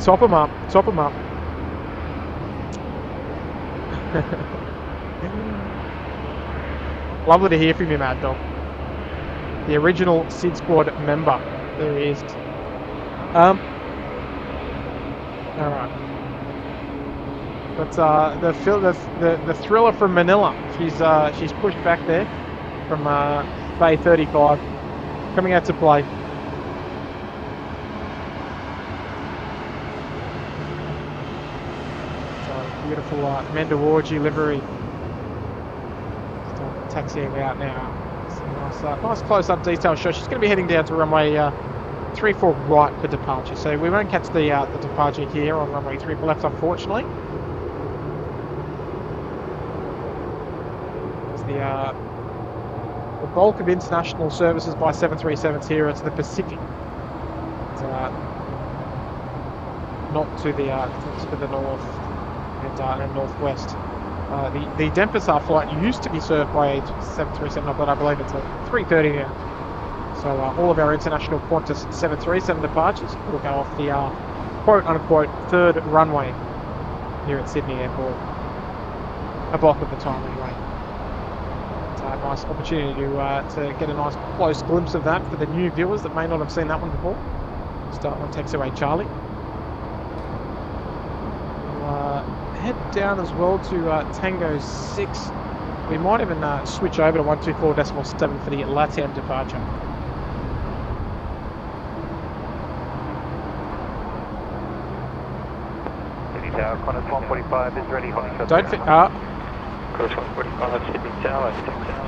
Top them up. Top them up. Lovely to hear from you, Mad Dog. The original SydSquad member. There he is. Alright. But the thriller from Manila. She's pushed back there from Bay 35. Coming out to play. Beautiful Mandawarji livery. Just taxiing out now. Nice close-up detail shot. She's going to be heading down to runway 34 right for departure. So we won't catch the departure here on runway 34 left, unfortunately. It's the bulk of international services by 737s here. It's the Pacific. It's, not to the north. And northwest. The Denpasar flight used to be served by a 737, but I believe it's a 330 now. So all of our international Qantas 737 departures will go off the quote-unquote third runway here at Sydney Airport. A block of the time anyway. It's a nice opportunity to get a nice close glimpse of that for the new viewers that may not have seen that one before. Start on taxiway Charlie. Head down as well to Tango 6. We might even switch over to 124.7 for the LATAM departure. Qantas 145 is ready. Don't fit. Qantas 145, Sydney Tower,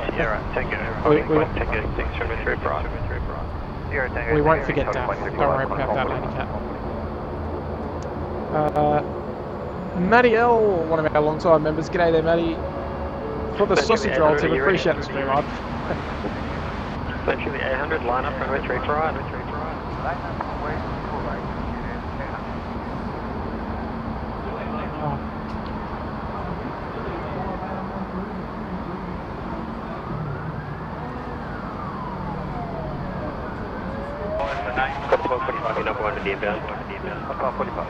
Sierra, Tango, Tango 6, runway 3 right. We won't forget that. Don't worry about that, Lady Cat. Matty L, one of our long-time members. G'day there, Matty. For the sausage roll team, appreciate the stream up. Virtually 800, line up, runway 3 for right. Got 1245, number 1 to the inbound. 45.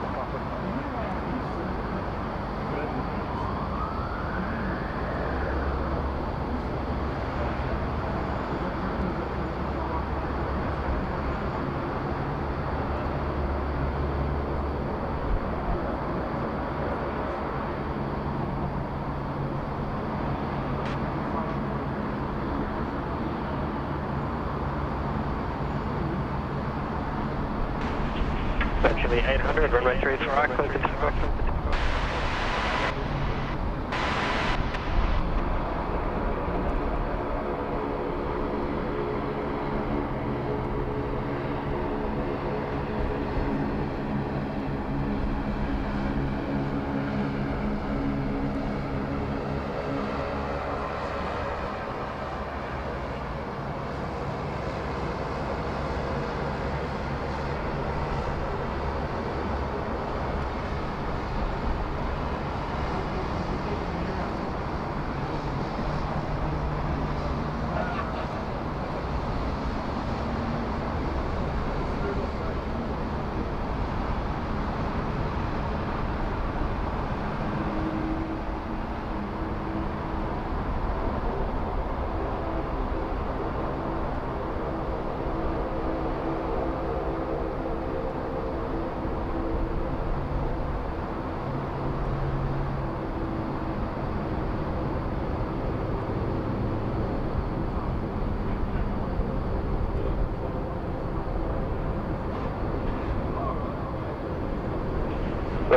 Virtually 800, runway 3 right, close to takeoff.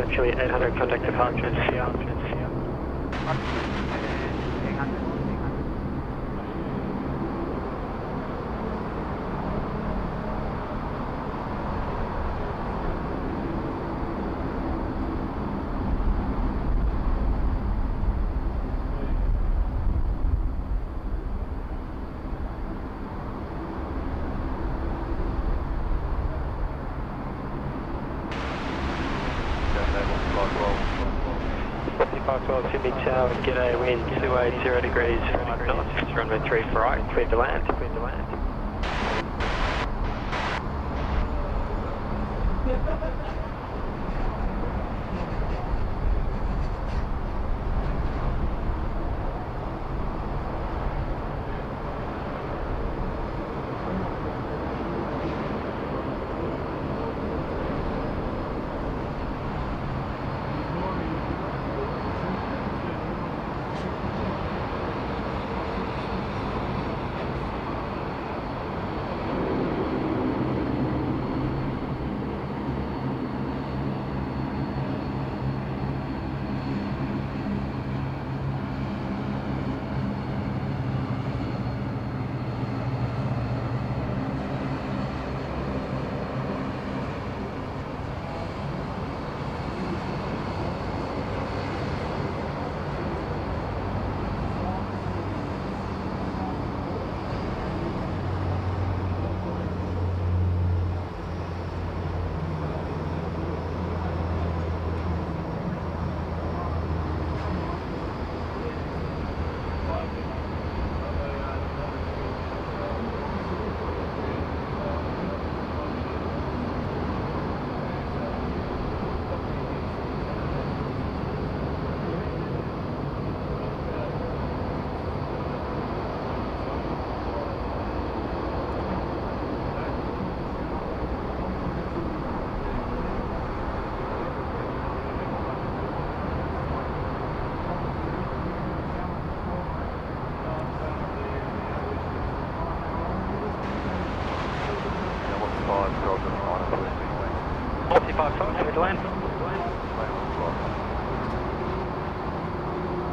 Virtually 800 contact departures here. Sydney Tower, g'day, wind 280 degrees, 5 knots, runway 3 for right, clear to land, clear to land.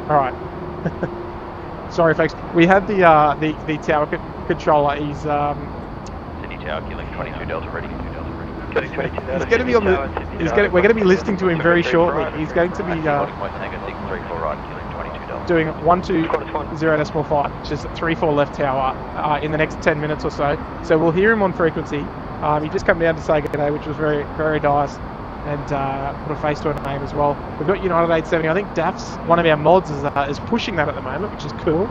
Alright. Sorry folks, we had the tower controller, he's Sydney Tower, killing 22 Delta ready. he's going to be on the, we're going to be listening to him very shortly. He's going to be doing 120.5, which is 34 left tower, in the next 10 minutes or so. So we'll hear him on frequency. He just come down to say good day, which was very, very nice, and put a face to a name as well. We've got United 870. I think Daph's, one of our mods, is pushing that at the moment, which is cool.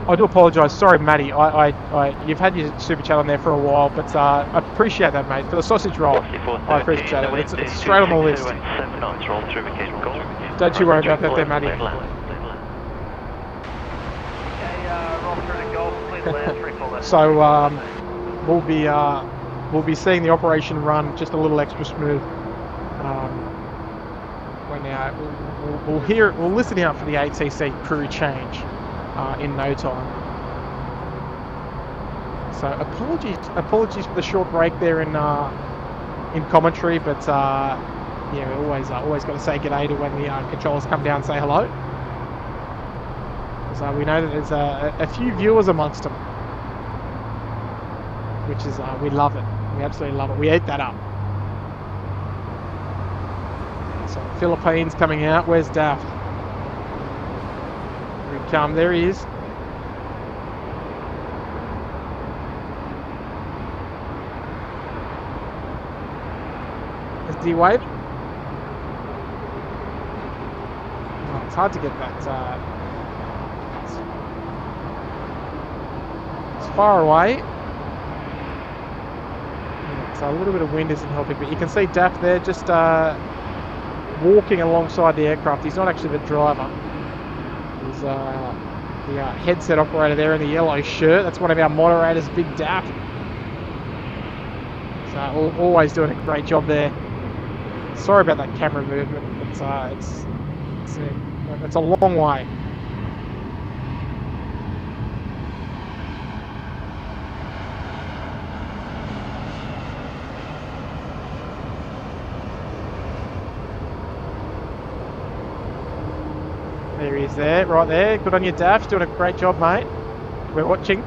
I do apologise. Sorry, Matty. You've had your super chat on there for a while, but I appreciate that, mate. For the sausage roll, I appreciate it. It's straight on the list. Don't you worry about that, there, Matty. So we'll be seeing the operation run just a little extra smooth. We'll listen out for the ATC crew change in no time. So apologies for the short break there in commentary, but yeah, we always got to say g'day to when the controllers come down and say hello. So we know that there's a few viewers amongst them, which is we love it. We absolutely love it. We eat that up. So Philippines coming out. Where's Daph? Here he come. There he is. Is he wave? Oh, it's hard to get that. It's far away. So a little bit of wind isn't helping, but you can see Daph there just walking alongside the aircraft. He's not actually the driver. He's the headset operator there in the yellow shirt. That's one of our moderators, Big Daph. So always doing a great job there. Sorry about that camera movement. It's a long way. There he is there, right there. Good on you, Daff. Doing a great job, mate. We're watching.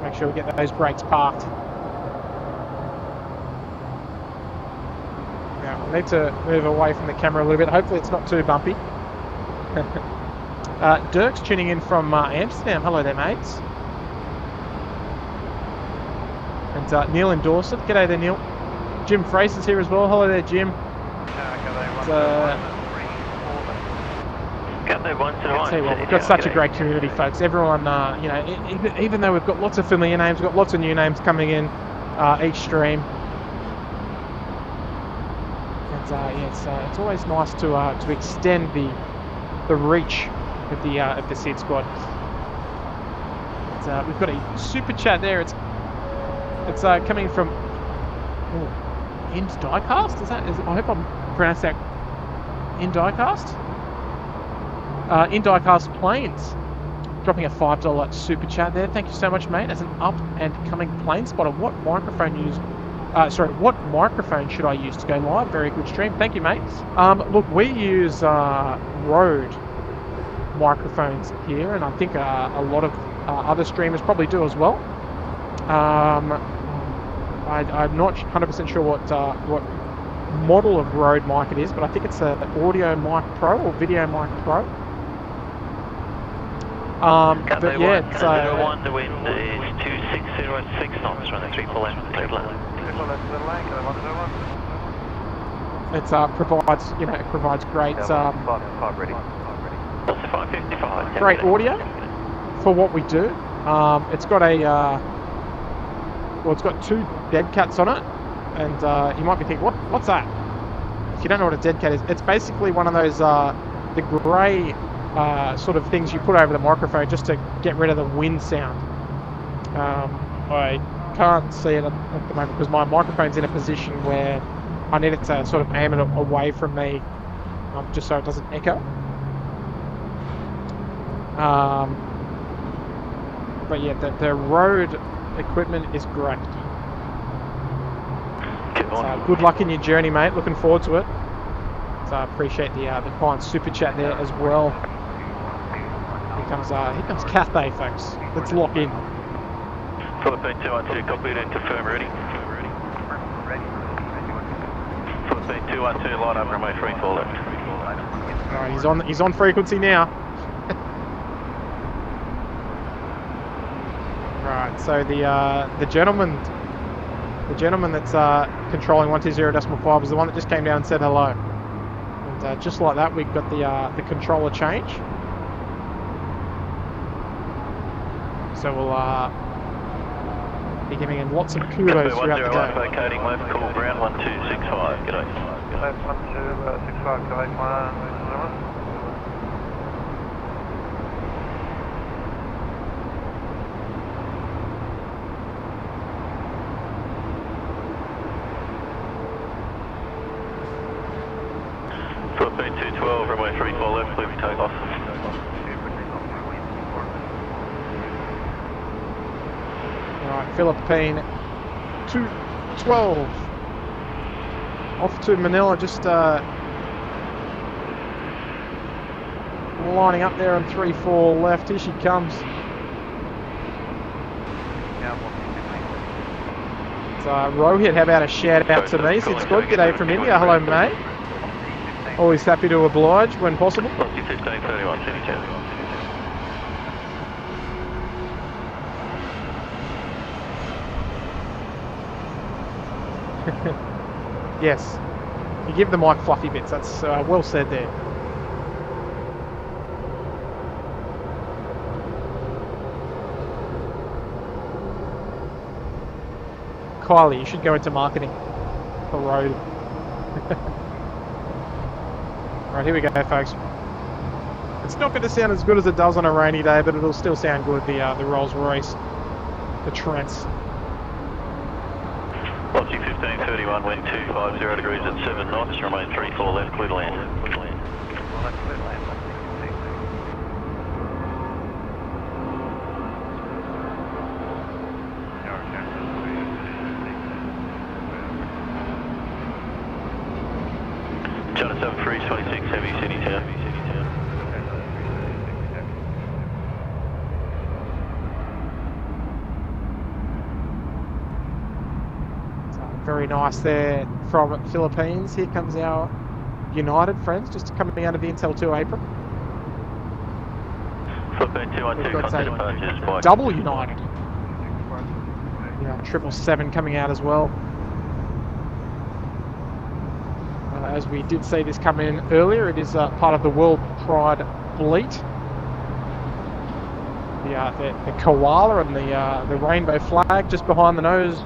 Make sure we get those brakes parked. Now, I need to move away from the camera a little bit. Hopefully it's not too bumpy. Dirk's tuning in from Amsterdam. Hello there, mates. And Neil in Dorset. G'day there, Neil. Jim Fraser's here as well. Hello there, Jim. I tell you what, we've got such a great community, folks. Everyone, you know, even though we've got lots of familiar names, we've got lots of new names coming in each stream. And yeah, it's always nice to extend the reach of the SydSquad. We've got a super chat there. It's coming from Ind Diecast. I hope I'm pronounced that Ind Diecast. In Diecast Planes, dropping a $5 super chat there. Thank you so much, mate. As an up and coming plane spotter, what microphone should I use to go live? Very good stream. Thank you, mate. Look, we use Rode microphones here, and I think a lot of other streamers probably do as well. I'm not 100% sure what model of Rode mic it is, but I think it's an Audio Mic Pro or Video Mic Pro. But yeah, it's the wind is 260 at 6 knots, running 34 left, clear land. It provides great great audio for what we do. It's got it's got two dead cats on it, and you might be thinking, what's that? If you don't know what a dead cat is, it's basically one of those the grey sort of things you put over the microphone just to get rid of the wind sound. I can't see it at the moment because my microphone's in a position where I need it to sort of aim it away from me, just so it doesn't echo. But yeah, the Rode equipment is great. So good luck in your journey, mate. Looking forward to it. So I appreciate the client super chat there as well. Here comes Cathay, folks. Let's lock in. Philippine 212, copied and confirm ready. Philippine 212, line up, runway 34 left. Alright, he's on frequency now. Right, so the gentleman that's controlling 120.5 was the one that just came down and said hello. And just like that, we've got the controller change. So we'll be giving him lots of kudos throughout the day. Vacating left, call ground 1265. G'day. Left 1265, g'day, 1. Philippine 212, runway 34 left, clear for takeoff. Alright, Philippine 212 off to Manila, just lining up there on 34 left. Here she comes. Rohit, how about a shout out to me? SydSquad, g'day from India. Hello, mate. Always happy to oblige when possible. 1531, Yes, you give the mic fluffy bits. That's well said there. Kylie, you should go into marketing for Rode. Right, here we go, folks. It's not going to sound as good as it does on a rainy day, but it'll still sound good. The Rolls-Royce, the Trents. Lofty 1531, wind 250 degrees at 7 knots, remain 34 left, clear to land. Very nice there from Philippines. Here comes our United friends, just coming out of the Intel 2 apron. Philippine 212, contact departures by double United. Yeah, 777 coming out as well. As we did see this come in earlier, it is part of the World Pride fleet. The koala and the rainbow flag just behind the nose,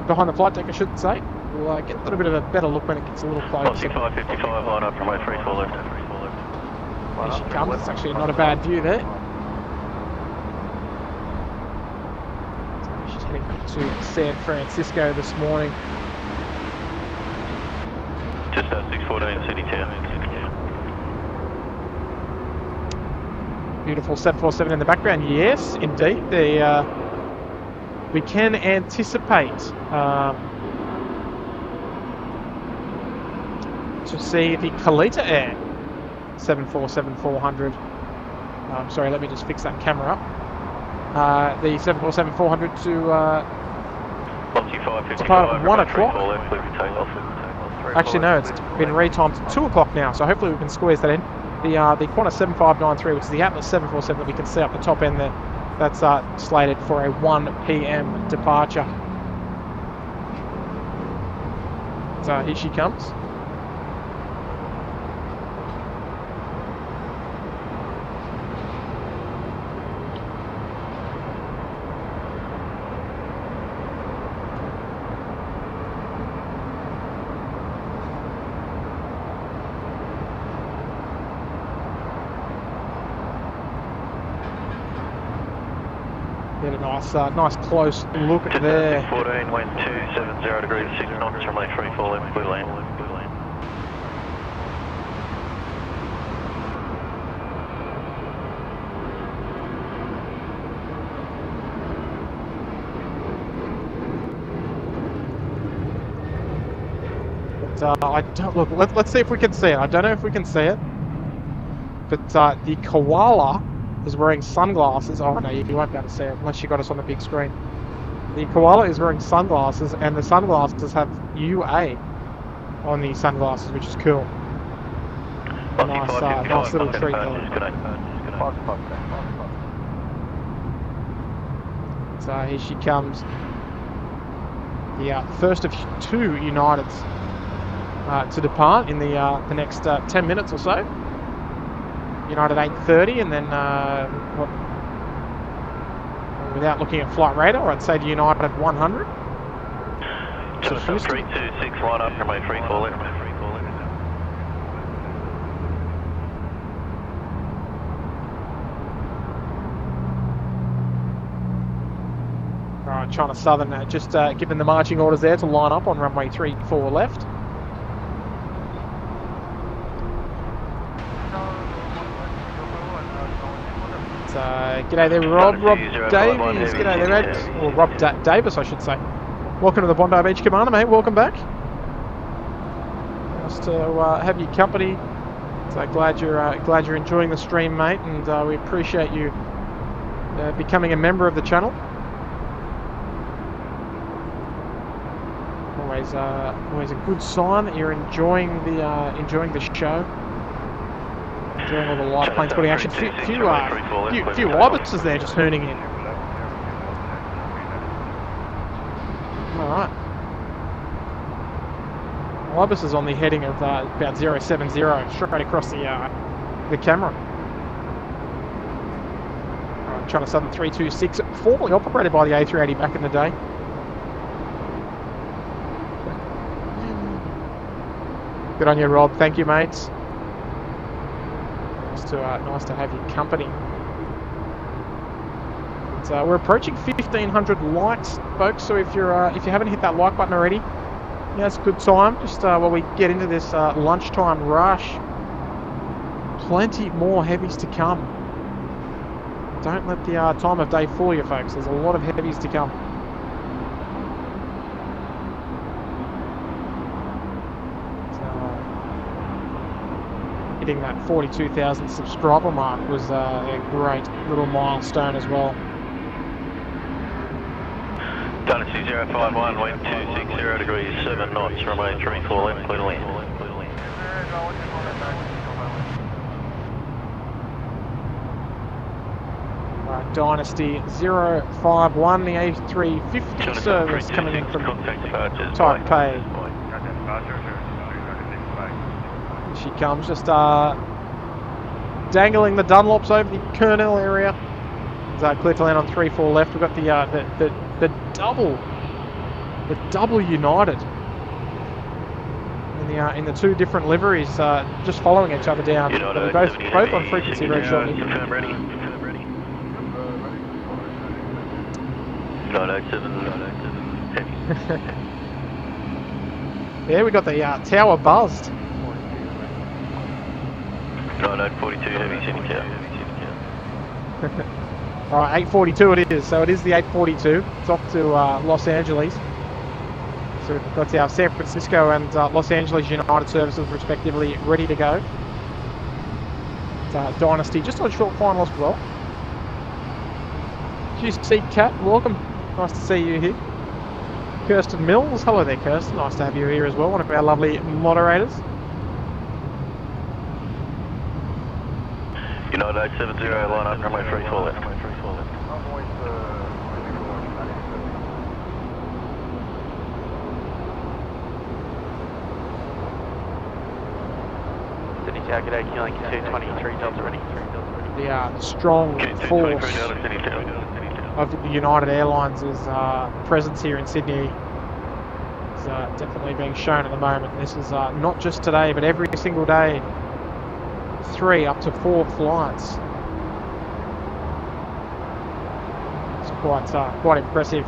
behind the flight deck, I should say. We'll get a little bit of a better look when it gets a little closer. 555, line up from 34 left. There she comes. It's actually not a bad view there. So she's heading up to San Francisco this morning. Just 614 City Town. Beautiful 747 in the background. Yes, indeed. We can anticipate to see the Kalita Air 747-400. Sorry, let me just fix that camera up. The 747-400 to depart at 1 o'clock. Actually, no, it's been retimed to 2 o'clock now, so hopefully we can squeeze that in. The Qantas 7593, which is the Atlas 747 that we can see up the top end there, that's slated for a 1 p.m. departure. So here she comes. Get a nice close look there. 14, wind 270 degrees, 6 knots, runway 34 left, clear land. But I don't look. Let's see if we can see it. I don't know if we can see it, but the koala is wearing sunglasses. Oh no, you won't be able to see it unless you got us on the big screen. The koala is wearing sunglasses, and the sunglasses have UA on the sunglasses, which is cool. Nice little treat there. So here she comes. The first of 2 Uniteds to depart in the next 10 minutes or so. United 830, and then without looking at flight radar, I'd say to United 100. So 326, line up from 34 left. Alright, China Southern just given the marching orders there to line up on runway 34 left. G'day there, Rob Davies. G'day there, Ed. Or Rob Davis, I should say. Welcome to the Bondi Beach Cabana, mate. Welcome back. Nice to have your company. So glad you're enjoying the stream, mate, and we appreciate you becoming a member of the channel. Always a good sign that you're enjoying the show. Doing all the live planes putting action. Few Ibises there just hooning in. Alright. Ibis is on the heading of about 070, straight across the camera. China Southern 326, formerly operated by the A380 back in the day. Good on you, Rob. Thank you, mates. Nice to have your company. We're approaching 1,500 likes, folks. So if you haven't hit that like button already, yeah, it's a good time. Just while we get into this lunchtime rush, plenty more heavies to come. Don't let the time of day fool you, folks. There's a lot of heavies to come. Hitting that 42,000 subscriber mark was a great little milestone as well. Dynasty 051, wind 260 degrees, 7 knots, runway 34 left, clear to land. Dynasty 051, the A350 service coming in from Taipei. Here she comes, just dangling the Dunlops over the Kernel area. It's clear to land on 34 left. We've got the double United in the two different liveries, just following each other down. They're both on frequency very shortly. Confirm ready. 907 heavy. Yeah, we got the tower buzzed. 9842 heavy, sending tower. Alright, 842 it is. So it is the 842. It's off to Los Angeles. So we've got our San Francisco and Los Angeles United services respectively ready to go. Dynasty just on short final as well. GC Cat, welcome. Nice to see you here. Kirsten Mills, hello there Kirsten. Nice to have you here as well, one of our lovely moderators. United 870, line up, runway 34 left. Sydney Tower, g'day, Q-Link 223, Delta ready. The strong force of the United Airlines' presence here in Sydney is definitely being shown at the moment. This is not just today, but every single day. 3 up to 4 flights. It's quite impressive.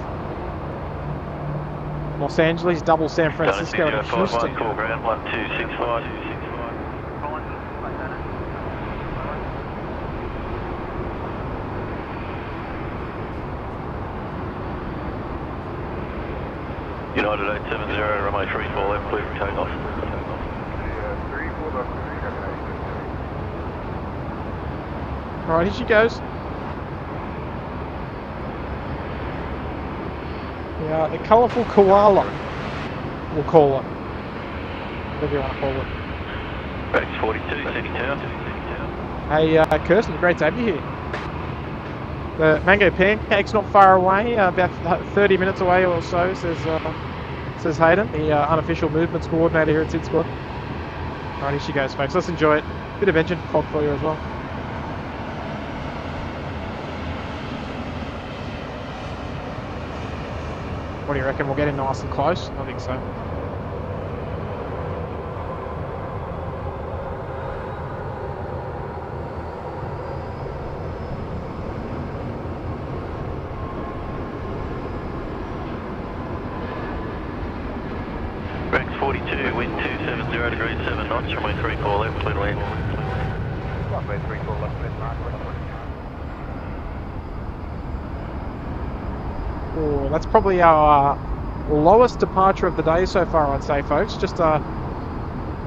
Los Angeles, double San Francisco and Houston. Call ground 1265. United 870, runway 34 left, clear for takeoff. Alright, here she goes. Yeah, the colourful koala, we'll call it. Whatever you want to call it. Back 42, Sydney Tower. Hey, Kirsten, great to have you here. The Mango Pancake's not far away, about 30 minutes away or so, says Hayden, the unofficial movements coordinator here at SydSquad. Alright, here she goes, folks. Let's enjoy it. Bit of engine fog for you as well. What do you reckon? We'll get in nice and close? I think so. Rex 42, wind 270 degrees, 7 knots, runway 34 left, clear to land. Runway 34 left, mark. Oh, that's probably our lowest departure of the day so far, I'd say, folks. Just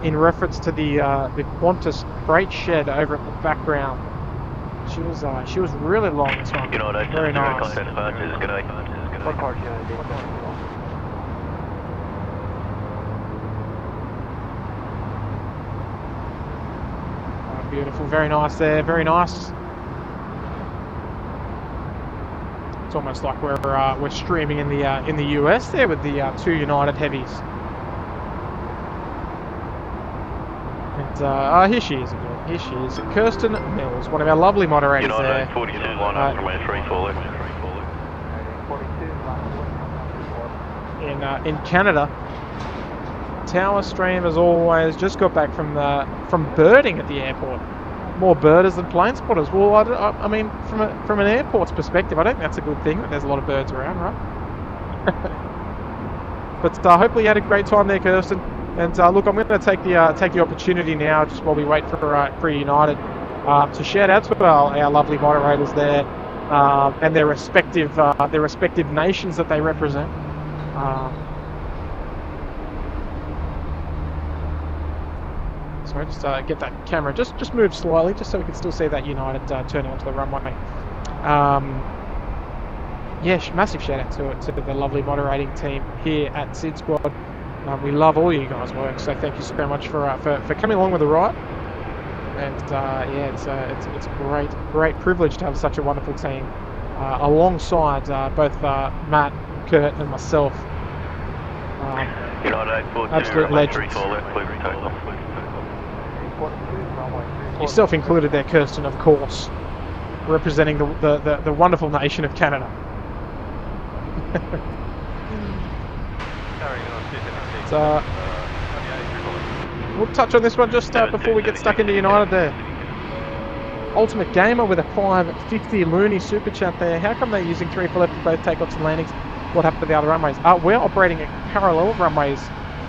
in reference to the Qantas freight shed over at the background. She was really long this one. Very nice. Contact departures, g'day. Beautiful, very nice there, very nice. It's almost like we're streaming in the US there with the 2 United heavies. And here she is again. Here she is, Kirsten Mills, one of our lovely moderators there. 42, line up, runway 34 left. In Canada. Tower Stream, as always, just got back from birding at the airport. More birders than plane spotters. Well, I mean, from an airport's perspective, I don't think that's a good thing that there's a lot of birds around, right? But hopefully you had a great time there, Kirsten. And look, I'm going to take the opportunity now, just while we wait for United, to shout out to our lovely moderators there and their respective nations that they represent. Sorry, just get that camera just move slightly, just so we can still see that United turn onto the runway. massive shout out to the lovely moderating team here at SydSquad. We love all you guys' work, so thank you so much for coming along with the ride. And yeah, it's a great privilege to have such a wonderful team alongside both Matt, Kurt, and myself. Absolute legends. Yourself included there, Kirsten, of course, representing the wonderful nation of Canada. So, we'll touch on this one just before we get stuck into United there. Ultimate Gamer with a 550 Looney super chat there. How come they're using 3 for left for both takeoffs and landings? What happened to the other runways? We're operating at parallel runways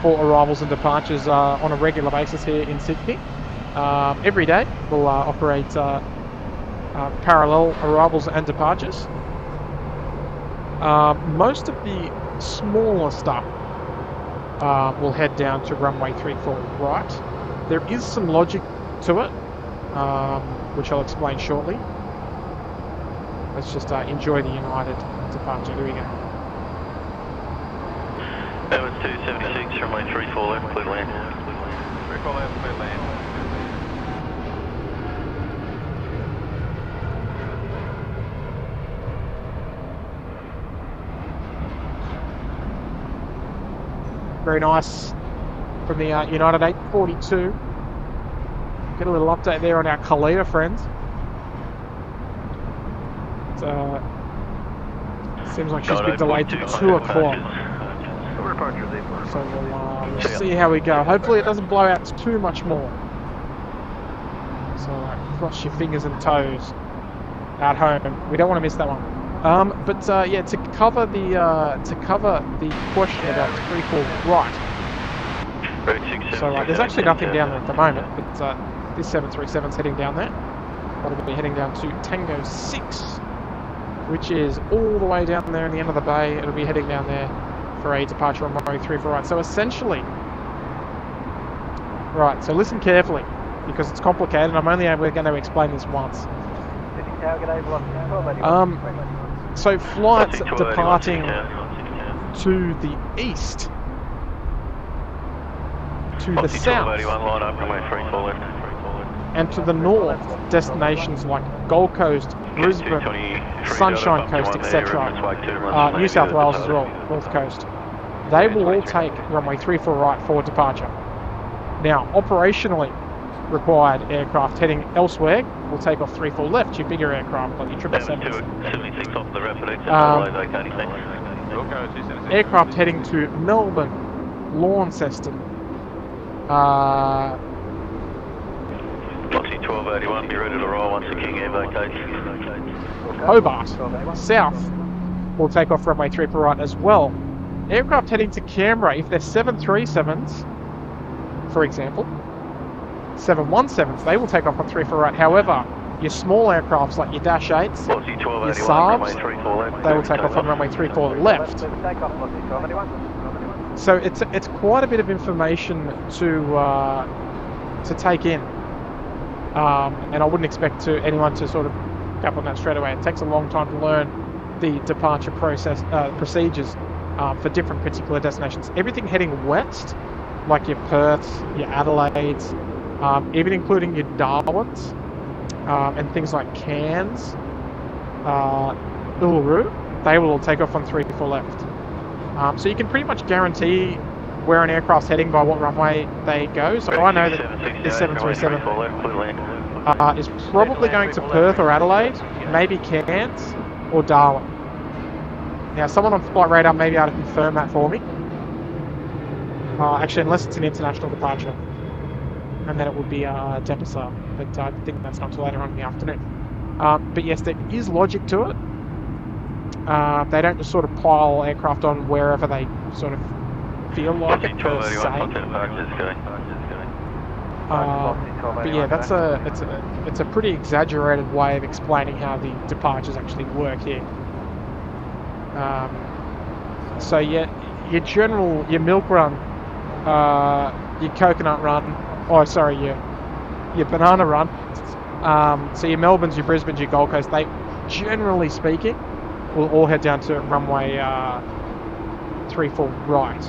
for arrivals and departures on a regular basis here in Sydney. Every day we'll operate parallel arrivals and departures. Most of the smaller stuff will head down to runway 34 right. There is some logic to it, which I'll explain shortly. Let's just enjoy the United departure. Here we go. Airbus 276, runway 34 left, clear land. 34 left, clear land. Very nice from the United 842. Get a little update there on our Kalita friends. Seems like she's been delayed to 2 o'clock. So we'll see how we go. Hopefully it doesn't blow out too much more. So cross your fingers and toes at home. We don't want to miss that one. But yeah, to cover the question about 34 right. So there's actually nothing down there at the moment, but this 737's heading down there. That'll be heading down to Tango 6, which is all the way down there in the end of the bay. It'll be heading down there for a departure on runway 34 right. So essentially, right. So listen carefully because it's complicated. And I'm only going to explain this once. So flights departing to the east, to the south, and to the north, destinations like Gold Coast, Brisbane, Sunshine Coast, etc., New South Wales as well, North Coast, they will all take runway 34 right for departure. Now, operationally required aircraft heading elsewhere will take off 34 left, your bigger aircraft like your 777s. Off the rapid exit, aircraft heading to Melbourne, Launceston, Boxy 1281, be ready to roll once the King Air vacates. Hobart, south, will take off runway 34 right as well. Aircraft heading to Canberra, if they're 737s, for example, 717s, they will take off on 34 right. However, your small aircrafts like your Dash 8s, your Saabs, they will take off on runway 34 left. So it's quite a bit of information to take in, and I wouldn't expect anyone to sort of pick up on that straight away. It takes a long time to learn the departure procedures for different particular destinations. Everything heading west, like your Perths, your Adelaides, even including your Darwins, and things like Cairns, Uluru, they will all take off on 34 left. So you can pretty much guarantee where an aircraft's heading by what runway they go. So I know that this 737 is probably going to Perth or Adelaide, maybe Cairns or Darwin. Now someone on Flight Radar may be able to confirm that for me. Actually, unless it's an international departure. And then it would be Denpasar, but I think that's not until later on in the afternoon. But yes, there is logic to it. They don't just sort of pile aircraft on wherever they sort of feel like it per se. But yeah, it's a pretty exaggerated way of explaining how the departures actually work here. So yeah, your milk run, your coconut run, your banana run. So your Melbournes, your Brisbanes, your Gold Coast, they generally speaking we'll all head down to runway 34 right,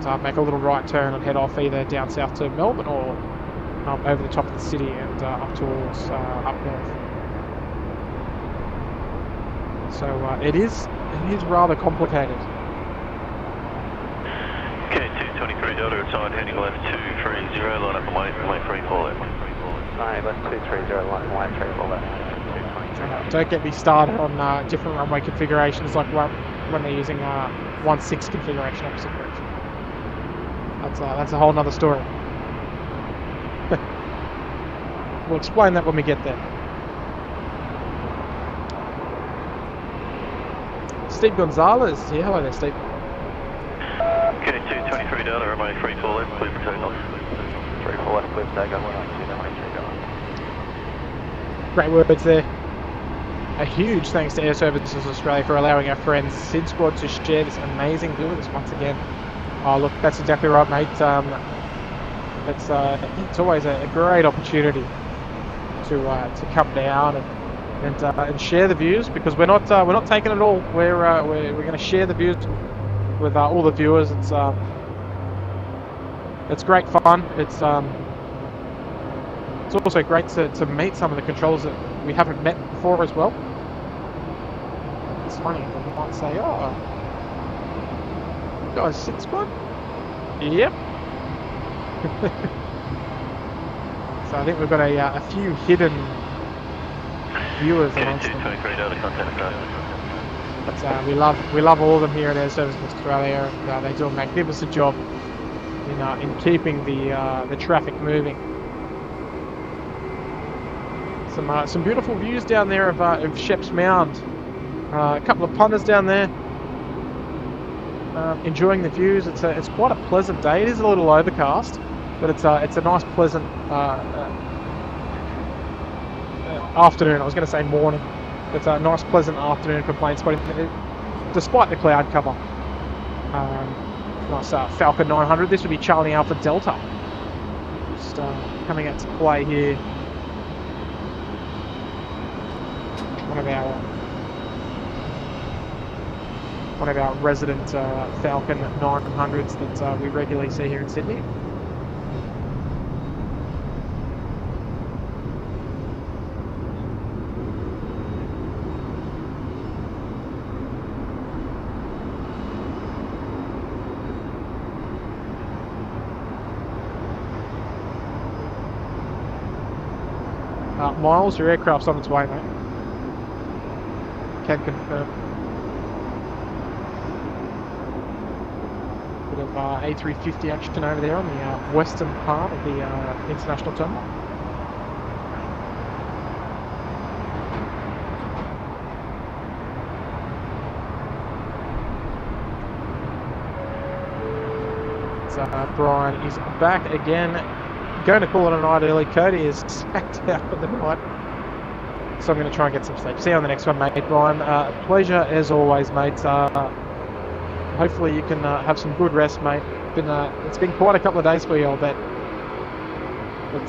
and make a little right turn and head off either down south to Melbourne or over the top of the city and up towards up north. So it is rather complicated. Okay, 223 Delta inside, heading left 230, line up on my free fall left. Alright, left 230, line up on my free fall left. Don't get me started on different runway configurations like when they're using 1/6 configuration opposite direction. That's a whole nother story. We'll explain that when we get there. Steve Gonzalez, yeah, hello there, Steve. Okay, 223 Delta, runway free fall left, clear for takeoff. Free fall left, clear for takeoff, 223 Delta. Great words there. A huge thanks to Air Services Australia for allowing our friends SydSquad to share this amazing view with us once again. Oh look, that's exactly right, mate. It's always a great opportunity to come down and share the views, because we're not taking it all. We're going to share the views with all the viewers. It's great fun. It's also great to meet some of the controllers that we haven't met before as well. It's funny, we might say, oh, you guys SydSquad? Yep. So I think we've got a few hidden viewers amongst them. But we love all of them here at Air Services Australia. They do a magnificent job in keeping the traffic moving. Some beautiful views down there of Sheps Mound. A couple of punters down there enjoying the views. It's quite a pleasant day. It is a little overcast, but it's a nice pleasant afternoon. I was going to say morning. It's a nice pleasant afternoon for plane spotting, despite the cloud cover. Nice Falcon 900. This would be Charlie Alpha Delta. Just coming out to play here. One of our resident Falcon 900s that we regularly see here in Sydney. Miles, your aircraft's on its way, mate. Can confirm. Bit of A350 action over there on the western part of the international terminal. So Brian is back again. Going to call it a night early. Cody is sacked out for the night. So I'm going to try and get some sleep. See you on the next one, mate. Brian, pleasure as always, mate. Hopefully you can have some good rest, mate. It's been quite a couple of days for you, I'll bet.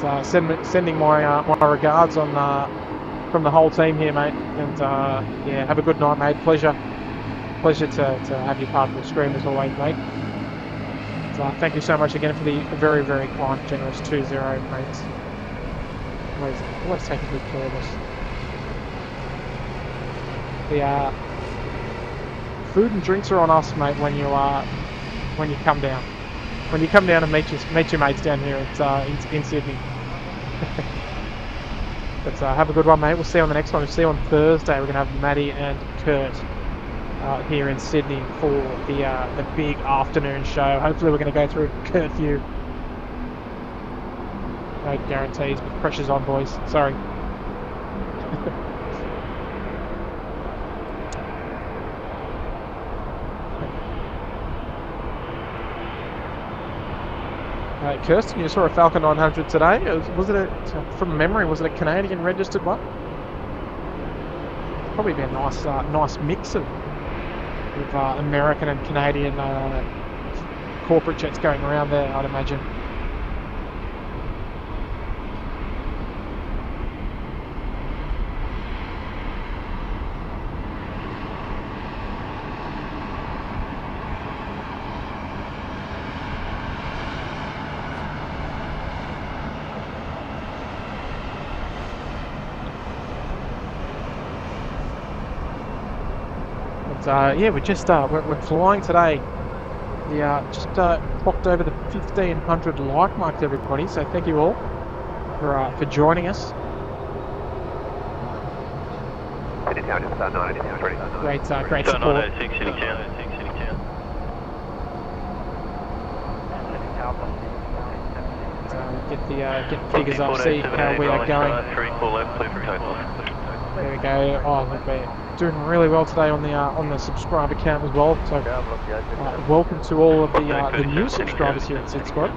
But sending my regards on from the whole team here, mate. And yeah, have a good night, mate. Pleasure to have you part of the stream as always, mate. Thank you so much again for the very, very kind, generous 2-0, mate. Always taking good care of us. The food and drinks are on us, mate. When you come down, and meet your mates down here in Sydney. But have a good one, mate. We'll see you on the next one. We'll see you on Thursday. We're gonna have Maddie and Kurt here in Sydney for the big afternoon show. Hopefully we're going to go through curfew. No guarantees, but pressure's on, boys. Sorry. Kirsten, you saw a Falcon 900 today. Was it from memory, was it a Canadian registered one? Probably be a nice mix of American and Canadian corporate jets going around there, I'd imagine. Yeah, we're flying today. We just clocked over the 1,500 like marks, everybody. So thank you all for joining us. Great support. Get figures up, see how we are going. There we go. Oh, look, we're doing really well today on the subscriber count as well. So welcome to all of the new subscribers here at SydSquad.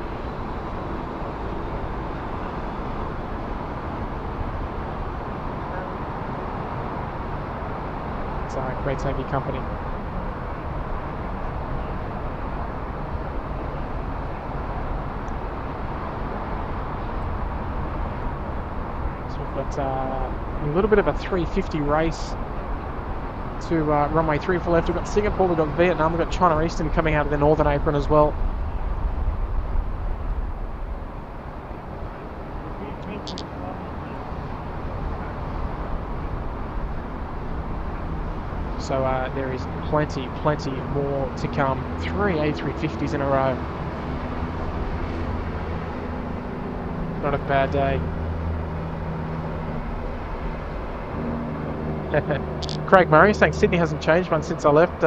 It's great to have your company. But a little bit of a 350 race to runway 34 left. We've got Singapore, we've got Vietnam, we've got China Eastern coming out of the northern apron as well. So there is plenty more to come. 3 A350s in a row. Not a bad day. Craig Murray saying Sydney hasn't changed one since I left.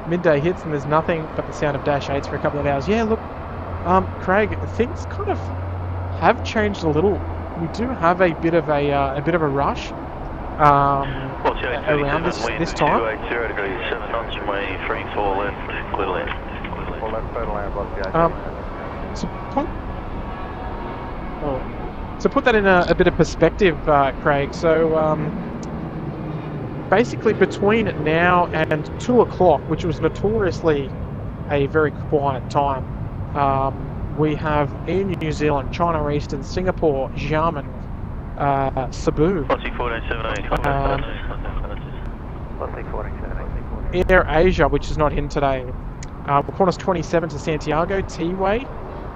Midday hits and there's nothing but the sound of Dash 8s for a couple of hours. Yeah, look, Craig, things kind of have changed a little. We do have a bit of a rush around this time. To put that in a bit of perspective, Craig. So. Basically between now and 2 o'clock, which was notoriously a very quiet time, we have Air New Zealand, China Eastern, Singapore, Xiamen, Cebu, Air Asia, which is not in today, Qantas 27 to Santiago, T-Way,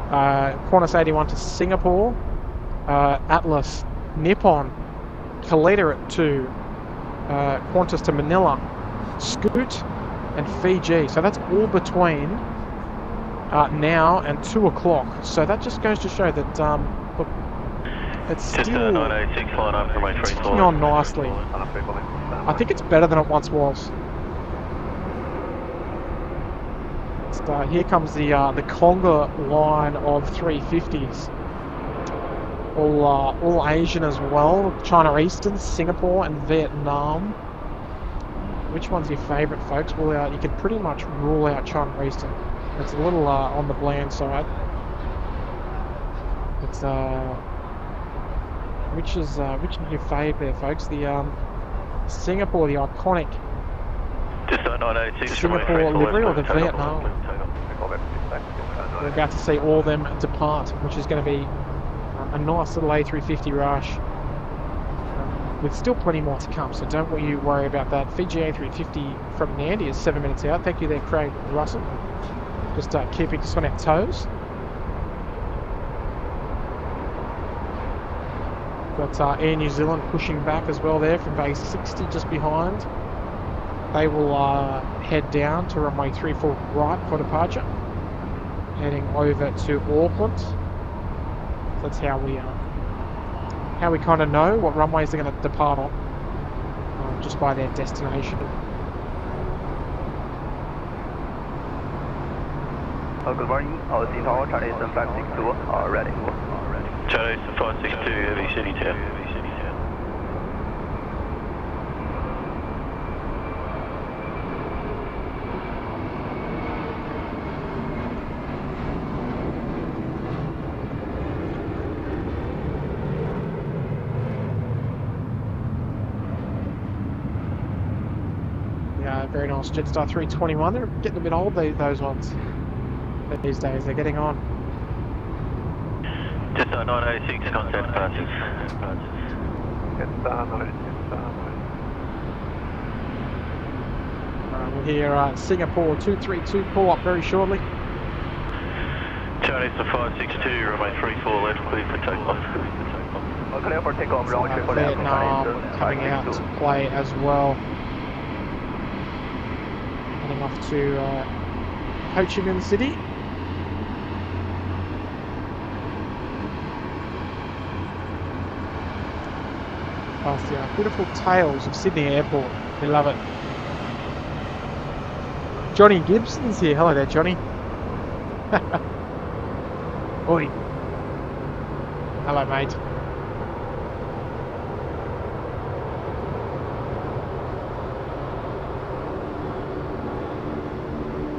Qantas 81 to Singapore, Atlas, Nippon, Kalita at 2, Qantas to Manila, Scoot and Fiji. So that's all between now and 2 o'clock. So that just goes to show that look, it's still ticking on nicely. I think it's better than it once was. Here comes the Conga line of 350s. All Asian as well. China Eastern, Singapore and Vietnam. Which one's your favourite, folks? Well, you can pretty much rule out China Eastern. It's a little on the bland side. It's which is your favourite there, folks? The Singapore, the iconic Singapore livery, or the Vietnam? We're about to see all of them depart, which is going to be a nice little A350 rush, with still plenty more to come, so don't you worry about that. Fiji A350 from Nandi is 7 minutes out. Thank you there, Craig Russell. Just keeping us on our toes. Got Air New Zealand pushing back as well there from base 60 just behind. They will head down to runway 34 right for departure, heading over to Auckland. That's how we kind of know what runways they're going to depart on, just by their destination. Good morning. Aussie Tower, China Eastern 562, ready. China Eastern 562, heavy city town. Very nice Jetstar 321. They're getting a bit old, those ones. But these days they're getting on. Jetstar 986, contact passes. We'll hear Singapore 232 pull up very shortly. China Eastern 562, runway 34 left, clear for takeoff. Clear for takeoff, Vietnam coming out to play as well. heading off to Ho Chi Minh City. Past the beautiful tales of Sydney Airport. We love it. Johnny Gibson's here. Hello there, Johnny. Oi. Hello, mate.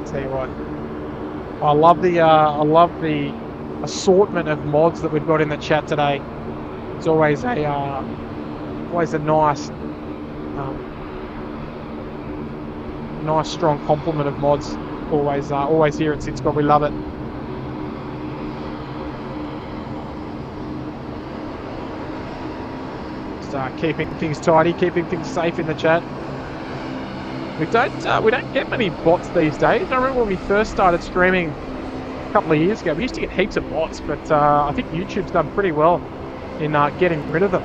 Tell you what, I love the assortment of mods that we've got in the chat today. It's always a nice, nice strong complement of mods. Always here at SydSquad. We love it. Just keeping things tidy, keeping things safe in the chat. We don't get many bots these days. I remember when we first started streaming a couple of years ago, we used to get heaps of bots, but I think YouTube's done pretty well in getting rid of them.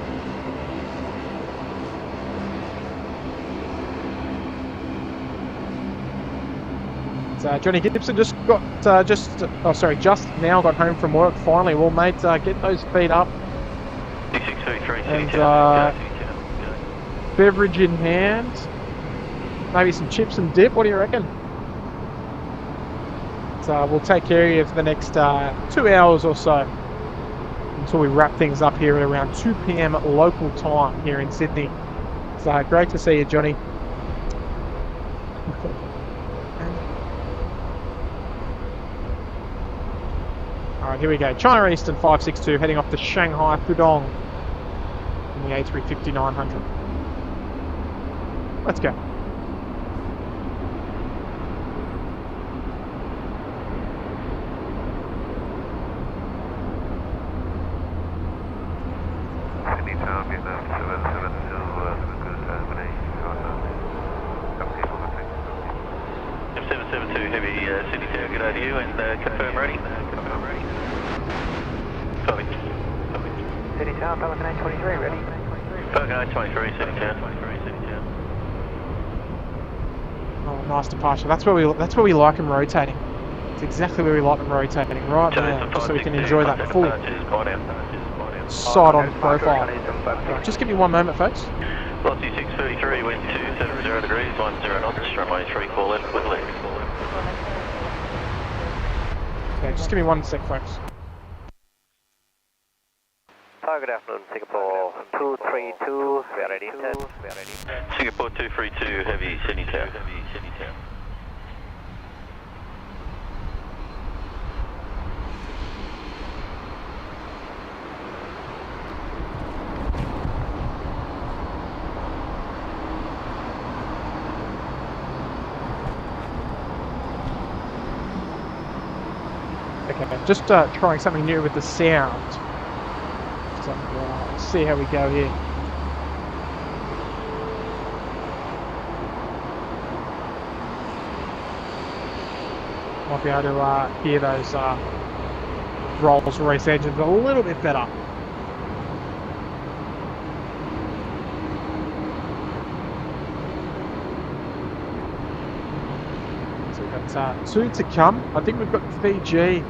Johnny Gibson just now got home from work. Finally, well, mate, get those feet up and beverage in hand. Maybe some chips and dip. What do you reckon? So we'll take care of you for the next 2 hours or so until we wrap things up here at around 2 PM local time here in Sydney. So great to see you, Johnny. All right, here we go. China Eastern 562 heading off to Shanghai Pudong in the A350-900. Let's go. Nice departure. That's where we like them rotating. It's exactly where we like them rotating, right now, just so we can enjoy that full side-on profile. Right, just give me one moment, folks. Velocity 633, wind 270 degrees, 10 knots, runway 34 left with left. Okay, just give me 1 sec, folks. Good afternoon, Singapore 232, we are ready, Singapore 232, heavy, Sydney Tower. Okay, just trying something new with the sound. So, let's see how we go here. Might be able to hear those Rolls-Royce engines a little bit better. So we've got 2 to come. I think we've got Fiji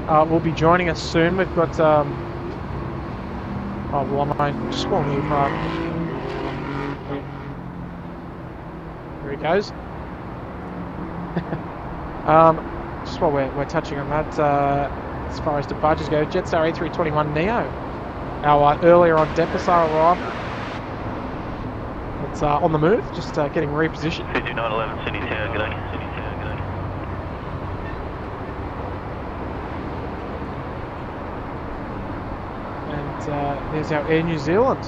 will be joining us soon. We've got oh, well, I just want to move up. There he goes. Just while we're touching on that, as far as departures go, Jetstar A321 Neo, our earlier on Denpasar arrival. It's on the move, just getting repositioned. 5911 Sydney Tower, g'day. There's our Air New Zealand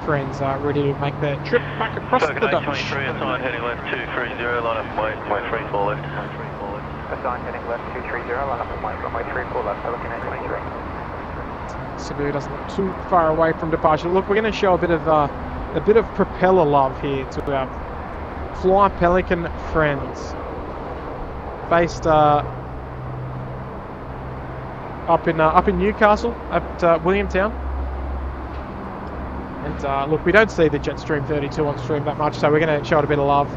friends ready to make the trip back across the Dutch. Assign heading left 230, line up my 34 left. Assign heading left 230, line up my 34 left, looking at 23. Cebu doesn't look too far away from departure. Look, we're going to show a bit of propeller love here to our Fly Pelican friends, based up in Newcastle at Williamtown. And look, we don't see the Jetstream 32 on stream that much, so we're going to show it a bit of love.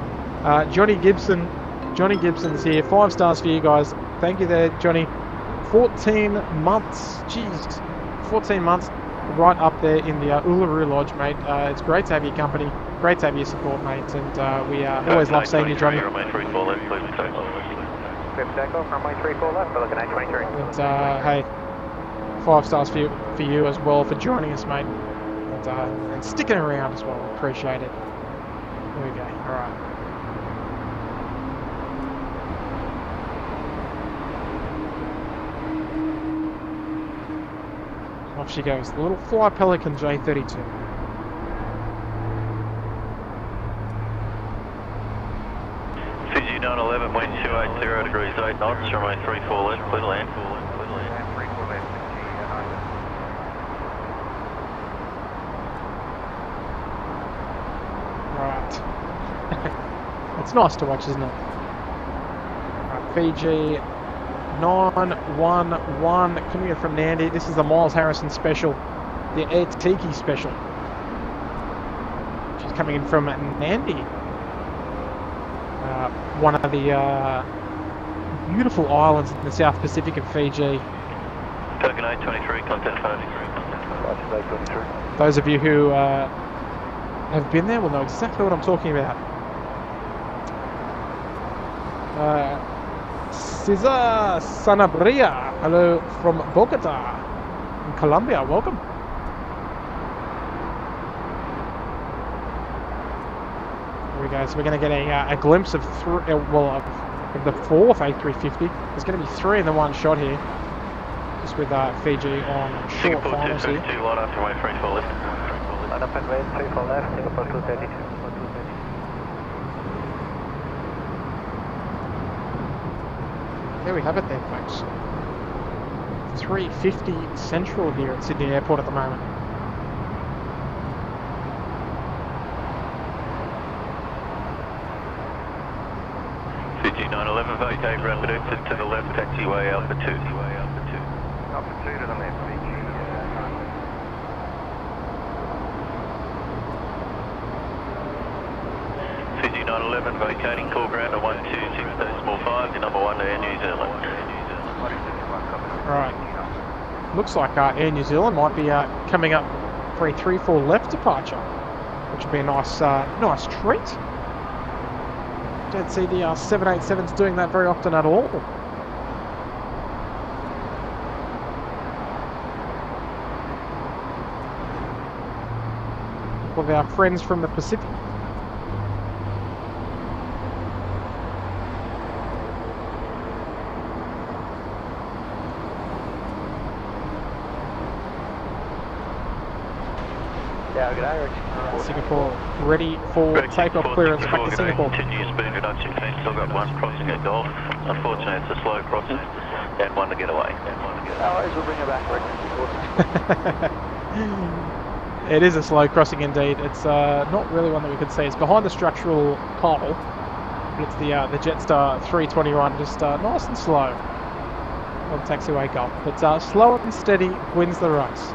Johnny Gibson's here. 5 stars for you guys. Thank you there, Johnny. 14 months. Jeez. 14 months right up there in the Uluru Lodge, mate. It's great to have your company. Great to have your support, mate. And we always love seeing you, Johnny. Takeoff, runway 34 left, we're looking at 23. And hey, 5 stars for you as well for joining us, mate. And sticking around as well. Appreciate it. There we go. Alright. Off she goes, the little Fly Pelican J32. Fiji 911, wind 280 degrees 8 knots, runway 34 left, clear to land. Right. It's nice to watch, isn't it? Right, Fiji 911 coming in from Nandi. This is the Miles Harrison special, the ATC special. She's coming in from Nandi, one of the beautiful islands in the South Pacific of Fiji. Token 823, contact 5. Those of you who have been there will know exactly what I'm talking about. Cesar Sanabria, hello from Bogota in Colombia, welcome. Here we go, so we're going to get a glimpse of the 4th A350. There's going to be 3 in the one shot here, just with Fiji on short finals here. Singapore 232, light after runway 34 left. Line up and wait, 34 left, Singapore 232. There we have it there, folks. 350 Central here at Sydney Airport at the moment. Fiji 911, vacate rapid exit to the left, taxiway Alpha 2. Alpha 2 to the left, Fiji. Fiji 911, vacating call ground at 126.5, your number 1 to Air New Zealand. Right. Looks like Air New Zealand might be coming up for a 3-4 left departure, which would be a nice treat. Don't see the 787s doing that very often at all. With our friends from the Pacific. Singapore ready for takeoff clearance back to Singapore. Continuous speed reduction, still got 1 crossing at Gulf. Unfortunately, it's a slow crossing and 1 to get away. We'll bring her back. It is a slow crossing indeed. It's not really one that we can see. It's behind the structural pole, but it's the Jetstar 321, just nice and slow on taxiway Gulf. But slow and steady wins the race.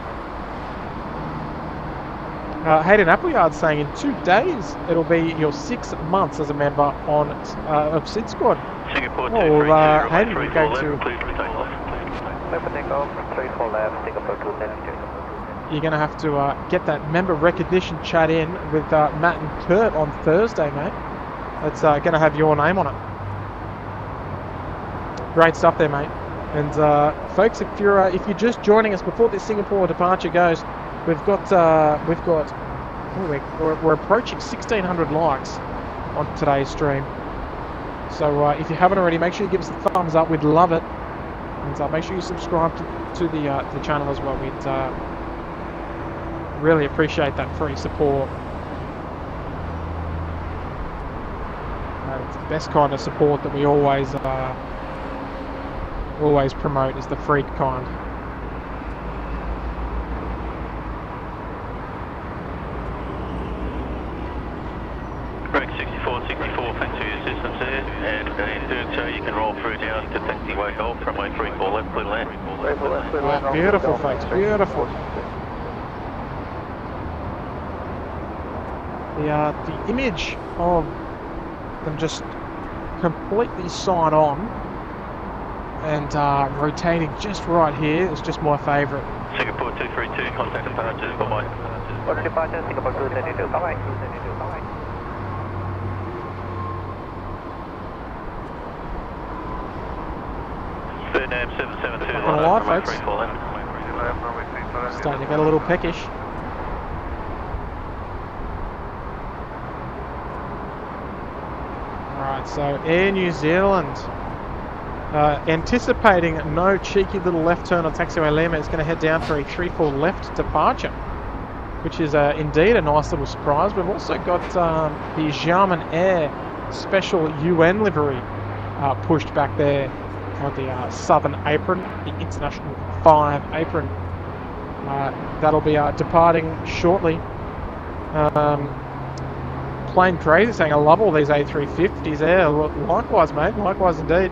Hayden Appleyard saying in 2 days it'll be your 6 months as a member on of SydSquad. Singapore 230, Hayden, we're going to. You're going to have to get that member recognition chat in with Matt and Kurt on Thursday, mate. It's going to have your name on it. Great stuff there, mate. And folks, if you're just joining us before this Singapore departure goes. We're approaching 1,600 likes on today's stream. So if you haven't already, make sure you give us a thumbs up. We'd love it, and make sure you subscribe to the channel as well. We'd really appreciate that free support. It's the best kind of support that we always promote is the free kind. Break 64, thanks for your assistance there, and in doing so you can roll through now to taxiway Gulf, runway 34 left, clear land. Beautiful, folks, beautiful. The image of them just completely sign on, and rotating just right here is just my favourite. Singapore 232, contact departures, bye-bye. Order departure, Singapore 232, bye-bye. Vietnam 772, Not gonna lie, folks. 34 left. Starting to get a little peckish. Alright, so Air New Zealand, anticipating no cheeky little left turn on taxiway Lima, is going to head down for a 3-4 left departure, which is indeed a nice little surprise. We've also got the Xiamen Air special UN livery pushed back there on the southern apron, the International 5 apron. That'll be departing shortly. Plain crazy saying I love all these A350s there. Likewise, mate. Likewise indeed.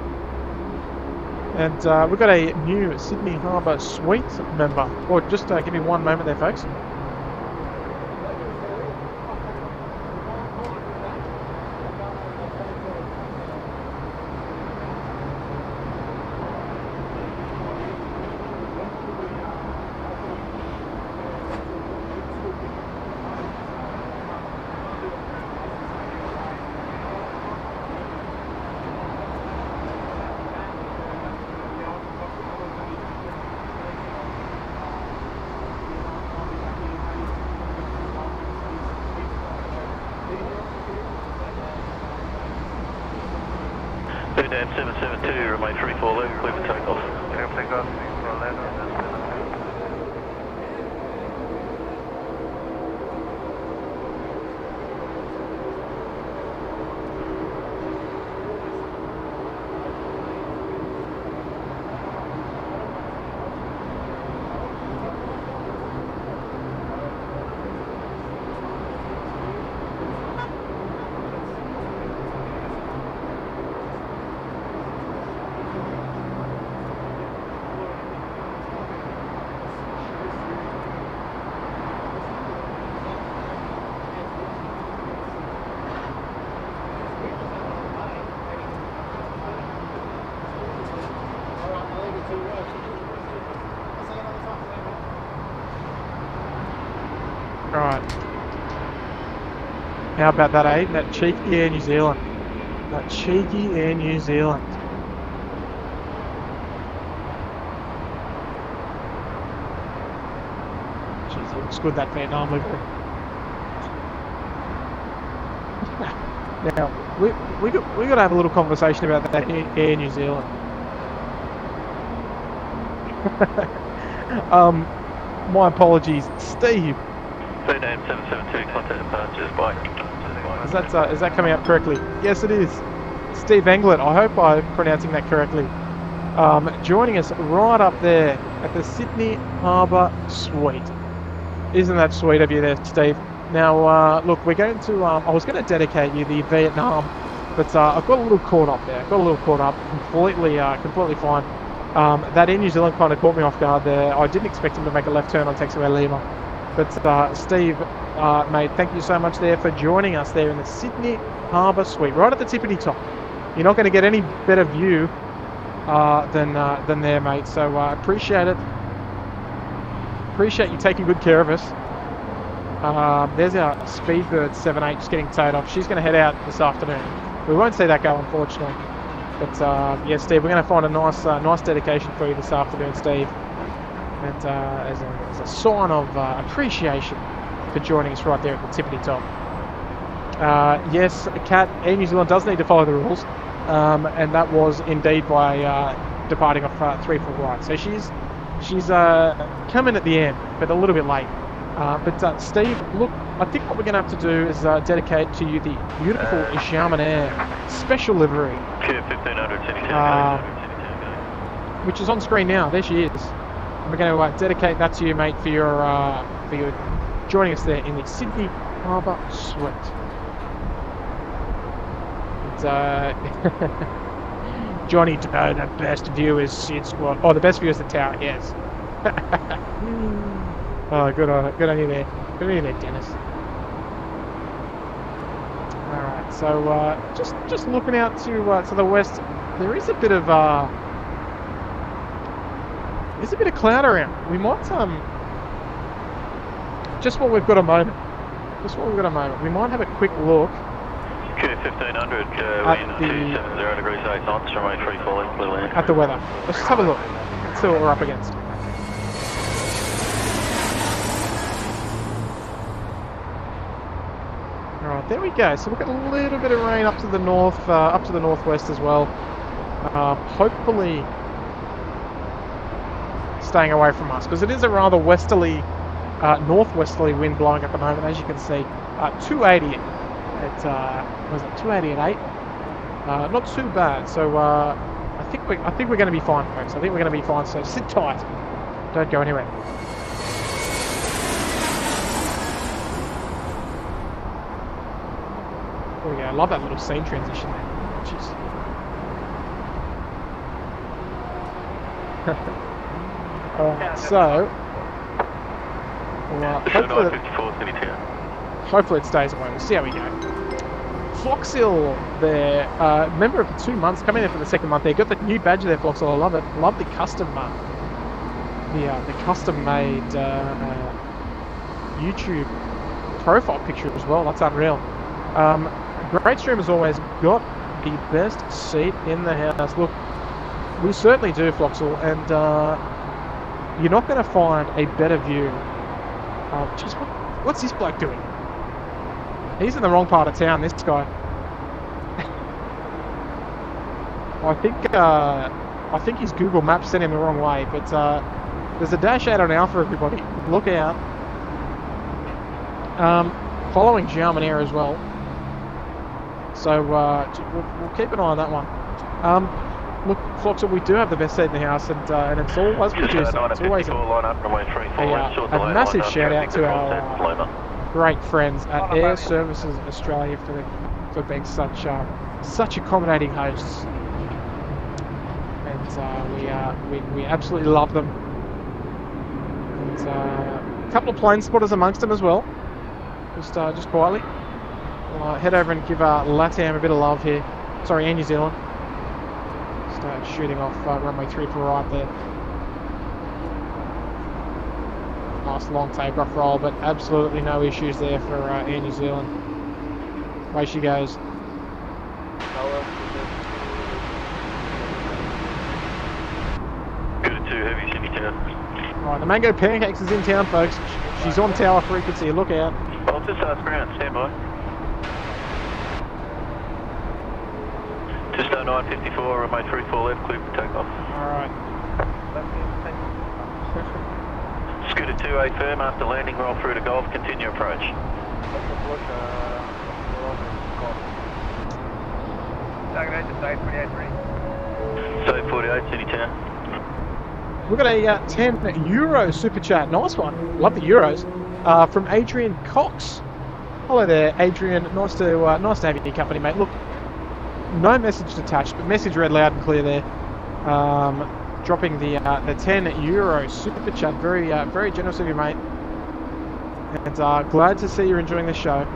And we've got a new Sydney Harbour Suite member. Or just give me one moment there, folks. Vietnam 772, remain 34 left, clear for takeoff. Clear for takeoff, 34 left. Right. How about that, eh? That cheeky Air New Zealand. That cheeky Air New Zealand. Jeez, it looks good, that Vietnam livery. Now, we got to have a little conversation about that Air New Zealand. My apologies, Steve. Vietnam 772, contact departures, bye. Is that coming up correctly? Yes, it is. Steve Englert, I hope I'm pronouncing that correctly. Joining us right up there at the Sydney Harbour Suite. Isn't that sweet of you there, Steve? Now, look, we're going to, I was going to dedicate you the Vietnam, but I've got a little caught up there. Completely fine. That Air New Zealand kind of caught me off guard there. I didn't expect him to make a left turn on taxiway Lima. But Steve, mate, thank you so much there for joining us there in the Sydney Harbour Suite, right at the tippity top. You're not going to get any better view than there, mate. So appreciate it. Appreciate you taking good care of us. There's our Speedbird 7.8 just getting towed off. She's going to head out this afternoon. We won't see that go, unfortunately. But yeah, Steve, we're going to find a nice dedication for you this afternoon, Steve. And as a sign of appreciation for joining us right there at the tippity top. Yes, Kat, Air New Zealand does need to follow the rules, and that was indeed by departing off 3-4 right. So she's coming at the end, but a little bit late. But Steve, look, I think what we're going to have to do is dedicate to you the beautiful Xiamen Air special livery, which is on screen now. There she is. We're going to dedicate that to you, mate, for your joining us there in the Sydney Harbour Suite. Johnny, the best view is SydSquad. Oh, the best view is the tower. Yes. Good on you there. Good on you there, Dennis. All right. So just looking out to the west, there is a bit of cloud around. We might just while we've got a moment. We might have a quick look. Q1500, wind 270 degrees 8 knots, runway 34 left, clear land. At the weather. Let's just have a look. Let's see what we're up against. Alright, there we go. So we've got a little bit of rain up to the north, up to the northwest as well. Hopefully staying away from us, because it is a rather westerly, northwesterly wind blowing at the moment, as you can see. 280 at, was it 280 at 8? Not too bad. So I think we're going to be fine, folks. I think we're going to be fine. So sit tight. Don't go anywhere. Oh yeah, I love that little scene transition there. Jeez. Alright, so hopefully it stays away. We'll see how we go. Foxhill there, member of the 2 months, coming in for the second month there. Got the new badge there, Foxhill. I love it. Love the custom the custom made YouTube profile picture as well. That's unreal. Great stream as always. Got the best seat in the house. Look, we certainly do, Foxhill, and you're not going to find a better view. Just what's this bloke doing? He's in the wrong part of town, this guy. I think his Google Maps sent him the wrong way, but there's a dash 8 on Alpha, everybody. Look out. Following German Air as well. So we'll keep an eye on that one. Look, Foxhill, we do have the best seat in the house, and it's always producing. It's always a massive shout out to our great friends at Air Services Australia for being such accommodating hosts, and we absolutely love them. And a couple of plane spotters amongst them as well. Just quietly, we'll head over and give LATAM a bit of love here. Sorry, and New Zealand. Just shooting off runway 34 right there. Nice long takeoff roll, but absolutely no issues there for Air New Zealand. Away she goes. Good at 2 heavy, Sydney town. Right, the Mango Pancakes is in town, folks. She's on tower frequency. Look out. Well, just ground, stand by. Just 954, runway 34 left, clear for takeoff. Alright. Scooter 28 firm, after landing, roll through to Golf, continue approach. Save 48, Sydney town. We've got a 10 euro super chat. Nice one. Love the euros. From Adrian Cox. Hello there, Adrian. Nice to have you in your company, mate. Look, no message attached, but message read loud and clear there. Dropping the 10 euro super chat. Very generous of you, mate. And glad to see you're enjoying the show.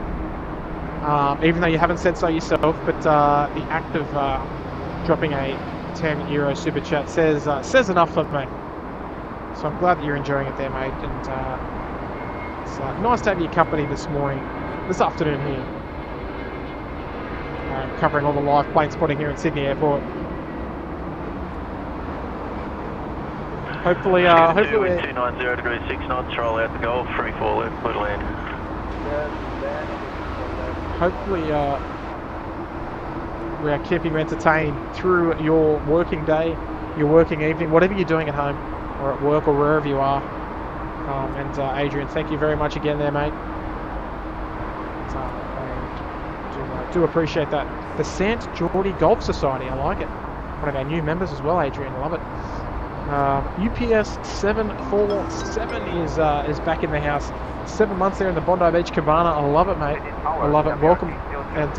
Even though you haven't said so yourself, but the act of dropping a 10 euro super chat says enough for me. So I'm glad that you're enjoying it there, mate. And it's nice to have your company this afternoon here. Covering all the live plane spotting here at Sydney Airport. Hopefully 290 degrees 6 knots, roll out the Golf, 34 left, clear to land. Hopefully we are keeping you entertained through your working day, your working evening, whatever you're doing at home or at work or wherever you are. And Adrian, thank you very much again there, mate. I do appreciate that. The Sant Geordie Golf Society, I like it. One of our new members as well, Adrian, I love it. UPS 747 is back in the house. 7 months there in the Bondi Beach Cabana. I love it, mate. I love it. Welcome. And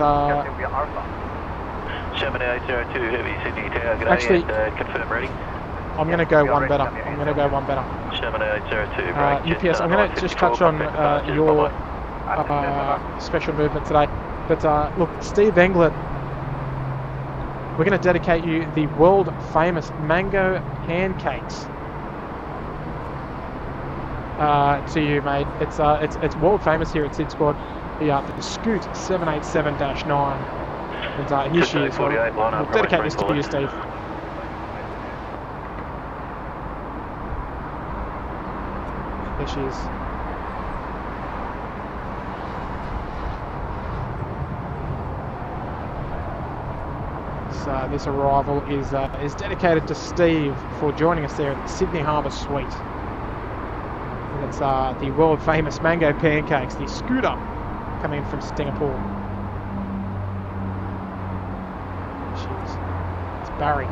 7802 heavy, Sydney tower. G'day, actually, and confirm ready. I'm going to go one better. 7802. UPS, I'm going to just touch on your special movement today. But look, Steve Englet, we're going to dedicate you the world famous mango pancakes to you, mate. It's world famous here at SydSquad. The Scoot 787-9, and here she is. We'll dedicate this to you, Steve. There she is. This arrival is dedicated to Steve for joining us there at the Sydney Harbour Suite. And it's the world famous mango pancakes, the Scooter, coming in from Singapore. Jeez, it's Barry.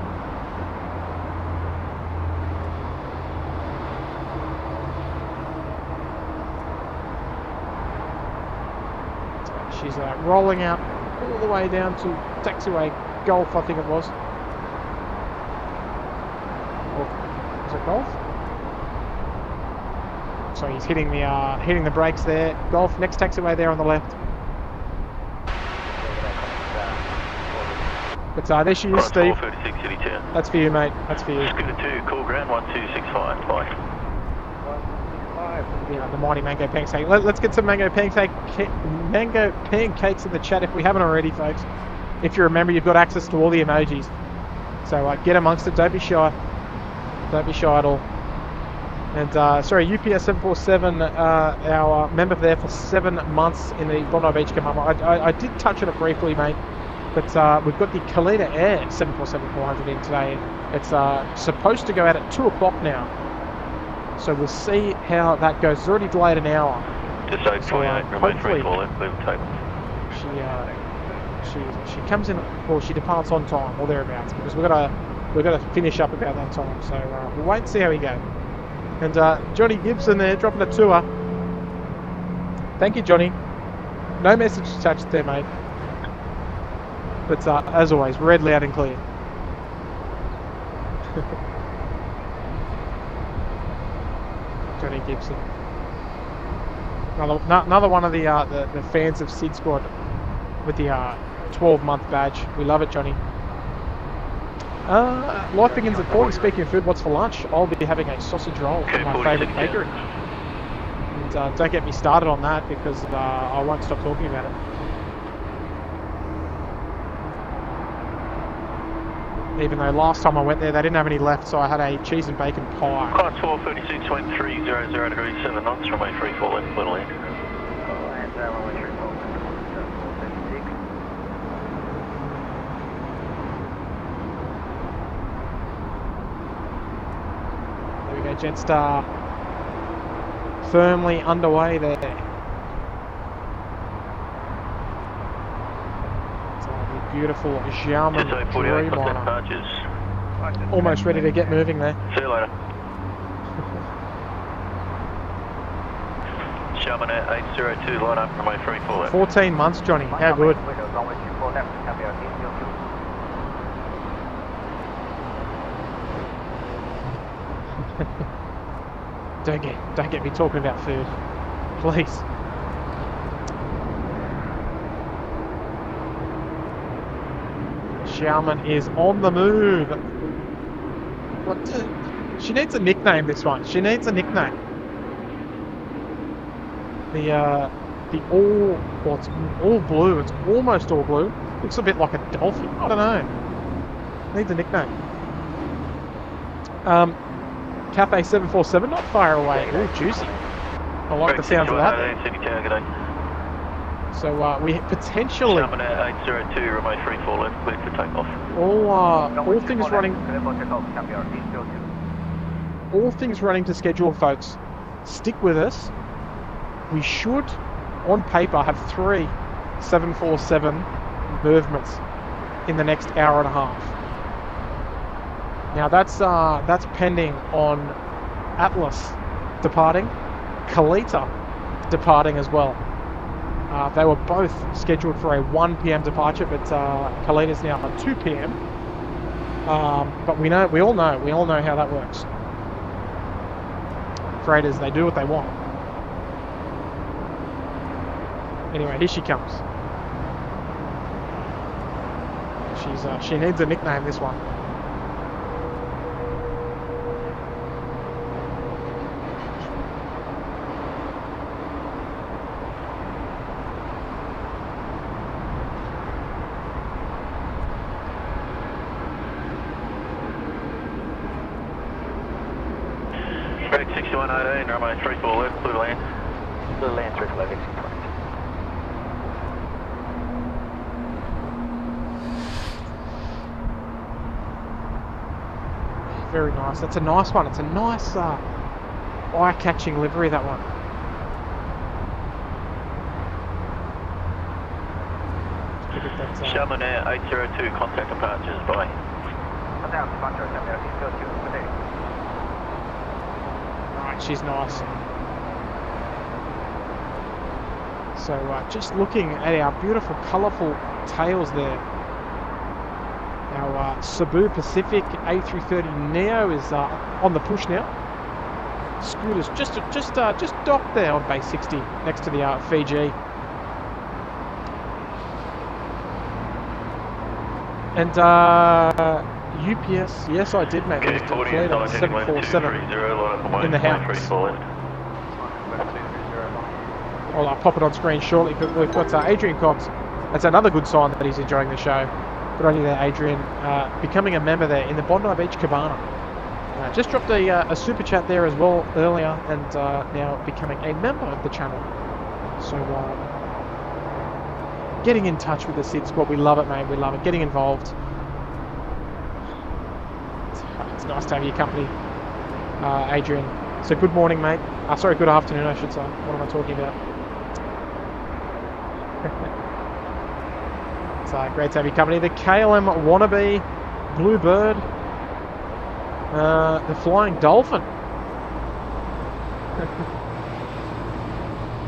She's rolling out all the way down to taxiway Golf, I think it was. Or, was it Golf? So he's hitting the brakes there. Golf, next taxiway there on the left. But there she is, Steve. That's for you, mate. That's for you. Scooter 2, call ground 1265. Bye. Yeah, the mighty mango pancake. Let's get some mango pancakes in the chat if we haven't already, folks. If you remember, you've got access to all the emojis. So get amongst it. Don't be shy. Don't be shy at all. And sorry, UPS 747, our member there for 7 months in the Bondi Beach Cabana. I did touch on it briefly, mate. But we've got the Kalita Air 747-400 in today. It's supposed to go out at 2 o'clock now. So we'll see how that goes. It's already delayed an hour. Just so 28, remain free fall left, leave the table. She comes in, or she departs on time, or thereabouts, because we've got to finish up about that time. So we'll wait and see how we go. And Johnny Gibson there, dropping a tour. Thank you, Johnny. No message attached there, mate. But as always, read loud and clear. Johnny Gibson. Another one of the fans of SydSquad with the 12-month badge. We love it, Johnny. Life begins at 40. Speaking of food, what's for lunch? I'll be having a sausage roll from my favourite bakery. And don't get me started on that, because I won't stop talking about it. Even though last time I went there, they didn't have any left, so I had a cheese and bacon pie. Class 436, wind 300 degrees, 7 knots, remain free fall left, little end. There we go, Jetstar firmly underway there. Beautiful Xiaomi Dreamliner. Almost ready to get moving there. See you later. Xiaomi 802, line up, remain free fall left. 14 months, Johnny. How good. Don't get me talking about food, please. Xiaomi is on the move. She needs a nickname, this one. She needs a nickname. It's all blue. It's almost all blue. Looks a bit like a dolphin. I don't know. Needs a nickname. Cafe 747, not far away. Ooh, juicy. I like the sounds of that. So we potentially Xiaomi 802, remain free fall left, clear for takeoff. All things running to schedule, folks. Stick with us. We should, on paper, have 3 747 movements in the next hour and a half. Now that's pending on Atlas departing, Kalita departing as well. They were both scheduled for a 1 p.m. departure, but Kalita's now at 2 p.m. But we all know how that works. Freighters, they do what they want. Anyway, here she comes. She needs a nickname, this one. Greg 6118, runway 34 left, blue land. Blue land 35, exit 20. Very nice. That's a nice one. It's a nice eye-catching livery, that one. Sharman Air 802, contact departures, bye. Right, she's nice. So just looking at our beautiful, colourful tails there. Our Cebu Pacific A330 Neo is on the push now. Scooter's just docked there on base 60 next to the Fiji. And UPS, yes I did, mate. It was declared on 747 in the house. I'll pop it on screen shortly, but we've got Adrian Cobbs. That's another good sign that he's enjoying the show. Good on you there, Adrian. Becoming a member there in the Bondi Beach Cabana. Just dropped a super chat there as well earlier, and now becoming a member of the channel. So getting in touch with the SydSquad, we love it, mate. We love it. Getting involved. It's nice to have your company, Adrian. So good morning, mate. Sorry, good afternoon, I should say. What am I talking about? It's great to have your company. The KLM Wannabe, Bluebird, the Flying Dolphin,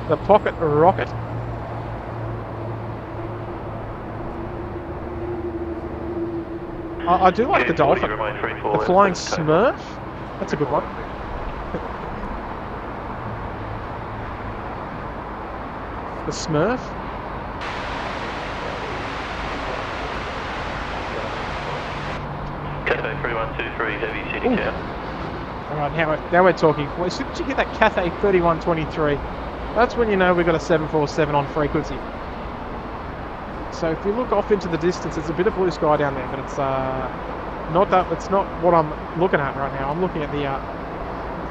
the Pocket Rocket. I do like the Dolphin. The Flying Smurf. That's a good one. The Smurf. Cathay 3123, heavy city town. Alright, now we're talking. Well, as soon as you get that Cathay 3123, that's when you know we've got a 747 on frequency. So if you look off into the distance, there's a bit of blue sky down there, but it's not that. It's not what I'm looking at right now. I'm looking at the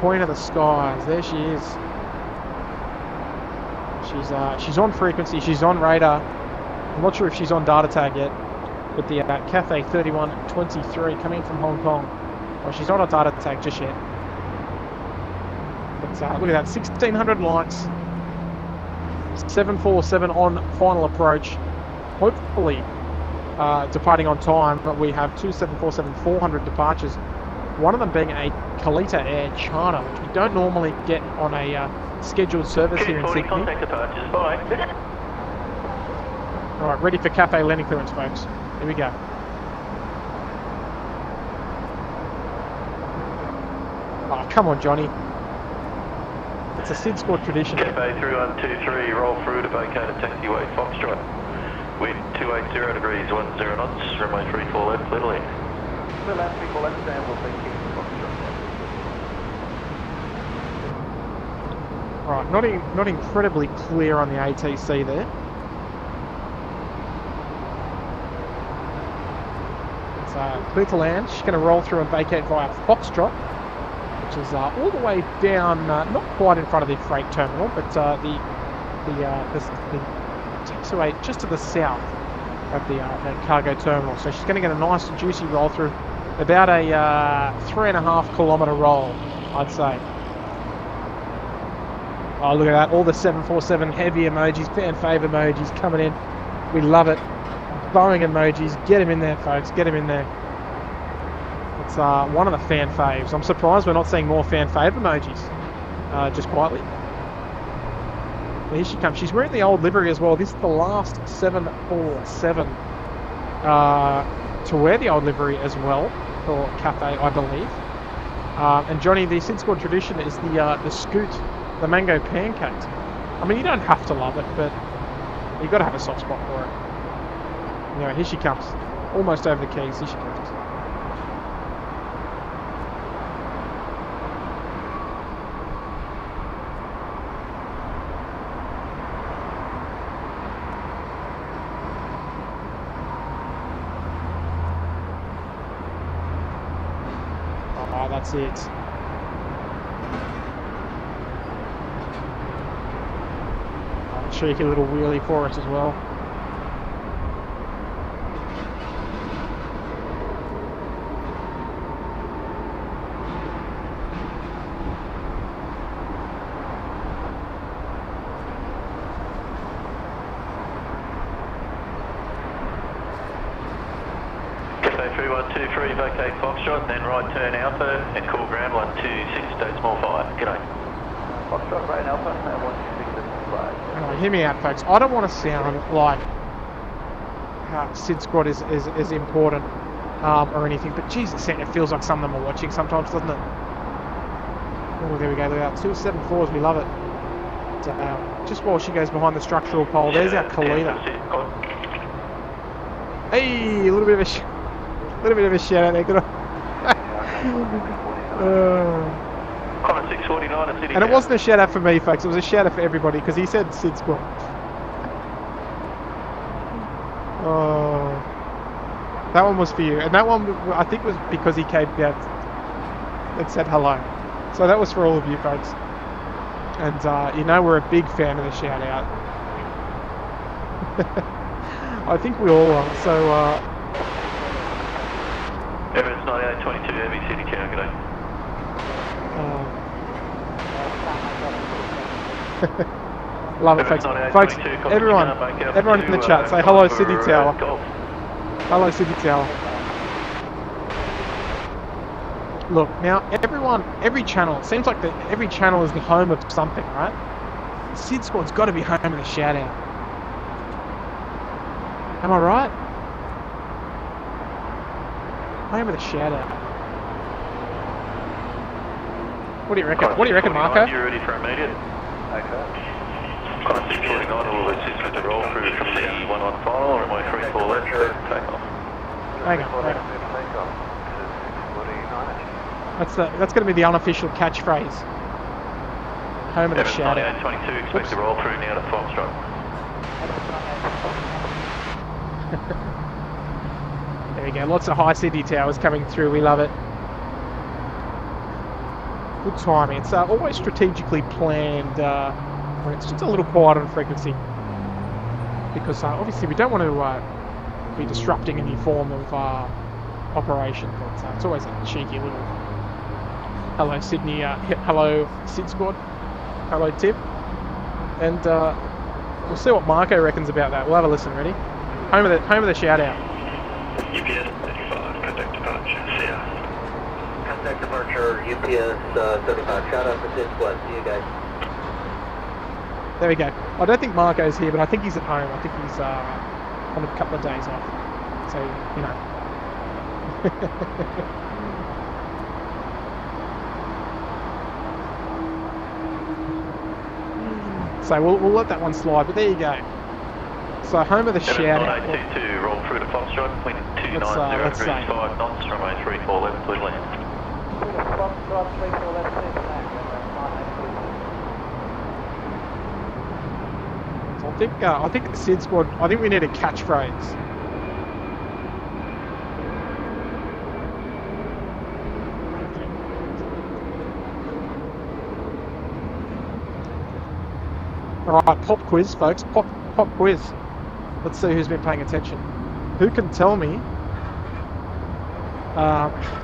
point of the skies. There she is. She's on frequency. She's on radar. I'm not sure if she's on data tag yet. But the Cathay 3123 coming from Hong Kong. Well, she's not on data tag just yet. But look at that, 1600 lights. 747 on final approach. Hopefully departing on time, but we have two 747-400 departures. One of them being a Kalita Air charter, which we don't normally get on a scheduled service here in Sydney. Contact departures, bye. Alright, ready for Cathay landing clearance, folks. Here we go. Oh, come on, Johnny. It's a SydSquad tradition. Cathay 3123, roll through to vacated taxiway Foxtrot. Wind 280 degrees, 10 knots, runway 34 left, clear to land. Clear left, 34 left, stand, we'll take you. Right, not incredibly clear on the ATC there. It's clear to land. She's going to roll through and vacate via Foxtrot, which is all the way down, not quite in front of the freight terminal, but the taxiway just to the south of the cargo terminal. So she's going to get a nice juicy roll through, about a 3.5 kilometre roll, I'd say. Oh, look at that, all the 747 heavy emojis, fan fave emojis coming in. We love it. Boeing emojis, get them in there, folks, get them in there. It's one of the fan faves. I'm surprised we're not seeing more fan fave emojis, just quietly. Well, here she comes. She's wearing the old livery as well. This is the last 747 to wear the old livery as well for Cathay, I believe. And Johnny, the SydSquad tradition is the scoot, the mango pancakes. I mean, you don't have to love it, but you've got to have a soft spot for it. Anyway, here she comes. Almost over the keys. Here she comes. Oh, that's it. Cheeky little wheelie for us as well. Cafe 3123, vacate Foxtrot, then right turn Alpha and call ground 126, don't small fire. G'day. Foxtrot, right Alpha, 126. Alright, hear me out, folks. I don't want to sound like SydSquad is important or anything, but Jesus, it feels like some of them are watching sometimes, doesn't it? Oh, there we go. Look at that. 274s, we love it. Just while she goes behind the structural pole, there's our Kalita. Hey, a little bit of a shout out there. Good Connor 649 at City. And it wasn't a shout out for me, folks. It was a shout out for everybody because he said SydSquad. Oh, that one was for you, and that one I think was because he came out and said hello. So that was for all of you folks. And you know we're a big fan of the shout out. I think we all are. So Emirates 9822 Heavy City Town, g'day. Love it, folks. Folks, everyone in the chat, say hello, Sydney Tower. Hello, Sydney Tower. Look, now every channel, it seems like every channel is the home of something, right? SydSquad's got to be home of the shout out. Am I right? Home of the shout out. What do you reckon? What do you reckon, Marco? You ready for immediate? Okay. Connor 649 will assist with the roll through from the 1-1 final, runway 34 left, takeoff. Hang on. That's going to be the unofficial catchphrase. Home of the shout out. 22, expect the roll through now to Foxtrot. There we go. Lots of high Sydney towers coming through. We love it. Good timing. It's always strategically planned when it's just a little quiet on frequency, because obviously we don't want to be disrupting any form of operation. But it's always a cheeky little hello Sydney, hello SydSquad, hello Tip, and we'll see what Marco reckons about that. We'll have a listen. Ready? Home of the shout out. UPS 35, contact departure. See ya. Contact departure, UPS 35. Shout out to SydSquad. See you guys. There we go. I don't think Marco's here, but I think he's at home. I think he's on a couple of days off. So, you know. So we'll let that one slide, but there you go. So home of the shout out. 822, roll through to Foxtrot, wind 290 degrees 5 knots, runway 34 left, please land. Foxtrot 34 left, please land. I think the SydSquad, I think we need a catchphrase. Alright, pop quiz, folks. Pop quiz. Let's see who's been paying attention. Who can tell me?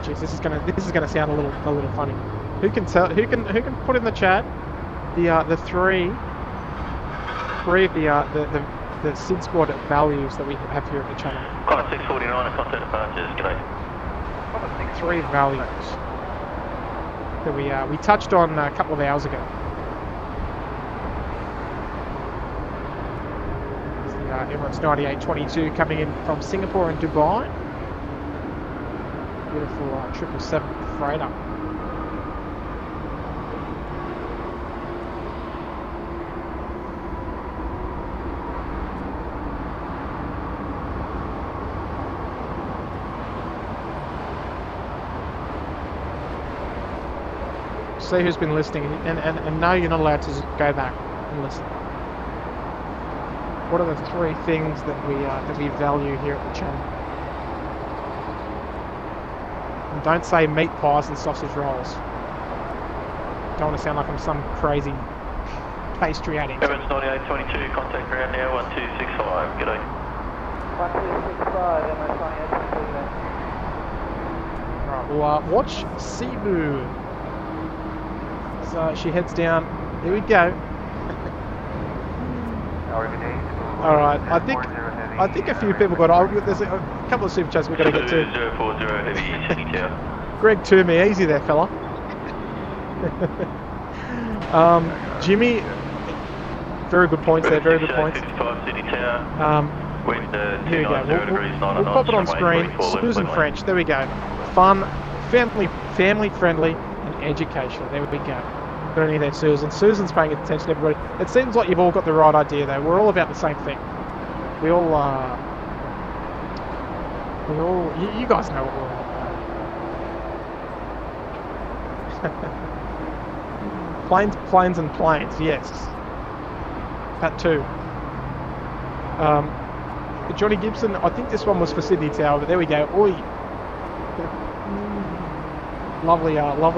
Geez, this is gonna sound a little funny. Who can put in the chat the three of the SydSquad values that we have here at the channel? Connor 649, contact departures, g'day. 3 values that we touched on a couple of hours ago. Emirates 9822 coming in from Singapore and Dubai. Beautiful 777 freighter. see who's been listening, and no, you're not allowed to just go back and listen. What are the 3 things that we value here at the channel? And don't say meat pies and sausage rolls. Don't want to sound like I'm some crazy pastry addict. Airbus 9822, contact ground now, 1265, g'day. 1265, MS 2822. Right, we'll watch Cebu. So she heads down. Here we go. Alright, I think a few people got there's a couple of super chats we've got to get to. 040 heavy, Sydney Tower. Greg Toomey, easy there, fella. Jimmy, very good points there, very good points. 55 Sydney Tower. Here we go. We'll pop it on screen. Susan French, there we go. Fun, family friendly, and educational. There we go. Got any there, Susan? Susan's paying attention to everybody. It seems like you've all got the right idea, though. We're all about the same thing. We all, you guys know what we're all about. Planes and planes, yes. That too. Johnny Gibson, I think this one was for Sydney Tower, but there we go. Oi. Lovely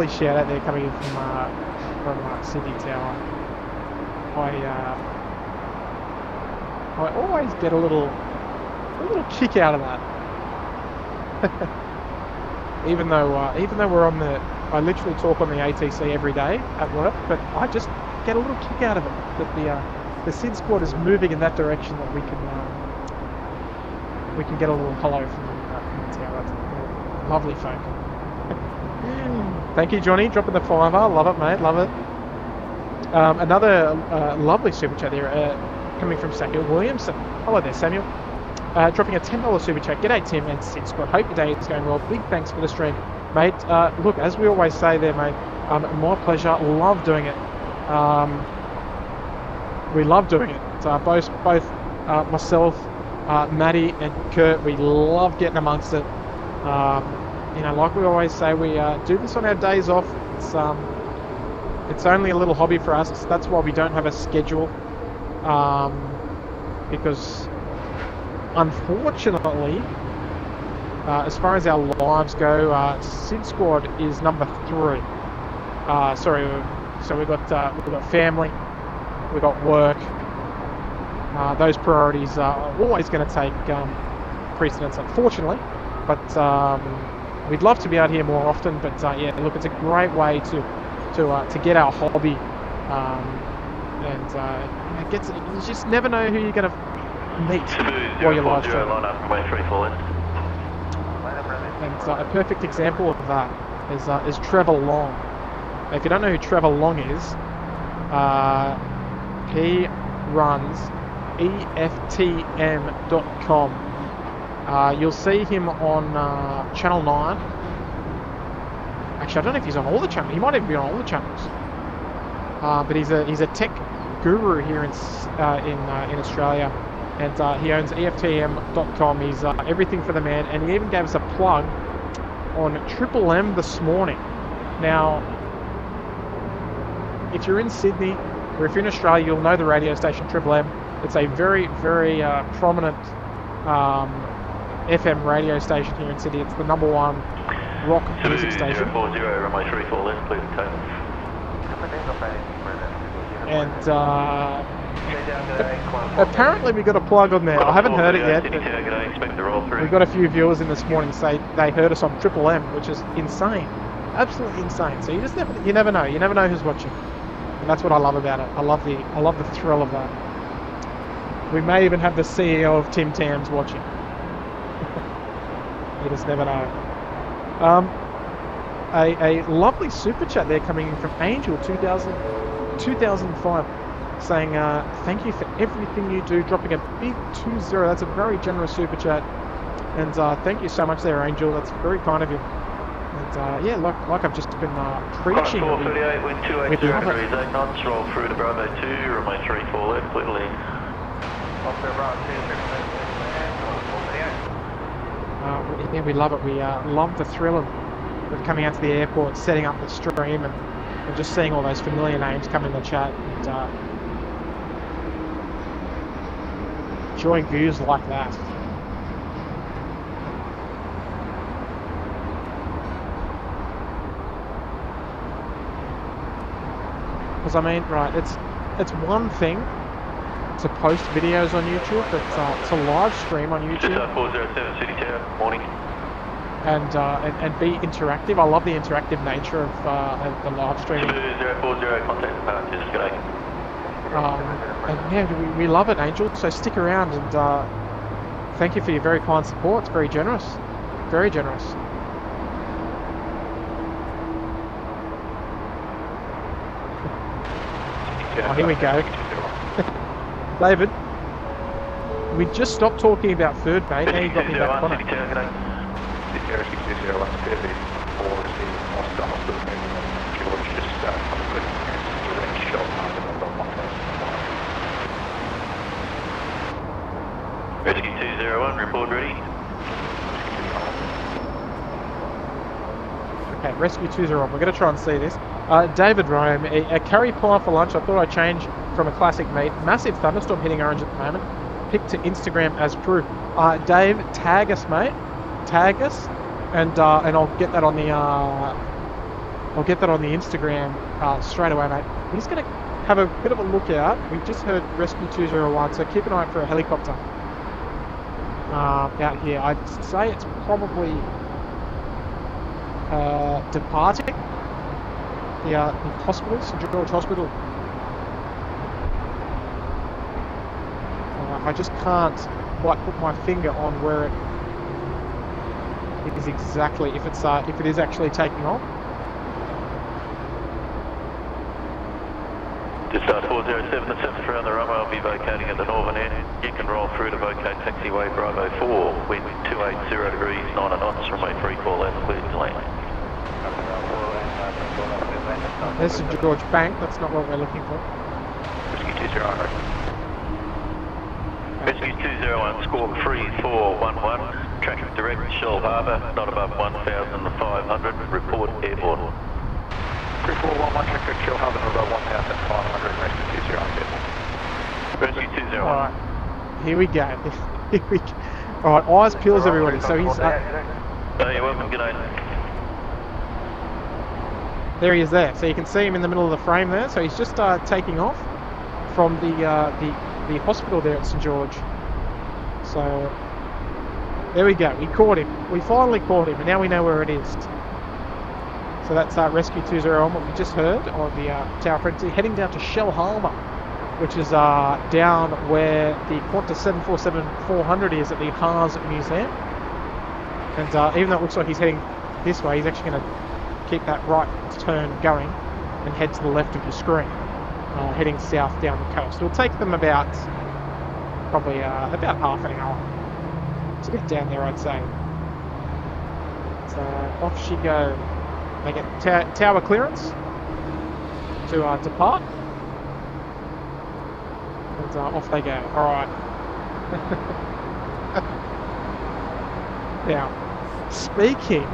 shout out there coming in from Sydney Tower. I always get a little kick out of that. even though we're on I literally talk on the ATC every day at work, but I just get a little kick out of it that the SydSquad is moving in that direction, that we can get a little hello from the tower. That's lovely folk. Thank you, Johnny, dropping the $5. Love it, mate. Love it. Another lovely super chat there coming from Samuel Williamson. Hello there, Samuel. Dropping a $10 super chat. G'day, Tim and SydSquad. Hope your day is going well. Big thanks for the stream, mate. Look, as we always say there, mate, my pleasure. Love doing it. We love doing it. Both myself, Maddie, and Kurt, we love getting amongst it. Like we always say, we do this on our days off. It's only a little hobby for us. That's why we don't have a schedule, because unfortunately, as far as our lives go, SydSquad is number 3. So we've got family, we've got work. Those priorities are always going to take precedence, unfortunately. But we'd love to be out here more often. But yeah, look, it's a great way to get our hobby, and you just never know who you're going to meet while you're live streaming. And a perfect example of that is Trevor Long. Now, if you don't know who Trevor Long is, he runs EFTM.com. You'll see him on Channel 9. Actually, I don't know if he's on all the channels. He might even be on all the channels. But he's a tech guru here in Australia, and he owns EFTM.com. He's everything for the man, and he even gave us a plug on Triple M this morning. Now, if you're in Sydney or if you're in Australia, you'll know the radio station Triple M. It's a very, very prominent FM radio station here in Sydney. It's the #1 rock music station. 40, runway 34 left, please take. And apparently we got a plug on there. I haven't heard it yet. We've got a few viewers in this morning say they heard us on Triple M, which is insane, absolutely insane. So you never know. You never know who's watching, and that's what I love about it. I love the thrill of that. We may even have the CEO of Tim Tams watching. You just never know. A lovely super chat there coming in from Angel 2005, saying thank you for everything you do, dropping a big 20. That's a very generous super chat, and thank you so much there, Angel. That's very kind of you. And yeah, like I've just been preaching. 438, wind 280 degrees 8 knots, roll through to Bravo 2, runway 34 left, clear to land. Yeah, we love it. We love the thrill of coming out to the airport, setting up the stream, and And just seeing all those familiar names come in the chat and enjoying views like that. Because I mean, right, it's one thing to post videos on YouTube, but to live stream on YouTube 407 City Tower, morning. And be interactive. I love the interactive nature of the live streaming. 2040, contact departures, good day. And yeah, we love it, Angel. So stick around and thank you for your very kind support. It's very generous, very generous. Oh, here we go. David, we just stopped talking about food, mate. Now you got me back on it. Rescue 201, report ready. Okay, Rescue 201. We're going to try and see this. David Rome, a curry pie for lunch. I thought I'd change from a classic meat. Massive thunderstorm hitting Orange at the moment. Picked to Instagram as proof. Dave, tag us, mate. Tag us, and I'll get that on the Instagram straight away, mate. We're just going to have a bit of a look out. We just heard Rescue 201, so keep an eye out for a helicopter out here. I'd say it's probably departing the hospital, St George Hospital. I just can't quite put my finger on where it is exactly, if it is actually taking off. Just 407, the 7th around the runway, I'll be vacating at the northern end. You can roll through to vacate taxiway Bravo 4, wind 280 degrees, 9 knots, runway 34 left, cleared to land. There's St George Bank, that's not what we're looking for. Rescue 201. Rescue 201, score 3411, traffic direct Shell Harbour, not above 1,500, report airborne. 3411, traffic Shell Harbour, not above 1,500, Rescue 201. Rescue 201. Alright, here we go. Here we go. Alright, eyes peels everybody, so he's... Hey, you're welcome, g'day. There he is there, so you can see him in the middle of the frame there, so he's just taking off from the hospital there at St George. So there we go, we caught him. We finally caught him, and now we know where it is. So that's Rescue 201, what we just heard on the Tower Frenzy, heading down to Shell Harbour, which is down where the Qantas 747-400 is at the Haas Museum. And even though it looks like he's heading this way, he's actually going to keep that right turn going and head to the left of your screen, heading south down the coast. It'll take them about probably about half an hour to get down there, I'd say. So off she goes. They get tower clearance to depart, and off they go. All right. Now, speaking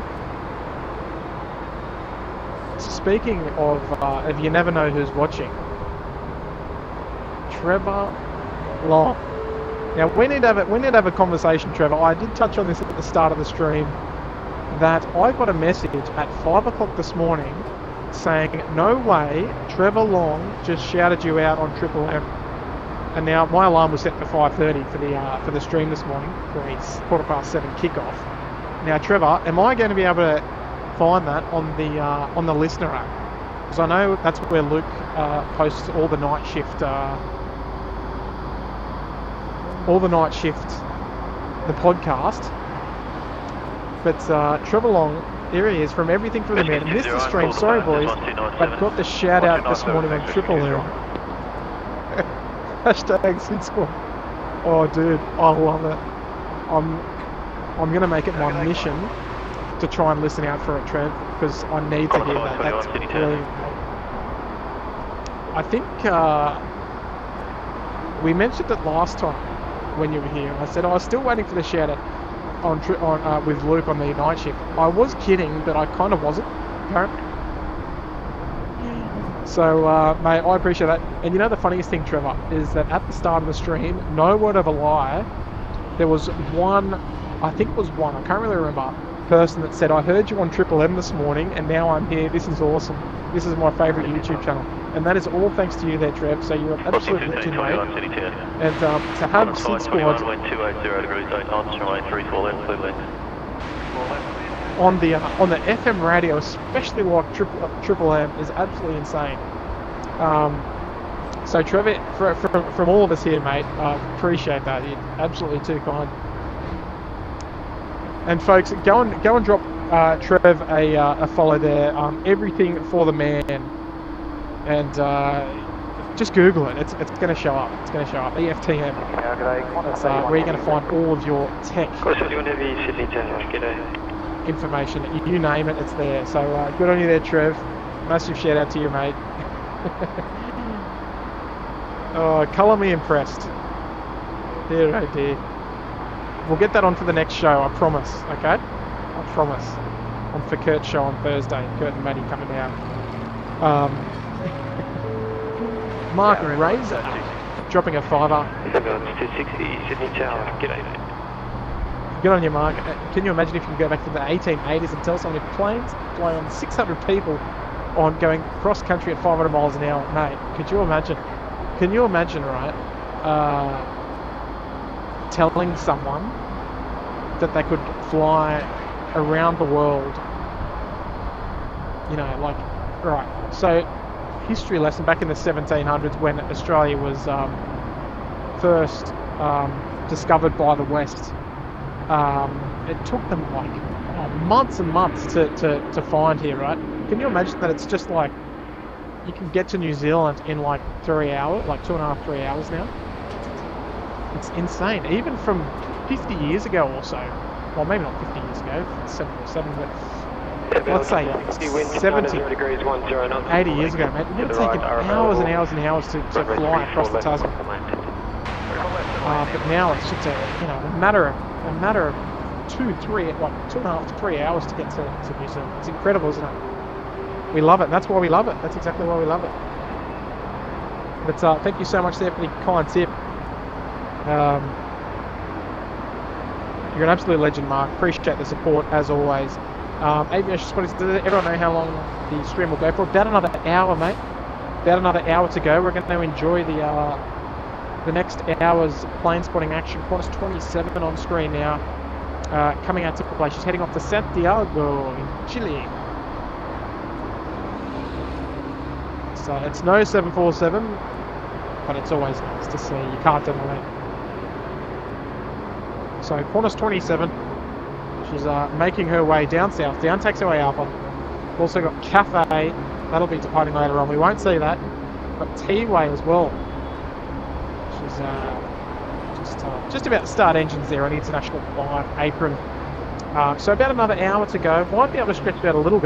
of you never know who's watching, Trevor Long. Now we need to have a conversation, Trevor. I did touch on this at the start of the stream, that I got a message at 5 o'clock this morning saying, "No way, Trevor Long just shouted you out on Triple M." And now my alarm was set for 5:30 for the stream this morning for a 7:15 kickoff. Now, Trevor, am I going to be able to find that on the listener app? Because I know that's where Luke posts all the night shift, the podcast. But Trevor Long, there he is, from Everything for the Man. Missed the stream, sorry boys, but got the shout out this morning on Triple M. Hashtag SydSquad. Oh dude, I love it. I'm going to make it my mission to try and listen out for it, Trev, because I need to hear that. That's brilliant. I think we mentioned it last time when you were here. I said I was still waiting for the shout out on with Luke on the night shift. I was kidding, but I kind of wasn't, apparently. So, mate, I appreciate that. And you know the funniest thing, Trevor, is that at the start of the stream, no word of a lie, there was one, I think it was one, I can't really remember, person that said, I heard you on Triple M this morning, and now I'm here. This is awesome. This is my favourite YouTube channel. And that is all thanks to you there, Trev. So you're an absolute legend, mate. And to have SydSquad on the FM radio, especially like Triple M, is absolutely insane. So Trevor, from all of us here, mate, appreciate that. You're absolutely too kind. And folks, go and drop Trev a follow there. Everything for the man, and just Google it. It's going to show up. It's going to show up. EFTM. That's where you're going to find all of your tech information. You name it, it's there. So good on you there, Trev. Massive shout out to you, mate. Oh, colour me impressed. Dear oh dear. We'll get that on for the next show, I promise, okay? I promise. On for Kurt's show on Thursday. Kurt and Maddie coming out. Mark Razor dropping a $5. 260 Sydney Tower. G'day. Good on you, Mark. Can you imagine if you could go back to the 1880s and tell someone if planes fly on 600 people on going cross country at 500 miles an hour? Mate, could you imagine? Can you imagine, right? Telling someone that they could fly around the world, you know, like, right, so history lesson, back in the 1700s when Australia was first discovered by the West, it took them like months and months to find here, right? Can you imagine that it's just like you can get to New Zealand in like 3 hours, like 2.5, 3 hours now? It's insane. Even from 50 years ago or so. Well, maybe not 50 years ago, 7, but let's say 70, 80 years ago, mate. It would have taken hours and hours and hours to fly across the Tasman. But now it's just a matter of 2.5 to 3 hours to get to New Zealand. It's incredible, isn't it? We love it. And that's why we love it. That's exactly why we love it. But thank you so much there for the kind tip. You're an absolute legend, Mark. Appreciate the support as always. Aviation Squad, does everyone know how long the stream will go for? About another hour, mate. About another hour to go. We're going to enjoy the next hour's plane spotting action. Qantas 27 on screen now. Coming out to play. She's heading off to Santiago in Chile. So it's no 747, but it's always nice to see. You can't deny it. So Qantas 27, she's making her way down south, down taxiway Alpha. We've also got Cafe, that'll be departing later on. We won't see that, but T-way as well. She's just about to start engines there on International 5 apron. So about another hour to go. Might be able to stretch it out a little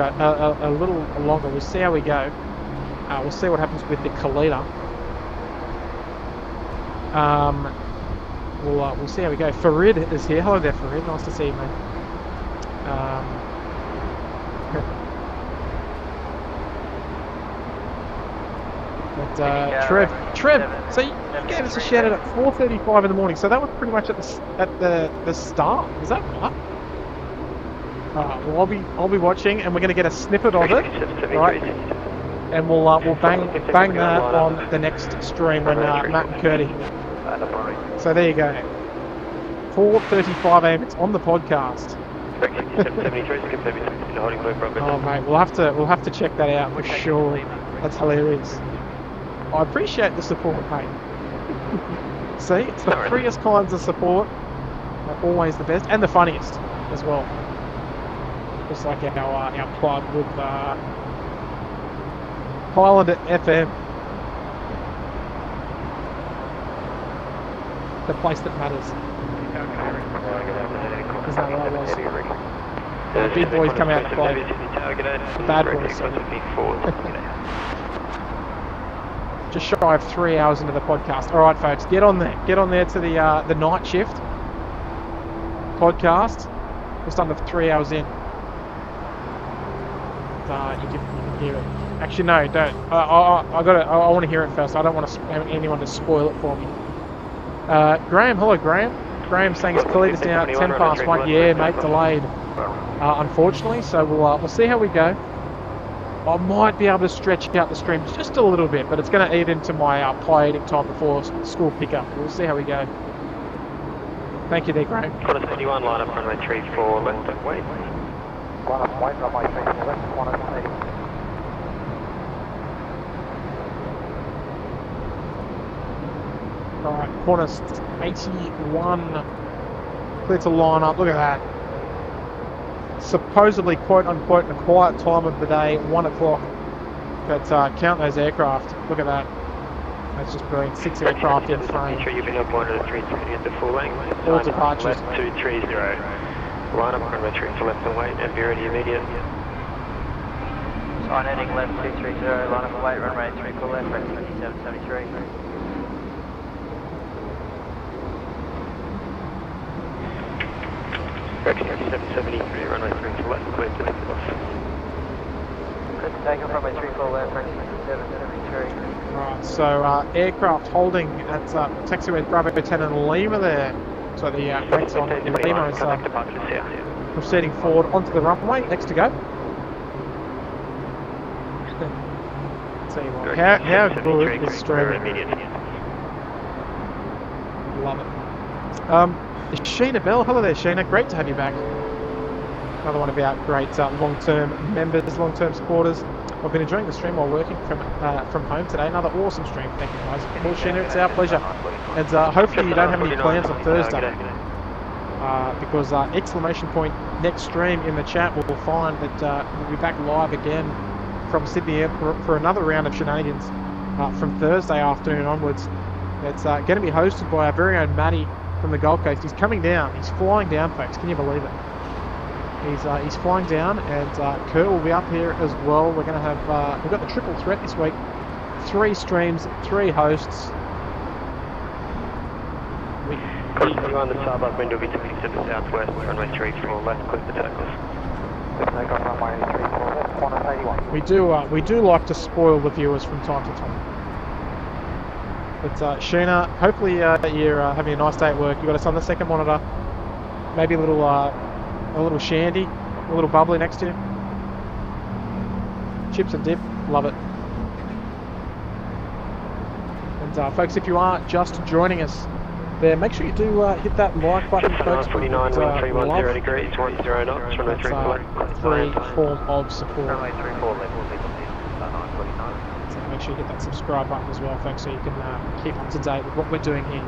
longer. We'll see how we go. We'll see what happens with the Kalita. We'll see how we go. Farid is here. Hello there, Farid. Nice to see you, mate. But Trev. So you gave us a shout out at 4:35 in the morning. So that was pretty much at the start. Is that right? Well, I'll be watching, and we're going to get a snippet of it, right? And we'll bang that on the next stream when Matt and Curdy. So there you go. 4:35 AM. It's on the podcast. Oh mate, we'll have to check that out for sure. That's hilarious. I appreciate the support, mate. See, it's the freest kinds of support. They're always the best and the funniest as well. Just like our plug with Highland FM. The place that matters. Is that right, was? The big boys come out to play. The bad boys. Just shy of 3 hours into the podcast. Alright folks, get on there. Get on there to the night shift podcast. Just under 3 hours in. you can hear it. Actually, no, don't. I want to hear it first. I don't want anyone to spoil it for me. Graham, hello, Graham. Graham's saying his cleat is down at 10 past 1. Yeah, mate, delayed. Unfortunately, so we'll see how we go. I might be able to stretch out the stream just a little bit, but it's going to eat into my pie eating time before school pickup. We'll see how we go. Thank you there, Graham. Qantas 81, line up runway 34 left and wait. Line up wait, runway 34 left, Qantas 81. Alright, Qantas 81, clear to line up. Look at that. Supposedly, quote unquote, a quiet time of the day, 1 o'clock. But count those aircraft. Look at that. That's just brilliant. 6 aircraft in frame. Sure you've been up 103 at the full length. All departures. Left 230. Line up runway 34 left and wait and be ready immediate. Sign heading left 230, line up wait, runway 34 left, right 2773. Correction 2773, runway 34 left, clear to lift off. Good to take off runway 34 left, right 2773. Right, so aircraft holding at taxiway Bravo 10 and Lima there. So the rates on Lima is proceeding forward onto the runway. Next to go. Tell you what, how good is streaming? Love it. Sheena Bell, hello there, Sheena. Great to have you back. Another one of our great long-term members, long-term supporters. I've been enjoying the stream while working from home today. Another awesome stream. Thank you, guys. Well, Sheena, it's our pleasure. And hopefully you don't have any plans on Thursday. Because exclamation point next stream in the chat will find that we'll be back live again from Sydney Airport for another round of shenanigans from Thursday afternoon onwards. It's going to be hosted by our very own Matty from the Gold Coast. He's coming down. He's flying down, folks. Can you believe it? He's flying down, and Kurt will be up here as well. We're going to have we've got the triple threat this week: 3 streams, 3 hosts. Continue on the starboard window will be taking to the southwest, runway 34 left, clear for takeoff. Take off runway 34 left, Qantas 81. We do like to spoil the viewers from time to time. But Sheena, hopefully you're having a nice day at work. You got us on the second monitor. Maybe a little shandy, a little bubbly next to you. Chips and dip, love it. And folks, if you are just joining us there, make sure you do hit that like button, folks. 49, wind 310 degrees, 10 knots, runway 34 left. Free form of support. Runway 34 left will be completed. So make sure you hit that subscribe button as well, folks, so you can keep up to date with what we're doing here.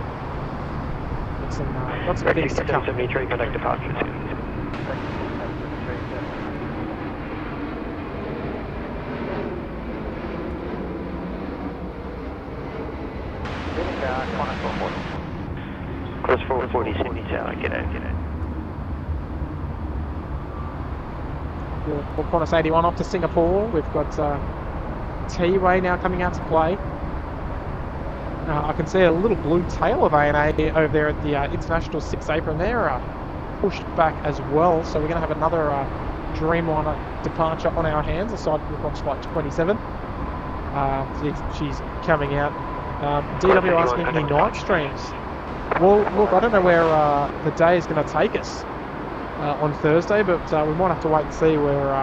Lots of things to come. 73, contact departures. Cross 440 Sydney Tower, g'day. We'll Qantas 81 off to Singapore. We've got T-Way now coming out to play. I can see a little blue tail of ANA over there at the International 6 apron there, pushed back as well. So we're going to have another Dreamliner departure on our hands, aside from the flight 27. She's coming out. DW asking any night streams. Well, look, I don't know where the day is going to take us on Thursday, but we might have to wait and see where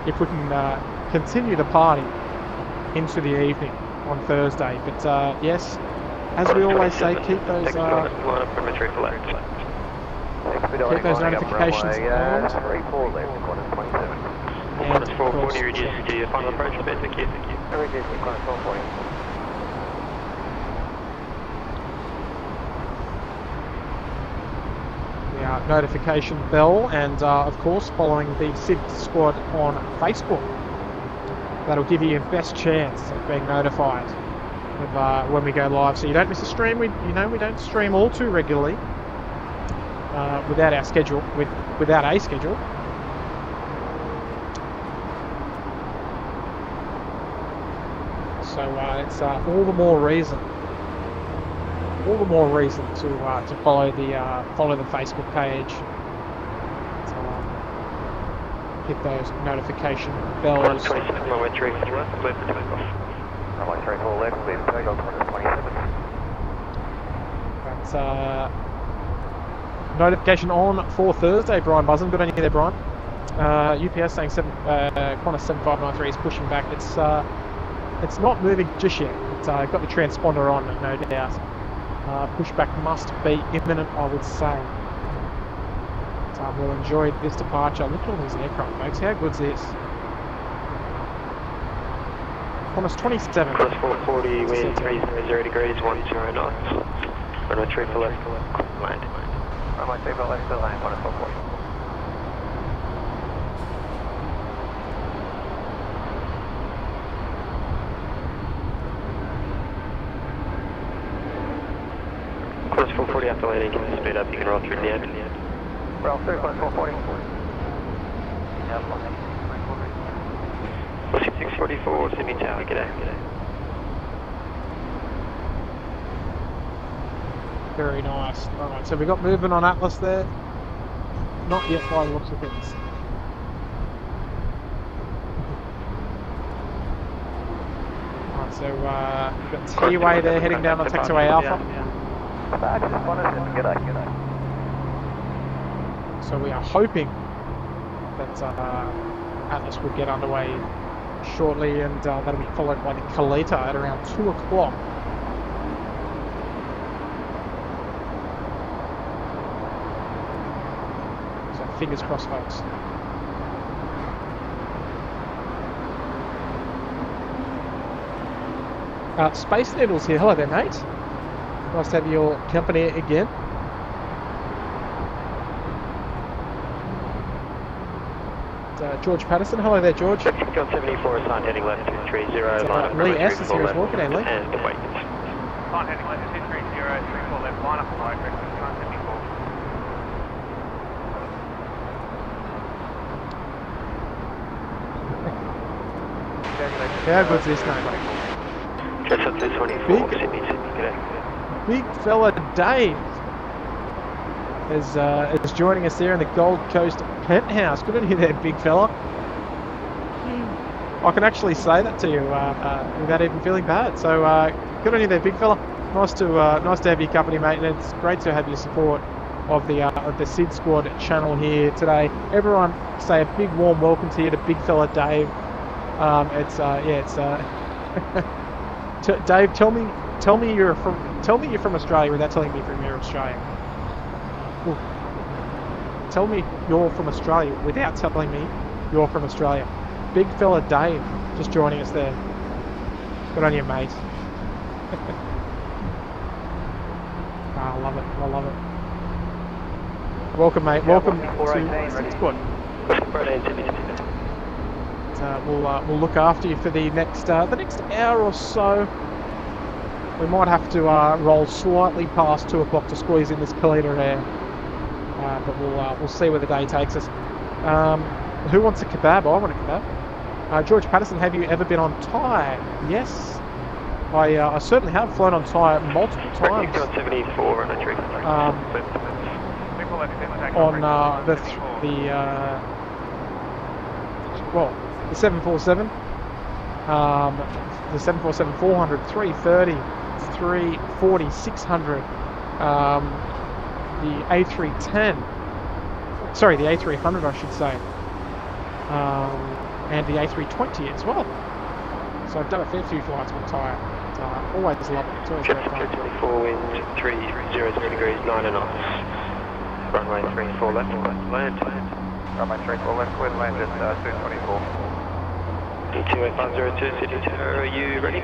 if we can continue the party into the evening on Thursday. But yes, as we always say, keep those notifications on. And of course, reduce to your final approach, thank you. the notification bell, and of course following the SydSquad on Facebook. That'll give you your best chance of being notified of when we go live, so you don't miss a stream. We don't stream all too regularly without our schedule, without a schedule. So it's all the more reason to follow the Facebook page. So hit those notification bells. 27, runway 34 left, clear for takeoff. Runway 34 left, clear for takeoff, 27. That's notification on for Thursday, Brian Buzzin. Good on you there, Brian. UPS saying Qantas 7593 is pushing back. It's not moving just yet. It's got the transponder on, no doubt. Pushback must be imminent, I would say. So we'll enjoy this departure. Look at all these aircraft, folks. How good's this? Qantas 27. Cross 440, wind 300 degrees, 10 knots. Runway 34 left, land. Runway 34 left, still land, Qantas 440. Cross 440 after landing, get the speed up, you can roll through to the end. Roll through, Qantas 440. Yeah, 644, Sydney Tower, g'day. Very nice. Alright, so we got movement on Atlas there. Not yet by the looks of things. Alright, so we've got T-Way there heading down on taxiway Alpha. So we are hoping that Atlas will get underway shortly, and that'll be followed by the Kalita at around 2 o'clock. So fingers crossed, folks. Space Needles here. Hello there, mate. Nice to have your company again. George Patterson. Hello there, George. Got 74 is on heading left 230. Line up Lee S is here as well. G'day, Lee. And wait. On heading left 230, 34 left, line up right, direction 74. How good's this, mate? Just up 224, Sydney, g'day. Big fella Dave is joining us there in the Gold Coast penthouse. Good on you there, big fella. I can actually say that to you without even feeling bad. So good on you there, big fella. Nice to have your company, mate, and it's great to have your support of the SydSquad channel here today. Everyone, say a big warm welcome to you to big fella Dave. Dave, tell me you're from Australia without telling me you're Australian. Ooh. Tell me you're from Australia without telling me you're from Australia. Big fella Dave just joining us there. Good on you, mate. I love it. Welcome, mate. Welcome to SydSquad. We'll look after you for the next hour or so. We might have to roll slightly past 2 o'clock to squeeze in this Kalita air, but we'll see where the day takes us. Who wants a kebab? I want a kebab. George Patterson, have you ever been on Thai? Yes, I certainly have flown on Thai multiple times. Got 74 and a tree. On the 747, the 747-400, 330, 340, 600, the A310, sorry, the A300 I should say, and the A320 as well. So I've done a fair few flights with Thai. Always love it. It's always great fun. 24 wind, 300 degrees, 9 knots. Runway 34 left, land. Runway 34 left, clear to land at 224. 28502, Sydney Tower, are you ready?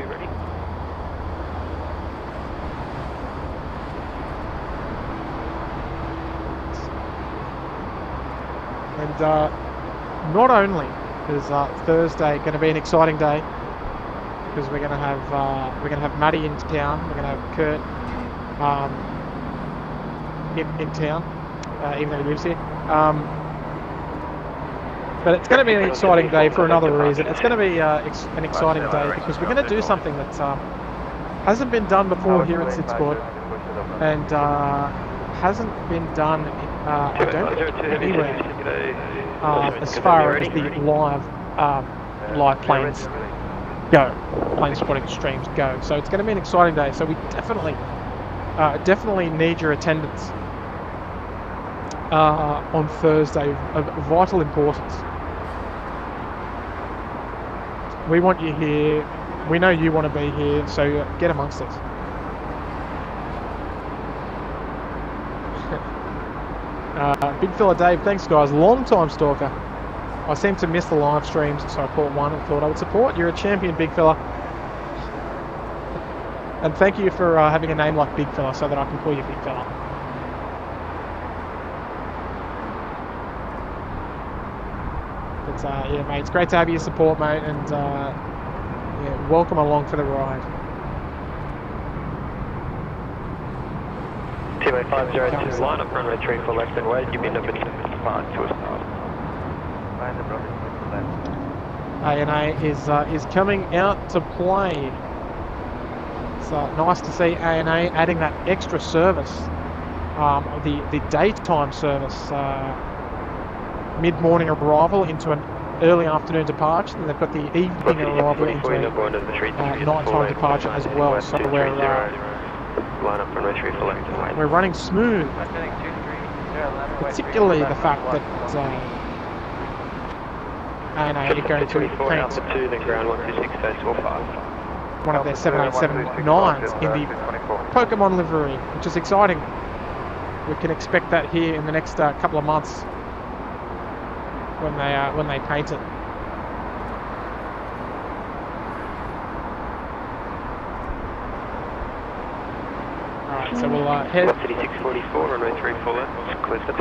And not only is Thursday going to be an exciting day, because we're going to have Matty in town, we're going to have Kurt in town, even though he lives here. But it's going to be an exciting day for another reason. It's going to be an exciting day because we're going to do something that hasn't been done before here at SydSquad, and hasn't been done I don't think anywhere as far as the live planes go, plane spotting streams go. So it's going to be an exciting day. So we definitely need your attendance on Thursday of vital importance. We want you here. We know you want to be here, so get amongst us. Big fella Dave, thanks guys. Long time stalker. I seem to miss the live streams, so I caught one and thought I would support. You're a champion, big fella. And thank you for having a name like Big Fella so that I can call you Big Fella. But yeah, mate, it's great to have your support, mate, and yeah, welcome along for the ride. TWA 502, line up runway 34 left and wait, give me number 5 to a start. ANA is coming out to play. It's nice to see ANA adding that extra service, the daytime service, mid-morning arrival into an early afternoon departure, and they've got the evening arrival into a nighttime departure as well. So we're running smooth, particularly the fact that ANA are going to paint one of their 787-9s in the Pokemon livery, which is exciting. We can expect that here in the next couple of months when they paint it. Alright, so we'll head 3644, runway 34 left, clear for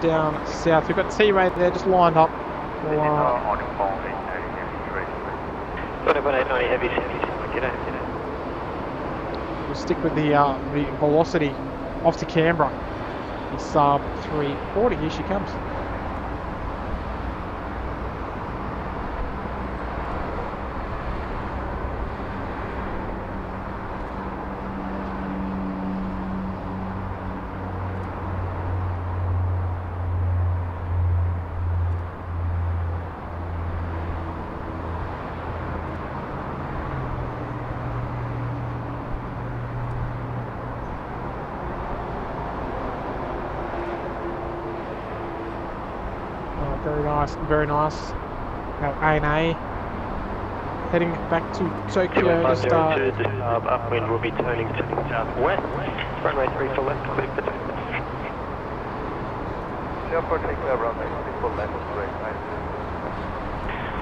down south. We've got T-Ray there just lined up. We'll stick with the velocity off to Canberra. The sub 340. Here she comes. Very nice. ANA heading back to Tokyo to start. Upwind will be turning to the southwest. Runway 34 left, clear for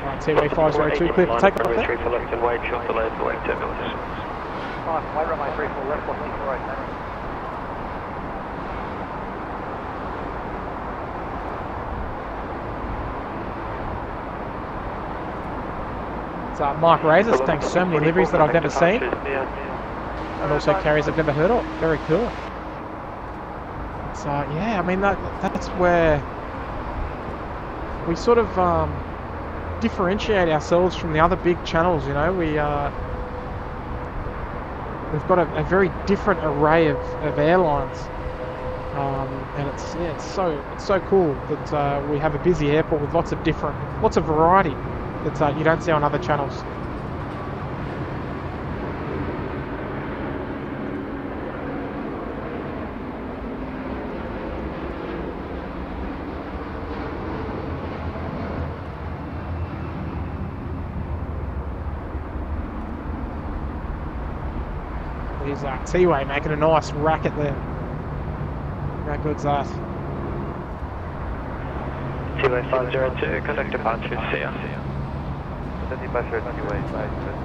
Right, TWA 502 clear for takeoff there. 34 left and wait, short delay for wake terminals. White runway 34 left, 164 right. Mike Razors, thanks so many liveries that I've never seen, and also carriers I've never heard of. Very cool. So yeah, I mean that's where we sort of differentiate ourselves from the other big channels. You know, we've got a very different array of airlines, and it's so cool that we have a busy airport with lots of variety that you don't see on other channels. There's T-Way making a nice racket there. How good's that? TWA 502, contact departure, see ya.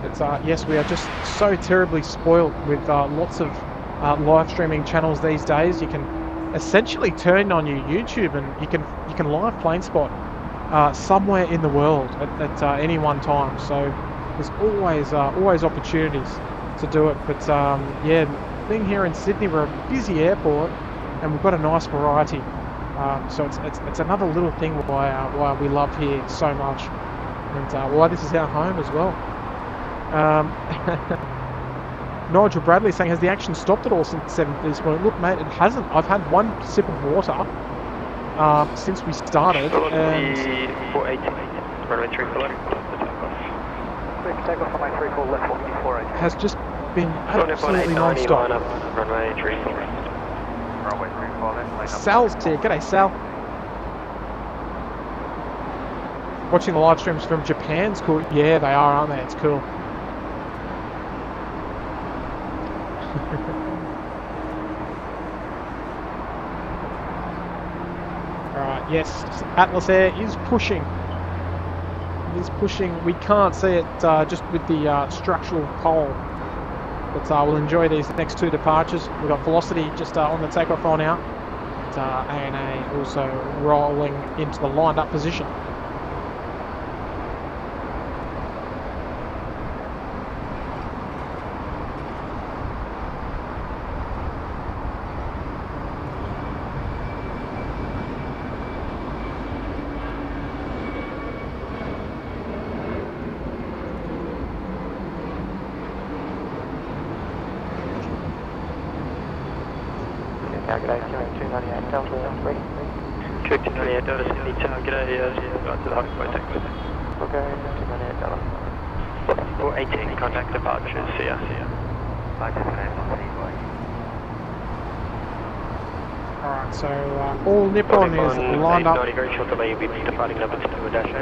It's yes, we are just so terribly spoiled with lots of live streaming channels these days. You can essentially turn on your YouTube and you can live plane spot somewhere in the world at any one time. So there's always opportunities to do it. But yeah, being here in Sydney, we're a busy airport and we've got a nice variety. So it's another little thing why we love here so much. And why this is our home as well. Nigel Bradley saying, has the action stopped at all since 7 this morning? Look, mate, it hasn't. I've had one sip of water since we started. And 480, runway 34 left, Takeoff on my 34 left, 480. has just been absolutely non-stop. Runway 34 left. Runway 34 left. Sal's here. G'day, Sal. Watching the live streams from Japan's cool. Yeah, they are, aren't they? It's cool. Alright, yes, Atlas Air is pushing. It is pushing. We can't see it just with the structural pole. But we'll enjoy these next two departures. We've got Velocity just on the takeoff roll now. ANA also rolling into the lined up position. G'day, 298 Delta 3. 298 Delta Sydney Tower, g'day, right to the highway taxi. Okay, 298 Delta. 418, contact departures, see ya. Alright, so all Nippon is lined up. Very short delay, you'll be departing number 2 to dash 8.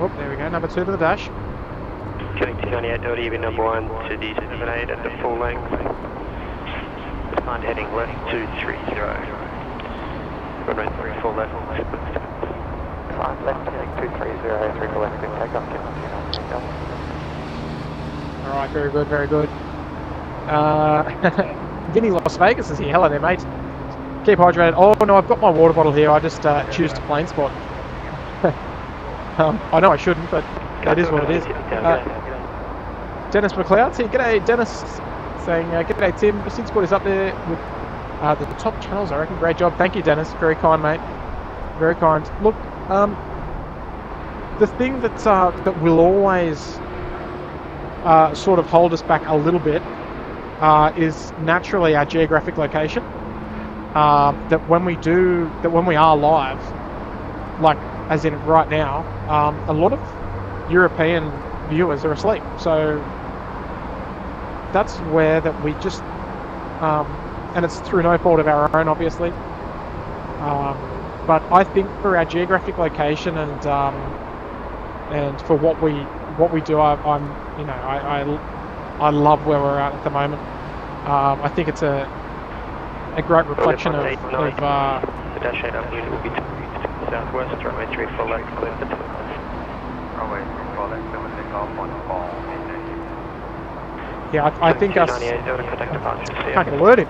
Oh, there we go, number 2 to the dash. Getting 298 Delta, you'll be number 1 to the 78 at the full length. Find heading left 230. Runway 34 left. Find left heading 230, 34 left, good takeoff, Alright, very good, very good. Vinny Las Vegas is here. Hello there, mate. Keep hydrated. Oh no, I've got my water bottle here. I just choose to plane spot. I know I shouldn't, but that is what it is. Dennis McLeod's here. G'day, Dennis. Saying, g'day Tim, SydSquad is up there with the top channels, I reckon. Great job. Thank you, Dennis. Very kind, mate. Very kind. Look, the thing that will always sort of hold us back a little bit is naturally our geographic location. That when we are live, like as in right now, a lot of European viewers are asleep. So that's where that we just, and it's through no fault of our own, obviously. But I think for our geographic location and for what we do, I love where we're at the moment. I think it's a great reflection of the dash 8 up unit will be southwest, runway 34 left, clear for takeoff. Runway 34 left, clear for takeoff on ball. Yeah, I think us. Can't alert him.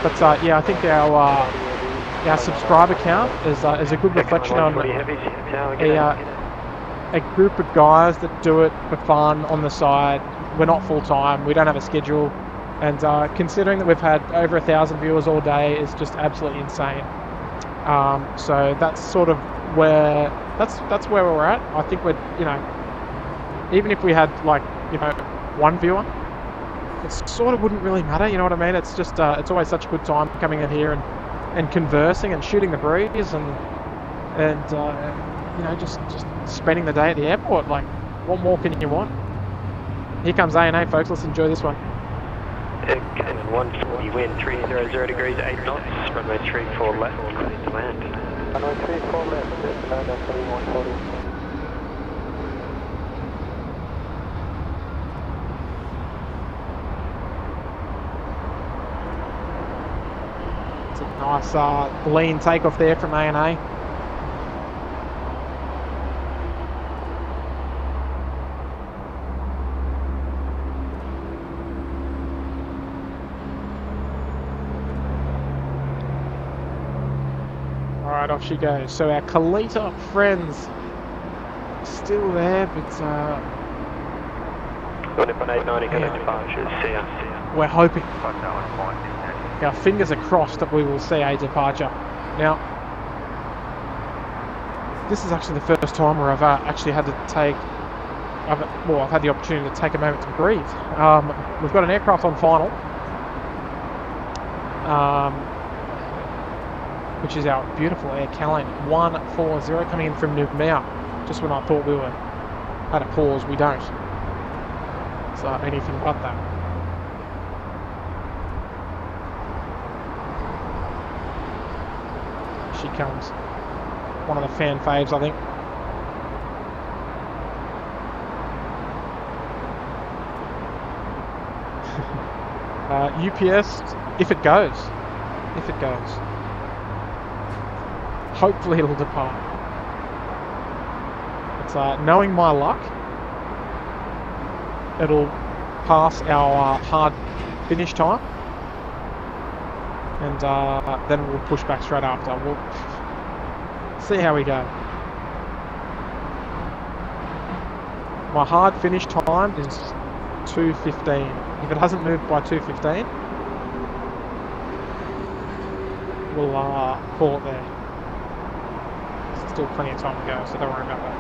But yeah, I think our subscriber count is a good reflection on a group of guys that do it for fun on the side. We're not full time. We don't have a schedule, and considering that we've had over 1,000 viewers all day is just absolutely insane. So that's sort of where that's where we're at. I think we're even if we had one viewer, it sort of wouldn't really matter. You know what I mean? It's just it's always such a good time coming in here and conversing and shooting the breeze and just spending the day at the airport. Like, what more can you want? Here comes ANA, folks. Let's enjoy this one. Cayman 140 wind 300 degrees 8 knots. Runway 34 left. Clear to land. Runway 34 left. Land at 3140. Nice lean takeoff there from ANA. Alright, off she goes. So our Kalita friends still there, but we're hoping. Our fingers are crossed that we will see a departure. Now, this is actually the first time where I've actually had to take, I've had the opportunity to take a moment to breathe. We've got an aircraft on final, which is our beautiful Air Callan 140 coming in from Noumea. Just when I thought we had a pause, we don't. So anything but that. She comes. One of the fan faves, I think. UPS, if it goes. If it goes. Hopefully it'll depart. It's knowing my luck, it'll pass our hard finish time, and then we'll push back straight after. We'll see how we go. My hard finish time is 2:15. If it hasn't moved by 2:15, we'll call it there. There's still plenty of time to go, so don't worry about that.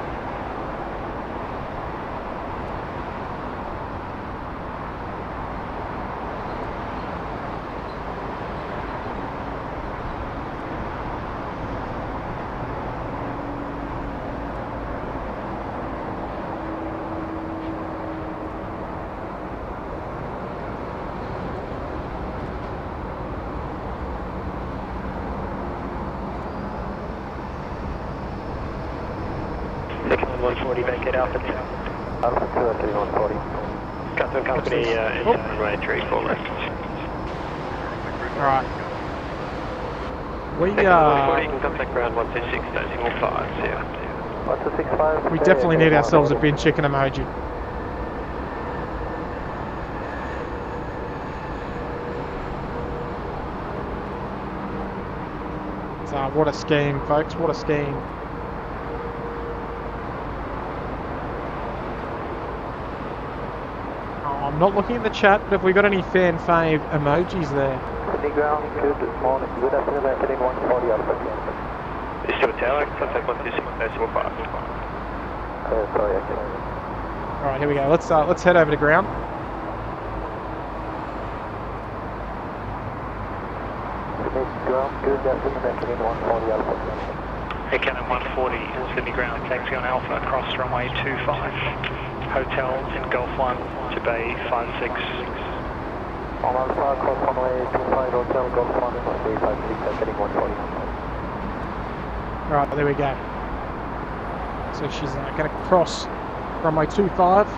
Vacate Alpha 2. Alpha 2, actually 140. Captain Company, runway 34 left. Alright. We, 140, you can contact ground 126.5, yeah. 1265. We definitely need ourselves a bin chicken emoji. So, what a scheme, folks, what a scheme. I'm not looking at the chat, but have we got any fan fave emojis there? Sydney ground, good morning, good afternoon, Anthony 140 Alpha. Is your tower, contact 126.5. Sorry, actually. Alright, here we go. Let's head over to ground. Sydney ground, good afternoon, Anthony 140 Alpha. Air Callan 140, Sydney ground, taxi on Alpha, across runway 25. Hotel in Gulf 1 to Bay 56. On Alpha, cross runway 25, Hotel, Gulf 1, Bay 56, heading 140. Right, there we go. So she's going to cross runway 25,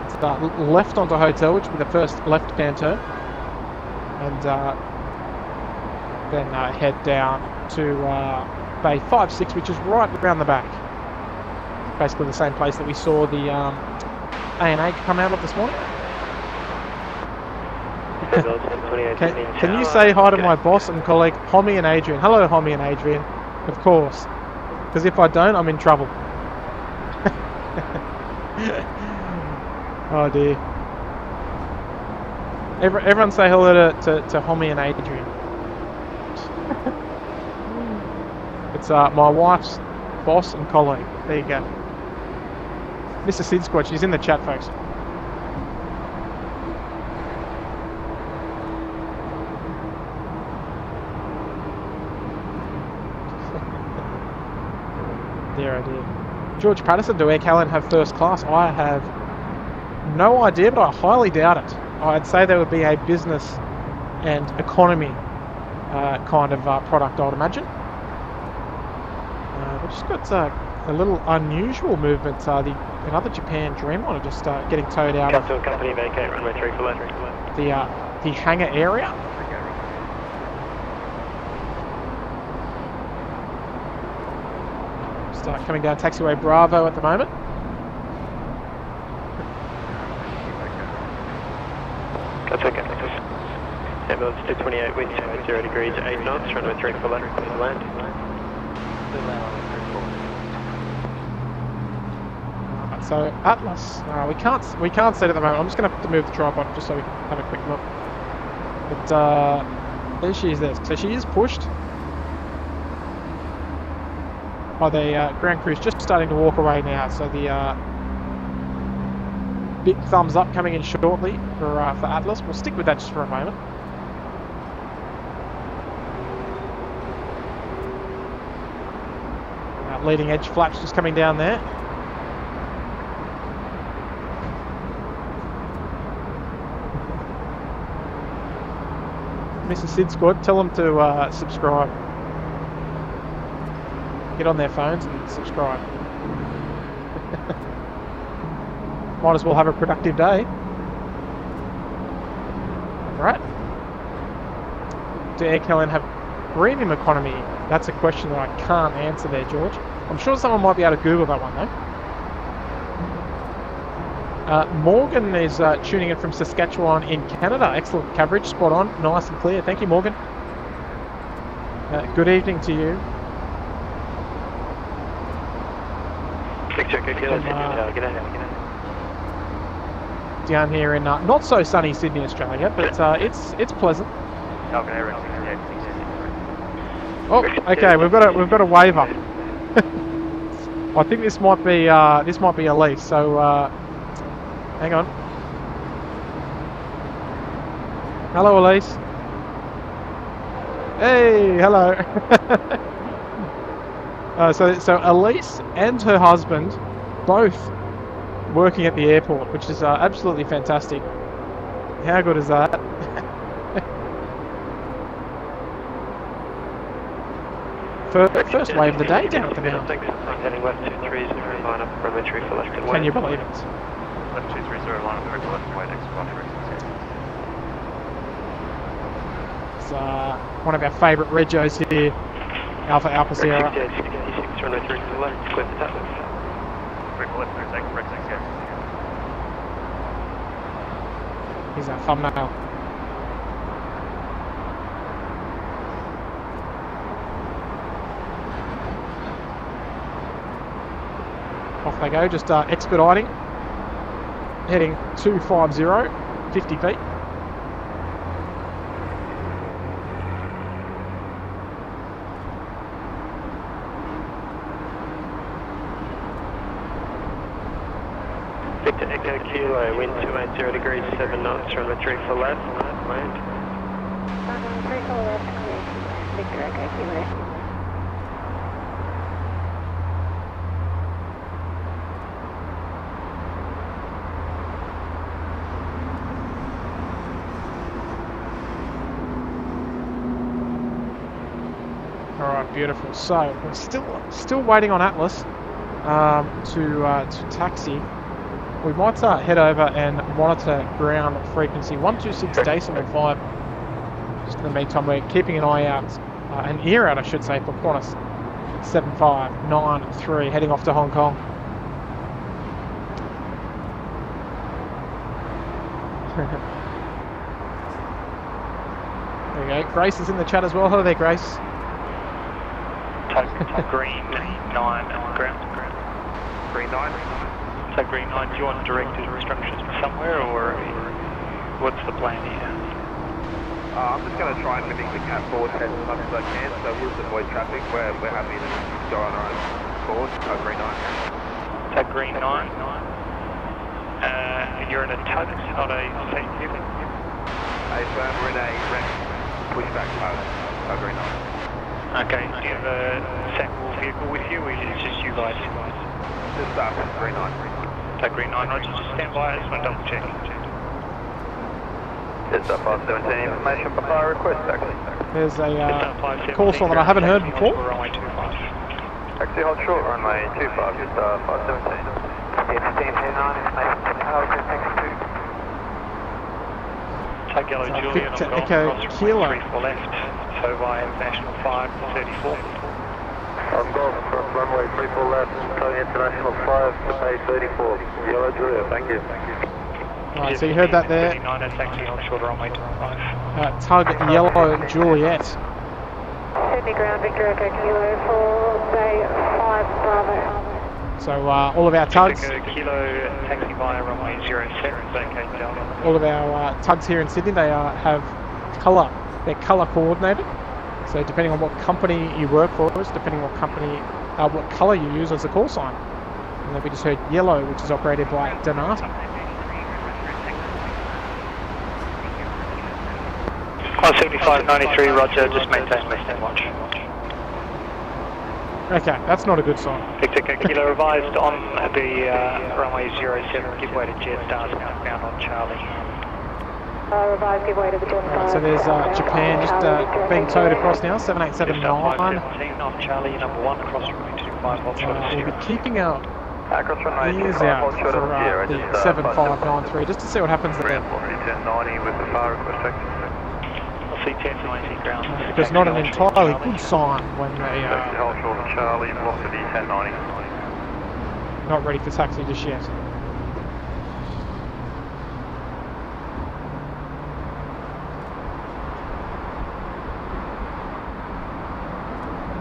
start left onto Hotel, which will be the first left-hand turn, and then head down to Bay 56, which is right around the back. Basically the same place that we saw the A&A come out of this morning. Can you say hi to my boss and colleague, Homie and Adrian? Hello, Homie and Adrian. Of course. Because if I don't, I'm in trouble. Oh dear. Everyone say hello to Homie and Adrian. It's my wife's boss and colleague. There you go. Mr. SydSquad, she's in the chat, folks. Dear, oh dear. George Patterson, do Air Callan have first class? I have no idea, but I highly doubt it. I'd say there would be a business and economy kind of product, I'd imagine. We've just got a little unusual movement. Another Japan Dreamliner just getting towed out of company vacate runway 3 for left. the hangar area. Start coming down taxiway Bravo at the moment. That's okay. Ambulance 228, wind 0 degrees, 8 knots, runway 3 for left, clear to land. So Atlas, we can't see it at the moment. I'm just going to have to move the tripod just so we can have a quick look. But there she is there. So she is pushed. Oh, the ground crew's just starting to walk away now, so the big thumbs up coming in shortly for Atlas. We'll stick with that just for a moment. Leading edge flaps just coming down there. Mr. SydSquad, tell them to subscribe. Get on their phones and subscribe. Might as well have a productive day. Alright. Do AirCalN have premium economy? That's a question that I can't answer there, George. I'm sure someone might be able to Google that one though. Morgan is tuning in from Saskatchewan in Canada. Excellent coverage, spot on, nice and clear. Thank you, Morgan. Good evening to you. Down here in not so sunny Sydney, Australia, but it's pleasant. Oh, okay, we've got a waiver. I think this might be Elise. So hang on. Hello, Elise. Hey, hello. So Elise and her husband both working at the airport, which is absolutely fantastic. How good is that? First wave of the day down at the mountain. Heading left 230, line up for entry for left and Can you believe it? Left 230, line up for left and next one. It's one of our favourite regos here, Alpha Alpha Sierra. 66, run 03 to the left, clear the tap. Here's our thumbnail. Off they go, just expediting. Heading 250, 50 feet. Victor Echo Kilo, wind 280 degrees, 7 knots, runway 3 for left, land. 3 for left, Victor Echo Kilo. Alright, beautiful. So we're still waiting on Atlas to taxi. We might head over and monitor ground frequency 126 decimal 5. Just in the meantime, we're keeping an eye out, an ear out, I should say, for Qantas 7593 heading off to Hong Kong. There we go. Grace is in the chat as well. Hello there, Grace. Green 9 ground. Green 9. So green 9, do you want directed instructions somewhere, or what's the plan here? I'm just going to try and mimic the cat forward as much as I can, so we'll avoid traffic. We're happy to go on our own course. Green 9. So green 9. You're in a tug, not a seat vehicle? We're in a wreck pushback tug. Green 9. Okay, do you have a sample vehicle with you, or is it just you guys? Just green 9. So green 9, Roger, just stand by, I just want to double check. It's up 517, information for fire request taxi. There's a call sign that I haven't heard before. Runway 25. Taxi hold short, runway 25, just 517. Yeah, 1529, information for Alpha taxi 2. Take yellow Juliet on Golf Cross, runway 3 for left, so via International 5 to 34. On Golf Cross, runway 3 for left, so International 5 to pay 34. Yellow Juliet, thank you. Right, so you heard that there. Taxi on short runway 25. Tug Yellow Juliet. Sydney ground, Victor Echo Kilo for Bay 5 Bravo. So all of our tugs, Kilo taxi via runway 07, vacate Delta. all of our tugs here in Sydney, they have colour. They're colour coordinated. So depending on what company you work for, depending on what company what colour you use as a call sign. And then we just heard yellow, which is operated by Donata. 175.93, roger, just maintain less than watch. Okay, that's not a good sign. Victor Kilo revised on the runway 07, give way to jet, stars outbound on Charlie. Revised, give way to the Right, so there's Japan just being towed across now, 7879. 517 on Charlie, number 1, across runway 25, hold short of We'll 0. be keeping our ears out for the 7593 just to see what happens there. 1090 with the far request taxi. I'll see 1090 ground. Because not an entirely good sign when they Hold short of Charlie, velocity 1090. not ready for taxi just yet.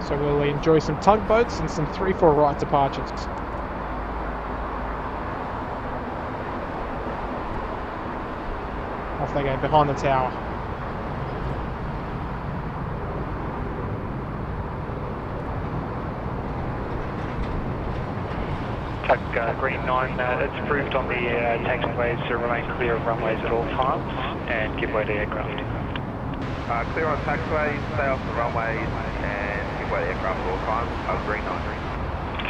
So we'll enjoy some tugboats and some 3-4 right departures. Off they go, behind the tower. Green 9, it's approved on the taxiways to remain clear of runways at all times and give way to aircraft. Clear on taxiways, stay off the runways and give way to aircraft at all times. Green 9.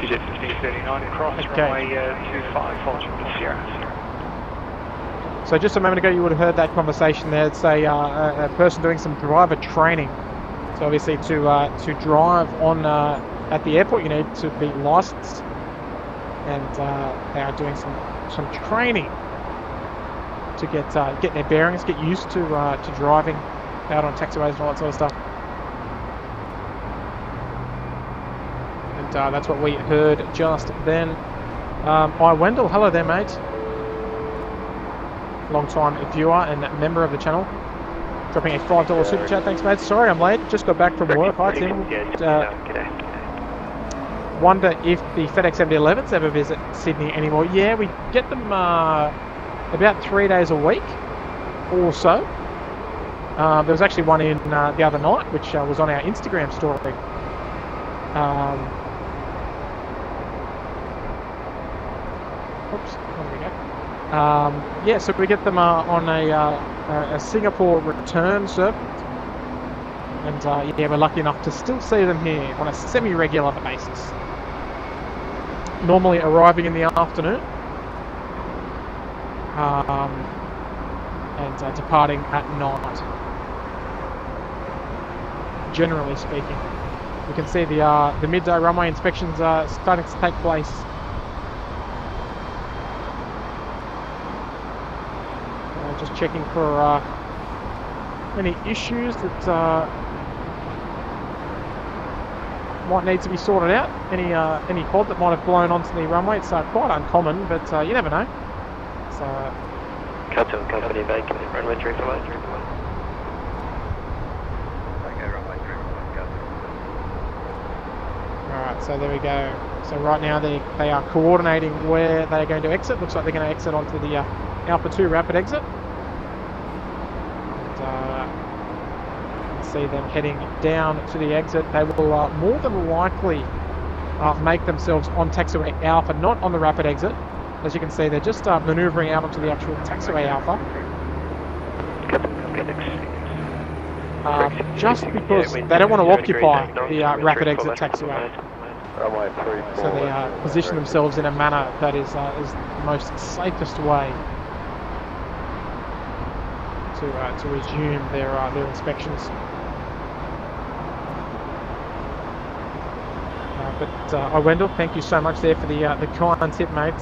QZ 1539 across runway 25, followed from the Sierra. So just a moment ago you would have heard that conversation there. It's a person doing some driver training. So obviously to drive on at the airport you need to be licensed. And they are doing some training to get their bearings, get used to driving out on taxiways and all that sort of stuff. And that's what we heard just then. Wendell, hello there, mate. Long time viewer and member of the channel. Dropping a $5 super chat. Thanks, mate. Sorry I'm late. Just got back from work. Hi, Tim. Wonder if the FedEx MD-11s ever visit Sydney anymore. Yeah, we get them about 3 days a week or so. There was actually one in the other night, which was on our Instagram story. Oops, there we go. Yeah, so we get them on a Singapore return service. And yeah, we're lucky enough to still see them here on a semi-regular basis. Normally arriving in the afternoon and departing at night. Generally speaking, you can see the midday runway inspections are starting to take place. Just checking for any issues that might need to be sorted out. Any pod that might have blown onto the runway. It's quite uncommon, but you never know. So, Cartoon Company vacant, runway 341. Okay, runway 341. Alright, so there we go. So right now they are coordinating where they are going to exit. Looks like they're going to exit onto the Alpha 2 rapid exit. See them heading down to the exit. They will more than likely make themselves on taxiway Alpha, not on the rapid exit. As you can see, they're just manoeuvring out onto the actual taxiway Alpha. Just because they don't want to occupy the rapid exit taxiway. So they position themselves in a manner that is the most safest way to resume their inspections. Wendell, thank you so much there for the kind tip, mate.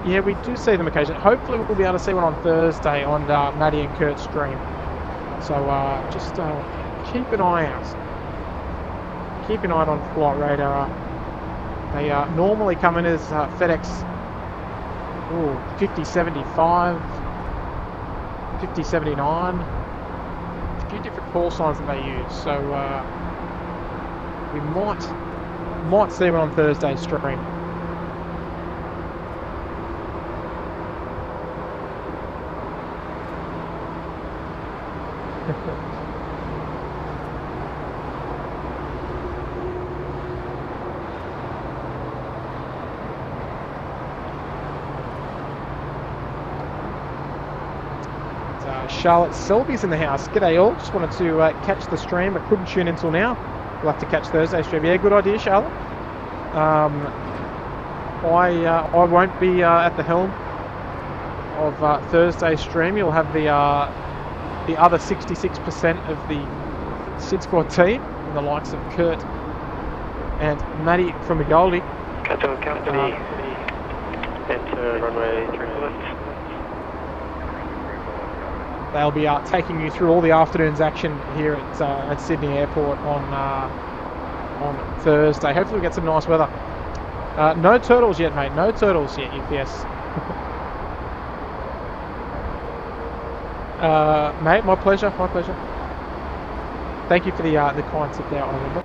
Yeah, we do see them occasionally. Hopefully we'll be able to see one on Thursday on Maddie and Kurt's stream. So just keep an eye out. Keep an eye on Flight Radar. They normally come in as FedEx 5075, 5079. A few different call signs that they use. So we might see one on Thursday's stream. Charlotte Selby's in the house. G'day all. Just wanted to catch the stream, but couldn't tune in until now. We'll have to catch Thursday's stream. Yeah, good idea, Charlotte. I won't be at the helm of Thursday's stream. You'll have the other 66% of the SydSquad team, the likes of Kurt and Maddie from the Goldie. Capital Company, enter runway 3 left. They'll be taking you through all the afternoon's action here at Sydney Airport on Thursday. Hopefully we get some nice weather. No turtles yet, mate. No turtles yet, UPS. Mate, my pleasure. My pleasure. Thank you for the kind tip there, Oliver.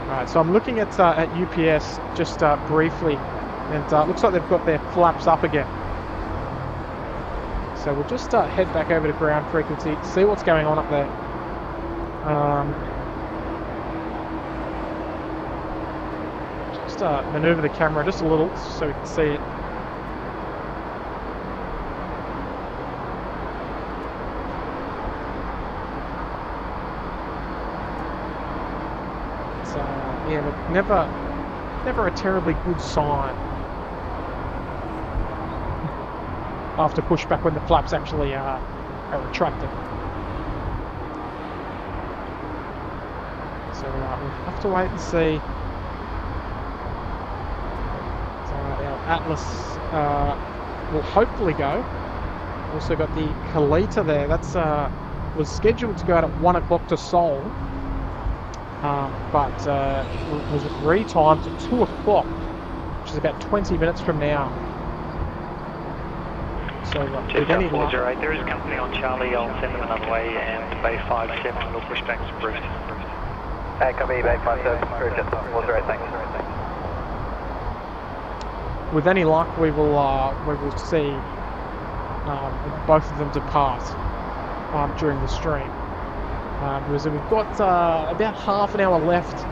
Alright, so I'm looking at UPS just briefly, and looks like they've got their flaps up again. So we'll just head back over to ground frequency, see what's going on up there. Just manoeuvre the camera just a little so we can see it. Yeah, look, never a terribly good sign after pushback when the flaps actually are retracted. So we'll have to wait and see. So our Atlas will hopefully go. Also got the Kalita there. That's was scheduled to go out at 1 o'clock to Seoul. But was retimed to 2 o'clock, which is about 20 minutes from now. So, with any luck, 408, there is a company on Charlie. I'll send them another way, and Bay 57 will push back to Bruce. Hey, copy, Bay 57, Bruce, 408, thanks. with any luck, we will see both of them depart during the stream. Because we've got about half an hour left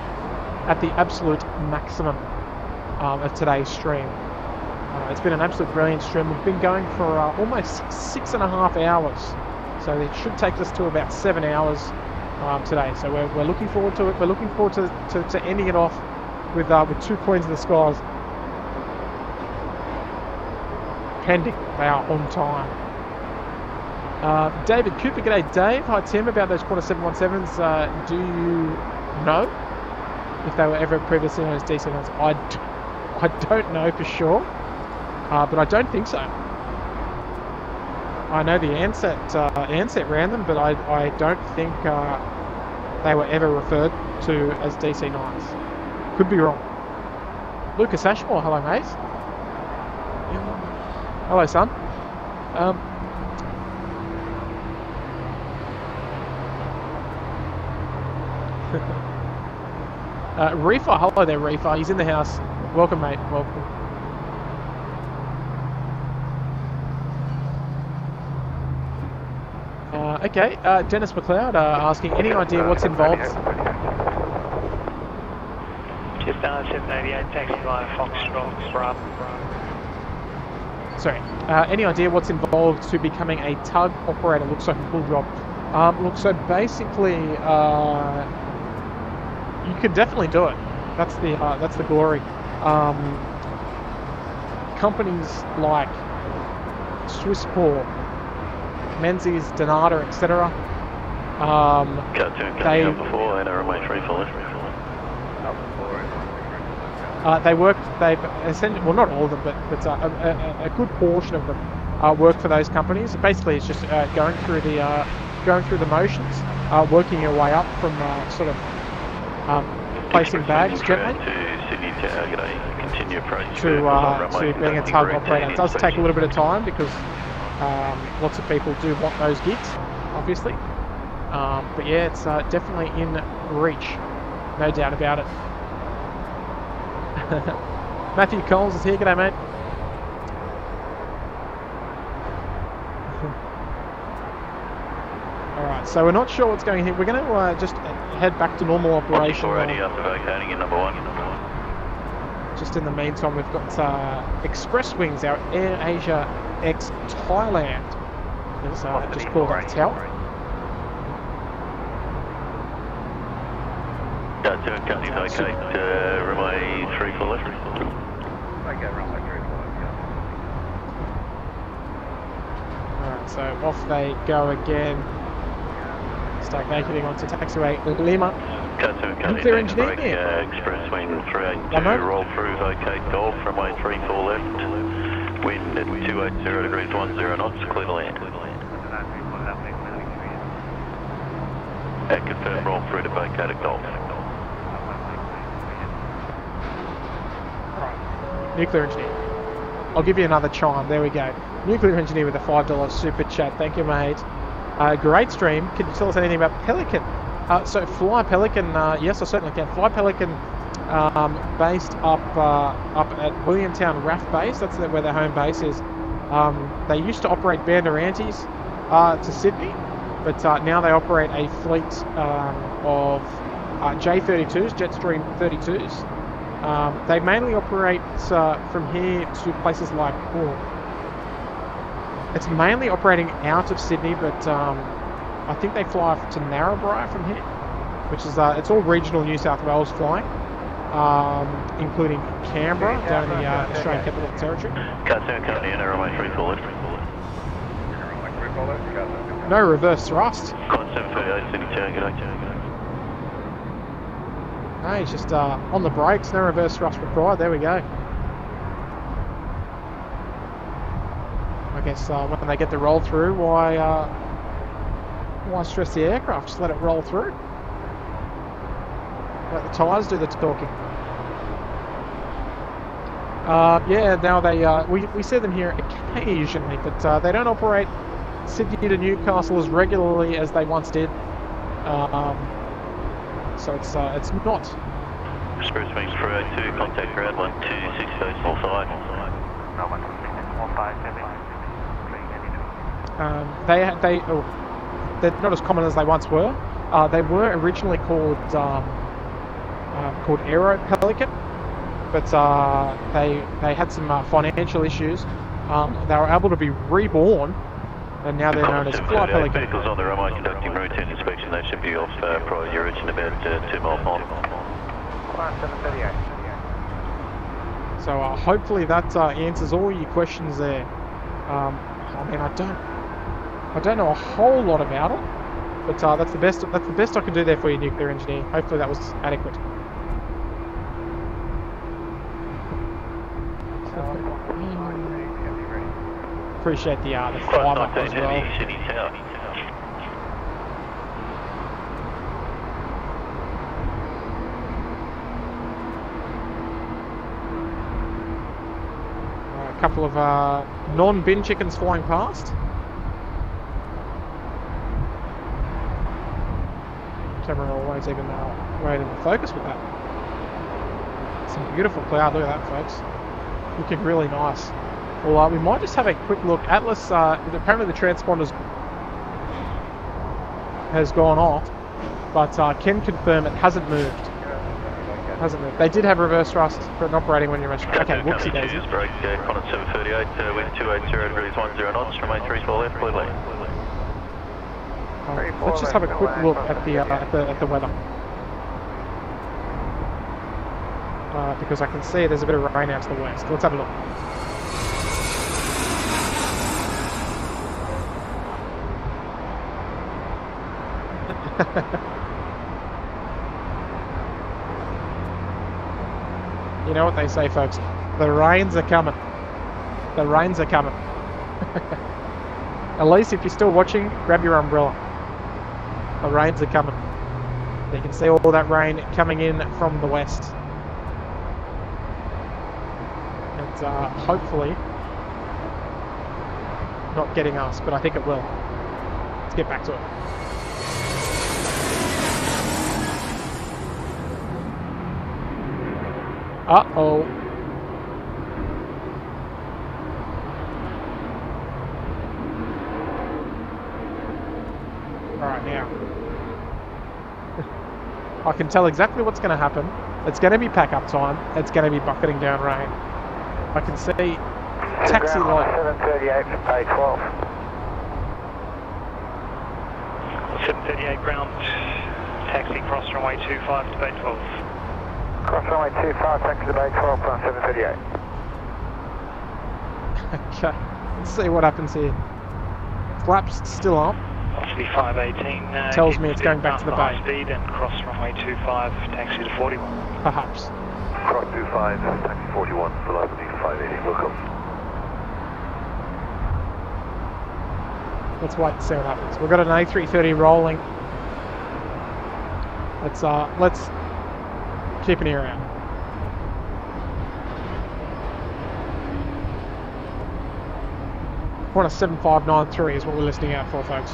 at the absolute maximum of today's stream. It's been an absolute brilliant stream. We've been going for almost 6.5 hours, so it should take us to about 7 hours today. So we're looking forward to it. We're looking forward to ending it off with 2 Queens of the Skies, pending they are on time. David Cooper, g'day Dave. Hi Tim, about those quarter 717s, do you know if they were ever previously known as DC9s? I don't know for sure, but I don't think so. I know the Ansett ran them, but I don't think they were ever referred to as DC9s. Could be wrong. Lucas Ashmore, hello mate. Hello son. Reefer, hello there Reefer, he's in the house. Welcome mate, welcome. Okay, Dennis McLeod asking, any idea what's involved? Just 788, taxi line Foxtrot, Bravo. Sorry, any idea what's involved to becoming a tug operator? Looks like a cool job. Look, so basically, you can definitely do it. That's the glory. Companies like Swissport, Menzies, Donata, etc. They've essentially, well, not all of them, but a good portion of them work for those companies. Basically, it's just going through the motions, working your way up from sort of placing bags gently to being a tug operator. It does take a little bit of time because lots of people do want those gigs, obviously. But yeah, it's definitely in reach, no doubt about it. Matthew Coles is here. G'day, mate. Alright, so we're not sure what's going here. We're going to just head back to normal operation. Just in the meantime, we've got Express Wings, our Air Asia X Thailand is just called a hotel. Company vacate, runway 34 left. Okay, runway 34 left. Alright, so off they go again. Start vacating onto taxiway Lima. Nuclear engineer here. Express wind 382, roll through, vacate Golf, runway 34 left. Wind at 280 degrees 10 knots, clear to land. Confirm roll through to vacate at Golf. Nuclear engineer. I'll give you another chime. There we go. Nuclear engineer with a $5 super chat. Thank you, mate. Great stream. Can you tell us anything about Pelican? So Fly Pelican, yes, I certainly can. Fly Pelican, based up at Williamtown RAF base. That's where their home base is. They used to operate Banderantes to Sydney, but now they operate a fleet of J32s, Jetstream 32s. They mainly operate from here to places like... it's mainly operating out of Sydney, but I think they fly to Narrabri from here, which is it's all regional New South Wales flying, including Canberra down in the Australian Capital Territory. Company in runway 34 left. No reverse thrust. 738 Sydney Town, good day. No, he's just on the brakes, no reverse thrust required. There we go. I guess when they get the roll through, why stress the aircraft? Just let it roll through. Let the tyres do the talking. Yeah, now they we see them here occasionally, but they don't operate Sydney to Newcastle as regularly as they once did. So it's not. Express wings 382, contact ground 126 small side. They're not as common as they once were. They were originally called Aero Pelican, but they had some financial issues. They were able to be reborn, and now they're known as Fly Pelican. Vehicles on the runway conducting routine inspection. They should be off prior to your engine about 2 miles an hour. So hopefully that answers all your questions there. I mean, I don't know a whole lot about it, but that's the best I can do there for you, nuclear engineer. Hopefully that was adequate. Appreciate the fibre as well. Sydney Tower. A couple of non-bin chickens flying past. Camera always even way to focus with that. Some beautiful cloud. Look at that, folks. Looking really nice. Well, we might just have a quick look. Atlas, apparently the transponders has gone off, but can confirm it hasn't moved. They did have reverse thrust for operating when you're rushing. Okay, whoopsie daisy. Break, Connaught 738, wind 280 degrees 10 knots, runway 34 left, clear lane. Let's just have a quick look at the weather. Because I can see there's a bit of rain out to the west. Let's have a look. You know what they say, folks? The rains are coming. The rains are coming. At least if you're still watching, grab your umbrella. The rains are coming. You can see all that rain coming in from the west. And hopefully not getting us, but I think it will. Let's get back to it. Uh-oh. Alright, now. I can tell exactly what's going to happen. It's going to be pack-up time. It's going to be bucketing down rain. I can see taxi light. 738 for pay 12. 738 ground, taxi cross runway 25 to Bay 12. Cross runway 25, taxi to Bay 12, ground 738. Okay, let's see what happens here. Flaps still up. Velocity 518. Tells me it's going back to the bay. Speed and cross runway 25, taxi to 41. Perhaps. Cross 25, taxi 41, velocity 580, welcome. Let's wait and see what happens. We've got an A330 rolling. Let's keep an ear out. We're on a 7593 is what we're listening out for, folks.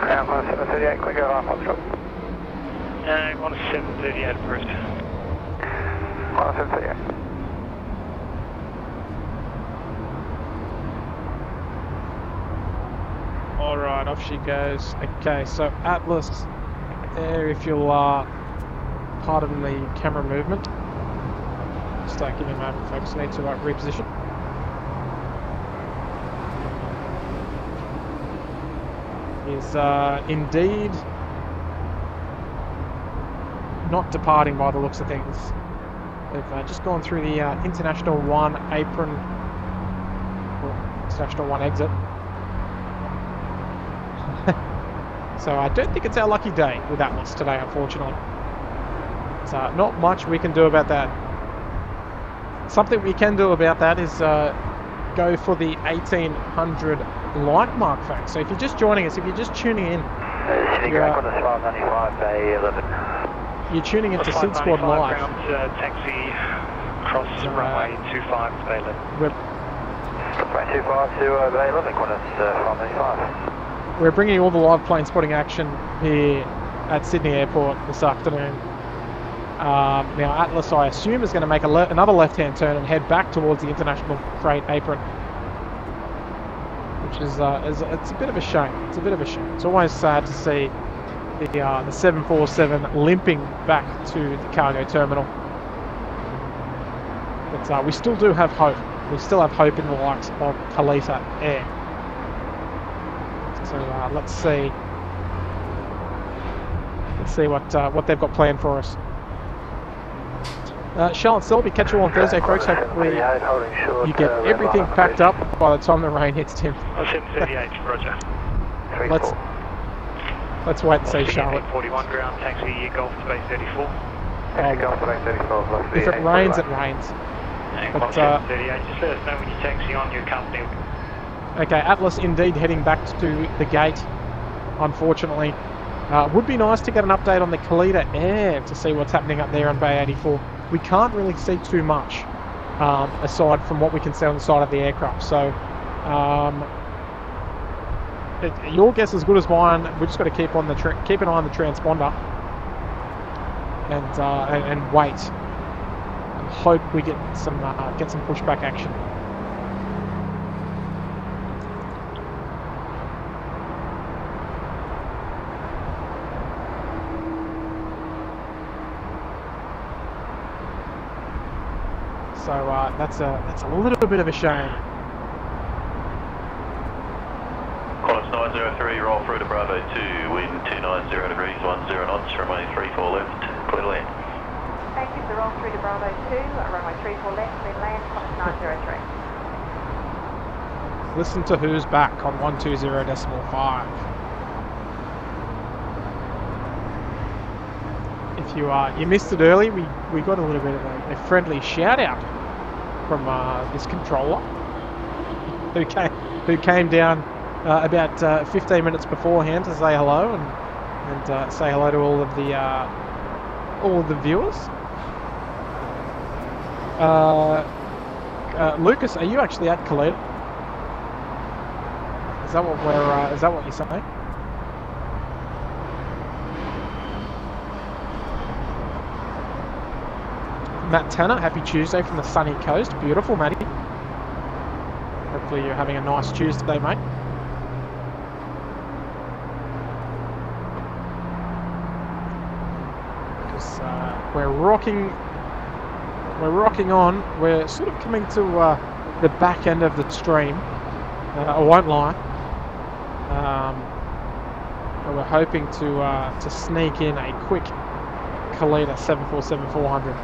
Ground on 738, quick go half up, On a 738 approved. on 738. Alright, off she goes. Okay, so Atlas there, if you'll pardon the camera movement. Just give me a moment, folks. Need to reposition. Is indeed not departing by the looks of things. They've just gone through the International 1 apron, or International 1 exit. So I don't think it's our lucky day with Atlas today, unfortunately. So not much we can do about that. Something we can do about that is go for the 1800 light mark, folks. So if you're just joining us, if you're just tuning in, you're tuning into SydSquad Live. Taxi cross runway 25 to Bay 11. Runway 25 to Bay 11, Qantas 595. We're bringing all the live plane spotting action here at Sydney Airport this afternoon. Now Atlas, I assume, is going to make another left-hand turn and head back towards the International Freight apron, which is it's a bit of a shame. It's a bit of a shame. It's always sad to see the 747 limping back to the cargo terminal. But we still do have hope. We still have hope in the likes of Kalita Air. So let's see what they've got planned for us. Charlotte Selby, catch you all on Thursday, folks. Hopefully you get everything packed up by the time the rain hits, Tim. 738, roger. Let's wait and see, Charlotte. 41 ground, taxi Golf to Bay 34. Golf to Bay 34. If it rains, it rains. But, 738, just let us know when you taxi on your company. Okay, Atlas indeed heading back to the gate, unfortunately. Would be nice to get an update on the Kalita Air to see what's happening up there on Bay 84. We can't really see too much aside from what we can see on the side of the aircraft. So your guess is as good as mine. We've just got to keep an eye on the transponder and wait and hope we get some pushback action. So that's a little bit of a shame. Qantas 903, roll through to Bravo 2, wind 290 degrees, 10 knots, runway 34 left, clear to land. Thank you, the roll through to Bravo 2, runway 34 left, then land, Qantas 903. Listen to who's back on 120.5. If you missed it early, we got a little bit of a friendly shout out from this controller who came down about 15 minutes beforehand to say hello and say hello to all of the viewers. Lucas, are you actually at Kalita? Is that what you're saying? Matt Tanner, happy Tuesday from the sunny coast. Beautiful, Matty. Hopefully you're having a nice Tuesday, mate. We're rocking on. We're sort of coming to the back end of the stream. I won't lie. But we're hoping to sneak in a quick Kalita 747-400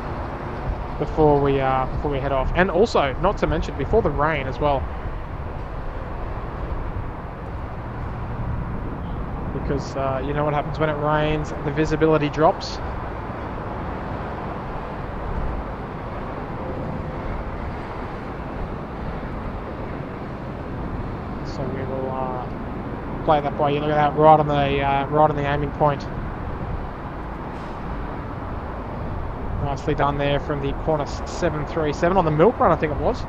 before we head off, and also not to mention before the rain as well, because you know what happens when it rains, the visibility drops. So we will play that by you. Look at that, right on the aiming point. Nicely done there from the Qantas 737 on the milk run, I think it was.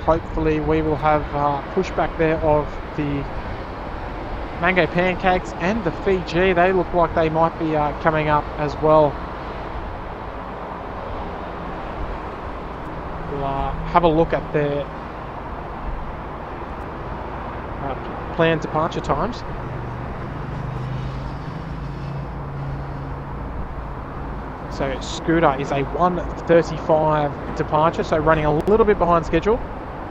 Hopefully we will have pushback there of the mango pancakes and the Fiji. They look like they might be coming up as well. We'll have a look at their planned departure times. So Scooter is a 1:35 departure, so running a little bit behind schedule.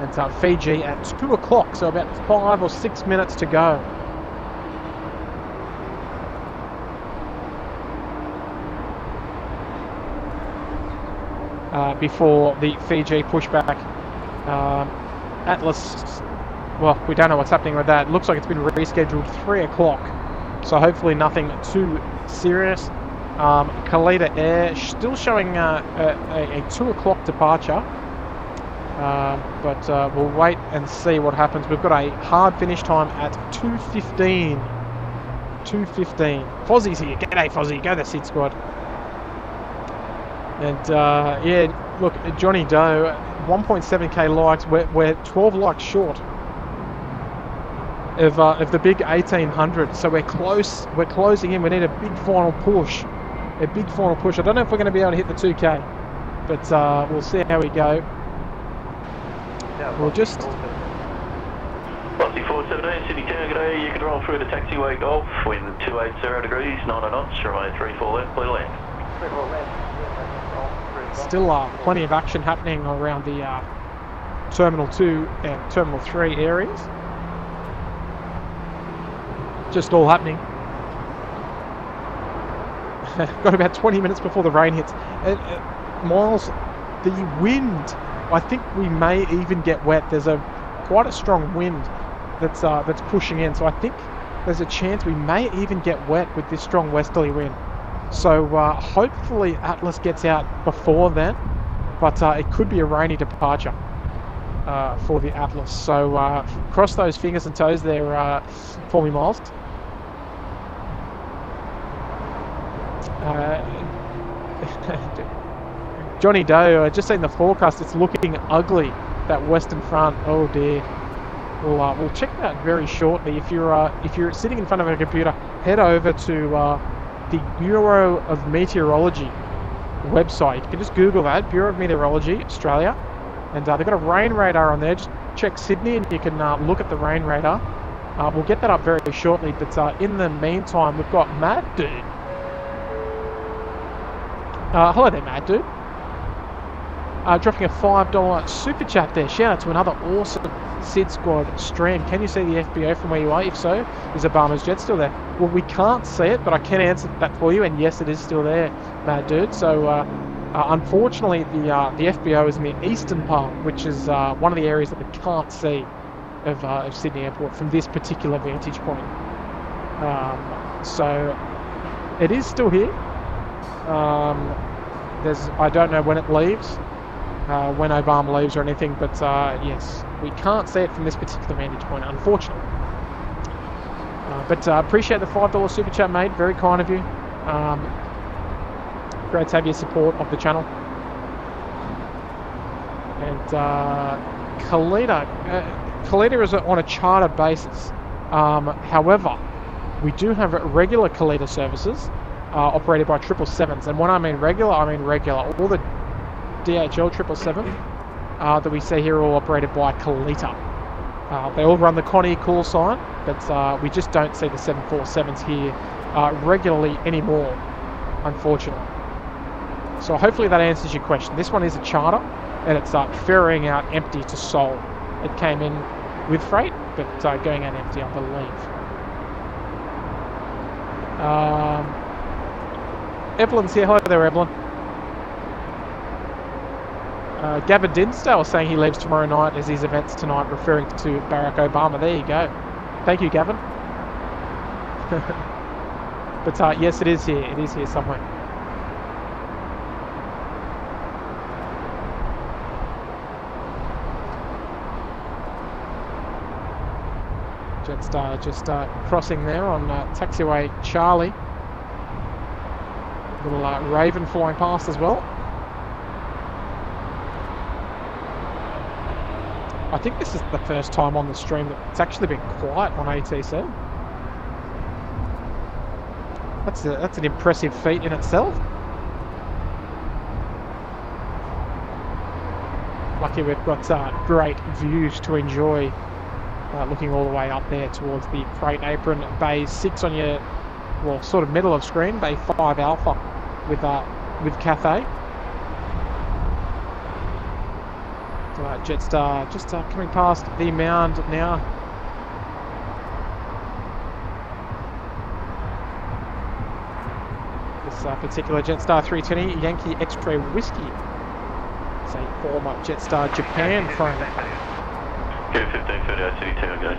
And Fiji at 2 o'clock, so about 5 or 6 minutes to go. Before the Fiji pushback. Atlas, well, we don't know what's happening with that. It looks like it's been rescheduled 3 o'clock, so hopefully nothing too serious. Kalita Air still showing a 2 o'clock departure. But we'll wait and see what happens. We've got a hard finish time at 2:15. 2:15. Fozzie's here. G'day, Fozzie. Go the SydSquad. And yeah, look, Johnny Doe, 1.7k likes. We're 12 likes short of the big 1800. So we're close. We're closing in. We need a big final push. A big final push. I don't know if we're going to be able to hit the 2k, but we'll see how we go. We'll just... Bondi 417, Sydney Town, g'day. You can roll through the taxiway Golf, wind 280 degrees, 90 knots, runway 34 left, clear land. Still plenty of action happening around the Terminal 2 and Terminal 3 areas. Just all happening. Got about 20 minutes before the rain hits. Miles, the wind... I think we may even get wet. There's quite a strong wind that's pushing in, so I think there's a chance we may even get wet with this strong westerly wind. So hopefully Atlas gets out before then, but it could be a rainy departure for the Atlas. So cross those fingers and toes there for me, Miles. Johnny Doe, I just seen the forecast. It's looking ugly, that western front. Oh dear. We'll check that very shortly. If you're sitting in front of a computer, head over to the Bureau of Meteorology website. You can just Google that, Bureau of Meteorology Australia, and they've got a rain radar on there. Just check Sydney, and you can look at the rain radar. We'll get that up very shortly. But in the meantime, we've got Mad Dude. Hello there, Mad Dude. Dropping a $5 super chat there. Shout out to another awesome SydSquad stream. Can you see the FBO from where you are? If so, is Obama's jet still there? Well, we can't see it, but I can answer that for you. And yes, it is still there, Mad Dude. So unfortunately, the FBO is in the eastern part, which is one of the areas that we can't see of Sydney Airport from this particular vantage point. So it is still here. I don't know when it leaves. When Obama leaves or anything, but yes, we can't see it from this particular vantage point, unfortunately. But appreciate the $5 super chat, mate. Very kind of you. Great to have your support of the channel. And Kalita, Kalita is on a charter basis. However, we do have regular Kalita services operated by 777s. And when I mean regular, I mean regular. All the DHL 777 that we see here are all operated by Kalita. They all run the Connie call sign, but we just don't see the 747s here regularly anymore, unfortunately. So hopefully that answers your question. This one is a charter, and it's ferrying out empty to Seoul. It came in with freight, but going out empty, I believe. Evelyn's here. Hello there, Evelyn. Gavin Dinsdale saying he leaves tomorrow night as his events tonight, referring to Barack Obama. There you go. Thank you, Gavin. But yes, it is here. It is here somewhere. Jetstar just crossing there on taxiway Charlie. Little Raven flying past as well. I think this is the first time on the stream that it's actually been quiet on ATC. That's an impressive feat in itself. Lucky we've got great views to enjoy. Looking all the way up there towards the freight apron, Bay 6 on your, well, sort of middle of screen, Bay 5 Alpha with Cathay. So Jetstar just coming past the mound now. This particular Jetstar 320 Yankee X-Ray Whiskey. It's a former Jetstar Japan phone. Go 1530 I2 Tango.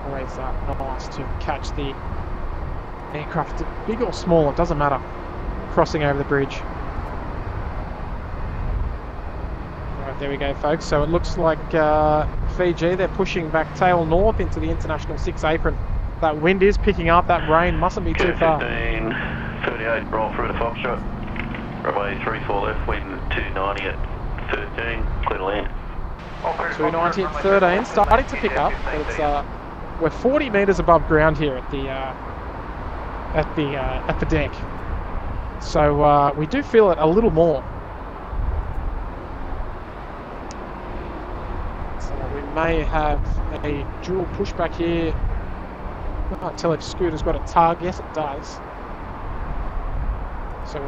Always nice to catch the aircraft, big or small, it doesn't matter, crossing over the bridge. Alright, there we go, folks. So it looks like Fiji, they're pushing back tail north into the International 6 apron. That wind is picking up, that rain mustn't be too far. 1538, roll through to Foxtrot. Runway 34 left, wind 290 at 13, clear to land. 290 at 13, starting to pick up, but it's we're 40 metres above ground here at the deck, so we do feel it a little more. So we may have a dual pushback here. I can't tell if Scooter's got a tug. Yes, it does. So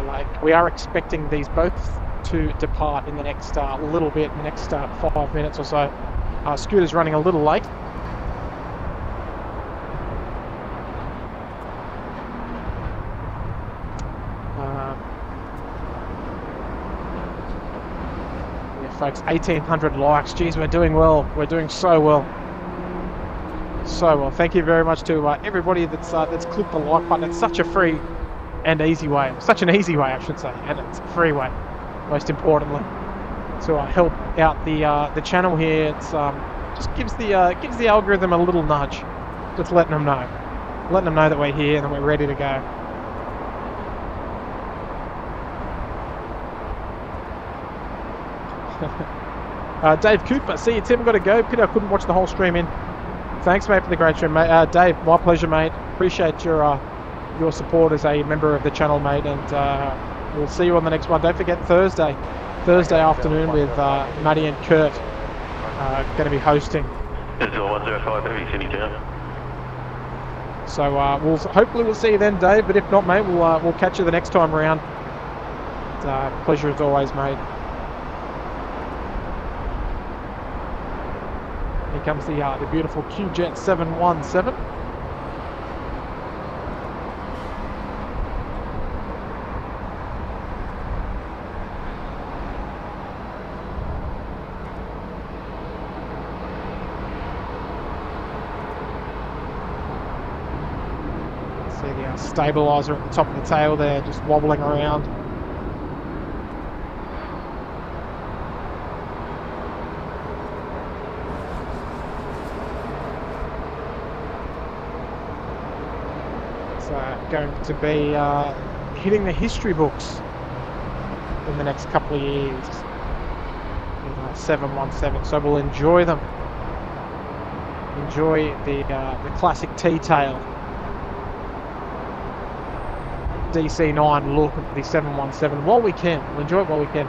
we are expecting these both to depart in the next little bit, in the next 5 minutes or so. Scooter's running a little late. Yeah, folks, 1,800 likes. Geez, we're doing well. We're doing so well. So well. Thank you very much to everybody that's clicked the like button. It's such a free and easy way. Such an easy way, I should say, and it's a free way, most importantly, to help out the channel here. It's just gives the algorithm a little nudge, just letting them know that we're here and that we're ready to go. Dave Cooper, see you, Tim. Got to go. Pity I couldn't watch the whole stream in. Thanks, mate, for the great stream, mate. Dave, my pleasure, mate. Appreciate your support as a member of the channel, mate, and we'll see you on the next one. Don't forget Thursday afternoon with Maddie and Kurt going to be hosting. It's all 105 Heavy City Town. So hopefully we'll see you then, Dave. But if not, mate, we'll catch you the next time around. Pleasure as always, mate. Here comes the beautiful QJet 717. See the stabilizer at the top of the tail there, just wobbling around. going to be hitting the history books in the next couple of years. 717, so we'll enjoy them. Enjoy the classic T-tail DC9 look of the 717 while we can. We'll enjoy it while we can.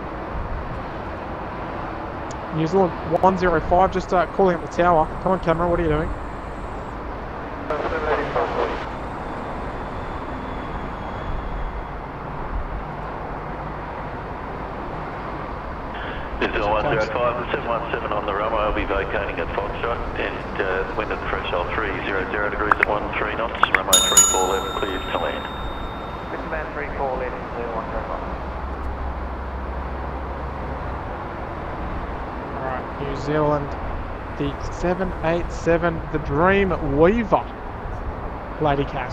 New Zealand 105, just calling up the tower. Come on, camera, what are you doing? This is 105, the 717 on the runway. I'll be vacating at Foxtrot and wind at the threshold 300 degrees at 13 knots. Runway 34 left, cleared to land. Band 34 leading to 105. Alright, New Zealand, the 787, the Dream Weaver, Lady Cat.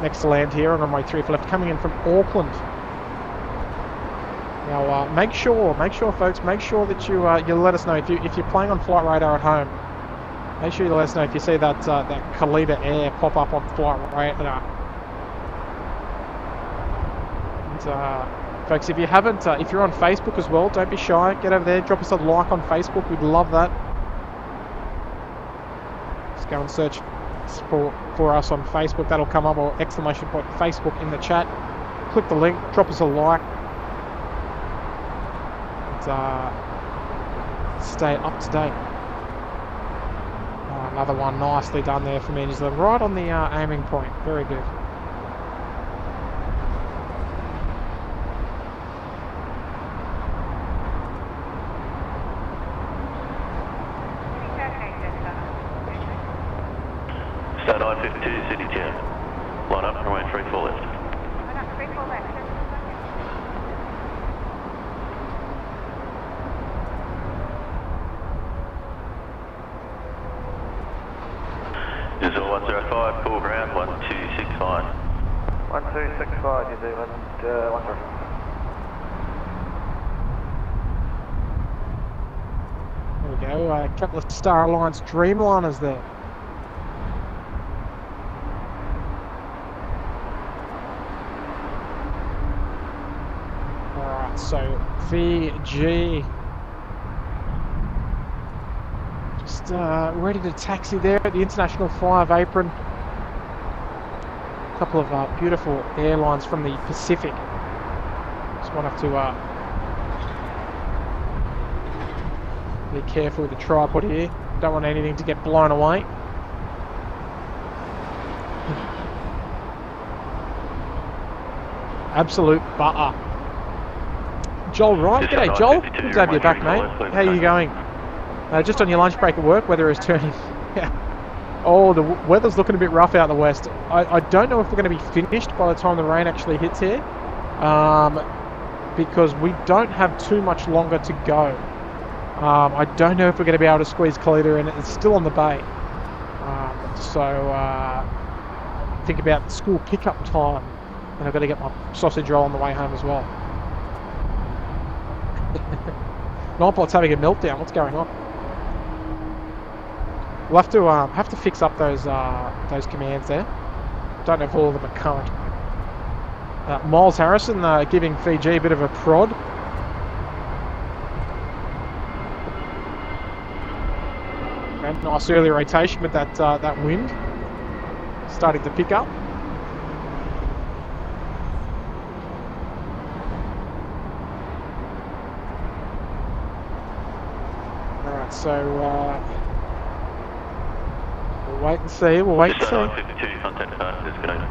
Next to land here on runway 34 left, coming in from Auckland. Now, make sure, folks, make sure that you let us know if you're playing on Flight Radar at home. Make sure you let us know if you see that Kalita Air pop up on Flight Radar. And, folks, if you haven't, if you're on Facebook as well, don't be shy. Get over there, drop us a like on Facebook. We'd love that. Just go and search for us on Facebook. That'll come up, or exclamation point Facebook in the chat. Click the link, drop us a like. Stay up to date. Oh, another one nicely done there for me, New Zealand, right on the aiming point. Very good. Start 952, City Town. Line up, runway 34 left. Line up, 34 left. New Zealand 105, full ground, 1265. 1265, New Zealand 105. There we go. A couple of Star Alliance Dreamliners there. Alright, so VG. Just ready to taxi there at the International 5 apron. A couple of beautiful airlines from the Pacific. Just want to be careful with the tripod here. Don't want anything to get blown away. Absolute butter. Joel Wright, g'day Joel. Good to have you back, mate. How are you going? Just on your lunch break at work, weather is turning. Oh, the weather's looking a bit rough out in the west. I don't know if we're going to be finished by the time the rain actually hits here, because we don't have too much longer to go. I don't know if we're going to be able to squeeze Kalita in. It's still on the bay. So think about school pickup time, and I've got to get my sausage roll on the way home as well. Nightbot's having a meltdown. What's going on? We'll have to fix up those commands there. Don't know if all of them are current. Miles Harrison giving Fiji a bit of a prod. And nice early rotation with that wind starting to pick up. All right, so. We'll wait and see, we'll wait and see. 952, contact fastest, good evening.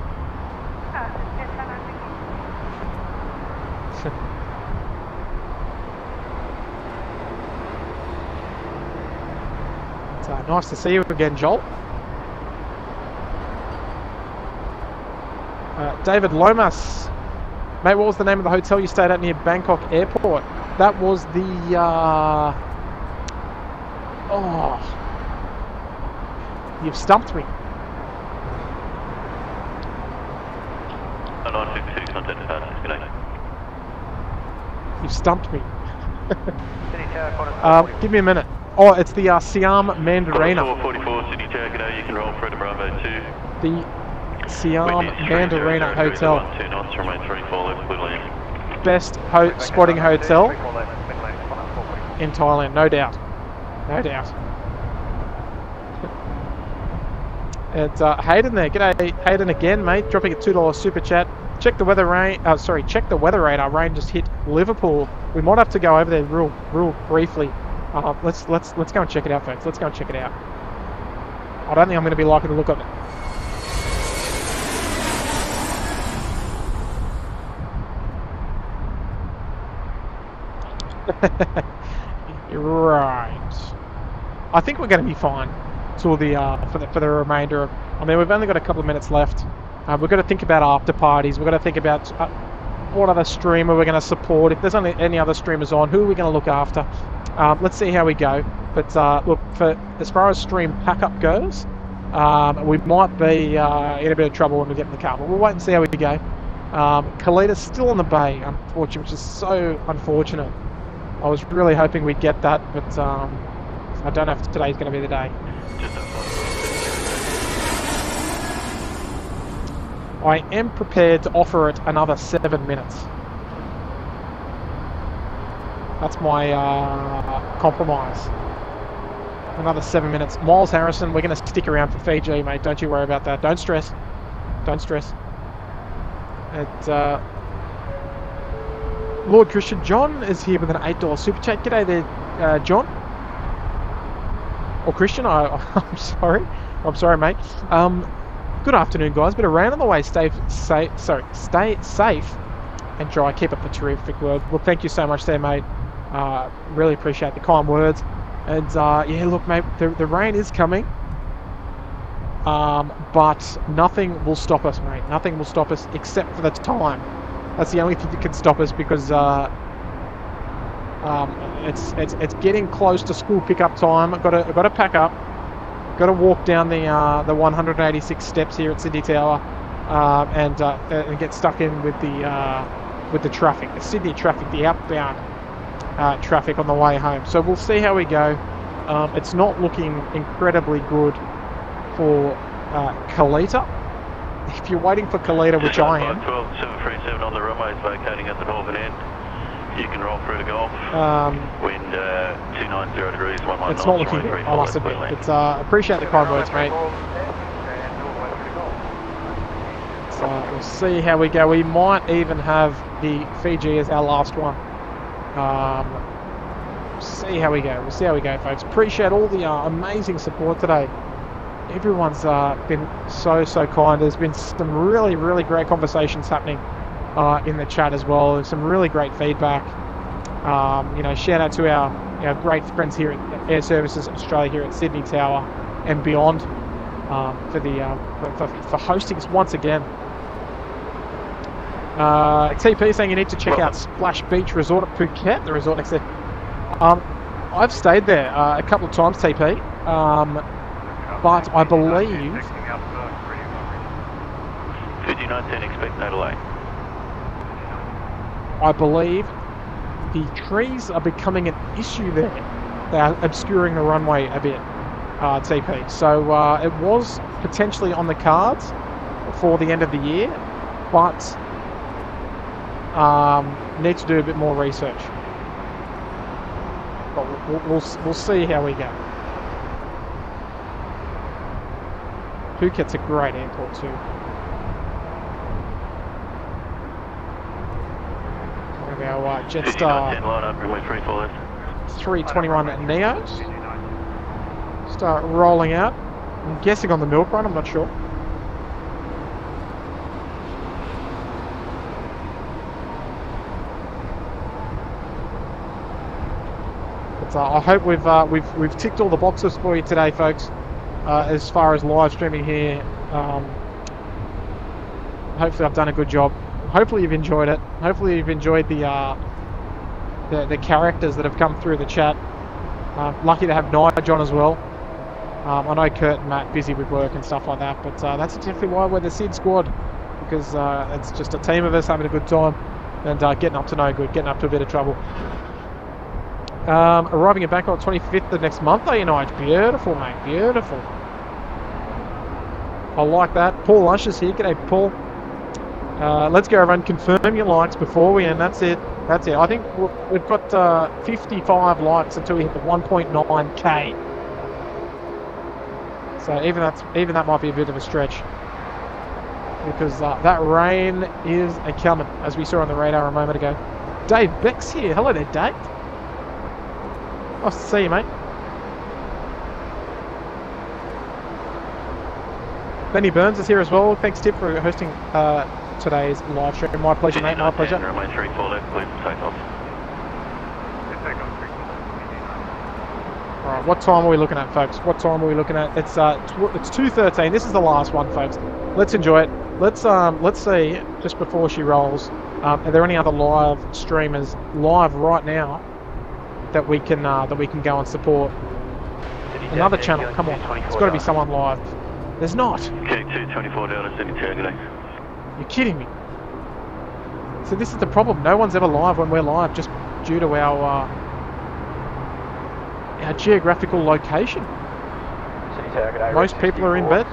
It's nice to see you again, Joel. David Lomas. Mate, what was the name of the hotel you stayed at near Bangkok Airport? That was the... Oh... You've stumped me. 952, contact fastest, good evening. You've stumped me. Give me a minute. Oh, it's the Siam Mandarina. 44, Sydney Tower, g'day, you can roll Fred Bravo 2. The Siam Mandarina Hotel. 2 knots, remain 3-4 left, clear land. Best spotting hotel in Thailand, no doubt. No doubt. It's Hayden there. G'day, Hayden again, mate. Dropping a $2 super chat. Check the weather check the weather radar. Rain just hit Liverpool. We might have to go over there real briefly. Let's go and check it out, folks. Let's go and check it out. I don't think I'm going to be liking the look of it. You're right. I think we're going to be fine till the for the remainder of. I mean, we've only got a couple of minutes left. We've got to think about after parties. We've got to think about what other streamer we're going to support. If there's only any other streamers on, who are we going to look after? Let's see how we go. But look, as far as stream pack-up goes, we might be in a bit of trouble when we get in the car. But we'll wait and see how we go. Kalita's still on the bay, unfortunately, which is so unfortunate. I was really hoping we'd get that, but I don't know if today's going to be the day. I am prepared to offer it another 7 minutes. That's my compromise. Another 7 minutes. Miles Harrison, we're going to stick around for Fiji, mate. Don't you worry about that. Don't stress. Don't stress. Lord Christian John is here with an $8 super chat. G'day there, John. Or Christian, I'm sorry. I'm sorry, mate. Good afternoon, guys. Bit of rain on the way. Stay safe and dry. Keep up the terrific work. Well, thank you so much there, mate. Really appreciate the kind words. And yeah, look, mate, the rain is coming. But nothing will stop us, mate. Nothing will stop us except for the time. That's the only thing that can stop us, because it's getting close to school pickup time. I've got to pack up. Got to walk down the 186 steps here at Sydney Tower, and get stuck in with the traffic, the Sydney traffic, the outbound traffic on the way home. So we'll see how we go. It's not looking incredibly good for Kalita. If you're waiting for Kalita, which I am. 737 on the runway is vacating at the northern end. You can roll through to golf. Wind 290 degrees, 11 knots. It's not looking good, I must admit. But appreciate the kind words, mate. So we'll see how we go. We might even have the Fiji as our last one. See how we go. We'll see how we go, folks. Appreciate all the amazing support today. Everyone's been so kind. There's been some really great conversations happening in the chat as well. There's some really great feedback. You know, shout out to our great friends here at Air Services Australia here at Sydney Tower and beyond for hosting us once again. TP saying you need to check out Splash Beach Resort at Phuket, the resort next there. I've stayed there a couple of times, TP, but I believe 5910, expect no delay. I believe the trees are becoming an issue there. They are obscuring the runway a bit, TP. So it was potentially on the cards for the end of the year, but need to do a bit more research. But we'll see how we go. Phuket's a great airport too. Our Jetstar 321 Neos start rolling out. I'm guessing on the milk run, I'm not sure. But I hope we've ticked all the boxes for you today, folks. As far as live streaming here, hopefully I've done a good job. Hopefully you've enjoyed it. Hopefully you've enjoyed the characters that have come through the chat. Lucky to have Nigel on as well. I know Kurt and Matt busy with work and stuff like that, but that's definitely why we're the SydSquad, because it's just a team of us having a good time and getting up to no good, getting up to a bit of trouble. Arriving in Bangkok 25th of next month, Nigel. Beautiful, mate. Beautiful. I like that. Paul Usher's here. G'day, Paul. Let's go over and confirm your likes before we end. That's it. That's it. I think we've got 55 likes until we hit the 1.9k. So even that might be a bit of a stretch, because that rain is a coming, as we saw on the radar a moment ago. Dave Beck's here. Hello there, Dave. Nice to see you, mate. Benny Burns is here as well. Thanks, Tip, for hosting today's live stream. My pleasure, mate. My pleasure. Runway 34 left, clear for takeoff. All right, what time are we looking at, folks? What time are we looking at? It's 2:13. This is the last one, folks. Let's enjoy it. Let's see, just before she rolls, are there any other live streamers live right now that we can go and support? Another channel. Come on, it's got to be someone live. There's not. Okay, 224 Delta, Sydney today. You're kidding me. So this is the problem. No one's ever live when we're live, just due to our geographical location. Most people are in bed.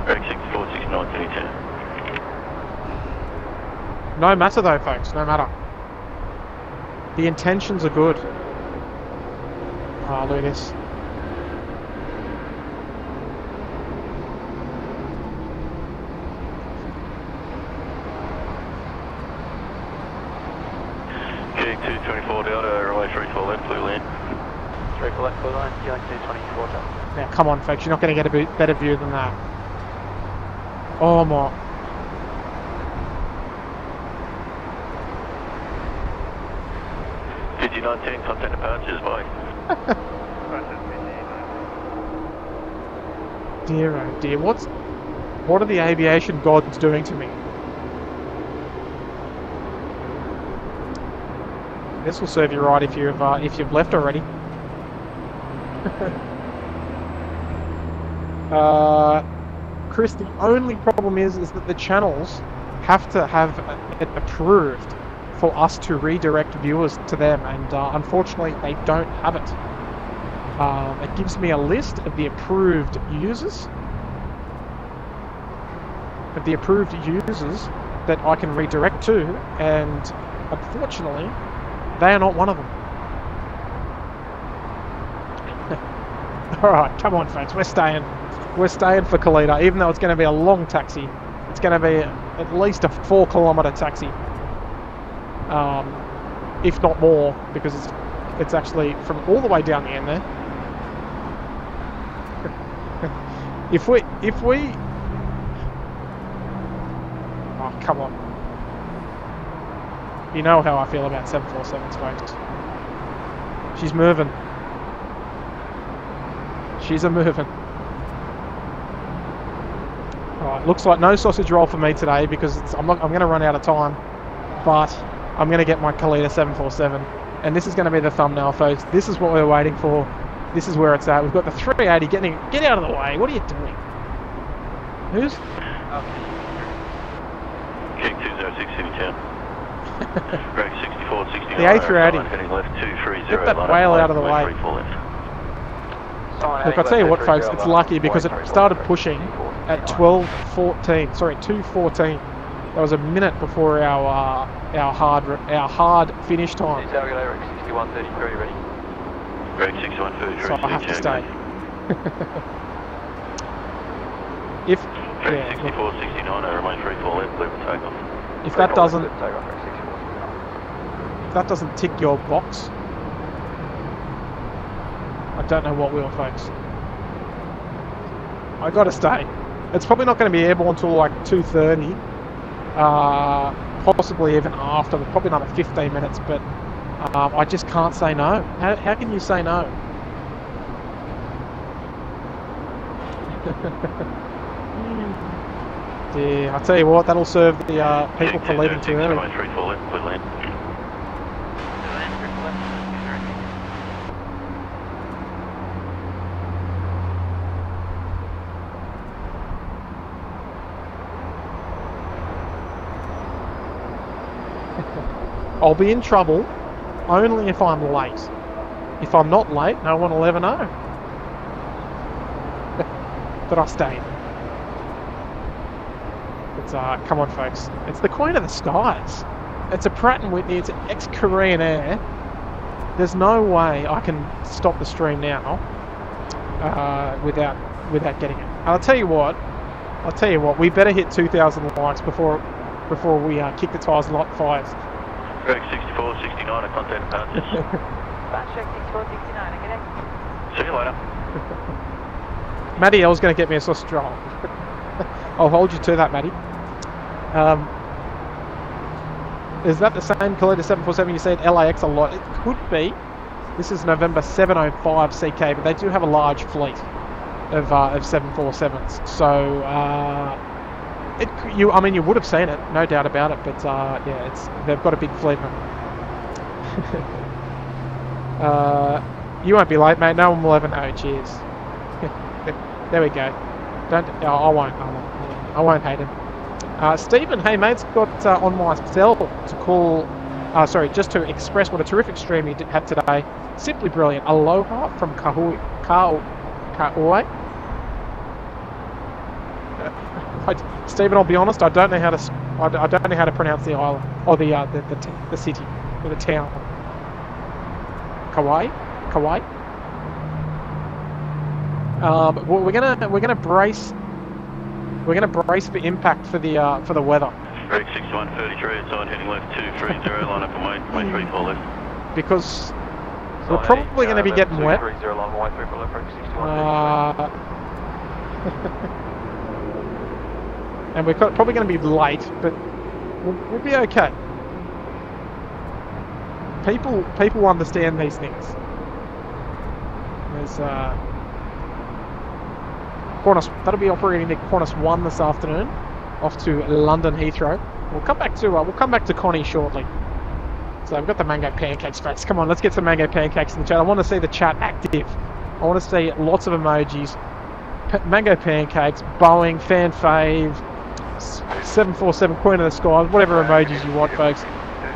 64, 69, Sydney 10. No matter though, folks. No matter. The intentions are good. Oh, look at this. Okay, 224 Delta, runway 34 left, clear land. 34 left, clear line, 224 Delta. Now, come on, folks. You're not going to get a better view than that. Oh my. $59.10, contact departures, bye. Dear oh dear, what are the aviation gods doing to me? This will serve you right if you've left already. Chris, the only problem is that the channels have to have it approved for us to redirect viewers to them, and unfortunately they don't have it. It gives me a list of the approved users, that I can redirect to, and unfortunately they are not one of them. Alright, come on folks, we're staying for Kalita, even though it's going to be a long taxi. It's going to be at least a 4-kilometre taxi, if not more, because it's actually from all the way down the end there. If we oh come on, you know how I feel about 747s, folks. She's moving. She's a moving. Alright, looks like no sausage roll for me today, because I'm going to run out of time, but I'm going to get my Kalita 747, and this is going to be the thumbnail, folks. This is what we're waiting for. This is where it's at. We've got the 380 get out of the way. What are you doing? Who's? King 206, City Town. Break 64, 69. The A380. Heading left 230. Get that whale out of the way. Look, I'll tell you what, folks, it's lucky because it started pushing at 12:14. Sorry, 2:14. That was a minute before our hard finish time. 6133 ready. Break 6133. So I have to stay. If Break 64, 69. Remain 34 left. Clear for takeoff. If that doesn't tick your box, I don't know what will, folks. I gotta stay. It's probably not going to be airborne until like 2:30, possibly even after, probably another 15 minutes, but I just can't say no. How can you say no? Yeah, I'll tell you what, that'll serve the people for leaving too early. I'll be in trouble only if I'm late. If I'm not late, no one will ever know. but I stayed. It's come on, folks. It's the Queen of the Skies. It's a Pratt & Whitney. It's an ex-Korean Air. There's no way I can stop the stream now without getting it. I'll tell you what. We better hit 2,000 likes before we kick the tyres and light the fires. Correct, 64, 69, I contact departures. Check 64, 69, okay? See you later. Matty L's going to get me a sausage roll. I'll hold you to that, Matty. Is that the same Kalita 747 you said LAX a lot? It could be. This is November 705 CK, but they do have a large fleet of 747s. So you would have seen it, no doubt about it. But yeah, they've got a big fleet of them. You won't be late, mate. No one will ever know. Cheers. There we go. I won't hate him. Stephen, hey mate's got on my cell to call, just to express what a terrific stream you had today. Simply brilliant. Aloha from Kauai. Stephen, I'll be honest, I don't know how to pronounce the island or the city or the town. Kauai. We're gonna brace. We're going to brace for impact for the weather. Correct, 6133, outside heading left 230, line up for way 34 left. Because we're probably going to be getting wet. And we're probably going to be late, but we'll be okay. People understand these things. There's Qantas, that'll be operating at Qantas 1 this afternoon, off to London Heathrow. We'll come back to Connie shortly. So I've got the mango pancakes, folks. Come on, let's get some mango pancakes in the chat. I want to see the chat active. I want to see lots of emojis. Mango pancakes, Boeing, fan fave, 747 Queen of the Skies, whatever emojis you want, folks.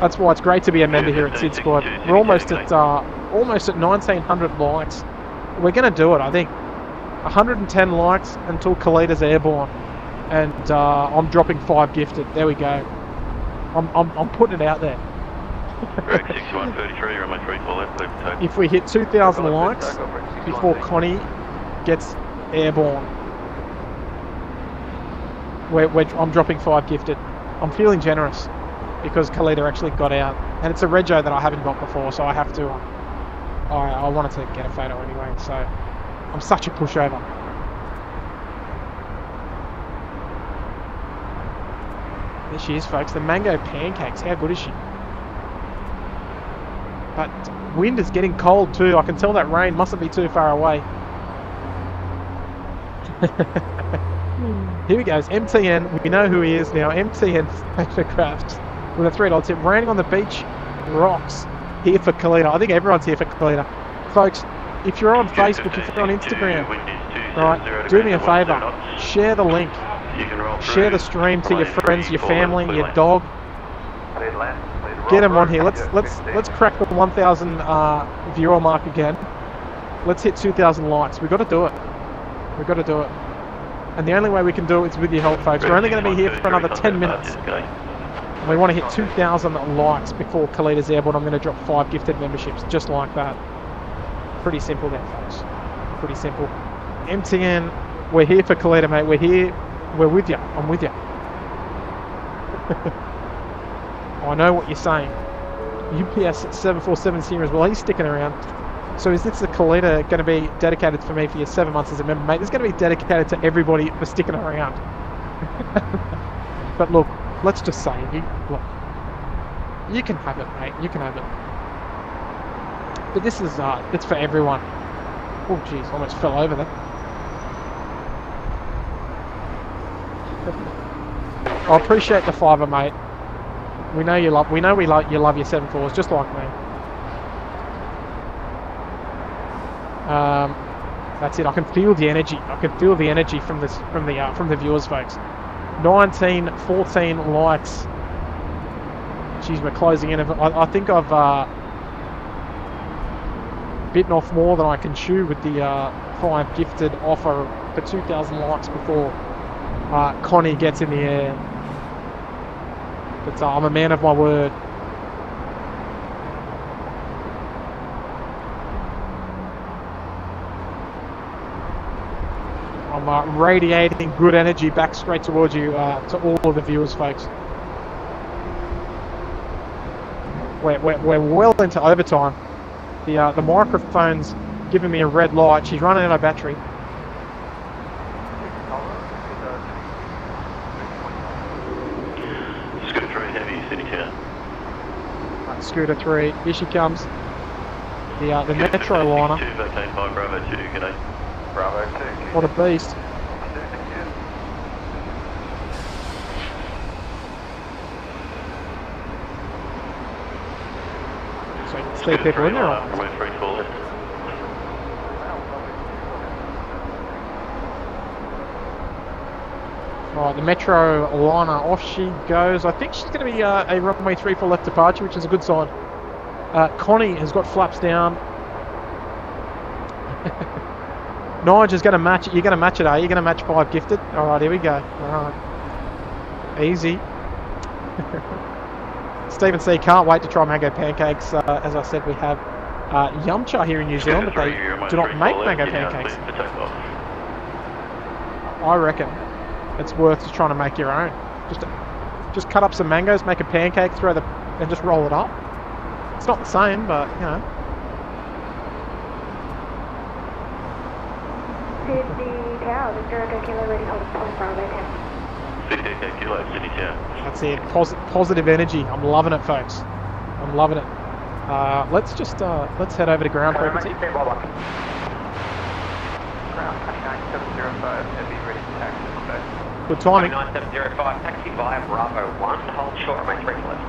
That's why it's great to be a member here at SydSquad. We're almost at 1,900 likes. We're going to do it, I think. 110 likes until Kalita's airborne, and I'm dropping 5 gifted. There we go. I'm putting it out there. Correct, 6133, runway 34 left, leave the If we hit 2,000 likes before Connie gets airborne, I'm dropping 5 gifted. I'm feeling generous because Kalita actually got out, and it's a rego that I haven't got before, so I have to. I wanted to get a photo anyway, so. I'm such a pushover. There she is, folks. The mango pancakes. How good is she? But wind is getting cold too. I can tell that rain mustn't be too far away. Here he goes. MTN. We know who he is now. MTN photographs with a $3 tip. Raining on the beach. Rocks. Here for Kalita. I think everyone's here for Kalita. Folks, if you're on Facebook, if you're on Instagram, right, do me a favour, share the link, share the stream to your friends, your family, your dog. Get them on here. Let's crack the 1,000 viewer mark again. Let's hit 2,000 likes. We've got to do it. And the only way we can do it is with your help, folks. We're only going to be here for another 10 minutes. And we want to hit 2,000 likes before Kalita's airborne. I'm going to drop 5 gifted memberships, just like that. Pretty simple there, folks. Pretty simple. MTN, we're here for Kalita, mate. We're here. We're with you. I'm with you. I know what you're saying. UPS 747's here as well. He's sticking around. So is this the Kalita going to be dedicated for me for your 7 months as a member, mate? It's going to be dedicated to everybody for sticking around. But look, let's just say, look, you can have it, mate. You can have it. But this is, it's for everyone. Oh, jeez, almost fell over there. I appreciate the fiver, mate. We know you love. You love your 7.4s, just like me. That's it. I can feel the energy. I can feel the energy from the viewers, folks. 14 likes. Jeez, we're closing in. I think I've bitten off more than I can chew with the 5 gifted offer for 2,000 likes before Connie gets in the air. But I'm a man of my word. I'm radiating good energy back straight towards you, to all of the viewers, folks. We're well into overtime. The microphone's giving me a red light. She's running out of battery. Scooter 3 heavy, city town. Scooter 3, here she comes. The Metro liner. 2 vacate by Bravo 2, g'day. Bravo 2. What a beast. So you can see people in there. Runway 34 left. Right, the Metro liner, off she goes. I think she's going to be a runway 34 left departure, which is a good sign. Connie has got flaps down. Nige is going to match it. You're going to match it, are you? You're going to match 5 gifted? Alright, here we go. Alright. Easy. Stephen C. can't wait to try mango pancakes. As I said, we have Yumcha here in New Zealand, but they do not make mango pancakes. I reckon it's worth just trying to make your own. Just cut up some mangoes, make a pancake, and just roll it up. It's not the same, but you know. Sydney Tower, Victor Echo Kilo ready, hold point Bravo 10. 50 kilo, Sydney town. That's it, positive energy. I'm loving it, folks. I'm loving it. Let's head over to ground frequency. Ground 29705, heavy ready to taxi. Good timing. 29705, taxi via Bravo 1, hold short, remain 3 left.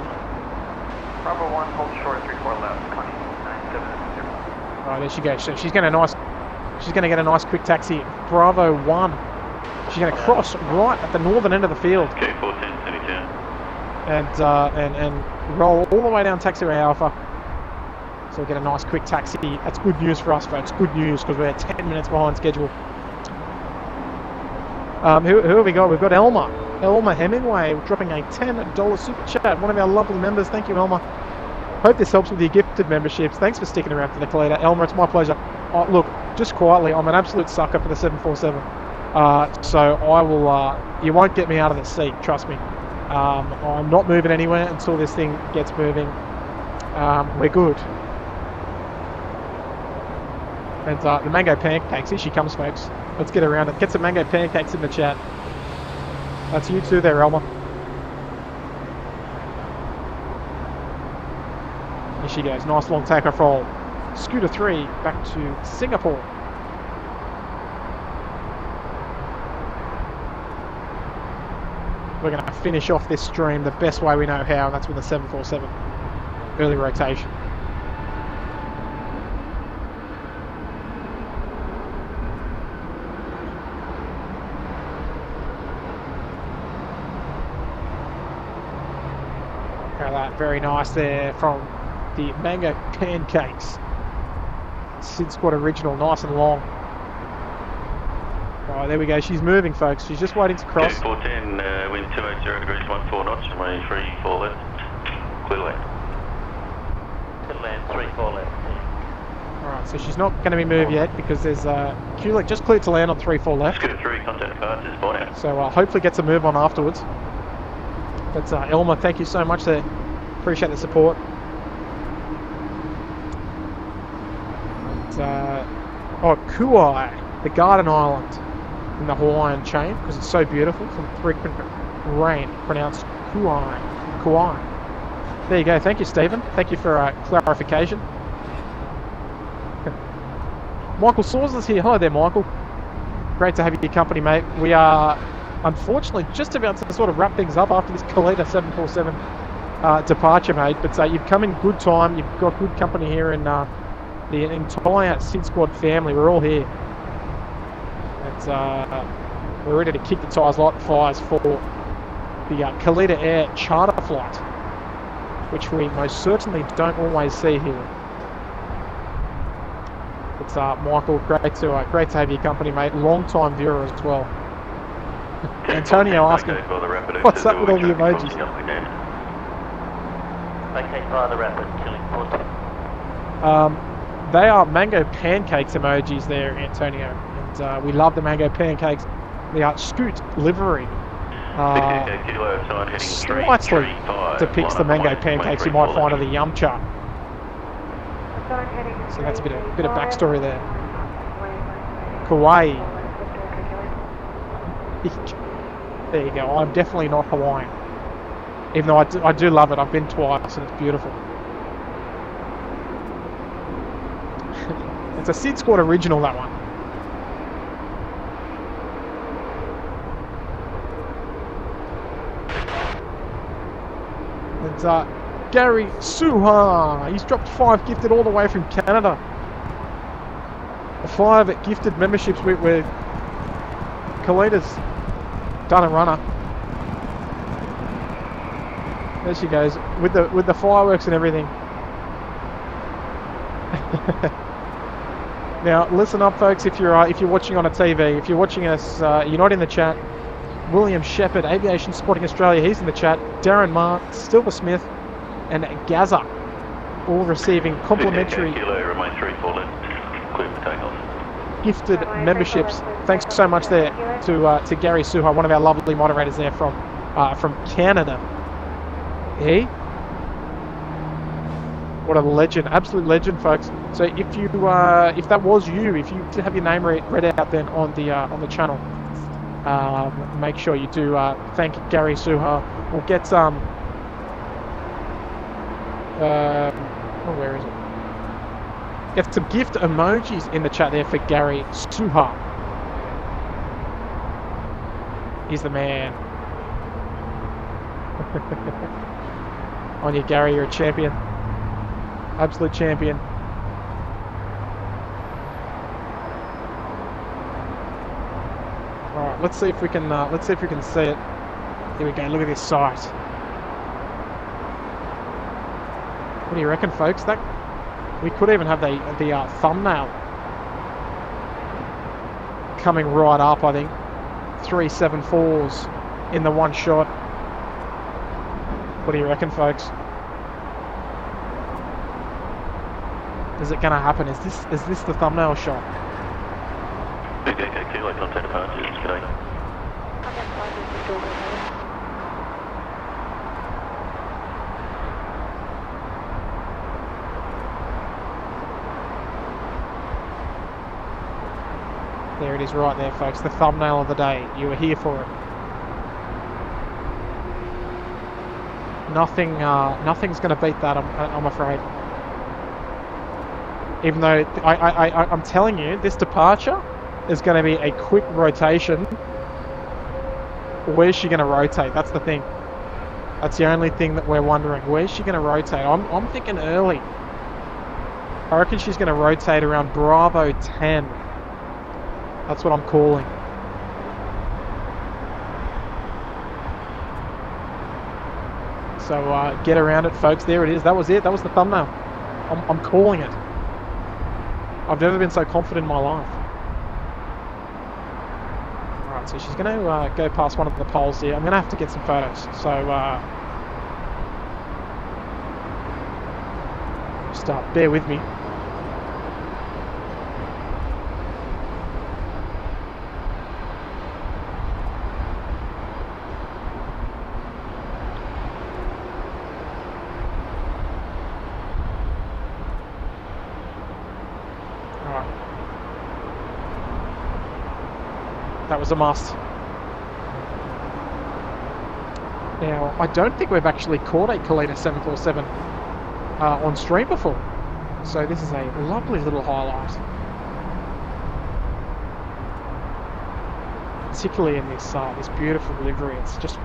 Bravo 1, hold short, 34 left, Connie 970. Right, there she goes. So she's going to get a nice quick taxi. Bravo 1. She's going to cross right at the northern end of the field. Okay, 410, Sydney town. And roll all the way down taxiway Alpha. So we'll get a nice quick taxi. That's good news for us, folks. Good news because we're 10 minutes behind schedule. Who have we got? We've got Elma Hemingway dropping a $10 super chat. One of our lovely members. Thank you, Elma. Hope this helps with your gifted memberships. Thanks for sticking around for the Collider. Elma, it's my pleasure. Oh, look, just quietly, I'm an absolute sucker for the 747. So I will, you won't get me out of the seat, trust me. I'm not moving anywhere until this thing gets moving. We're good. And the mango pancakes, here she comes, folks. Let's get around it. Get some mango pancakes in the chat. That's you too there, Elma. Here she goes. Nice long takeoff roll. Scooter 3 back to Singapore. We're going to finish off this stream the best way we know how, and that's with a 747 early rotation. Very nice there from the mango pancakes. SydSquad original, nice and long. Oh, there we go. She's moving, folks. She's just waiting to cross. 410, wind 280 degrees, 14 knots, runway 34 left. Clear land. Clear land, 34 left. Alright, so she's not going to be moved yet because there's Kulik just cleared to land on 34 left. Scooter 3, contact departures, Bondi. So hopefully gets a move on afterwards. But Elma, thank you so much there. Appreciate the support. And, Kauai, the Garden Island in the Hawaiian chain, because it's so beautiful from frequent rain, pronounced Kauai. There you go. Thank you, Stephen. Thank you for clarification. Michael Saws is here. Hello there, Michael. Great to have your company, mate. We are unfortunately just about to sort of wrap things up after this Kalita 747 departure, mate, but you've come in good time. You've got good company here in the entire SydSquad family. We're all here, and we're ready to kick the tyres, light the fires for the Kalita Air charter flight, which we most certainly don't always see here. Michael, great to have your company, mate. Long time viewer as well. Antonio asking, what's up with all the emojis? Okay, by the rapid, killing 14. They are mango pancakes emojis there, Antonio, and we love the mango pancakes. They are Scoot livery. Slightly depicts the mango pancakes you might find on the Yum chart. So that's a bit of backstory there. Kauai. There you go. I'm definitely not Hawaiian, even though I do love it. I've been twice and it's beautiful. It's a SydSquad original, that one. It's Gary Suha. He's dropped 5 gifted all the way from Canada. 5 gifted memberships with Kalita's done a runner. There she goes with the fireworks and everything. Now listen up, folks. If you're watching on a TV, if you're watching us, you're not in the chat. William Shepherd, Aviation Spotting Australia, he's in the chat. Darren Mark, Silver Smith, and Gaza, all receiving complimentary gifted memberships. Thanks so much there to Gary Suha, one of our lovely moderators there from Canada. Hey, what a legend, absolute legend, folks. So if you if that was you, if you did have your name read out then on the channel, make sure you do thank Gary Suha. We'll get some. Where is it? Get some gift emojis in the chat there for Gary Suha. He's the man. On you, Gary, you're a champion. Absolute champion. All right, let's see if we can see it. Here we go. Look at this sight. What do you reckon, folks? That we could even have the thumbnail coming right up. I think 374s in the one shot. What do you reckon, folks? Is it going to happen? Is this the thumbnail shot? There it is right there, folks. The thumbnail of the day. You were here for it. Nothing's going to beat that, I'm afraid. Even though I'm telling you, this departure is going to be a quick rotation. Where's she going to rotate? That's the thing. That's the only thing that we're wondering. Where's she going to rotate? I'm thinking early. I reckon she's going to rotate around Bravo 10. That's what I'm calling. So get around it, folks. There it is. That was it. That was the thumbnail. I'm calling it. I've never been so confident in my life. Alright, so she's going to go past one of the poles here. I'm going to have to get some photos. So just bear with me. That was a must. Now, I don't think we've actually caught a Kalita 747 on stream before. So this is a lovely little highlight. Particularly in this this beautiful livery. It's just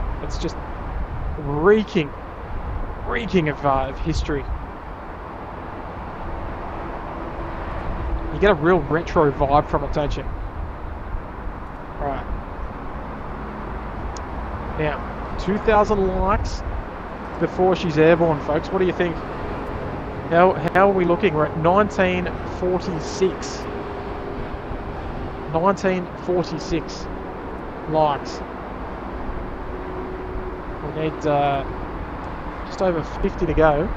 reeking of history. You get a real retro vibe from it, don't you? Right. Now, 2,000 likes before she's airborne, folks. What do you think? How are we looking? We're at 1946. 1946 likes. We need just over 50 to go.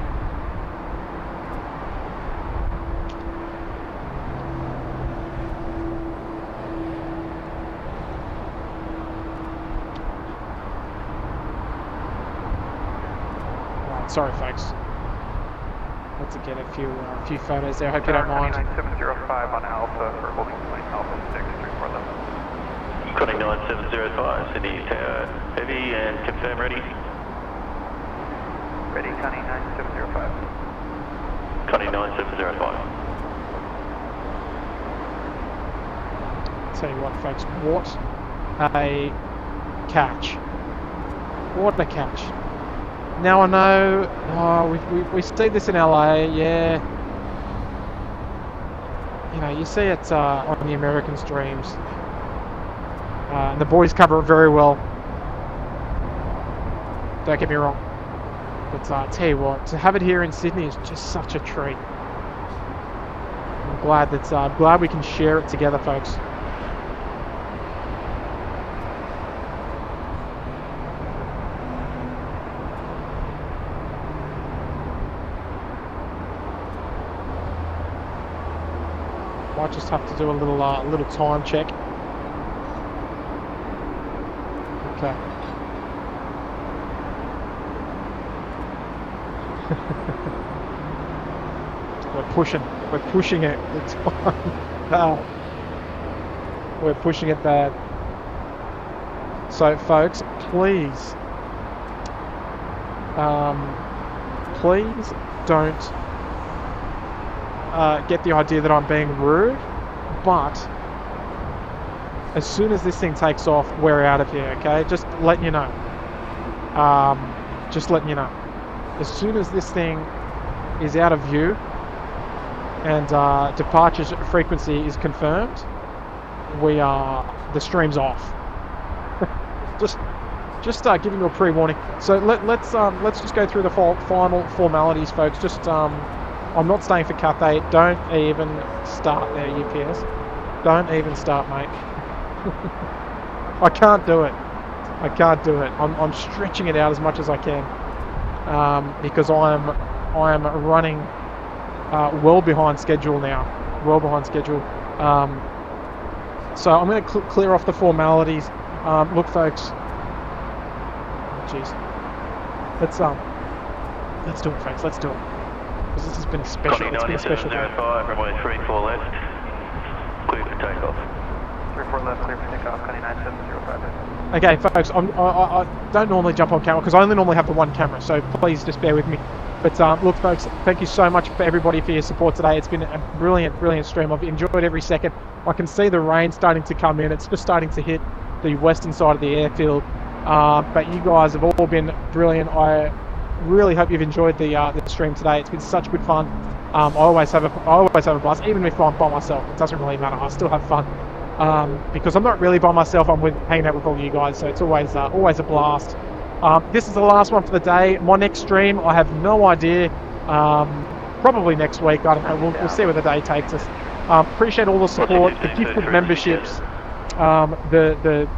Right, sorry folks. Had to get a few photos there. I hope you don't mind. 9705 on Alpha for holding point Alpha 634 level. Conning 9705, Sydney Tower Heavy and confirm ready. Ready, Conning 9705. Conning 9705. Tell you what folks, what a catch. What a catch. Now I know, we see this in LA, yeah. You know, you see it on the American streams. And the boys cover it very well. Don't get me wrong. But I tell you what, to have it here in Sydney is just such a treat. I'm glad that glad we can share it together, folks. Might just have to do a little time check. Okay. We're pushing it. It's fine. We're pushing it bad. So, folks, please don't get the idea that I'm being rude, but as soon as this thing takes off, we're out of here, okay? Just letting you know. Just letting you know. As soon as this thing is out of view and departure frequency is confirmed, the stream's off. just giving you a pre-warning. So let's just go through the final formalities, folks. Just I'm not staying for Cathay. Don't even start there, UPS. Don't even start, mate. I can't do it. I can't do it. I'm stretching it out as much as I can because I am running well behind schedule now. Well behind schedule. So I'm going to clear off the formalities. Look, folks. Jeez. Let's do it, folks. Let's do it. Because this has been a special. It's been a special day. runway 34 left. Clear for takeoff. 34 left, clear for takeoff, Conning 9705. Okay, folks, I don't normally jump on camera because I only normally have the one camera, so please just bear with me. But look, folks, thank you so much for everybody for your support today. It's been a brilliant, brilliant stream. I've enjoyed every second. I can see the rain starting to come in. It's just starting to hit the western side of the airfield. But you guys have all been brilliant. I really hope you've enjoyed the stream today. It's been such good fun. I always have a blast, even if I'm by myself. It doesn't really matter. I still have fun. Because I'm not really by myself, I'm hanging out with all you guys, so it's always a blast. This is the last one for the day. My next stream, I have no idea. Probably next week. I don't know. We'll see where the day takes us. Appreciate all the support, the gifted memberships, the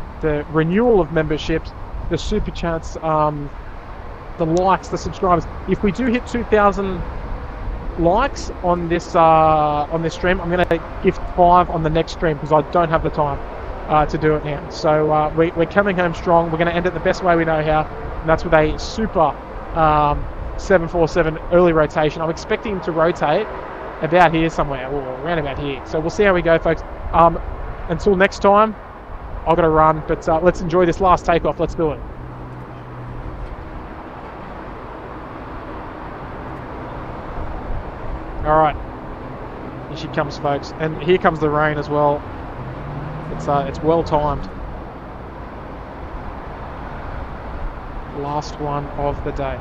renewal of memberships, the super chats, the likes, the subscribers. If we do hit 2,000 likes on this stream, I'm going to gift 5 on the next stream because I don't have the time to do it now. So we're coming home strong. We're going to end it the best way we know how, and that's with a super 747 early rotation. I'm expecting to rotate about here somewhere, or around about here. So we'll see how we go, folks. Until next time, I've got to run, but let's enjoy this last takeoff. Let's do it. All right, here she comes, folks, and here comes the rain as well. It's well timed. Last one of the day.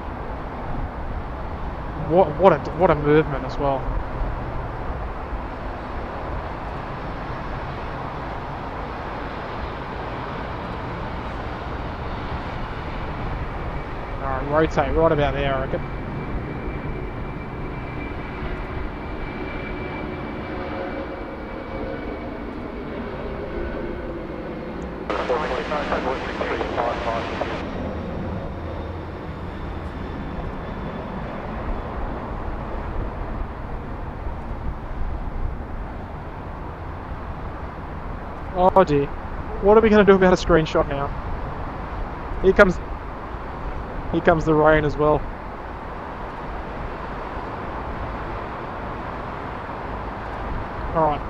What a movement as well. All right, rotate right about there, I reckon. Oh dear. What are we going to do about a screenshot now? Here comes the rain as well. Alright.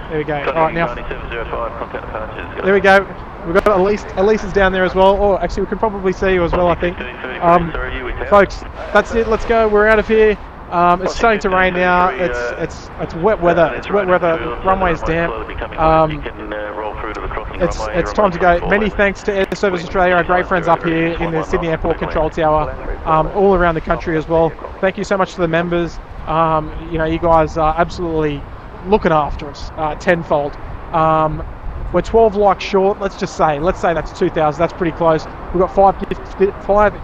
There we go. Alright, now. There we go. We've got Elise is down there as well. Oh, actually, we can probably see you as well, I think. Folks, that's it. Let's go. We're out of here. It's starting to rain now. It's wet weather. It's wet weather. Runway's damp. It's time to go. Many thanks to Air Service Australia, our great friends up here in the Sydney Airport Control Tower, all around the country as well. Thank you so much to the members. You know, you guys are absolutely looking after us tenfold. We're 12 likes short. Let's say that's 2,000. That's pretty close. We've got five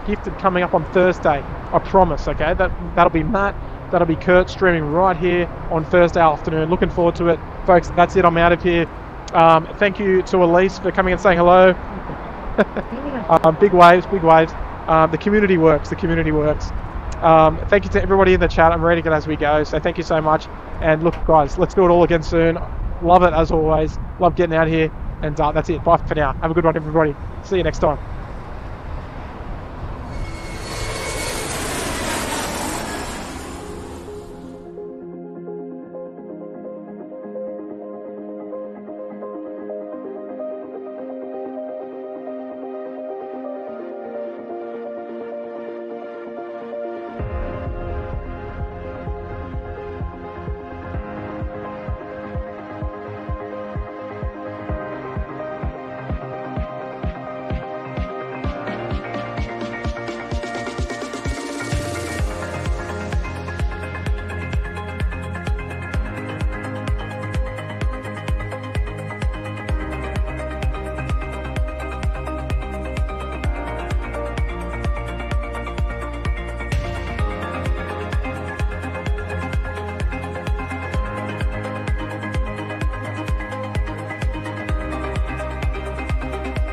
gifted coming up on Thursday. I promise. Okay, that'll be Matt. That'll be Kurt streaming right here on Thursday afternoon. Looking forward to it, folks. That's it. I'm out of here. Thank you to Elise for coming and saying hello. Big waves, big waves. The community works. The community works. Thank you to everybody in the chat. I'm reading it as we go. So thank you so much. And look, guys, let's do it all again soon. Love it as always. Love getting out here. And that's it. Bye for now. Have a good one, everybody. See you next time.